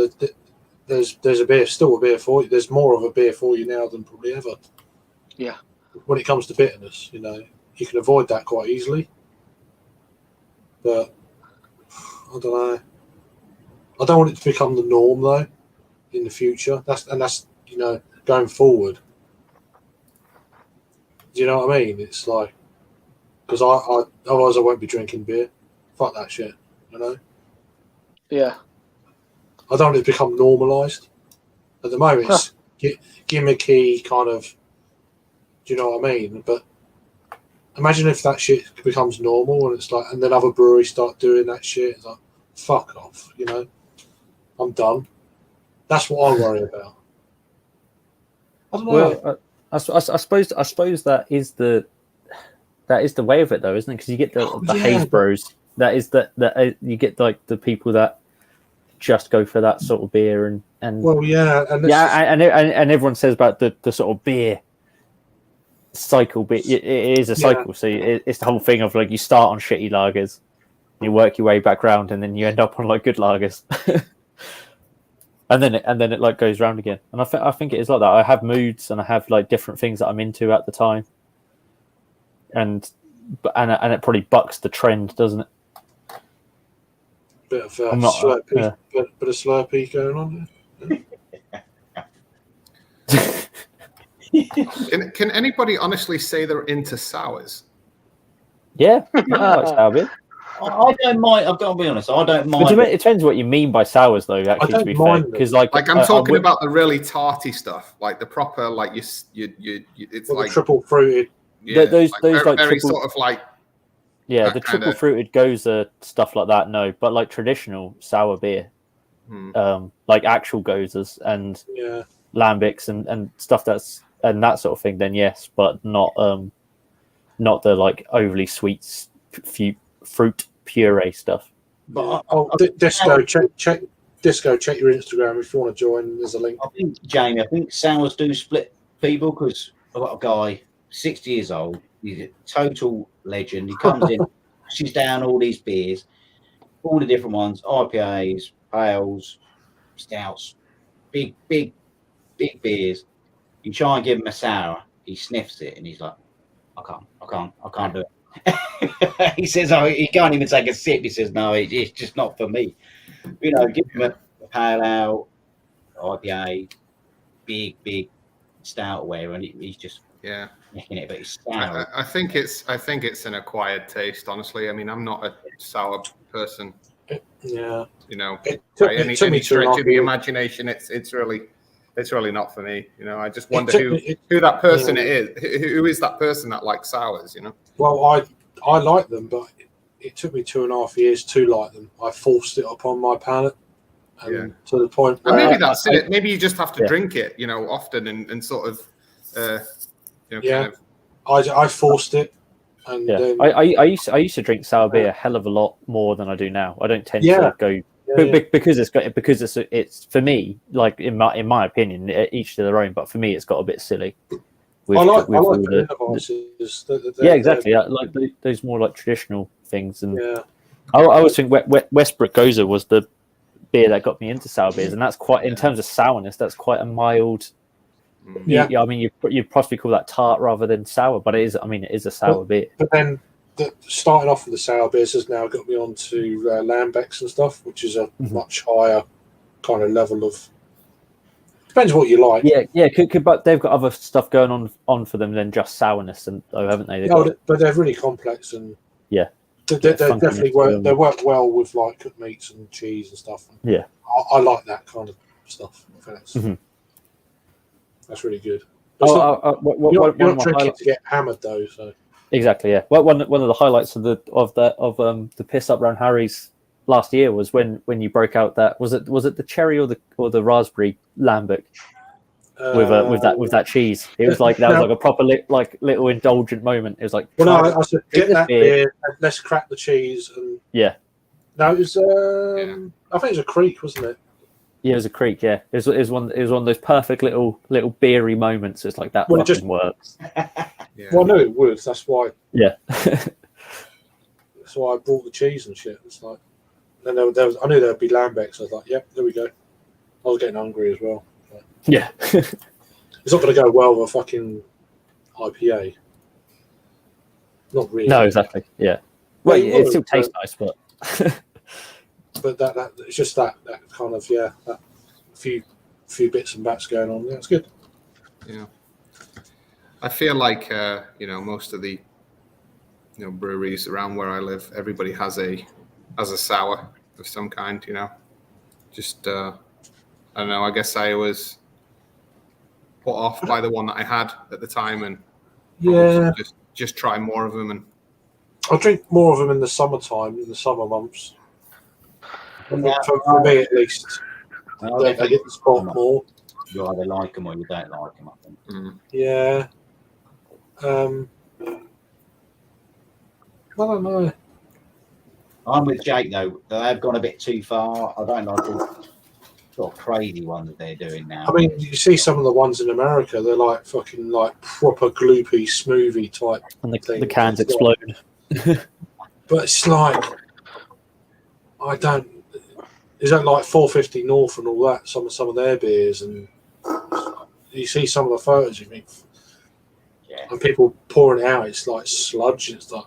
there's a beer, still a beer for you. There's more of a beer for you now than probably ever. Yeah. When it comes to bitterness, you can avoid that quite easily. But I don't know. I don't want it to become the norm though in the future. That's going forward. Do you know what I mean? It's like because I otherwise I won't be drinking beer. Fuck that shit. Yeah. I don't want it to become normalised. At the moment, it's gimmicky kind of. Do you know what I mean? But imagine if that shit becomes normal and it's like, and then other breweries start doing that shit. It's like, fuck off. I'm done. That's what I worry about. I don't know. Well, I suppose that is the way of it, though, isn't it? Because you get the haze bros. That is that you get like the people that just go for that sort of beer and well, yeah, and everyone says about the sort of beer cycle, but it is a cycle. So it's the whole thing of like you start on shitty lagers, you work your way back round, and then you end up on like good lagers. And then it like goes round again, and I think it is like that. I have moods, and I have like different things that I'm into at the time. and it probably bucks the trend, doesn't it? Bit of I'm not- Slurpee, bit of Slurpee going on there. Can anybody honestly say they're into sours? Yeah, I like sour beer. I don't mind. I've got to be honest. I don't But mind. it depends what you mean by sours, though. Actually, don't to be fair, mind them. because like Like I'm I talking would- about the really tarty stuff, like the proper, like it's Well, like the triple fruited. yeah, those very, like very triple- sort of like Yeah, that the kinda- triple fruited goza stuff like that, no. But like traditional sour beer, like actual gozas and Yeah. lambics and stuff and that sort of thing, then yes, but not the like overly sweet fruit puree stuff. But Disco, check Disco. Check your Instagram if you want to join. There's a link. I think, Jamie, I think sours do split people because I've got a guy, 60 years old. He's a total legend. He comes in, pushes down all these beers, all the different ones, IPAs, pales, stouts, big beers. You try and give him a sour, he sniffs it and he's like, I can't do it. He says, oh, he can't even take a sip. He says, no, it's just not for me. You know, give him a pale ale, IPA, big stout away, and he's just making it, but it's sour. I think it's an acquired taste. Honestly, I mean, I'm not a sour person. Yeah. You know, It by took any me stretch of the 2.5 years. imagination, it's really not for me. You know, I just wonder took who me- who that person is. Who is that person that likes sours? You know. Well, I like them, but it took me 2.5 years to like them. I forced it upon my palate, and to the point And where maybe that's it. Maybe you just have to Yeah. drink it, you know, often and sort of, Yeah. kind of. I forced it, and Yeah, then I used to drink sour beer a hell of a lot more than I do now. I don't tend Yeah. to go yeah, because it's for me, like in my opinion, each to their own. But for me, it's got a bit silly. I like all the the- devices. yeah, exactly. Like those more like traditional things. And Yeah, I always think Westbrook Goza was the beer that got me into sour beers, and that's quite in terms of sourness. That's quite a mild. Yeah. I mean, you'd possibly call that tart rather than sour, but it is. I mean, it is a sour beer. but then starting off with the sour beers has now got me onto Lambics and stuff, which is a much higher kind of level of. Depends what you like. Yeah. But they've got other stuff going on for them than just sourness, and haven't they? They've No, got- but they're really complex and Yeah. they Funkiness definitely to work. them. They work well with like cooked meats and cheese and stuff. Yeah. I like that kind of stuff. I think Mhm. that's really good. It's not- one you're of not my drinking highlights- to get hammered though. So Exactly, yeah. Well, one of the highlights of the piss up round Harry's last year was when you broke out that was it the cherry or the raspberry lambic with that cheese. It was like that was like a proper little indulgent moment. It was like Well, try- no, I said drink get this that beer. beer. Let's crack the cheese and Yeah. No, it was. I think it was a creek, wasn't it? Yeah, it was a creek. Yeah, it was one of those perfect little beery moments. It's like that Well, it fucking just- works. Yeah. Well, I knew it would. That's why. Yeah. That's why I brought the cheese and shit. It's like, then there was. I knew there'd be lambics. I was like, yep, there we go. I was getting hungry as well. Yeah. It's not going to go well with a fucking IPA. Not really. No, exactly. Yeah. Well, Well, it still tastes nice, but But that it's just that kind of that few bits and bats going on. Yeah, it's good. Yeah. I feel like most of the breweries around where I live, everybody has a sour of some kind. You know, just I don't know. I guess I was put off by the one that I had at the time, and Yeah, just try more of them. And I drink more of them in the summertime, in the summer months. Yeah. For me, at least, Well, they get the spot more. You either like them or you don't like them, I think. Yeah. I don't know. I'm with Jake though. They've gone a bit too far. I don't like the sort of crazy one that they're doing now. I mean, you see some of the ones in America, they're like fucking like proper gloopy smoothie type. and the thing. cans It's explode. But it's like, I don't. Is that like 450 North and all that? Some of their beers, and you see some of the photos, you think Yeah. and people pouring it out. It's like sludge. It's like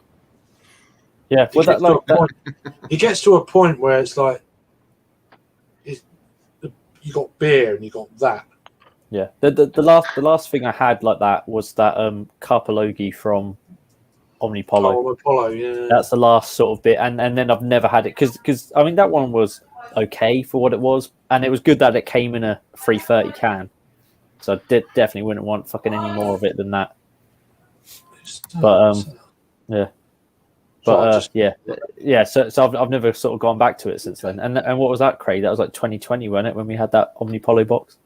Yeah, well, that like that, it gets to a point where it's like you got beer and you got that. yeah. The last thing I had like that was that Carpologi from Omnipolo. Carl Apollo, yeah. That's the last sort of bit, and then I've never had it because I mean that one was okay for what it was, and it was good that it came in a 330 can. So I definitely wouldn't want fucking any more of it than that. But yeah. But yeah. So I've never sort of gone back to it since then. And what was that, Craig? That was like 2020, wasn't it, when we had that Omnipolo box?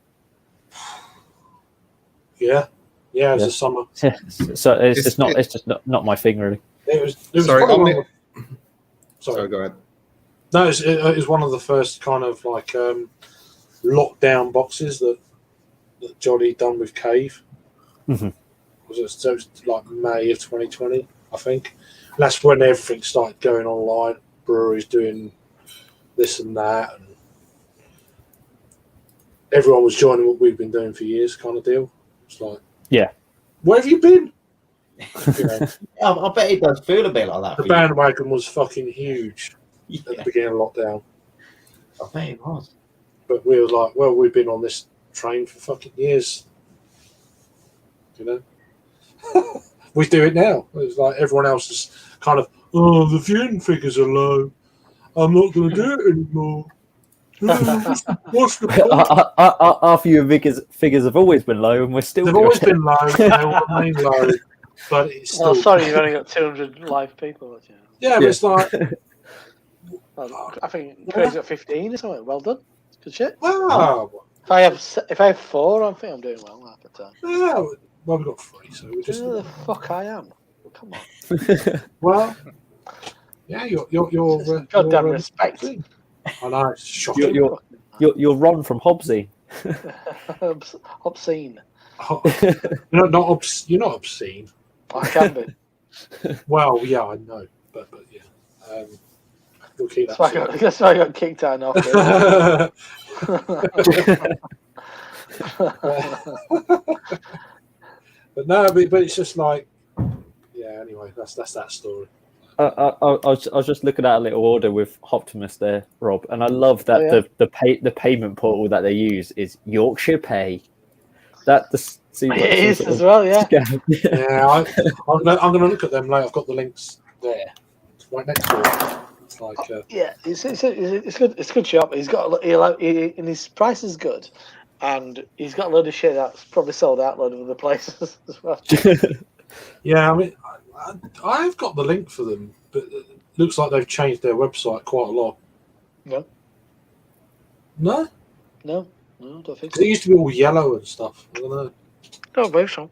Yeah, it was the summer. So it's just not my thing really. It was Sorry, sorry, go ahead. No, it was one of the first kind of like lockdown boxes that Jolly done with Cave. Mm-hmm. It was like May of 2020, I think. And that's when everything started going online. Breweries doing this and that, and everyone was joining what we've been doing for years, kind of deal. It's like, yeah, where have you been? You know, I bet it does feel a bit like that. the for bandwagon was fucking huge you. at the beginning of lockdown. I bet it was. But we were like, well, we've been on this train for fucking years. You know? We do it now. It's like everyone else is kind of, oh, the viewing figures are low. I'm not going to do it anymore. What's the point? Our viewing figures have always been low, and we're still. They've doing always it. been low. They will remain low. But it's still. Oh, sorry, you've only got 200 live people. Yeah, but it's like, I think Craig's got 15 or something. Well done. Good shit. wow. If I have 4, I think I'm doing well half the time. Yeah, well, we've got 3, so we're just. Who the fuck I am? Come on. Well, yeah, you're Goddamn respect. I know, it's shocking. You're Ron from Hobbsy. Obscene. You're not obscene. I can be. Well, yeah, I know, but yeah, we'll keep that. That's why I got kicked out of But no, but it's just like, yeah. Anyway, that's that story. I was just looking at a little order with Optimus there, Rob, and I love that the payment portal that they use is Yorkshire Pay. That seems like it is as well, yeah. Yeah, I'm going to look at them later. I've got the links there, it's right next to it. It's like yeah, it's good. It's a good shop. He's got and his price is good, and he's got a load of shit that's probably sold out a load of other places as well. yeah, I mean, I've got the link for them, but it looks like they've changed their website quite a lot. No, don't think so. It used to be all yellow and stuff. I don't know. Don't believe so.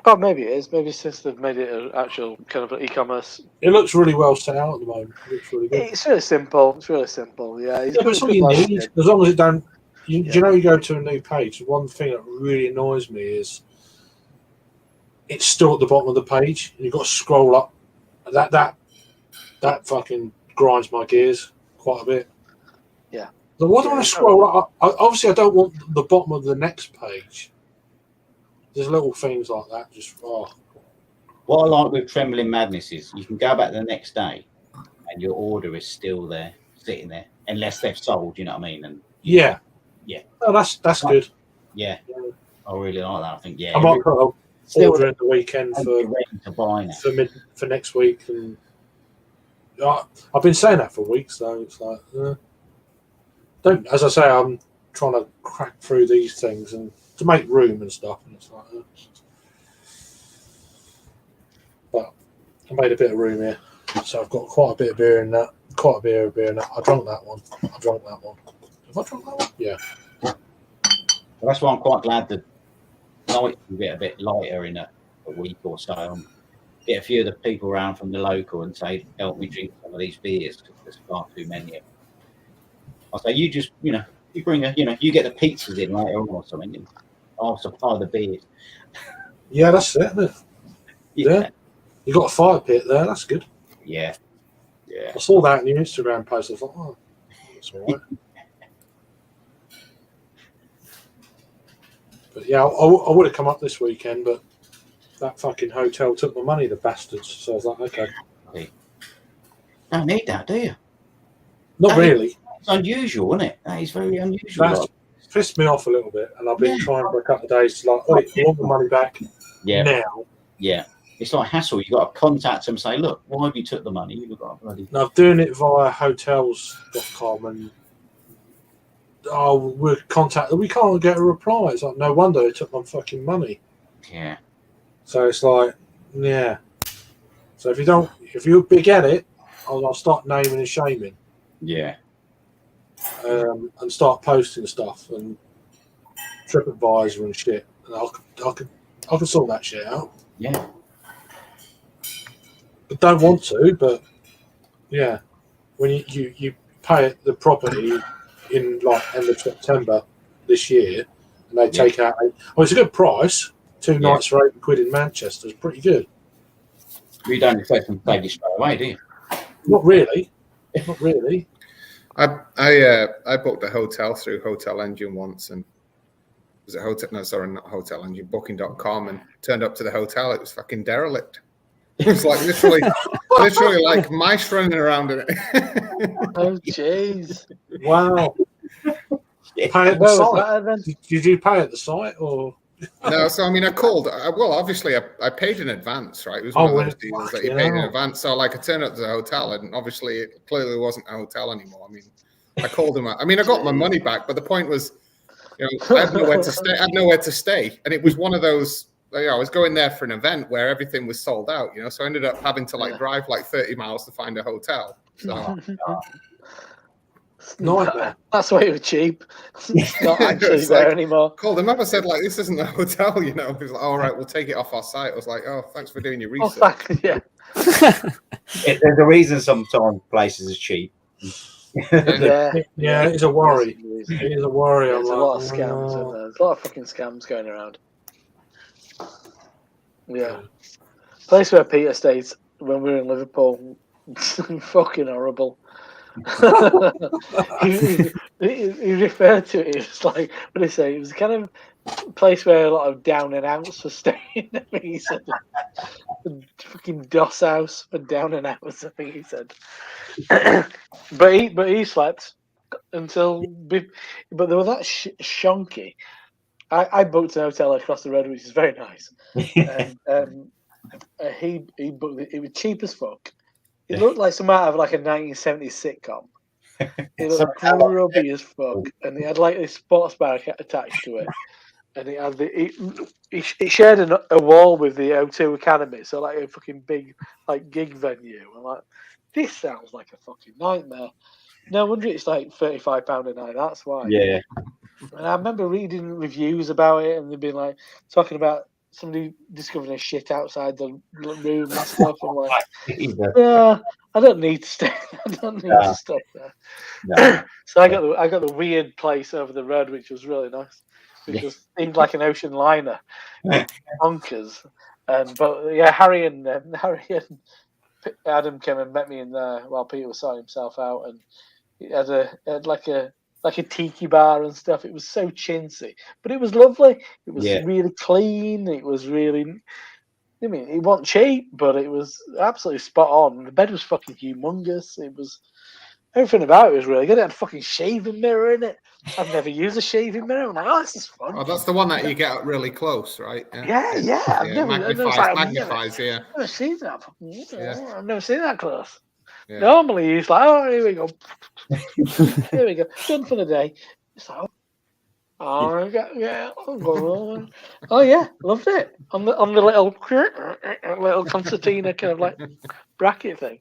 Oh, maybe it is. Maybe since they've made it an actual kind of e-commerce. It looks really well set out at the moment. It looks really good. It's really simple. Yeah. Yeah, but it's all you need. As long as it don't. Do you know, you go to a new page, one thing that really annoys me is it's still at the bottom of the page, and you've got to scroll up. That fucking grinds my gears quite a bit. Yeah. So why do I want to scroll up? Obviously, I don't want the bottom of the next page. There's little things like that. Just What I like with Trembling Madness is you can go back the next day, and your order is still there, sitting there, unless they've sold. You know what I mean? And yeah. Oh, that's good. Yeah, I really like that. I think I might put an order in the weekend to buy now. for next week, and I've been saying that for weeks. Though it's like, don't. As I say, I'm trying to crack through these things and to make room and stuff, and it's like. But I made a bit of room here, so I've got quite a bit of beer in that. Quite a bit of beer in that. I drank that one. Have I drunk that one? Yeah. Well, that's why I'm quite glad that night will get a bit lighter in a week or so. Get a few of the people around from the local and say, help me drink some of these beers because there's far too many. I'll say, you just, you bring you get the pizzas in later on or something, and I'll supply the beers. Yeah, that's it, isn't it? Yeah. You got a fire pit there. That's good. Yeah. I saw that in your Instagram post. I was like, oh, that's all right. But yeah, I would have come up this weekend, but that fucking hotel took my money, the bastards. So I was like, okay. Don't need that, do you? Not really. It's unusual, isn't it? That is very unusual. That's pissed me off a little bit, and I've been trying for a couple of days to like, I want the money back now. Yeah. It's like hassle. You've got to contact them and say, look, why have you took the money? You've got to bloody... Now, I'm doing it via hotels.com, and we're contacted. We can't get a reply. It's like, no wonder they took my fucking money. Yeah. So it's like, yeah. So if you big at it, I'll start naming and shaming. Yeah. And start posting stuff and TripAdvisor and shit. And I can sort that shit out. Yeah. I don't want to, but yeah, when you pay the property in like end of September this year, and they take out, it's a good price. 2 nights for £8 in Manchester is pretty good. You don't expect them to take it straight away, do you? Not really. Not really. I booked a hotel through Hotel Engine once, and was it hotel? No, sorry, not Hotel Engine. Booking.com, and turned up to the hotel. It was fucking derelict. It was like literally like mice running around in it. Oh, jeez. Wow. Pay at the site. Did you pay at the site or? No, so I mean, I called. Well, obviously, I paid in advance, right? It was one of those deals that you paid in advance. So, like, I turned up to the hotel, and obviously, it clearly wasn't a hotel anymore. I mean, I called them. I mean, I got my money back, but the point was, I had nowhere to stay. I had nowhere to stay, and it was one of those. I was going there for an event where everything was sold out. So I ended up having to drive 30 miles to find a hotel. So. Nightmare. That's why it was cheap. It's not actually there anymore. Called him up and said, this isn't a hotel, He was like, all right, we'll take it off our site. I was like, oh, thanks for doing your research. There's a reason sometimes places are cheap. Yeah, it's a worry. It is a worry. There's a lot of scams. There's a lot of fucking scams going around. Yeah. Place where Peter stays when we were in Liverpool, fucking horrible. he referred to it as like, what did he say? It was kind of place where a lot of down and outs were staying. I think he said fucking DOS house for down and outs. I think he said. but he slept until. But there was that shonky. I booked an hotel across the road, which is very nice. And he booked it. It was cheap as fuck. It looked like some out of like a 1970s sitcom. It looked grubby as fuck, and it had like this sports bar attached to it, and it had it shared a wall with the O2 Academy, so like a fucking big like gig venue. I'm like, this sounds like a fucking nightmare. No wonder it's like £35 a night. That's why. Yeah. And I remember reading reviews about it, and they'd been like talking about somebody discovering a shit outside the room and stuff. I'm like, yeah, I don't need to stay. I don't need to stay there. No. So I got the weird place over the road, which was really nice. Which was seemed like an ocean liner, bonkers. But yeah, Harry and Adam came and met me in there while Peter was sorting himself out, and he had like a tiki bar and stuff. It was so chintzy, but it was lovely. It was really clean. It was really, I mean, it wasn't cheap, but it was absolutely spot on. The bed was fucking humongous. It was, everything about it was really good. It had a fucking shaving mirror in it. I've never used a shaving mirror. I'm like, oh, this is fun. Oh, that's the one that you get up really close, right? Yeah. Magnifies, yeah. I've never seen that. I've never seen that close. Yeah. Normally, he's like, oh, here we go. Here we go. Done for the day. So, oh yeah, loved it. On the little concertina kind of like bracket thing.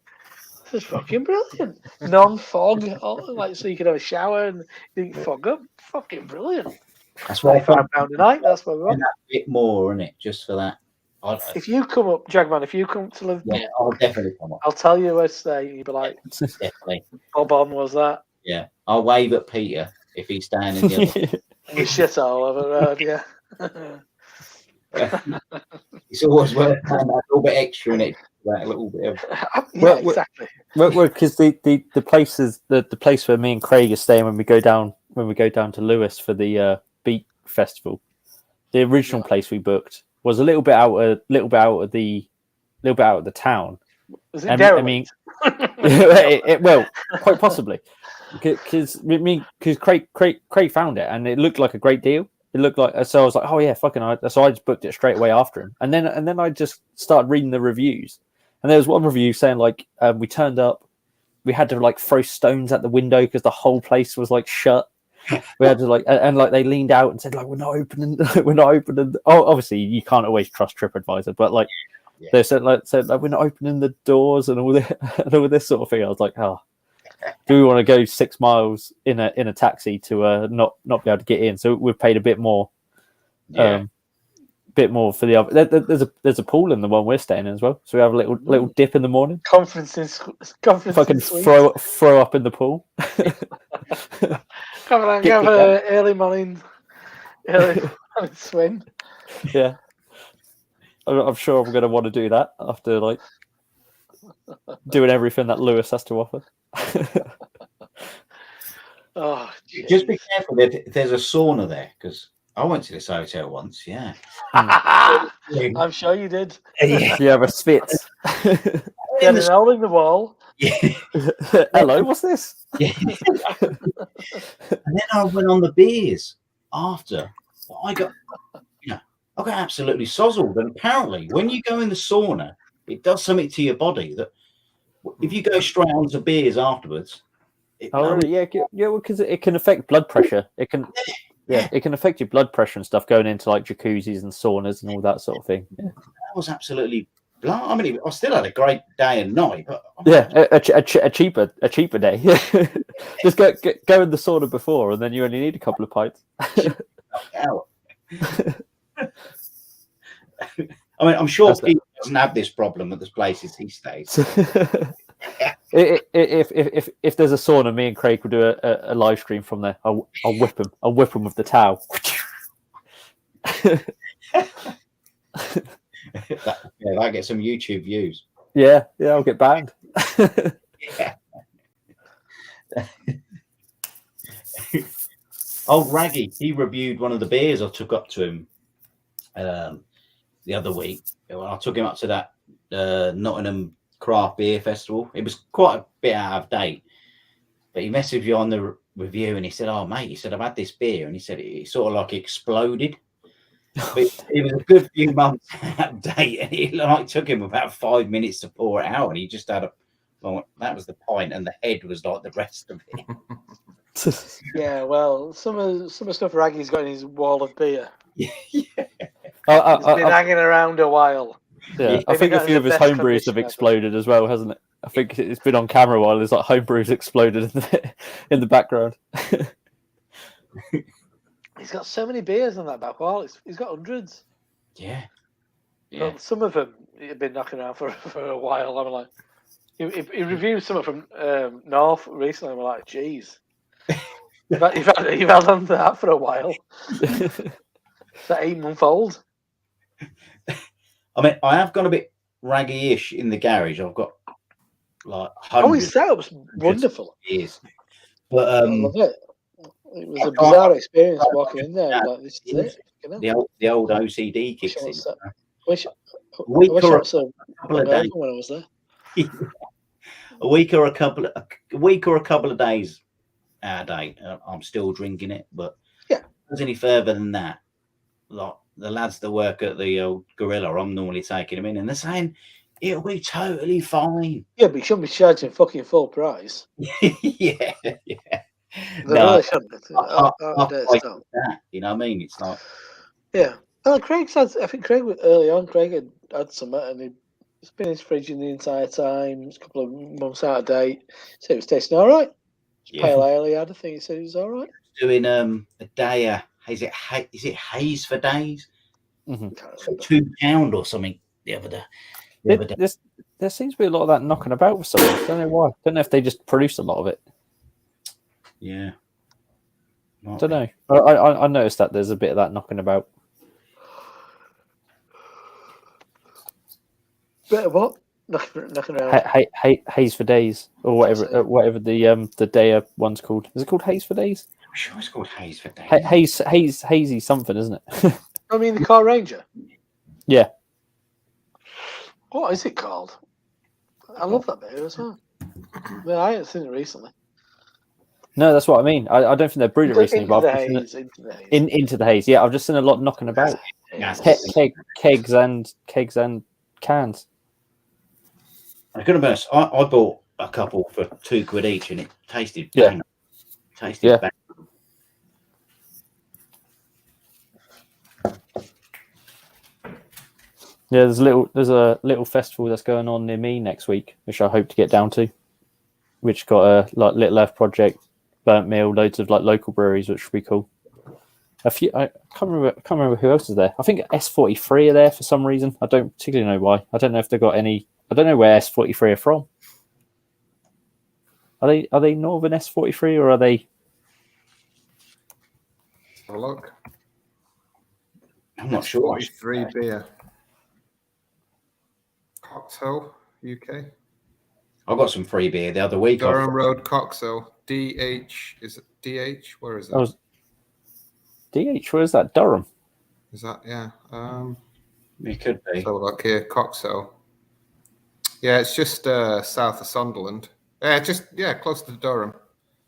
This is fucking brilliant. Non-fog, so you can have a shower and you can fog up. Fucking brilliant. That's why £5 a night. That's what we want. A bit more, isn't it? Just for that. If you come up, Jagman, if you come to Liverpool, I'll definitely come up. I'll tell you where to stay. You'll be like, definitely. Bob on was that? Yeah, I'll wave at Peter if he's standing the You shit all over the road, yeah. It's always worth having a little bit extra in it. That little bit of exactly. Well, because the places the place where me and Craig are staying when we go down to Lewis for the Beat Festival, the original place we booked was a little bit out of the town. Was it I derelict? mean, well, quite possibly, because Craig found it and it looked like a great deal. It looked like, so I was like, oh yeah, fucking. So I just booked it straight away after him, and then I just started reading the reviews, and there was one review saying like, we turned up, we had to like throw stones at the window because the whole place was like shut. We had to like, and like they leaned out and said like, we're not opening. Oh, obviously you can't always trust TripAdvisor, but like. Yeah. They said like we're not opening the doors and all this sort of thing. I was like, oh, do we want to go 6 miles in a taxi to not be able to get in? So we've paid a bit more, bit more for the other. There's a pool in the one we're staying in as well. So we have a little dip in the morning. Conference. Fucking throw up in the pool. Come on, have an early morning swim. Yeah. I'm sure I'm going to want to do that after like doing everything that Lewis has to offer. Oh, just be careful. There's a sauna there because I went to this hotel once. Yeah, I'm sure you did. Yeah, you have a spit. Getting a hole in the wall. Yeah. Hello, what's this? Yeah. And then I went on the beers after. Well, I got absolutely sozzled. And apparently, when you go in the sauna, it does something to your body that if you go straight onto beers afterwards. Yeah, because it can affect blood pressure. It can, it can affect your blood pressure and stuff going into like jacuzzis and saunas and all that sort of thing. Yeah. That was absolutely. I mean, I still had a great day and night, but a cheaper day. Just go in the sauna before, and then you only need a couple of pints. I mean, I'm sure Pete doesn't have this problem at the places he stays. If there's a sauna, me and Craig will do a live stream from there. I'll whip him. I'll whip him with the towel. That gets some YouTube views. Yeah, I'll get banned. Old Raggy, he reviewed one of the beers I took up to him the other week. I took him up to that Nottingham Craft Beer Festival. It was quite a bit out of date, but he messaged me on the review and he said, "Oh mate," he said, "I've had this beer," and he said it sort of like exploded. But it was a good few months out of date, and it like took him about 5 minutes to pour it out, and he just had that was the pint, and the head was like the rest of it. Yeah, well, some of the stuff Raggy's got in his wall of beer. Yeah. It's been hanging around a while. Yeah, I think a few of his homebrews have exploded as well, hasn't it? I think it's been on camera while there's like homebrews exploded in the background. He's got so many beers on that back wall. He's got hundreds. Yeah. Well, some of them have been knocking around for a while. I'm like, he reviewed some from North recently. I'm like, geez. You've held on to that for a while. Is that 8-month-old? I mean, I have gone a bit raggy-ish in the garage. I've got like his setup's wonderful. Years. But I love it. It was a bizarre experience walking in there. Like, this is it. The old OCD kicks in. A week or a couple of days when I was there. a week or a couple of days out of date. I'm still drinking it, but if there's any further than that, like the lads that work at the old Gorilla, I'm normally taking them in, and they're saying it'll be totally fine. Yeah, but you shouldn't be charging fucking full price. Yeah. No, shouldn't. That, you know what I mean? It's like, yeah. Well, I think Craig early on. Craig had some, and he's been in his fridge the entire time. It's a couple of months out of date. So it was tasting all right. Pale ale he had. I think he said it was all right. Doing a day. Is it Haze for Days? Mm-hmm. £2 or something the other day. There seems to be a lot of that knocking about with some. I don't know why. Don't know if they just produce a lot of it. Yeah. I don't know. I noticed that there's a bit of that knocking about. Bit of what? Knocking around. Haze for Days, or whatever the day one's called. Is it called Haze for Days? I'm sure it's called Haze for Days. Hazy something, isn't it? I mean, the Car Ranger. Yeah. What is it called? I love that beer as well. Well, I haven't seen it recently. No, that's what I mean. I don't think they've brewed it recently, Into but the I've just haze, into the haze. into the haze. Yeah, I've just seen a lot knocking about. Kegs and cans. I could have. I bought a couple for £2 each, and it tasted Yeah. bang. Tasted Yeah. bang. Yeah, there's a little festival that's going on near me next week, which I hope to get down to. Which got a like Little Earth Project, Burnt Mill, loads of like local breweries, which would be cool. A few I can't remember who else is there. I think S43 are there for some reason. I don't particularly know why. I don't know if they've got any. I don't know where S43 are from. Are they Northern S43 or are they? Have a look. I'm not sure. 43 beer. Coxhill, UK. I got some free beer the other week. Durham Road, Coxhill. DH. Is it DH? Where is it? Oh, DH. Where is that? Durham. Is that, yeah. It could be. Let's have a look here. Coxhill. Yeah, it's just south of Sunderland. Yeah, close to Durham.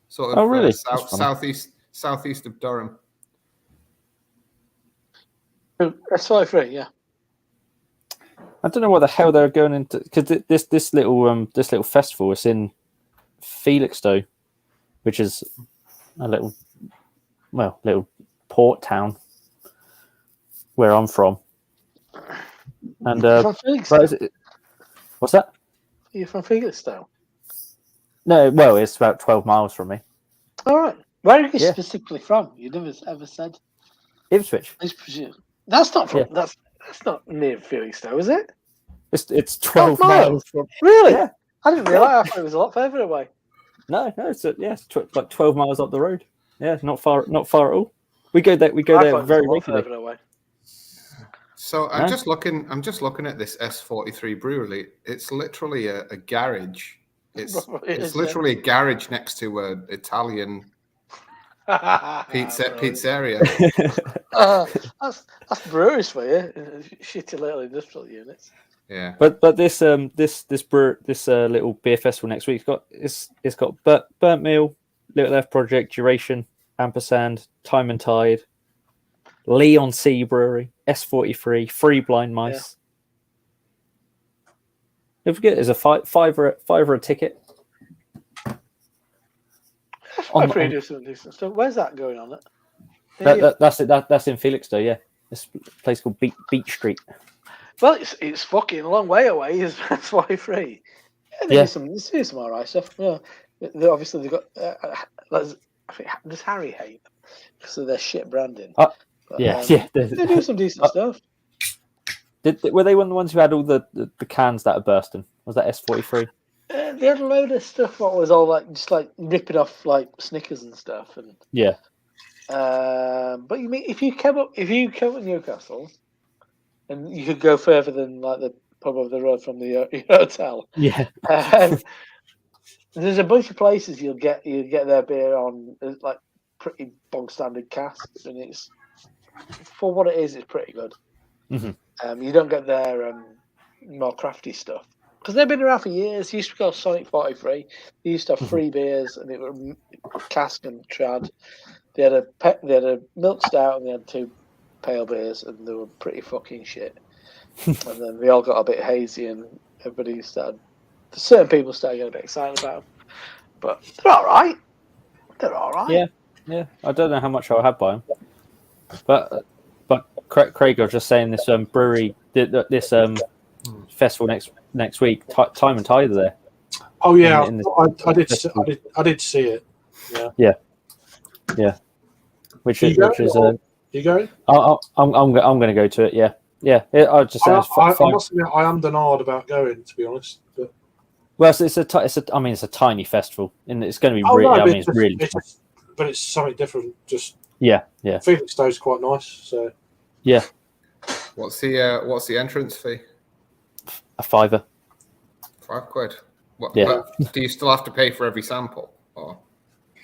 Sort of Oh, really? southeast of Durham. S43, yeah. I don't know what the hell they're going into because this little festival is in Felixstowe, which is a little port town where I'm from. And From Felixstowe? What's that? You're from Felixstowe? No, well, it's about 12 miles from me. All right. Where are you Yeah. specifically from? You never ever said. Ipswich. I presume. That's not from. Yeah. That's not near Felixstowe, is it? It's 12 miles? miles from. Really? Yeah. I didn't realise. I thought it was a lot further away. No, it's like 12 miles up the road. Yeah, not far at all. We go there I thought very it was a lot regularly. further away. So I'm Huh? just looking at this S43 brewery. It's literally a garage. It's It is, literally a garage next to an Italian pizzeria. That's breweries for you. Shitty little industrial units. Yeah. But this little beer festival next week it's got Burnt Mill, Little Earth Project, Duration, Ampersand, Time and Tide, Leon Sea Brewery, S43, Free Blind Mice. Don't forget, there's a fiver a ticket. I'm pretty decent. So where's that going on? That's it. That's in Felixstowe. Yeah, this place called Beach Street. Well, it's fucking a long way away. Is S43? Yeah, there's some alright stuff. Yeah, obviously they've got. I think does Harry hate them because of their shit branding? But, yeah. They do some decent stuff. Were they one of the ones who had all the cans that are bursting? Was that S43? They had a load of stuff. What was all like just like ripping off like Snickers and stuff, and Yeah. but you mean if you came up Newcastle, and you could go further than like the pub over the road from the hotel. Yeah. There's a bunch of places you'll get their beer on like pretty bog standard casks, and it's for what it is. It's pretty good. Mm-hmm. You don't get their more crafty stuff because they've been around for years. They used to be called Sonic 43. They used to have free beers, and it were cask and trad. They had a milk stout, and they had 2 pale beers, and they were pretty fucking shit. And then they all got a bit hazy, and everybody started. Certain people started getting a bit excited about them, but they're all right. They're all right. Yeah. I don't know how much I'll have by them, but Craig was just saying this brewery, this festival next week. Time and Tide are there. Oh yeah, I did see it. Yeah. Which is you going? I'm going to go to it. Yeah. I just say I must admit I am denied about going, to be honest. But well, it's a tiny festival, and it's going to be really. It's really. But it's something different. Just yeah. Felixstowe's quite nice. So yeah. What's the entrance fee? A £5. £5. What? Yeah. Do you still have to pay for every sample? Or?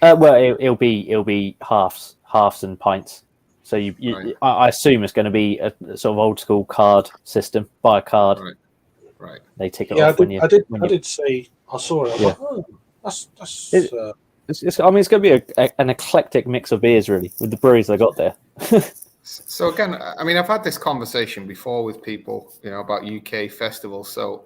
Well, it'll be halves and pints. So Right. I assume it's going to be a sort of old school card system. Buy a card, Right. they tick it Yeah, off when you. I did see. I saw it. I was Yeah. like, oh, that's. It- I mean, it's going to be an eclectic mix of beers, really, with the breweries they got there. So again, I mean, I've had this conversation before with people, about UK festivals. So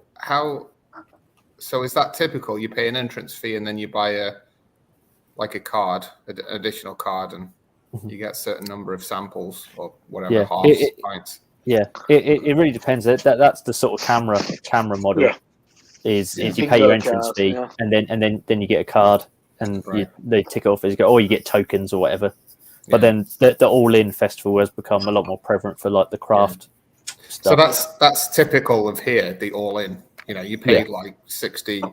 is that typical? You pay an entrance fee and then you buy a card, an additional card, and you get a certain number of samples or whatever, Yeah, halves, pints. Yeah, it really depends. That's the sort of camera model. Yeah. Is you Things pay your like entrance cards, fee, yeah. and then you get a card, and they tick off as you go, or you get tokens or whatever. But then the all-in festival has become a lot more prevalent for like the craft So stuff. that's typical of here, the all-in. You pay like $60 or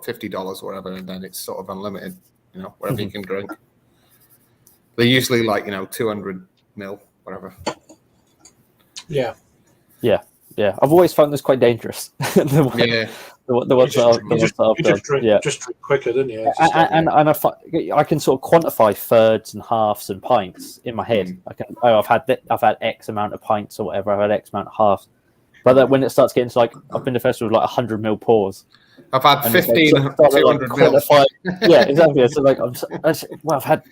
$50 or whatever, and then it's sort of unlimited. Whatever you can drink. They're usually like 200 ml, whatever. Yeah. Yeah, I've always found this quite dangerous. the ones that I've done. Drink, just drink quicker, didn't you? And I can sort of quantify thirds and halves and pints in my head. I've had X amount of pints or whatever. I've had X amount of halves. But that when it starts getting to like, I've been to festivals like 100 ml pours. I've had 15, 200 ml. Yeah, exactly. So like, I've had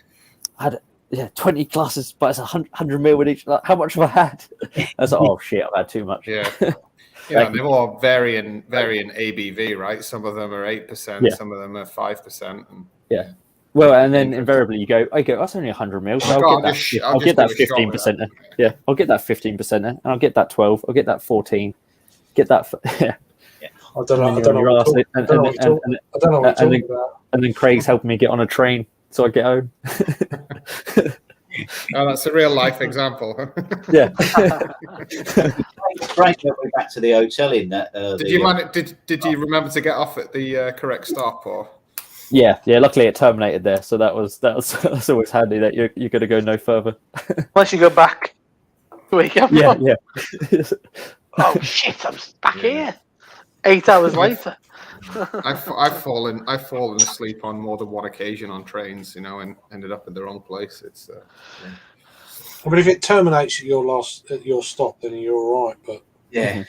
20 glasses, but it's 100 ml with each. Like, how much have I had? I was like, oh shit, I've had too much. Yeah. They're all varying ABV, right? Some of them are 8%, some of them are 5%. Yeah. Well, and then invariably you go, that's only 100 ml. So I'll get that 15%. Yeah, I'll get that 15%, and I'll get that 12. I'll get that 14. Get that. Yeah. I don't know what you're talking about. And then Craig's helping me get on a train so I get home. Oh, that's a real life example. Yeah. Frank, back to the hotel in that. Did you remember to get off at the correct stop or? Yeah. Luckily, it terminated there, so that's always handy that you're going to go no further. Unless you go back to where you come from. Yeah. Oh shit! I'm back here. 8 hours later. I've fallen asleep on more than one occasion on trains, and ended up in the wrong place. It's. But if it terminates at your stop, then you're all right. But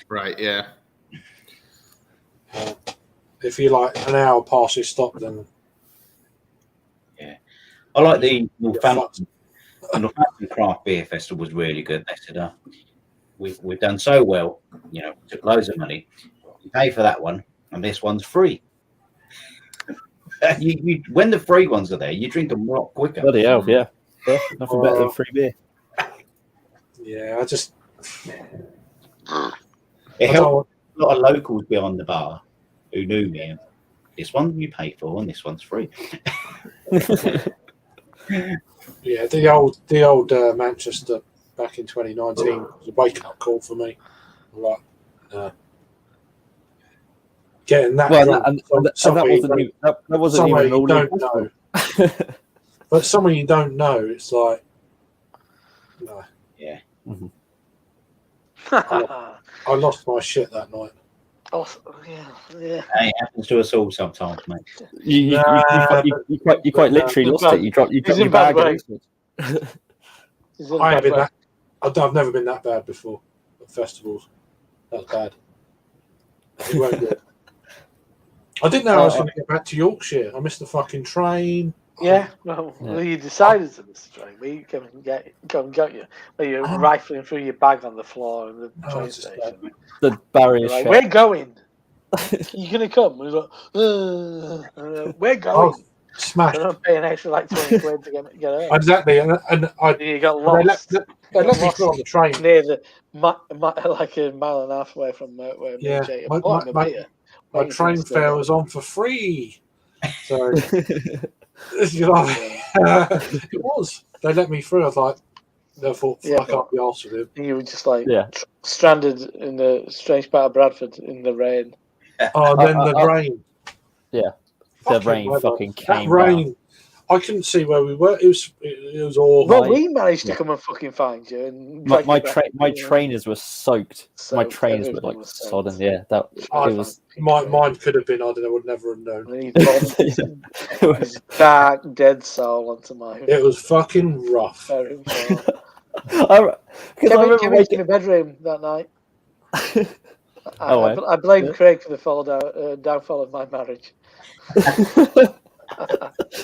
right, yeah. If you're like an hour past your stop, then I like the Northampton Craft Beer Festival was really good. They said, we've done so well, took loads of money. You pay for that one, and this one's free. you when the free ones are there, you drink them a lot quicker. Bloody hell, yeah. Nothing better than free beer. Yeah, I just. It helped a lot of locals behind the bar who knew me. This one you pay for, and this one's free. Yeah, the old Manchester back in 2019 was a wake-up call for me. Like, getting that. Well, that wasn't even you don't know. But someone you don't know, it's like, no. Yeah. Mm-hmm. I lost my shit that night. Oh, yeah. It happens to us all sometimes, mate. You quite literally lost it. You dropped your bag. I have been that. I've never been that bad before at festivals. That's bad. It won't do. I didn't know I was going to get back to Yorkshire. I missed the fucking train. Yeah, well, you decided to miss the train. We come and get you. Well, you're rifling through your bag on the floor in the train station. The barrier. Like, we're going. You're gonna come. We're like, we're going. Smashed. I'm paying extra like 20 quid to get home. Exactly, and you got lost. They let me through on the train near the like a mile and a half away from where my train fare was on for free. So it was. They let me through. I was like, therefore, I can't be arsed with him. You were just like stranded in the strange part of Bradford in the rain. Oh, then the rain. Yeah, the rain fucking came. That rain. Down. I couldn't see where we were. It was awful. Well, we managed to come and fucking find you. And my trainers were soaked. My trainers were like sodden. Yeah, mine could have been. I don't know. Would never have known. His dark, dead soul onto my. It was fucking rough. Very Because I remember Came into waking. my bedroom that night. Oh, I blame Craig for the downfall of my marriage.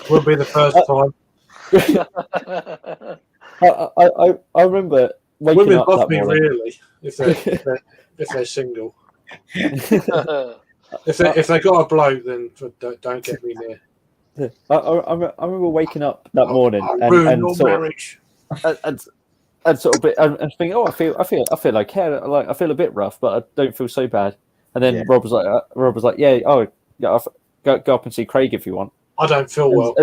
Will be the first time. I remember waking Women up love that me morning. really if they're single. If they got a bloke, then don't get me near. I remember waking up that morning I'll ruin and your sort of, marriage. and sort of and thinking, oh, I feel okay. Like I feel a bit rough, but I don't feel so bad. And then Yeah. Rob was like, yeah, go up and see Craig if you want. I don't feel well.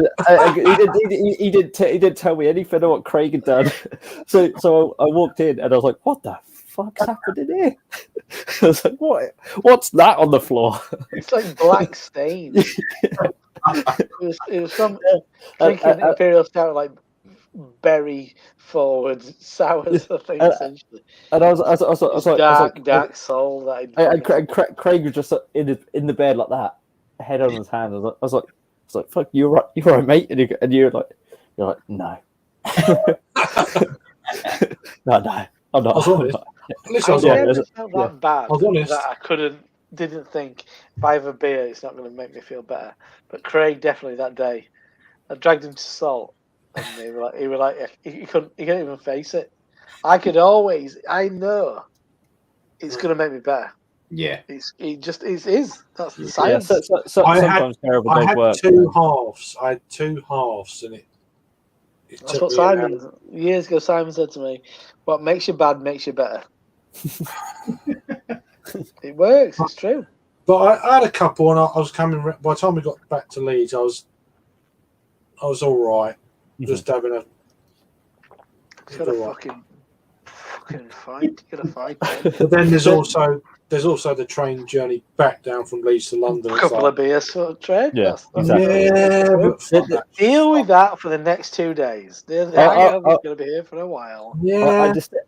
He didn't tell me anything of what Craig had done. So I walked in and I was like, what the fuck's happened in here? I was like, what's that on the floor? It's like black stain. It was from drinking Imperial Stout, like berry forward sours, I think, essentially. And I was like, dark soul. That and Craig was just in the bed like that, head on his hand. I was like, fuck, you're right, mate. And you're like, no, no, I'm not. I was honest. Listen, I was I honest. never felt that bad. I was honest. That I didn't think if I have a beer, it's not going to make me feel better. But Craig definitely that day, I dragged him to Salt, and he was like, he couldn't even face it. I know it's going to make me better. Yeah. It is. That's the science. Sometimes terrible I does had work. two halves. I had two halves, and it That's took what me Simon years ago. Simon said to me, "What makes you bad makes you better." It works. It's true. But I had a couple, and I was coming. By the time we got back to Leeds, I was all right. Just having a. It's got a fucking fight. You got to fight. But then there's also the train journey back down from Leeds to London. A couple of beers for trade. Yeah, That's exactly. Yeah, but fuck that. Deal with that for the next 2 days. They're going to be here for a while. Yeah, I just think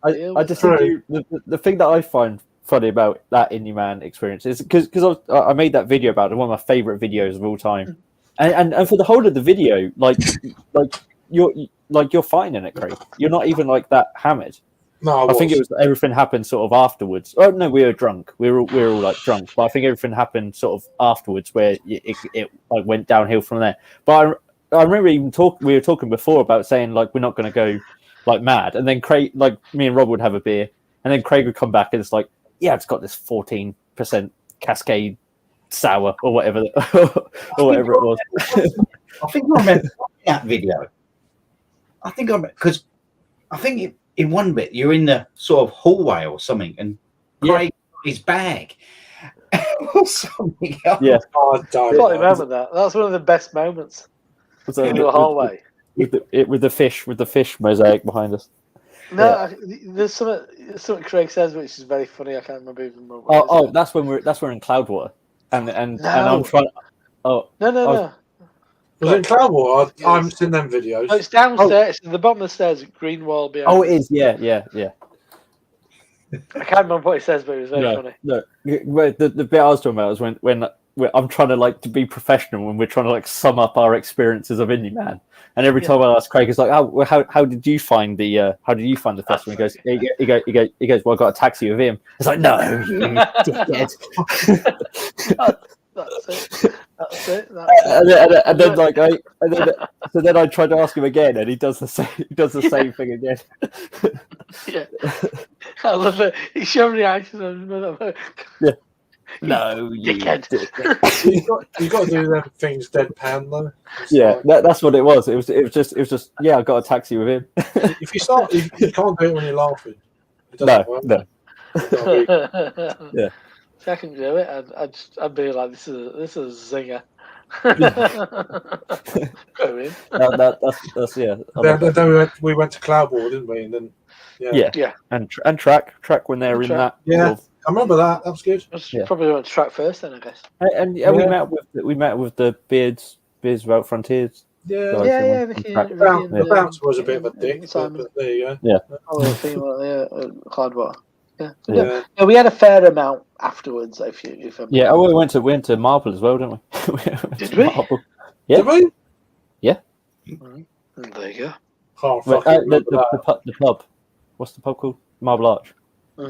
the thing that I find funny about that Indie Man experience is because I made that video about it, one of my favorite videos of all time, and for the whole of the video, like you're fine in it, Craig. You're not even like that hammered. no, I think it was everything happened sort of afterwards. Oh no, we were drunk. We were all like drunk, but I think everything happened sort of afterwards, where it like went downhill from there. But I remember we were talking before about saying like we're not going to go like mad, and then Craig, like me and Rob would have a beer, and then Craig would come back and it's like, yeah, it's got this 14% Cascade sour or whatever it was. I think I remember that video. I think because I think in one bit you're in the sort of hallway or something, and Craig his bag or something else. Yeah, I don't I know. remember that. That's one of the best moments in the hallway. with the fish mosaic behind us. No, there's something Craig says which is very funny. I can't remember even what it is. Oh, that's when we're in Cloudwater, and I'm trying. Oh No. Was it in Cloudwater? I haven't seen them videos. No, it's downstairs. At the bottom of the stairs, green wall behind. Oh, it is. Yeah. I can't remember what it says, but it was very funny. No. The bit I was talking about was when I'm trying to like to be professional when we're trying to like sum up our experiences of Indie Man, and every time I ask Craig, it's like, oh, well, how did you find the festival? He goes, well, I got a taxi with him. It's like, no, you dickhead. That's it. So then I tried to ask him again, and he does the same. He does the same thing again. Yeah, I love it. He showed reactions on Yeah. No, you dickhead. You got to do them things deadpan though. It's Yeah, like, that's what it was. It was just. Yeah, I got a taxi with him. if you can't do it when you're laughing. It No, doesn't work. no. You've gotta be- Yeah. If I can do it, I'd be like, this is a zinger. Go in. That's yeah. Then we went to Cloudwater, didn't we? And then Yeah. And track when they were in that. Yeah. sort of- I remember that. That was good. I probably went to track first then, I guess. And we met with the Beards Without Frontiers. Yeah. Guys, Yeah, Vicky The bouncer was a bit of a dick, Simon. but there you go. Oh, the female, Cloudwater. Yeah. Yeah. No, we had a fair amount afterwards. If I'm Yeah. Oh, we went to Marble as well, didn't we? Did we? Marble. Yeah. Did we? Yeah. There you go. Oh, Well, fuck it, the pub. What's the pub called? Marble Arch. I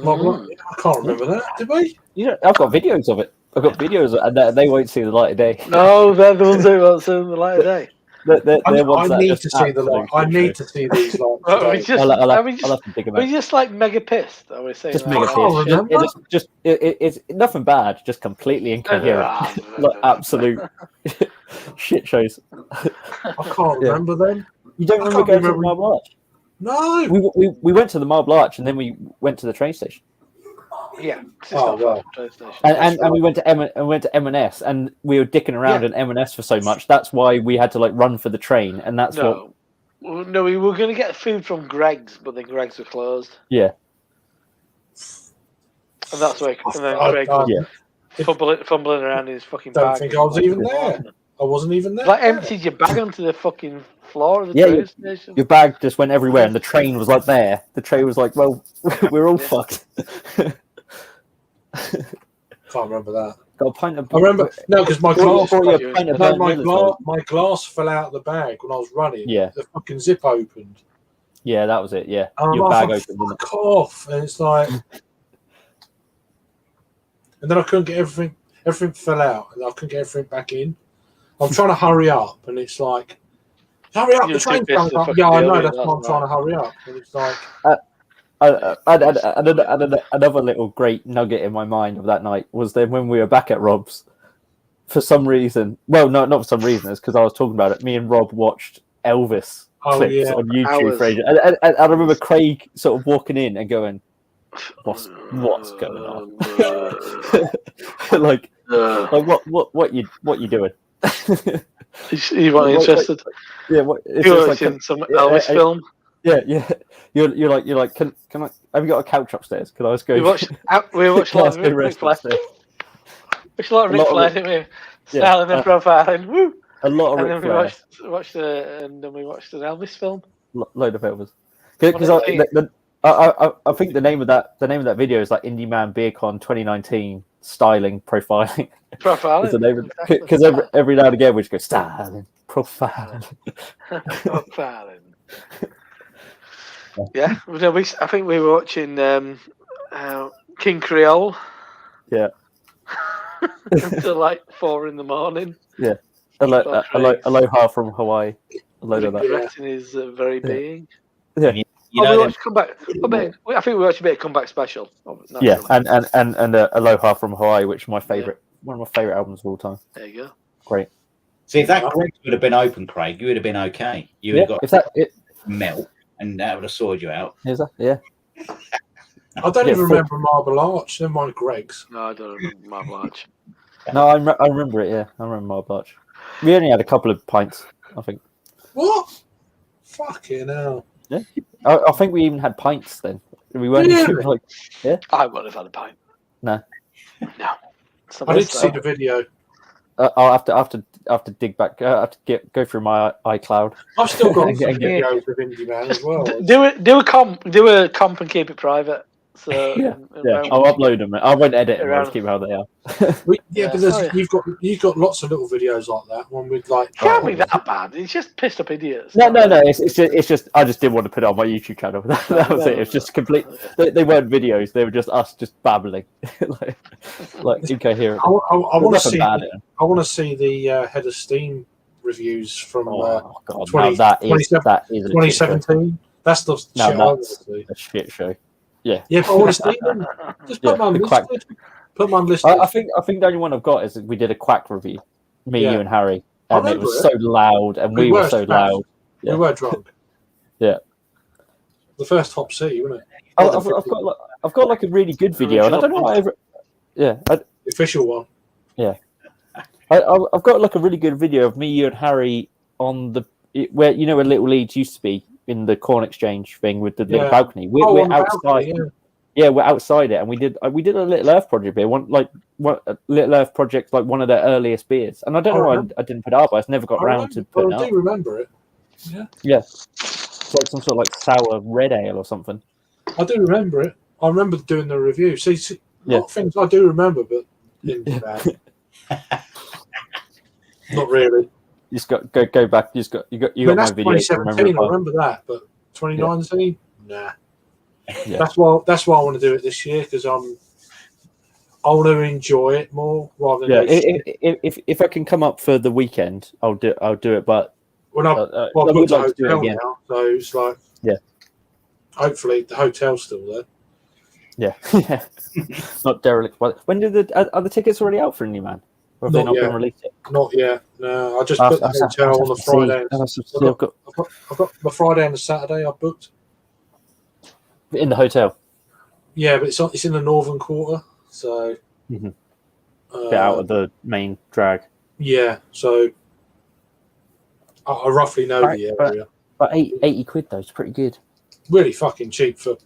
can't remember that. Did we? I've got videos of it. I've got videos, and they won't see the light of day. No, they're the ones who won't see the light of day. I need to see the light. I need to see these lights. Well, we today. just, I'll are we have just, to dig 'em we're out. just like mega pissed. Are we saying Just that? mega can't pissed. remember. It's nothing bad. Just completely incoherent. Like absolute shit shows. I can't remember them. You don't I remember can't going to the remember. Marble Arch? No. We went to the Marble Arch and then we went to the train station. Yeah. It's Oh, not well. far from train station. And we went to M&S and we were dicking around in M&S for so much. That's why we had to like run for the train, and that's what. No, we were going to get food from Greg's, but then Greg's were closed. Yeah. And that's why. And then I- Greg I- was fumbling around in his fucking Don't bag. think I was even there. I wasn't even there. Like emptied your bag onto the fucking floor of the Yeah, train station. Your bag just went everywhere, and the train was like there. The train was like, well, we're all fucked. Can't remember that. Got a pint of. I remember because my glass. Brought you a pint of No, Burnt Miller's, my glass fell out of the bag when I was running. Yeah. The fucking zip opened. Yeah, that was it. Yeah, And your I'm bag like, opened. Wasn't it? fuck off. And it's like. And then I couldn't get everything. Everything fell out, and I couldn't get everything back in. I'm trying to hurry up, and it's like, hurry up! You're The train's too pissed coming to up. fucking Yeah, I deal know. with it, That's why I'm that's trying to hurry up. And it's like, Another little great nugget in my mind of that night was then when we were back at Rob's. For some reason, well, no, not for some reason. It's because I was talking about it. Me and Rob watched Elvis clips yeah. on YouTube Hours. for ages. And I remember Craig sort of walking in and going, "What's going on?" like what you doing? You weren't interested? Yeah, what? It's You just were like, watching some Elvis film? yeah. You're like, can I? Have you got a couch upstairs? Can I just go? We watched a lot of Ric Flair. Watched a lot of Ric Flair, didn't we? Styling and profiling. Woo! A lot of And Ric then Flair. we watched an Elvis film. Load of Elvis. Because I think the name of that video is like Indie Man BeerCon 2019 styling profiling. Profiling. Because every now and again we just go styling profiling. Profiling. Yeah, no, I think we were watching King Creole. Yeah. Until like 4 a.m. Yeah. Aloha from Hawaii. A load of that. Regretting his very being. Yeah. You know, we watched Comeback. I think we watched a bit of Comeback Special. Yeah, and Aloha from Hawaii, which is my favorite, one of my favorite albums of all time. There you go. Great. see if that Greg would have been open, Craig, you would have been okay. You would have got if that melt, and that would have sorted you out. is that yeah. I don't even remember Marble Arch. Never mind Greg's. No, I don't remember Marble Arch. No, I remember it. Yeah, I remember Marble Arch. We only had a couple of pints, I think. What? Fucking hell. Yeah, I think we even had pints then. We weren't Really? like, I wouldn't have had a pint. No. No. It's the I did best see though. the video. I'll have to dig back. I have to go through my iCloud. I've still got some Yeah. videos of Indie Man as well. Do a comp and keep it private. So Yeah, I'll upload them. I won't edit them. I'll Around- just keep how they are. Yeah, but Oh, yeah. you've got lots of little videos like that. One with like. Can't be that bad. It's just pissed up idiots. No. It's just I just didn't want to put it on my YouTube channel. That was it. It's just complete. They weren't videos. They were just us just babbling, like incoherent. I want to Nothing see. bad in it. I want to see the Head of Steam reviews from Oh god, 20 no, that is a shit show. 2017. That's the shit I want to see. A shit show. Yeah, but I want to see them. Just put Yeah, them on the Quack. listed. Put them on listed. I think the only one I've got is we did a Quack review, me, Yeah. you, and Harry, I and it remember was it. so loud, and we were so smashed. loud. We Yeah. were drunk. Yeah. The first Hop City, wasn't it? I've got like a really good video, and I don't know why. The official one. I've got like a really good video of me, you, and Harry on where where Little Leeds used to be in the corn exchange thing with the little Yeah. balcony. We're on the outside. balcony, yeah. Yeah, we're outside it, and we did a Little Earth project beer, a Little Earth project, like one of their earliest beers. And I don't know why I didn't put it up. I just never got around to putting it I up. do remember it. Yeah, it's like some sort of like sour red ale or something. I do remember it. I remember doing the review. See a lot of things I do remember, but Indie Man. Not really. You just got go back. You got I mean, my that's video. 2017. I remember that, but 2019, nah. Yeah. That's why I want to do it this year, because I want to enjoy it more rather than if I can come up for the weekend, I'll do it. But when I I booked would a like to do it hotel again. now, so it's like hopefully the hotel's still there. Yeah, yeah. Not derelict. But when did are the tickets already out for Indie Man? Or have they not been released yet? Not yet. No, I just booked the hotel on the Friday. I've got the Friday and the Saturday I booked. In the hotel. Yeah, but it's in the northern quarter, so bit out of the main drag. Yeah, so I roughly know the area. But 80 quid though, it's pretty good. Really fucking cheap for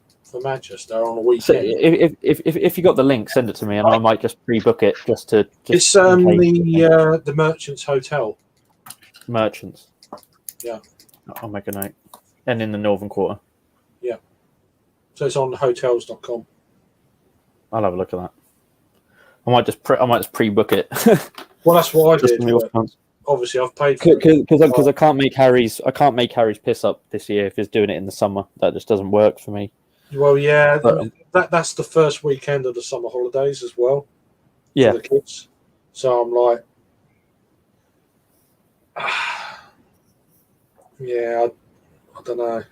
Manchester on a weekend. So if you got the link, send it to me, and I might just pre-book it just it's the Merchants Hotel. Merchants. Yeah. I'll make a note. And in the northern quarter. Yeah. So it's on hotels.com. I'll have a look at that. I might just pre-book it. Well, that's what I did. Obviously, I've paid for it because I can't make Harry's piss up this year if he's doing it in the summer. That just doesn't work for me. Well, yeah, that's the first weekend of the summer holidays as well. Yeah, for the kids. So I'm like, yeah, I don't know.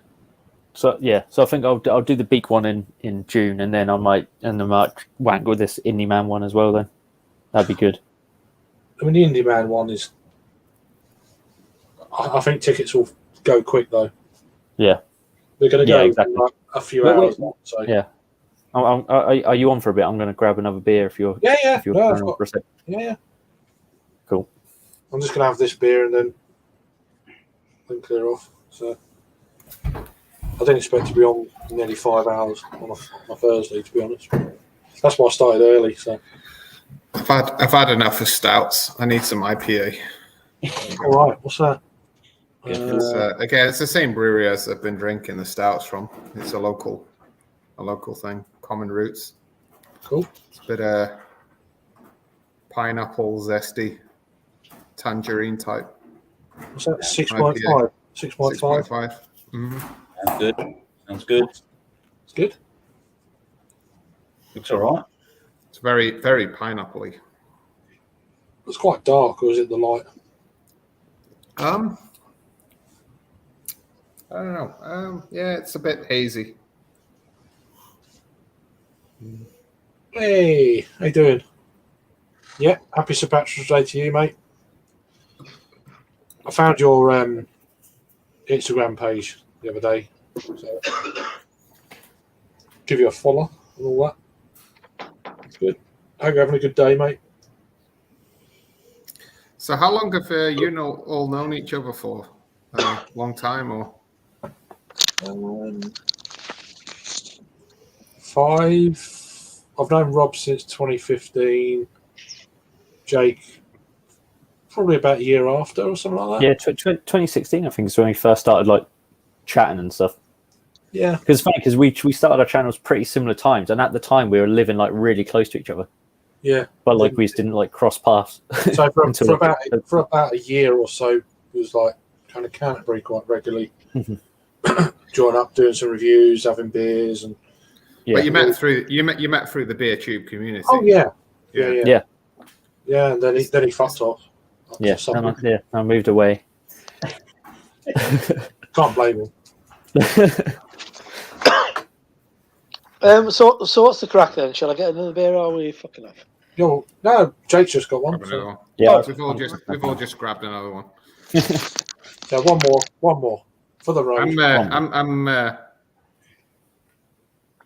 So I think I'll do the big one in June, and then I might wank with this Indie Man one as well. Then that'd be good. I mean, the Indie Man one is. I think tickets will go quick though. Yeah, they're going to go exactly. like a few hours. So. Yeah. Are you on for a bit? I'm going to grab another beer if you're. Yeah. If you're Yeah. Cool. I'm just going to have this beer and then clear off. So I didn't expect to be on nearly 5 hours on a Thursday, to be honest. That's why I started early. So I've had enough of stouts. I need some IPA. All right, what's that? Again, it's the same brewery as I've been drinking the stouts from. It's a local thing. Common Roots. Cool. It's a bit of pineapple, zesty, tangerine type. What's that? 6.5. 6.5. 6.5. Mm-hmm. Sounds good. It's good. Looks all right. It's very, very pineapple-y. It's quite dark, or is it the light? I don't know. Yeah, it's a bit hazy. Hey, how you doing? Yeah, happy St. Patrick's Day to you, mate. I found your Instagram page the other day. So give you a follow and all that. It's good. I hope you're having a good day, mate. So how long have you all known each other for? A long time or? 5. I've known Rob since 2015. Jake, probably about a year after or something like that. Yeah, 2016, I think, is when we first started like chatting and stuff. Yeah, because it's funny because we started our channels pretty similar times, and at the time we were living like really close to each other. Yeah, but like we just didn't like cross paths. So for about a year or so, it was like kind of Canterbury quite regularly. Join up, doing some reviews, having beers, and but you met through the Beer Tube community. Oh yeah. And then he fucked off. Yeah, I moved away. Can't blame him. So what's the crack then? Shall I get another beer or are we fucking off? No, Jake's just got one. So. Yeah, we've all just grabbed another one. Yeah, one more for the road. I'm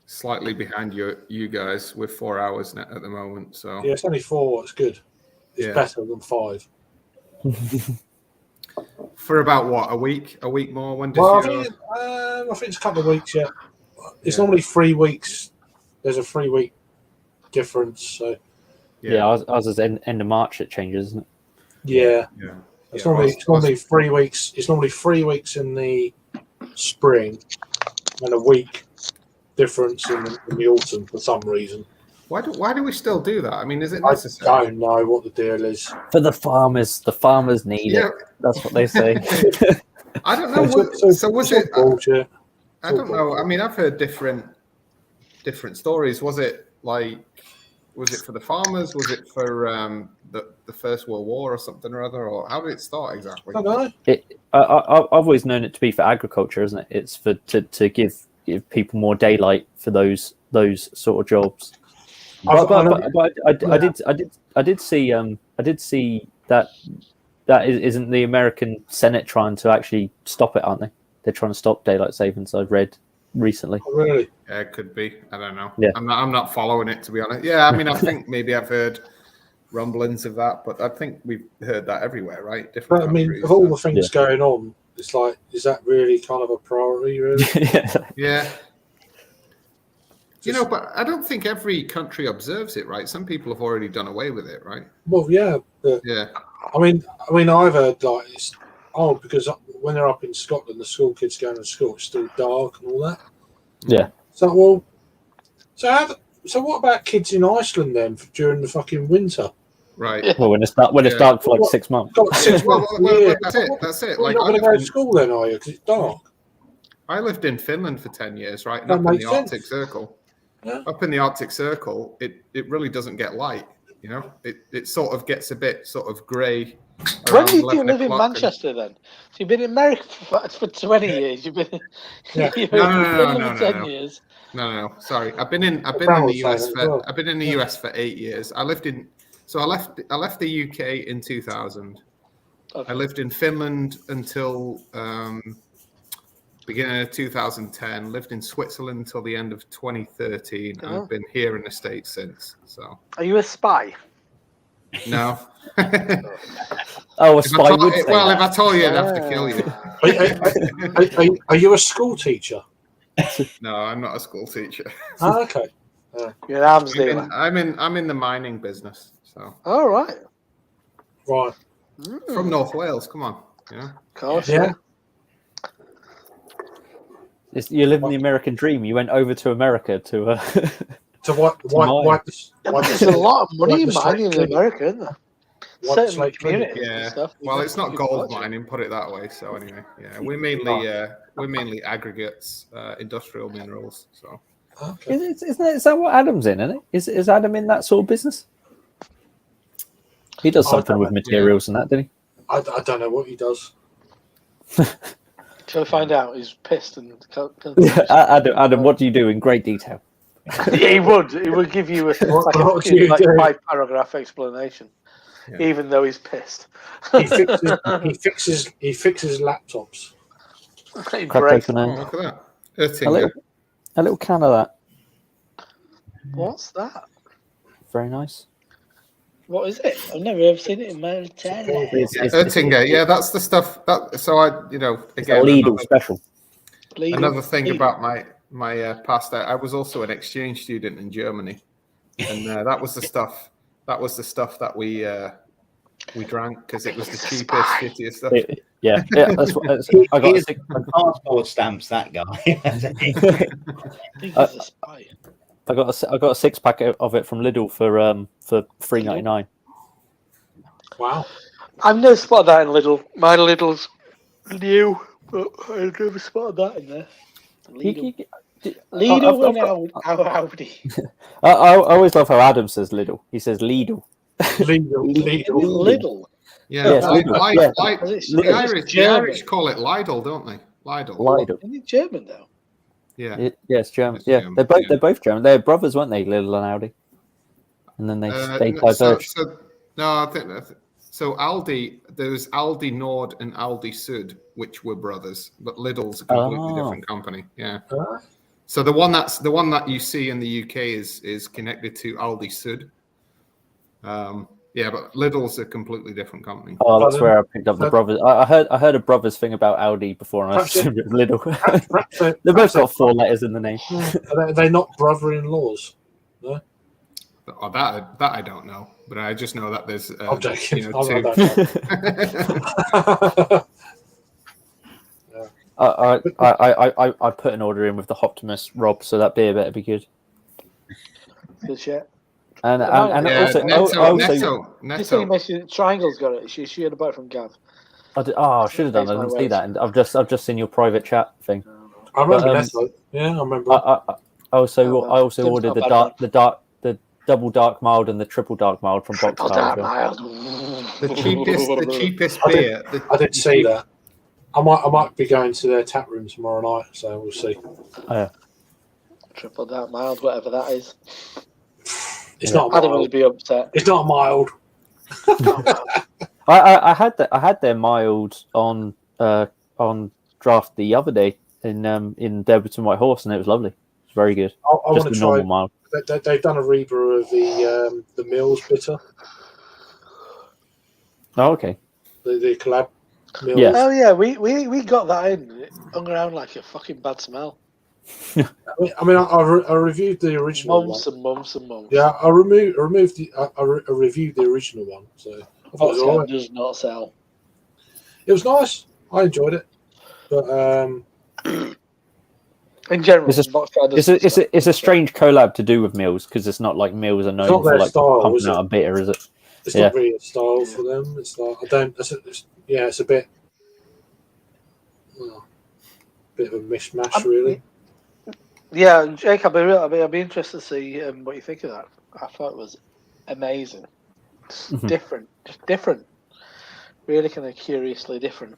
slightly behind you guys with 4 hours net at the moment. So yeah, it's only 4. It's good. It's better than 5. For about what, a week more? When I think it's a couple of weeks. Yeah, it's normally 3 weeks. There's a 3 week difference. So ours is end of March. It changes, isn't it? Yeah. It's normally 3 weeks. It's normally 3 weeks in the spring and a week difference in the autumn for some reason. Why do we still do that? I mean, is it I necessary? don't know what the deal is. For the farmers need it. That's what they say. I don't know. So was it? Bullshit. I don't know. I mean, I've heard different different stories. Was it for the farmers? Was it for the First World War or something or other? Or how did it start exactly? I don't know. I've always known it to be for agriculture, isn't it? It's for to give people more daylight for those sort of jobs. But I did see that isn't the American Senate trying to actually stop it, aren't they? They're trying to stop daylight savings. I've read recently. Oh, really? Yeah, it could be. I don't know. Yeah. I'm not following it, to be honest. Yeah, I mean, I think maybe I've heard rumblings of that, but I think we've heard that everywhere, right? Different But I mean, countries, of all so- the things going on, it's like, is that really kind of a priority, really? Yeah. You know, but I don't think every country observes it, right? Some people have already done away with it, right? Well, yeah. But, Yeah. I mean, I've heard like because when they're up in Scotland, the school kids going to school, it's still dark and all that. Yeah. So so what about kids in Iceland then during the fucking winter? Right. Well, when it's dark for like 6 months. Got 6 months. Well, that's it. Well, Like, you're not going to go to school then, are you? Because it's dark. I lived in Finland for 10 years, right? And That up in makes the sense. Arctic Circle. Yeah. Up in the Arctic Circle, it really doesn't get light, you know? It sort of gets a bit sort of grey. When around did you 11 live in o'clock and- Manchester then? So you've been in America for 20 years. You've been, Yeah. you've been No, in Finland no, for 10 no. years. No. Sorry, I've been in the Brown was US saying for as well. I've been in the US for 8 years. I left the UK in 2000. Okay. I lived in Finland until beginning of 2010. Lived in Switzerland until the end of 2013, and Oh. I've been here in the States since. So Are you a spy? no. Oh, a If I spy told- would say well, that. if I told you, I'd have to kill you. Are you a school teacher? No, I'm not a school teacher. Ah, okay. You're an arms dealer. I'm in the mining business. So All right. Right. from North Wales, come on, you know. Of course. Yeah. You live in the American dream. You went over to America to. So wipe There's a lot of money in the mining in slate America, isn't there? Wipe the Certain slate clean. communities and Yeah. stuff. Well, it's not gold Budget. mining, put it that way. So anyway, yeah, we're mainly aggregates, industrial minerals. So Okay. Is that what Adam's in? Isn't it? Is Adam in that sort of business? He does I something don't with know. materials and that, didn't I don't know what he does. Shall we find out? He's pissed and. he? Adam, what do you do in great detail? Yeah, he would. He would give you a What do you like do? 5-paragraph explanation, Yeah. even though he's pissed. He fixes laptops. He Crack breaks open look at that. a little, Ertinger. a little can of that. What's that? Very nice. What is it? I've never ever seen it in my life. Ertinger, yeah, that's the stuff. So It's a again, Lidl special. another thing about my past. I was also an exchange student in Germany, and that was the stuff. That was the stuff that we drank because it was the cheapest, shittiest stuff. Yeah. I got. Here's passport stamps, that guy. I think he's a spy. I got a 6-pack of it from Lidl for $3.99. Wow. I've never spotted that in Lidl. My Lidl's new, but I've never spotted that in there. Lidl, Lidl and Audi. I always love how Adam says Lidl. He says Lidl. Lidl. Yeah, Yes, Lidl. Yeah. the Irish call it Lidl, don't they? Lidl. Lidl. Isn't it German though? Yeah. Yes, German. It's Yeah, German, they're both yeah. they're both German. They're brothers, weren't they? Lidl and Audi. And then they diverged. I think so. Aldi, there was Aldi Nord and Aldi Sud, which were brothers, but Lidl's a completely different company. Yeah. Ah. So the one that you see in the UK is connected to Aldi Sud. Yeah, but Lidl's a completely different company. Oh, that's where I picked up the brothers. I heard a brothers thing about Audi before, and I assumed it was Lidl. Perhaps They've both got 4 letters in the name. Are they not brother-in-laws? Oh, that I don't know, but I just know that there's I'm joking. two. I put an order in with the Optimus Rob, so that beer better be good. Good shit. And Yeah, also, You say Netto. mentioned Triangle's got it. She had a bite from Gav. I should have done. I didn't see that, and I've just seen your private chat thing. I remember But, Netto. Yeah, I remember. I also Tim's ordered not the bad, the double dark mild and the triple dark mild from Box Triple Tower. dark mild. The cheapest I did- beer. I did see that. I might be going to their tap room tomorrow night, so we'll see. Triple dark mild, whatever that is. It's not Adam mild. would be upset. It's not mild. I had their mild on draft the other day in Deberton White Horse, and it was lovely. It's very good. I Just want the to try. normal mild. They've done a rebrew of the Mills bitter, Oh, okay. the collab Mills. Yeah. Oh yeah, we got that in. It hung around like a fucking bad smell. I mean, I reviewed the original one. Months and months and months. Yeah, I removed the. I reviewed the original one, so I thought it was Vodka alright. does not sell. It was nice. I enjoyed it, but In general, It's a- vodka doesn't sell. It's a strange collab to do with Mills because it's not like Mills are known not for their like style, pumping is it? out a bitter, is it? it's Yeah. not really a style for them. It's like I don't. It's a bit. Well, bit of a mishmash, really. Yeah, Jake, I'd be interested to see what you think of that. I thought it was amazing. It's Mhm. different, just different. Really kind of curiously different.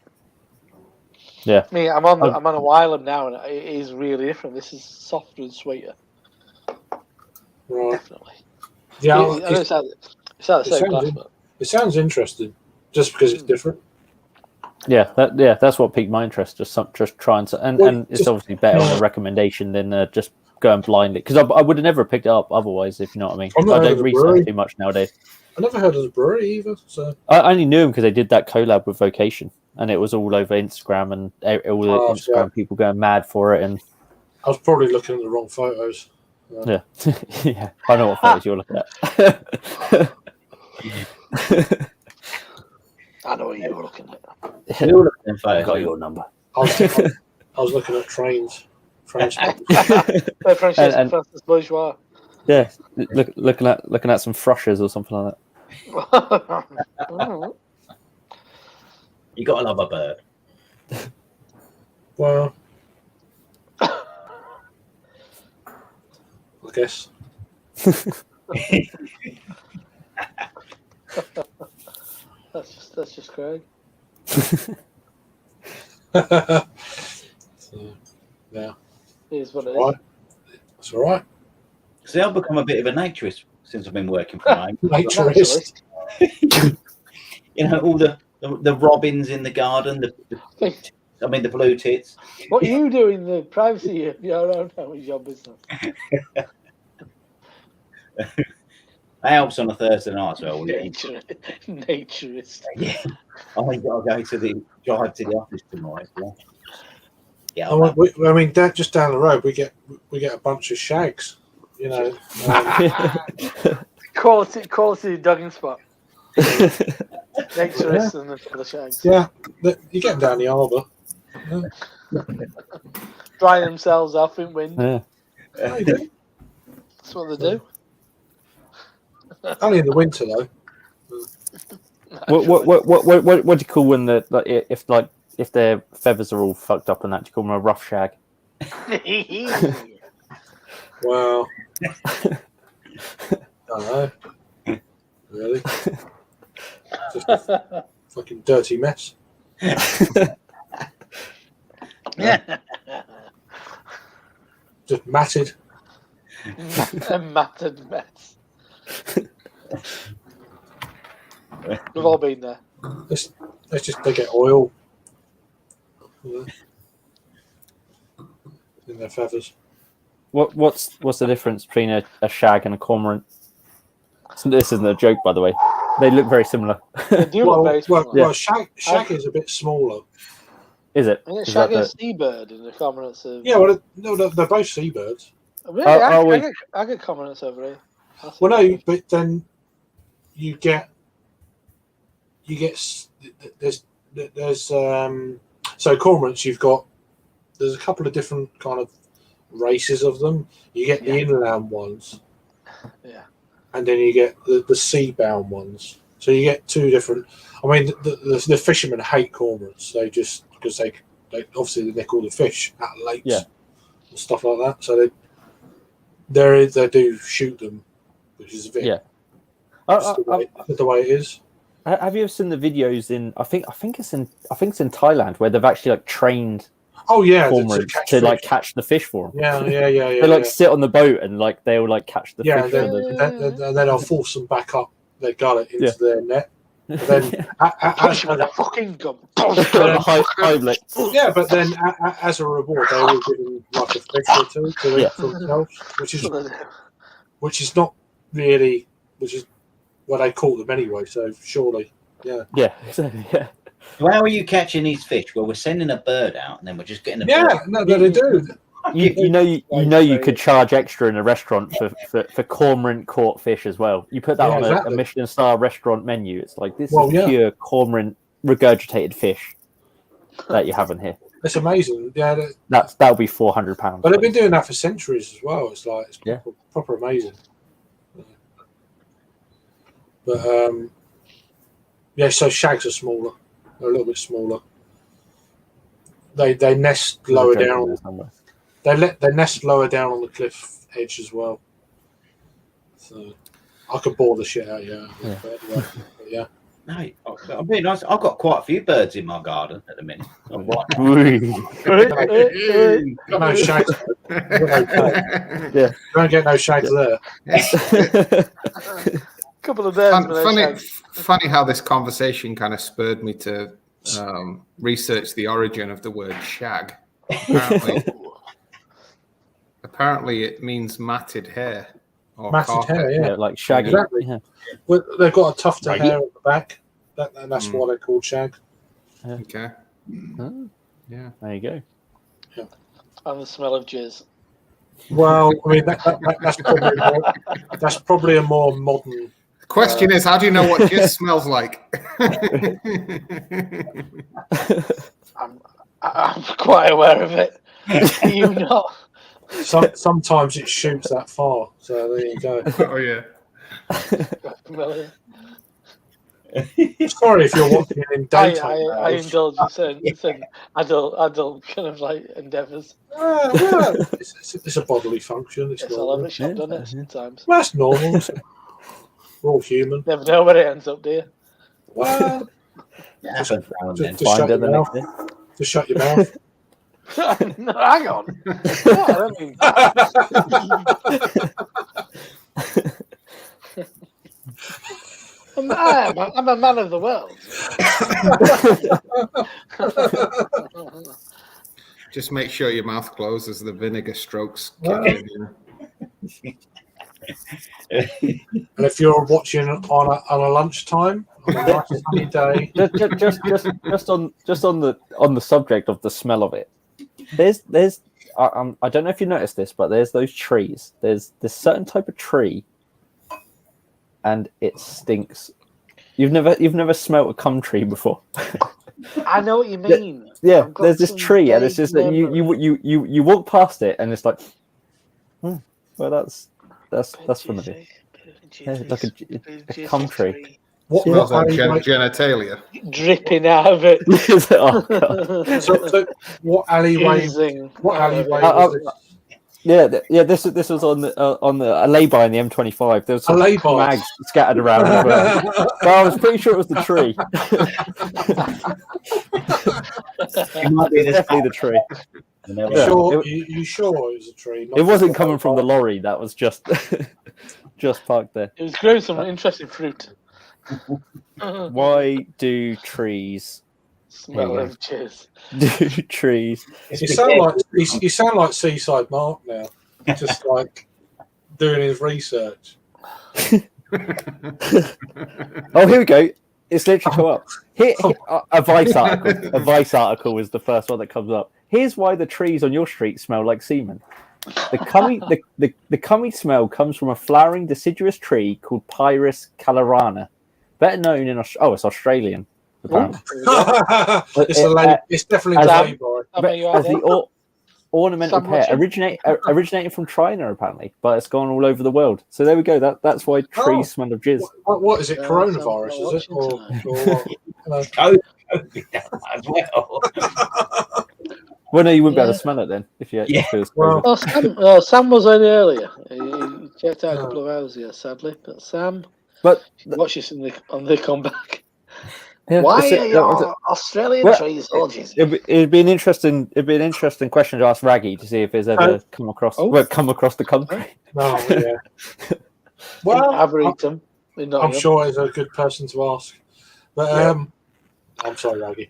Yeah. I mean, I'm on a Wylam now, and it is really different. This is softer and sweeter, Right. definitely. Yeah, I know it's out the it same sounds class, in- but it sounds interesting, just because it's different. Yeah, that's what piqued my interest. Just trying to, and it's just- obviously better on a recommendation than just going blindly. Because I would have never picked it up otherwise, if you know what I mean. I've not I heard don't of the research brewery. too much nowadays. I never heard of the brewery either, so I only knew him because they did that collab with Vocation, and it was all over Instagram, and all the Oh, Instagram yeah. people going mad for it. And I was probably looking at the wrong photos. yeah, yeah, I know what photos you're looking at. I know what you were looking at. I got your number. I was looking at trains. Trains. And- Francis Bourgeois. Yeah, looking at some thrushes or something like Mm. You gotta love a bird. Well, I guess. That's just Craig. So, yeah, It is what it is. right. That's all right. See, I've become a bit of a naturist since I've been working from home. Naturist. You know, all the robins in the garden, the blue tits. What you do in the privacy of your own home is your business. That helps on a Thursday night, so Naturist. yeah. I think I'll go to the drive to the office tomorrow. Yeah. I mean, just down the road, we get a bunch of shags. You know, Quality dogging spot. Naturist and the shags. yeah, you get them down the harbour. Dry themselves off in wind. yeah. Yeah, you do. That's what they do. Only in the winter though. What do you call when if their feathers are all fucked up and that? Do you call them a rough shag? Well, I don't know. Really, just a fucking dirty mess. Yeah. Just matted. A matted mess. We've all been there. It's just they get oil in their feathers. What's the difference between a shag and a cormorant? So this isn't a joke, by the way. They look very similar. They do look very similar. Well, shag is a bit smaller. Is it? And Is shag that is a seabird in the cormorants of. Yeah, well, no, they're both seabirds. Really? I get cormorants over here. That's Well, no, weird. but then you get there's so cormorants. There's a couple of different kind of races of them. You get the inland ones, Yeah. and then you get the sea-bound ones. So you get two different. I mean, the fishermen hate cormorants. They just because they obviously they nick all the fish out of lakes Yeah. and stuff like that. So they do shoot them, which is a bit. Yeah. The way it is. Have you ever seen the videos in? I think it's in Thailand where they've actually like trained Oh yeah, cormorants to like catch the fish for them. Yeah. They like sit on the boat and like they'll like catch the fish. And then I'll force them back up their gullet into their net. And then Punch him with a fucking gun. yeah, but then as a reward, they will give them like a fish or two to eat for themselves, which is not really, which is what they caught them anyway. So surely, yeah. Yeah. So how are you catching these fish? Well, we're sending a bird out, and then we're just getting a bird. Yeah, no, they do. You could charge extra in a restaurant for cormorant caught fish as well. You put that on a Michelin star restaurant menu. It's like this is pure cormorant regurgitated fish that you have in here. It's amazing. Yeah, that'll be £400. But they've been doing that for centuries as well. It's like it's proper amazing. But so shags are smaller. They're a little bit smaller. They nest lower down. They nest lower down on the cliff edge as well. So I could bore the shit out of you. Yeah. No, I'm being honest. I've got quite a few birds in my garden at the minute. No shags. Yeah. Don't get no shags there. Couple of birds. Funny how this conversation kind of spurred me to research the origin of the word shag. Apparently it means matted hair. Or matted carpet. hair, yeah. Like shaggy. Exactly. Yeah. Well, they've got a tuft of hair at the back. That's why they're called shag. Okay. Oh. Yeah. There you go. Yeah. And the smell of jizz. Well, I mean that's probably a more modern. The question is, how do you know what jizz smells like? I'm quite aware of it. Are you not? Sometimes it shoots that far, so there you go. Oh yeah. Sorry if you're watching in daytime. I indulge in certain adult kind of like endeavours. It's a bodily function. It's I'll have a shot done it sometimes. Well, that's normal. We're all human. Never know where it ends up, do you? Well, Just shut your mouth. No, hang on. No, I mean... I'm a man of the world. Just make sure your mouth closes. The vinegar strokes kick in. And if you're watching on a lunchtime on a nice sunny day, just on the subject of the smell of it, there's I don't know if you noticed this, but there's those trees. There's this certain type of tree, and it stinks. You've never smelt a cum tree before. I know what you mean. Yeah, there's this tree, and it's just that you walk past it, and it's like, well, that's familiar. Yeah, like a cum tree. What smells like genitalia? Dripping out of it. Oh, God. So what alleyway? What alleyway was this? Yeah. This was on a lay-by in the M25. There was some mags scattered around as well. But I was pretty sure it was the tree. It might be definitely the tree. You sure it was a tree? It wasn't coming from the lorry. That was just parked there. It was growing some interesting fruit. Why do trees smell of jizz? Do trees? You sound like Seaside Mark now, just like doing his research. Oh, here we go. It's literally come up. Here, a Vice article. A Vice article is the first one that comes up. Here's why the trees on your street smell like semen. The cummy smell comes from a flowering deciduous tree called Pyrus calarana, better known in it's Australian. Apparently. It's definitely a lay-by. As the ornamental pear originating from China, apparently, but it's gone all over the world. So there we go. That's why trees smell of jizz. What is it? Coronavirus? Is it? Or as well. Well, no, you wouldn't be able Yeah. to smell it then if you. Yeah. If it was Well, COVID. Sam was on earlier. He checked out a couple of hours ago, sadly. But Sam, But watch this on the comeback. yeah, Why it's- are your Australian Well, trees all Jesus? it'd be an interesting question to ask Raggy to see if he's ever come across the country. no, yeah. Well, Arboretum. I'm sure he's a good person to ask. But I'm sorry, Raggy.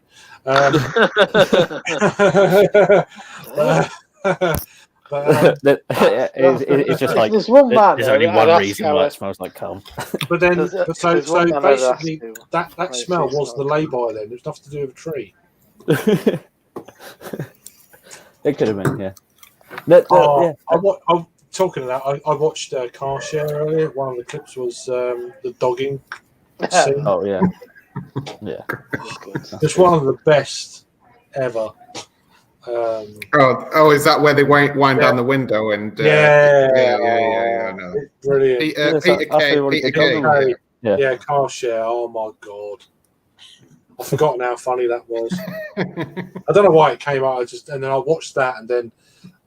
It's just like there's one man. there's only I'd one ask reason how why it- it smells like cum. but then, There's so one man I'd ask basically, who- that Right, smell so was it's the not- lay-by then. It was nothing to do with a tree. It could have been, yeah. I'm talking of that. I watched Car Share earlier. One of the clips was the dogging scene. Oh yeah, yeah. It's one of the best ever. Is that where they wind down the window and Yeah, I know. It's brilliant. Peter Kay. Yeah, Car Share. Oh my god, I've forgotten how funny that was. I don't know why it came out. And then I watched that, and then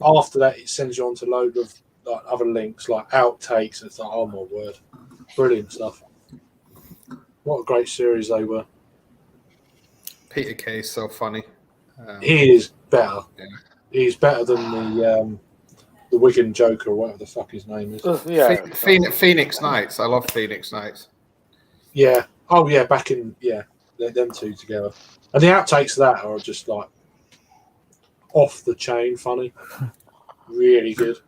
after that, it sends you on to a load of like other links, like outtakes. It's like, oh my word, brilliant stuff. What a great series they were. Peter Kay is so funny. He is better. Yeah. He's better than the Wigan Joker or whatever the fuck his name is. Yeah. Phoenix Nights. I love Phoenix Nights. Yeah. Oh yeah, back in them two together. And the outtakes of that are just like off the chain funny. Really good.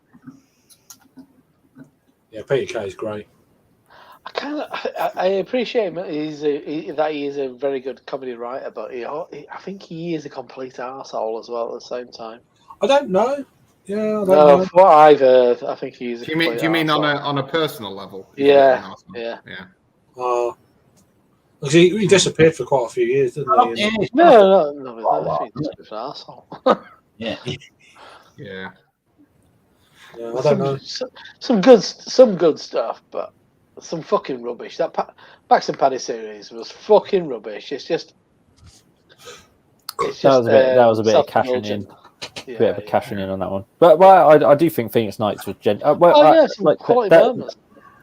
Yeah, Peter Kay is great. I appreciate him. That he is a very good comedy writer, but I think he is a complete arsehole as well at the same time. I don't know. Yeah, I don't No, know. from what I've heard, I think he's. Do you mean on a personal level? Yeah. Because he disappeared for quite a few years, didn't he? And- No. I think he's just an arsehole. Yeah. Yeah. yeah, I don't know. Some good stuff, but some fucking rubbish. That Bax and Paddy series was fucking rubbish. It's just. That was a bit of cashing in. Yeah, Bit of a cashing in on that one, but I do think Phoenix Nights was some quality moments.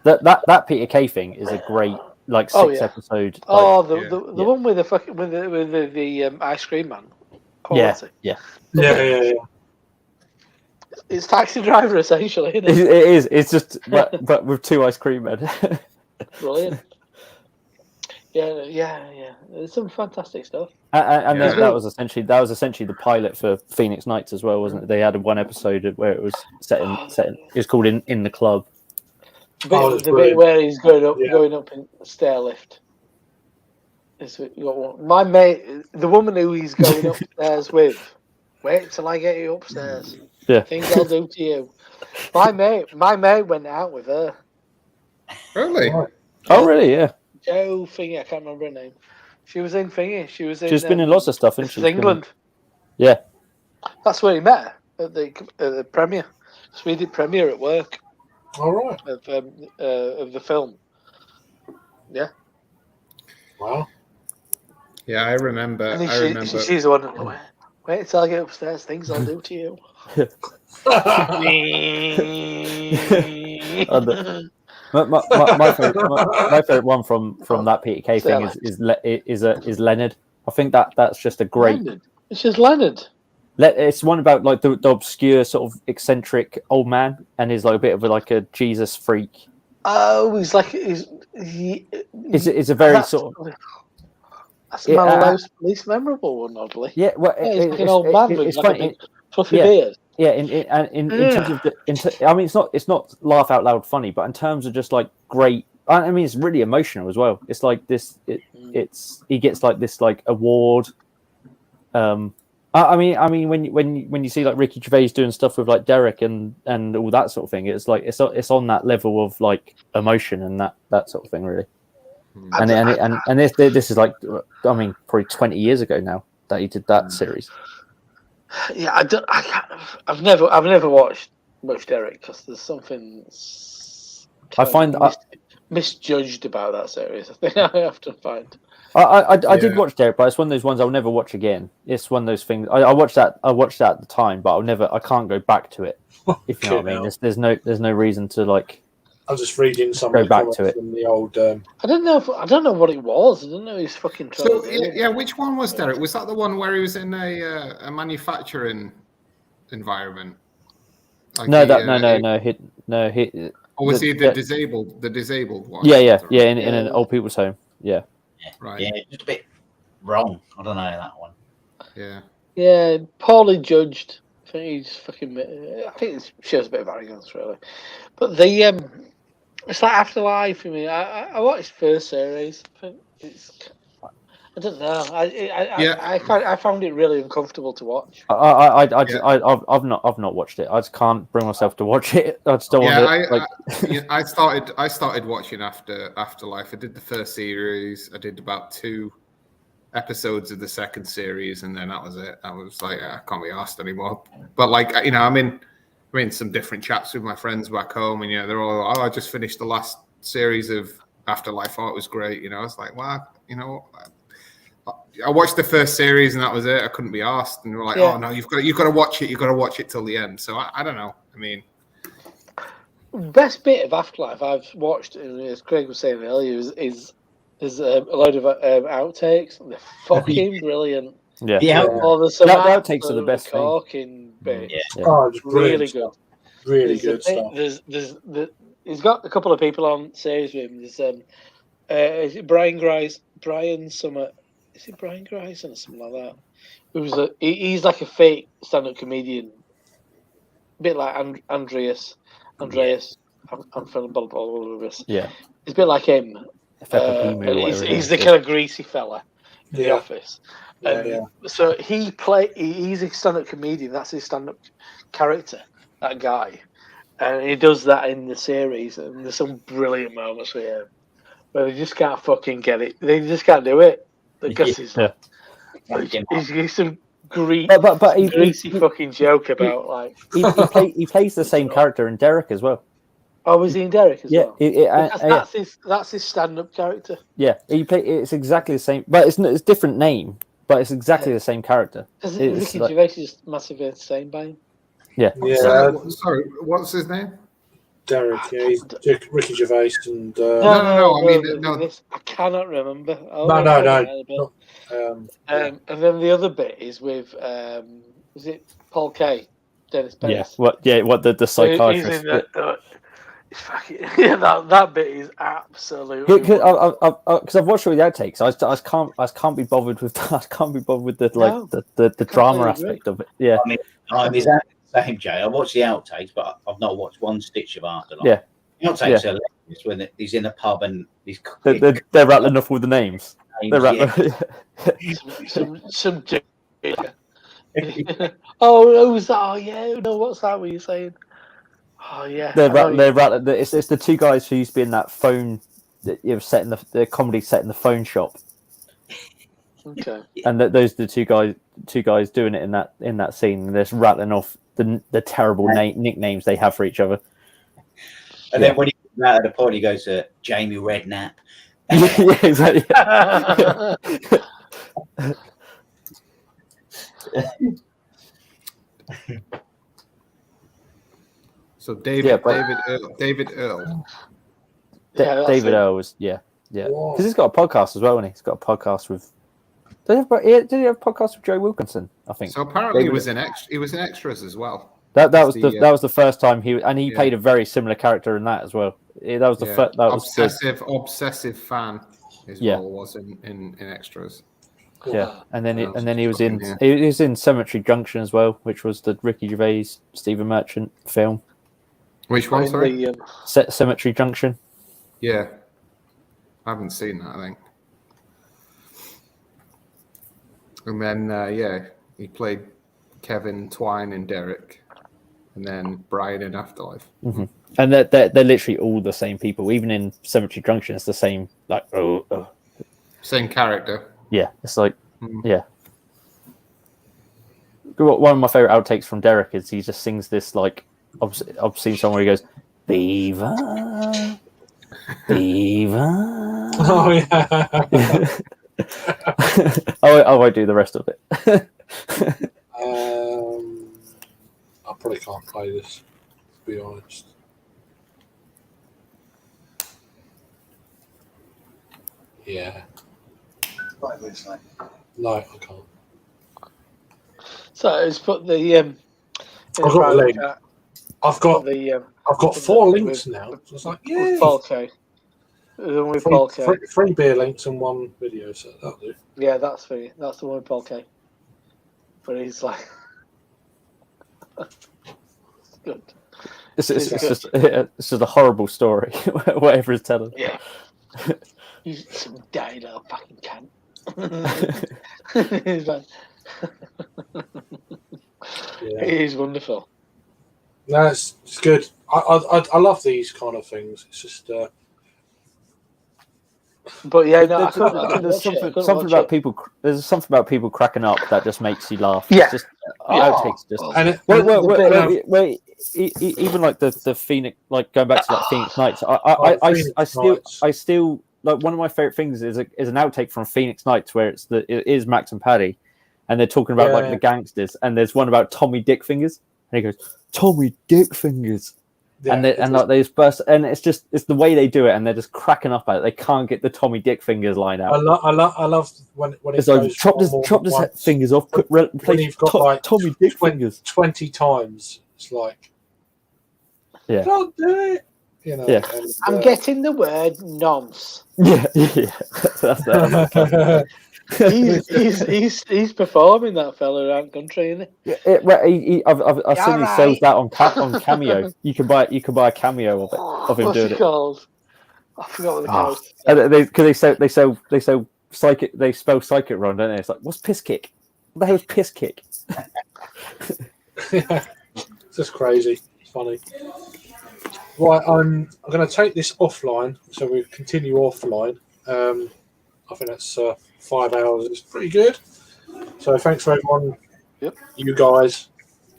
that Peter Kay thing is a great like 6 episode. The one with the ice cream man. Quality. Yeah. It's Taxi Driver essentially. Isn't It it? is. It's just but with 2 ice cream men. Brilliant. Yeah. There's some fantastic stuff. And that was essentially the pilot for Phoenix Nights as well, wasn't it? They had one episode where it was set in. It was called in the club. The bit where he's going up in the stair lift. My mate, the woman who he's going upstairs with. Wait till I get you upstairs. Yeah. Things I'll do to you. My mate went out with her. Really? Oh, really? Yeah. Joe Thingy, I can't remember her name. She was in Thingy. She's been in lots of stuff, hasn't she? England. Yeah. That's where he met her, at the premiere. So we did premiere at work. All right. Of the film. Yeah. Wow. Yeah, I remember. And she's the one. Wait till I get upstairs. Things I'll do to you. My favorite one from that Peter Kay thing is Leonard. I think that's just a great. Leonard. It's just Leonard. It's one about like the obscure sort of eccentric old man, and he's like a bit of a Jesus freak. Oh, he's like It's a very sort of. That's my least memorable one, oddly. Yeah, well, he's like an old man with like a big fluffy beard. Yeah, in terms of I mean, it's not laugh out loud funny, but in terms of just like great. I mean, it's really emotional as well. It's like this. He gets like this like award. I mean, when you see like Ricky Gervais doing stuff with like Derek and all that sort of thing, it's like it's on that level of like emotion and that sort of thing, really. And this is like, I mean, probably 20 years ago now that he did that series. Yeah, I've never watched much Derek because there's something I find misjudged about that series. I think I often find. I did Yeah. watch Derek, but it's one of those ones I'll never watch again. It's one of those things. I watched that. I watched that at the time, but I can't go back to it. If you know what I mean. Okay, There's no reason to like. I was just reading some Go of the back comments to it. from the old. I don't know what it was. I don't know. He's fucking. So yeah, which one was Derek? Was that the one where he was in a manufacturing environment? Like No, he, no. Or was he the- the disabled one? Yeah. In an old people's home. Yeah. Right. Yeah, just a bit wrong. I don't know that one. Yeah. Yeah, poorly judged. I think he's fucking. I think it shows a bit of arrogance, really. But it's like Afterlife. I mean, I watched first series. I think I don't know. I found it really uncomfortable to watch. I've not watched it. I just can't bring myself to watch it. I just don't want to. I started watching Afterlife. I did the first series. I did about 2 episodes of the second series, and then that was it. I was like, I can't be asked anymore. But like, I'm in some different chats with my friends back home, and they're all, I just finished the last series of Afterlife. Oh, it was great. I was like, well, I watched the first series and that was it. I couldn't be asked, and they were like, "Oh no, you've got to watch it. You've got to watch it till the end." So I don't know. I mean, best bit of Afterlife I've watched, as Craig was saying earlier, is a load of outtakes. They're fucking brilliant. Yeah. All the outtakes are the best thing. Corking bit. Yeah. Oh, it's Really brilliant good. Really good stuff. He's got a couple of people on series with him. There's is it Brian Grice? Brian Summit. Is it Brian Grice or something like that? He's like a fake stand-up comedian, a bit like Andreas. I'm feeling blah blah blah. Yeah. It's a bit like him. He's the kind of greasy fella in the office. So he's a stand-up comedian. That's his stand-up character, that guy. And he does that in the series. And there's some brilliant moments with him where they just can't fucking get it. They just can't do it. Because he's some greasy fucking joke about like... He plays the same character in Derek as well. Oh, was he in Derek as well? That's his stand-up character. Yeah, it's exactly the same, but it's different name, but it's exactly the same character. Ricky Gervais is just massively entertained by him. Yeah. Sorry, what's his name? Derek, Ricky Gervais and... No. I cannot remember. No. And then the other bit is with, is it Paul Kay? Dennis Bennis. What the psychiatrist. It's fucking, that bit is absolutely... Because I've watched all the outtakes. I can't be bothered with that. I can't be bothered with the drama aspect of it. Yeah. I mean, I'm exactly the same, Jay. I watched the outtakes, but I've not watched one stitch of Afterlife. Yeah. The outtakes are hilarious when he's in a pub and he's they're rattling off all the names. They're rattling. some oh, who's that? Oh yeah, no, what's that? What you saying? Oh yeah, they're rattling. It's the 2 guys who used to be in that phone. Set in the comedy set in the phone shop. Okay. And those are the two guys doing it in that scene. And they're just rattling off the terrible nicknames they have for each other. And then when he comes out at the point, he goes to Jamie Redknapp. Yeah, exactly. So David Earl. David Earl was because he's got a podcast as well, and he's got a podcast with. Did he have a podcast with Joe Wilkinson? I think. So apparently he was in extras as well. That was the first time he played a very similar character in that as well. That was the first. That obsessive fan. His role was in extras. Yeah, and then he was in Cemetery Junction as well, which was the Ricky Gervais, Stephen Merchant film. Which one? Sorry, Cemetery Junction. Yeah, I haven't seen that. I think. And then he played Kevin Twine in Derek, and then Brian in Afterlife. Mm-hmm. And they're literally all the same people. Even in Cemetery Junction, it's the same same character. Yeah, it's like One of my favorite outtakes from Derek is he just sings this like obscene song where he goes, "Beaver, Beaver." Oh yeah. I won't do the rest of it. I probably can't play this, to be honest. Yeah. No, I can't. So it's put the in I've got a link. chat, I've got the I've got 4 links now. So it's like, yeah, with Paul K. The one with Paul K. three beer links and 1 video, so that'll do. Yeah, that's free. That's the one with Paul K. But he's like, good. It's just a horrible story. Whatever it's telling. Yeah. You some dirty little fucking cunt. He's like, Yeah. it is wonderful. No, it's good. I love these kind of things. It's just But yeah, no, I There's couldn't watch it. I couldn't something watch about it. people. There's something about people cracking up that just makes you laugh. Yeah. It's just the Yeah. outtakes just. and it, Wait, even like the Phoenix, like going back to like Phoenix Nights. I still like one of my favorite things is an outtake from Phoenix Nights where it is Max and Paddy, and they're talking about like the gangsters, and there's one about Tommy Dickfingers, and he goes Tommy Dickfingers. yeah, And like they just burst, and it's the way they do it, and they're just cracking up at it. They can't get the Tommy Dick fingers line out. I love when it It's like goes chop his once, fingers off, when replace you've got like Tommy Dick fingers. 20 times. It's like, Yeah. can't do it. You know. Yeah. And, I'm getting the word nonce. Yeah. That's that. He's performing, that fella around country, isn't he? I've seen he Alright. sells that on Cameo. You can buy a cameo of him What's doing he it. called? I forgot what the Ah. called. And they sell psychic. They spell psychic wrong, don't they? It's like, what's piss kick? What the hell is piss kick? It's just crazy. It's funny. Right, I'm going to take this offline, so we continue offline. I think that's 5 hours. It's pretty good. So thanks for everyone, you guys,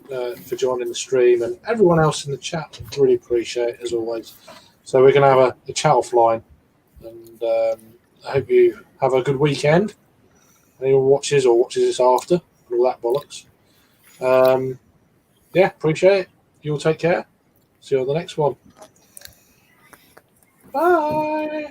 for joining the stream, and everyone else in the chat. Really appreciate it, as always. So we're going to have a chat offline, and I hope you have a good weekend. Anyone watches this after, and all that bollocks. Yeah, appreciate it. You'll take care. See you on the next one. Bye.